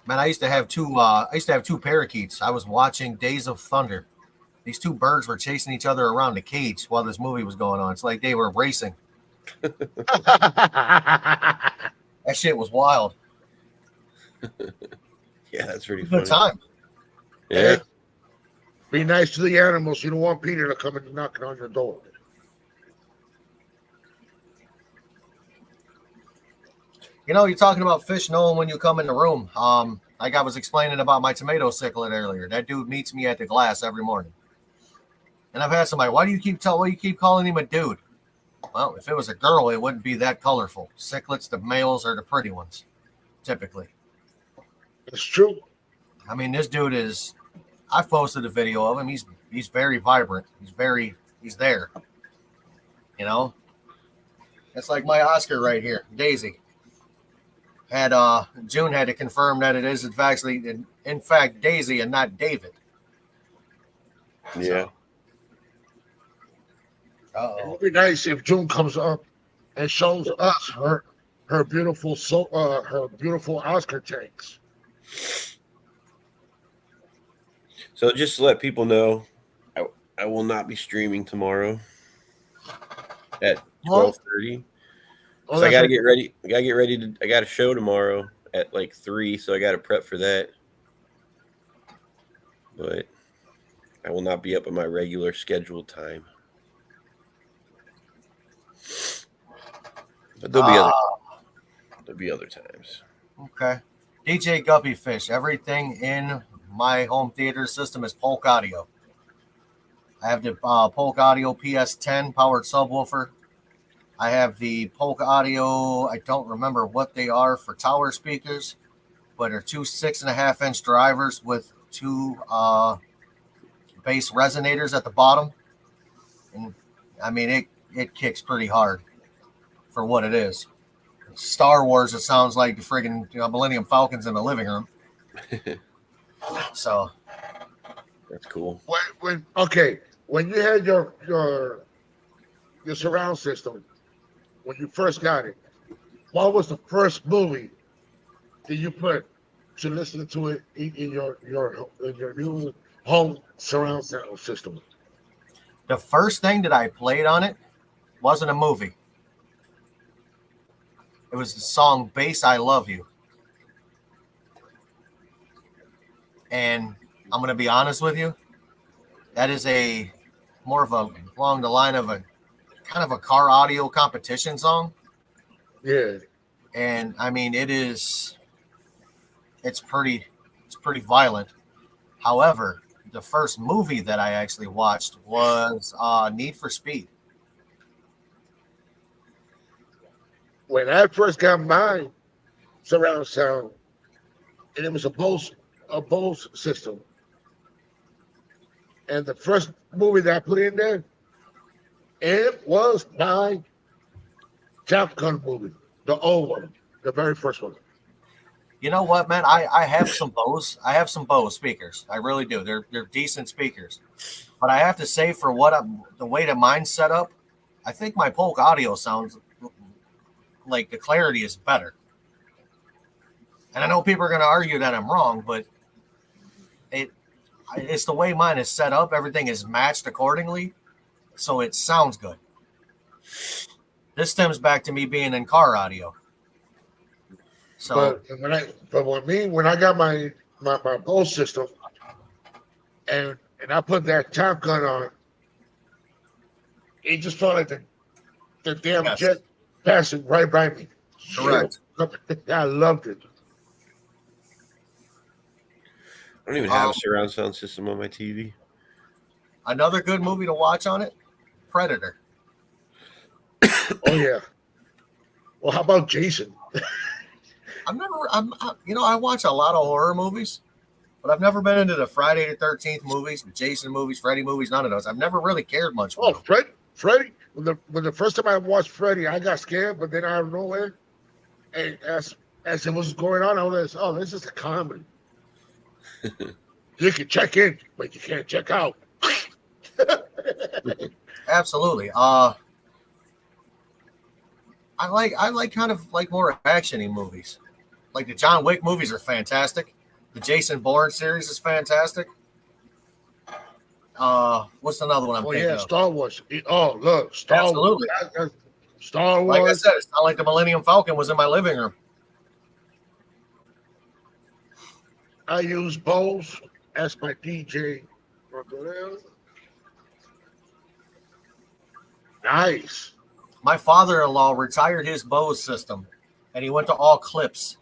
Speaker 2: Man, I used to have two parakeets. I was watching Days of Thunder. These two birds were chasing each other around the cage while this movie was going on. It's like they were racing. That shit was wild.
Speaker 7: Yeah, that's pretty
Speaker 2: Good
Speaker 7: funny.
Speaker 2: time.
Speaker 7: Yeah.
Speaker 1: Be nice to the animals. You don't want Peter to come and knocking on your door.
Speaker 2: You know, you're talking about fish knowing when you come in the room. Like I was explaining about my tomato cichlid earlier. That dude meets me at the glass every morning. And I've had somebody, why do you keep calling him a dude? Well, if it was a girl, it wouldn't be that colorful. Cichlids, the males, are the pretty ones, typically.
Speaker 1: It's true.
Speaker 2: I mean, this dude is. I've posted a video of him. He's very vibrant. He's there. You know, it's like my Oscar right here, Daisy. June had to confirm that it is in fact Daisy and not David.
Speaker 7: Yeah.
Speaker 1: It would be nice if June comes up and shows us her beautiful Oscar tanks.
Speaker 7: So just to let people know, I will not be streaming tomorrow at 12:30. So I gotta get ready. I got a show tomorrow at like 3, so I gotta prep for that. But I will not be up at my regular scheduled time. But there'll be other times.
Speaker 2: Okay. DJ Guppy Fish. Everything in my home theater system is Polk Audio. I have the Polk Audio PS10 powered subwoofer. I have the Polk Audio, I don't remember what they are for tower speakers, but they're two 6.5-inch drivers with two bass resonators at the bottom. And I mean, it kicks pretty hard for what it is. Star Wars, it sounds like the friggin' Millennium Falcon's in the living room. So
Speaker 7: that's cool.
Speaker 1: When you had your surround system, when you first got it, what was the first movie that you put to listen to it in your new home surround sound system?
Speaker 2: The first thing that I played on it wasn't a movie. It was the song "Bass I Love You," and I'm gonna be honest with you. That is a more of a along the line of a kind of a car audio competition song.
Speaker 1: Yeah.
Speaker 2: And I mean, it's pretty violent. However, the first movie that I actually watched was Need for Speed.
Speaker 1: When I first got my surround sound, and it was a Bose system, and the first movie that I put in there, it was my Top Gun movie, the old one, the very first one.
Speaker 2: You know what, man? I have some Bose. I have some Bose speakers. I really do. They're decent speakers. But I have to say, for the way that mine's set up, I think my Polk audio sounds like the clarity is better. And I know people are going to argue that I'm wrong, but it's the way mine is set up. Everything is matched accordingly, so it sounds good. This stems back to me being in car audio. So,
Speaker 1: when I got my Bose system, and I put that Top Gun on, it just felt like the damn jet passing right by me.
Speaker 2: Correct.
Speaker 1: I loved it.
Speaker 7: I don't even have a surround sound system on my TV.
Speaker 2: Another good movie to watch on it, Predator.
Speaker 1: Oh yeah. Well, how about Jason?
Speaker 2: I watch a lot of horror movies, but I've never been into the Friday the 13th movies, the Jason movies, Freddy movies, none of those. I've never really cared much for them.
Speaker 1: Freddy. When the first time I watched Freddy, I got scared, but then out of nowhere, and as it was going on, I was like, oh, this is a comedy. You can check in, but you can't check out.
Speaker 2: Absolutely. I like kind of like more action-y movies. Like the John Wick movies are fantastic. The Jason Bourne series is fantastic. What's another one I'm thinking of?
Speaker 1: Star Wars. Oh, look,
Speaker 2: Absolutely.
Speaker 1: Wars. Star Wars.
Speaker 2: Like I said, it's not like the Millennium Falcon was in my living room.
Speaker 1: I use Bose as my DJ. Nice.
Speaker 2: My father-in-law retired his Bose system, and he went to all Clips.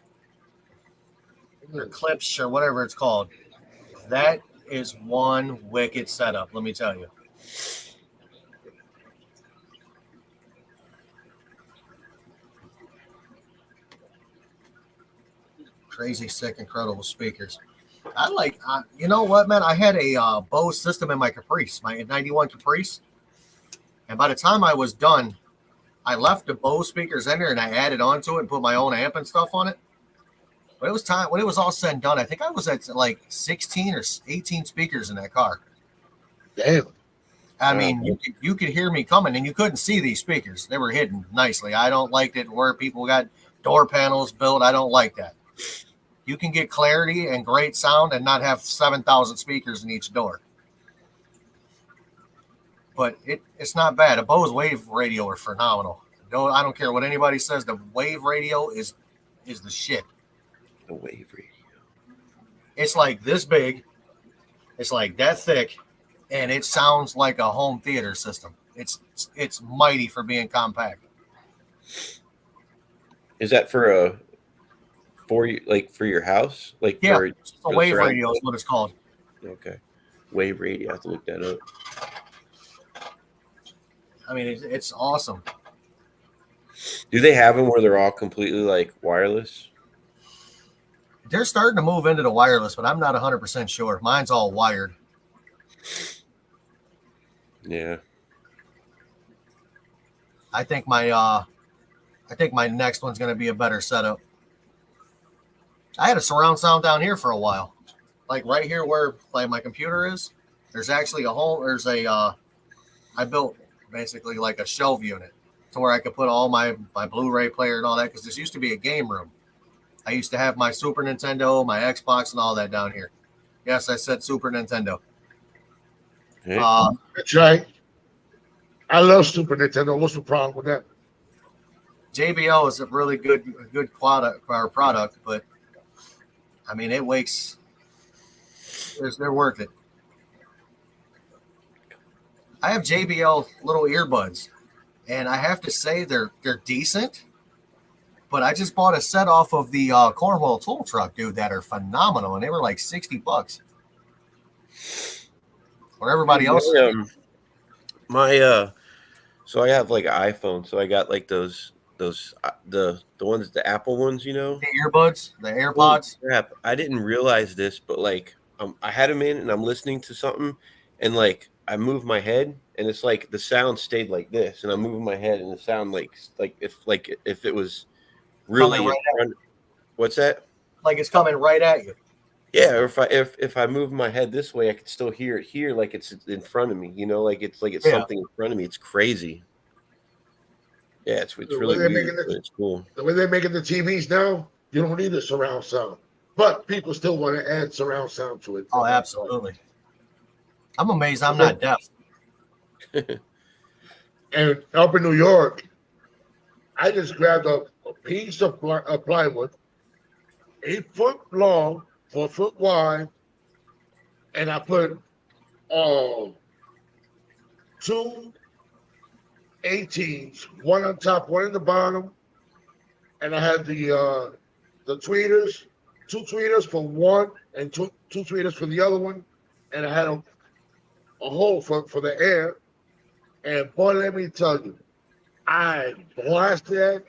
Speaker 2: Or Clips, or whatever it's called. That is one wicked setup, let me tell you. Crazy, sick, incredible speakers. You know what, man? I had a Bose system in my Caprice, my 91 Caprice. And by the time I was done, I left the Bose speakers in there and I added onto it and put my own amp and stuff on it. But it was time when it was all said and done. I think I was at like 16 or 18 speakers in that car.
Speaker 1: Damn.
Speaker 2: I mean, you could hear me coming, and you couldn't see these speakers. They were hidden nicely. I don't like it where people got door panels built. I don't like that. You can get clarity and great sound and not have 7,000 speakers in each door. But it's not bad. A Bose Wave radio are phenomenal. I don't care what anybody says. The Wave radio is the shit.
Speaker 7: The Wave radio.
Speaker 2: It's like this big. It's like that thick, and it sounds like a home theater system. It's mighty for being compact.
Speaker 7: Is that for your house? Like
Speaker 2: yeah,
Speaker 7: for
Speaker 2: a Wave radio is what it's called.
Speaker 7: Okay, Wave radio. I have to look that up.
Speaker 2: I mean, it's awesome.
Speaker 7: Do they have them where they're all completely like wireless?
Speaker 2: They're starting to move into the wireless, but I'm not 100% sure. Mine's all wired.
Speaker 7: Yeah.
Speaker 2: I think my next one's going to be a better setup. I had a surround sound down here for a while. Like right here where like my computer is, there's actually I built basically like a shelf unit to where I could put all my Blu-ray player and all that, because this used to be a game room. I used to have my Super Nintendo, my Xbox, and all that down here. Yes, I said Super Nintendo.
Speaker 7: Hey.
Speaker 1: That's right. I love Super Nintendo. What's the problem with that?
Speaker 2: JBL is a really good product, but I mean, it wakes. They're worth it. I have JBL little earbuds, and I have to say they're decent. But I just bought a set off of the Cornwall Tool Truck, dude, that are phenomenal, and they were like $60. Or everybody else.
Speaker 7: So I have like an iPhone, so I got like those the ones, the Apple ones, you know,
Speaker 2: The earbuds, the AirPods.
Speaker 7: Crap, I didn't realize this, but like I had them in and I'm listening to something, and like I moved my head, and it's like the sound stayed like this, and I'm moving my head, and the sound like if it was really
Speaker 2: Coming right
Speaker 7: in front. What's that?
Speaker 2: Like it's coming right at you.
Speaker 7: Yeah, or if I move my head this way, I can still hear it here, like it's in front of me. You know, like it's
Speaker 2: Yeah.
Speaker 7: something in front of me. It's crazy. Yeah, it's
Speaker 1: The
Speaker 7: really
Speaker 1: way they're
Speaker 7: weird,
Speaker 1: making
Speaker 7: but it's cool.
Speaker 1: The way they're making the TVs now, you don't need a surround sound. But people still want to add surround sound to it.
Speaker 2: Oh, absolutely. I'm amazed I'm not deaf.
Speaker 1: And up in New York, I just grabbed a piece of plywood, 8 foot long, 4 foot wide, and I put 2 18s, one on top, one in the bottom, and I had the tweeters, 2 tweeters for one and two tweeters for the other one, and I had a hole for the air. And boy, let me tell you, I blasted it,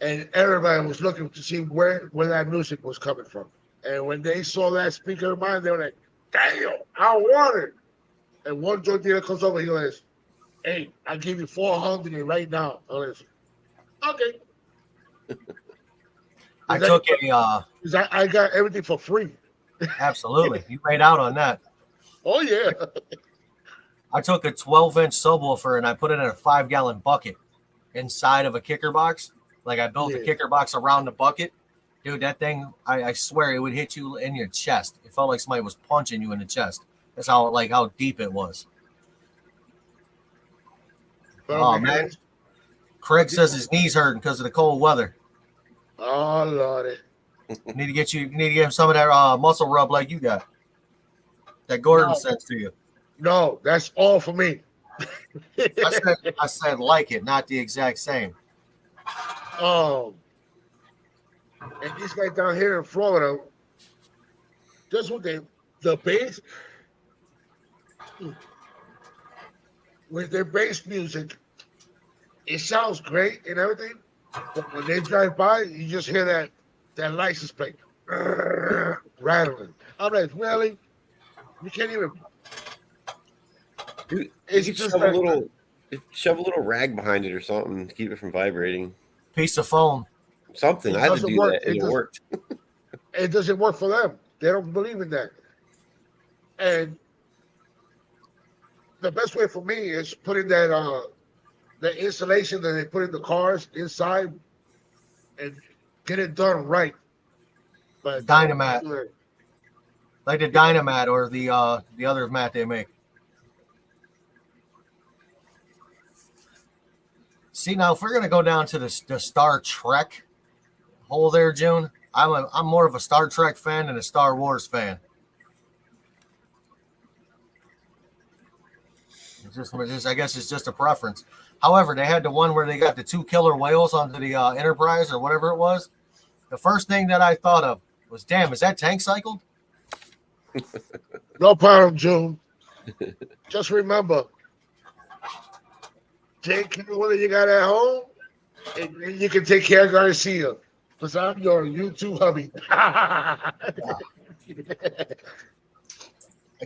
Speaker 1: and everybody was looking to see where that music was coming from. And when they saw that speaker of mine, they were like, "Damn, I want it!" And one drug dealer comes over, he goes, "Hey, I give you 400 right now." I was, okay.
Speaker 2: I took a
Speaker 1: I got everything for free.
Speaker 2: absolutely. You made out on that.
Speaker 1: Oh yeah.
Speaker 2: I took a 12-inch subwoofer and I put it in a 5-gallon bucket inside of a kicker box. Like I built a
Speaker 1: Yeah.
Speaker 2: kicker box around the bucket. Dude, that thing, I swear it would hit you in your chest. It felt like somebody was punching you in the chest. That's how deep it was. Oh, man. Craig says his knees hurting because of the cold weather.
Speaker 1: Oh Lordy.
Speaker 2: Need to get him some of that muscle rub like you got. That Gordon
Speaker 1: No.
Speaker 2: sends to you.
Speaker 1: No, that's all for me.
Speaker 2: I said like it, not the exact same.
Speaker 1: And these guys down here in Florida, just with the bass, with their bass music, it sounds great and everything, but when they drive by, you just hear that license plate rattling. I'm like, really? You can't even.
Speaker 7: Dude,
Speaker 1: It's
Speaker 7: you could
Speaker 1: just
Speaker 7: shove
Speaker 1: like-
Speaker 7: shove a little rag behind it or something to keep it from vibrating.
Speaker 2: Piece of foam.
Speaker 7: Something.
Speaker 1: It
Speaker 7: I had to
Speaker 1: doesn't
Speaker 7: do
Speaker 1: work.
Speaker 7: that, and it worked.
Speaker 1: It doesn't work for them. They don't believe in that. And the best way for me is putting that the insulation that they put in the cars inside and get it done right. But
Speaker 2: Dynamat. Like the Dynamat or the other mat they make. See, now if we're gonna go down to the Star Trek hole there, June, I'm more of a Star Trek fan than a Star Wars fan. I guess it's just a preference. However, they had the one where they got the 2 killer whales onto the Enterprise or whatever it was. The first thing that I thought of was, damn, is that tank cycled?
Speaker 1: No problem, June. Just remember, take care of what you got at home, and then you can take care of Garcia. Because I'm your YouTube hubby.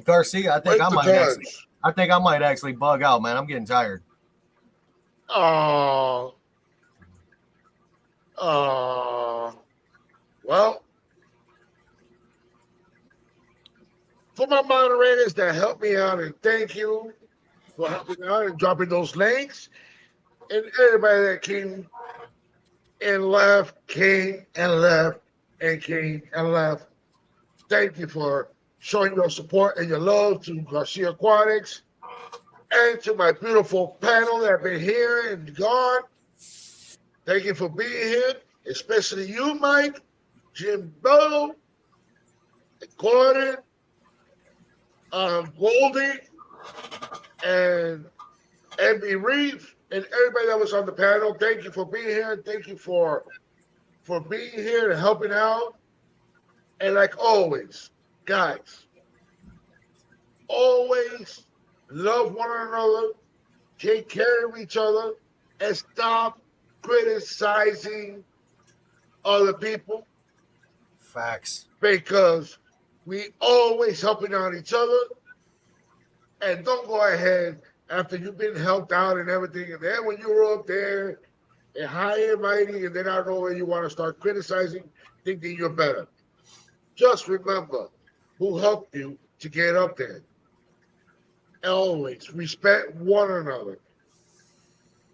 Speaker 2: Garcia, I think
Speaker 1: Wait
Speaker 2: I
Speaker 1: the
Speaker 2: might
Speaker 1: times.
Speaker 2: actually bug out, man. I'm getting tired.
Speaker 1: Oh. Well, for my moderators that help me out, and thank you for helping out and dropping those links, and everybody that came and left, came and left, and came and left. Thank you for showing your support and your love to Garcia Aquatics, and to my beautiful panel that have been here and gone. Thank you for being here, especially you, Mike, Jimbo, Gordon, Goldie, and Emmy Reeve, and everybody that was on the panel. Thank you for being here. Thank you for being here and helping out. And like always, guys, always love one another, take care of each other, and stop criticizing other people.
Speaker 2: Facts.
Speaker 1: Because we always helping out each other. And don't go ahead after you've been helped out and everything. And then when you're up there and high and mighty, and then I don't know where you want to start criticizing, thinking you're better. Just remember who helped you to get up there. Always respect one another.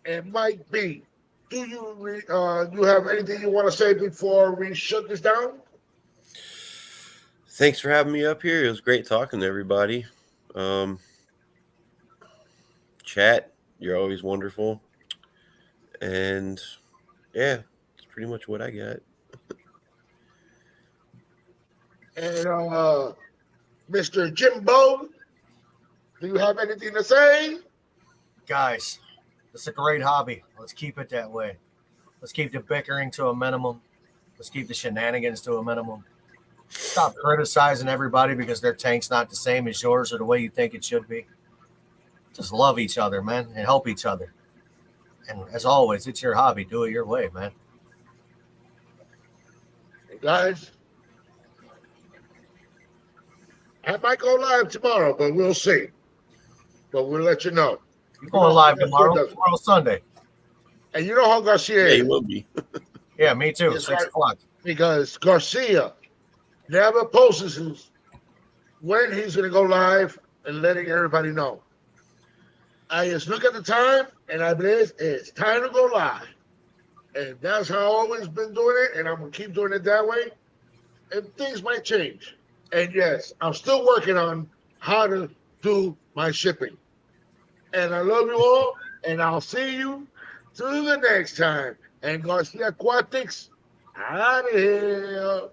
Speaker 1: And Mike B, do you you have anything you want to say before we shut this down?
Speaker 7: Thanks for having me up here. It was great talking to everybody. Chat, you're always wonderful. And yeah, that's pretty much what I got.
Speaker 1: And Mr. Jimbo, do you have anything to say?
Speaker 2: Guys, it's a great hobby. Let's keep it that way. Let's keep the bickering to a minimum. Let's keep the shenanigans to a minimum. Stop criticizing everybody because their tank's not the same as yours or the way you think it should be. Just love each other, man, and help each other. And as always, it's your hobby. Do it your way, man.
Speaker 1: Hey guys, I might go live tomorrow, but we'll see. But we'll let you know.
Speaker 2: You're going live tomorrow. Tomorrow's Sunday.
Speaker 1: And you know how Garcia
Speaker 7: Yeah,
Speaker 1: is.
Speaker 7: you will be.
Speaker 2: Yeah, me too.
Speaker 1: It's
Speaker 2: 6
Speaker 1: right.
Speaker 2: o'clock.
Speaker 1: Because Garcia never posts when he's going to go live and letting everybody know. I just look at the time and I believe it's time to go live. And that's how I've always been doing it, and I'm going to keep doing it that way. And things might change. And yes, I'm still working on how to do my shipping. And I love you all, and I'll see you till the next time. And Garcia Aquatics, out of here.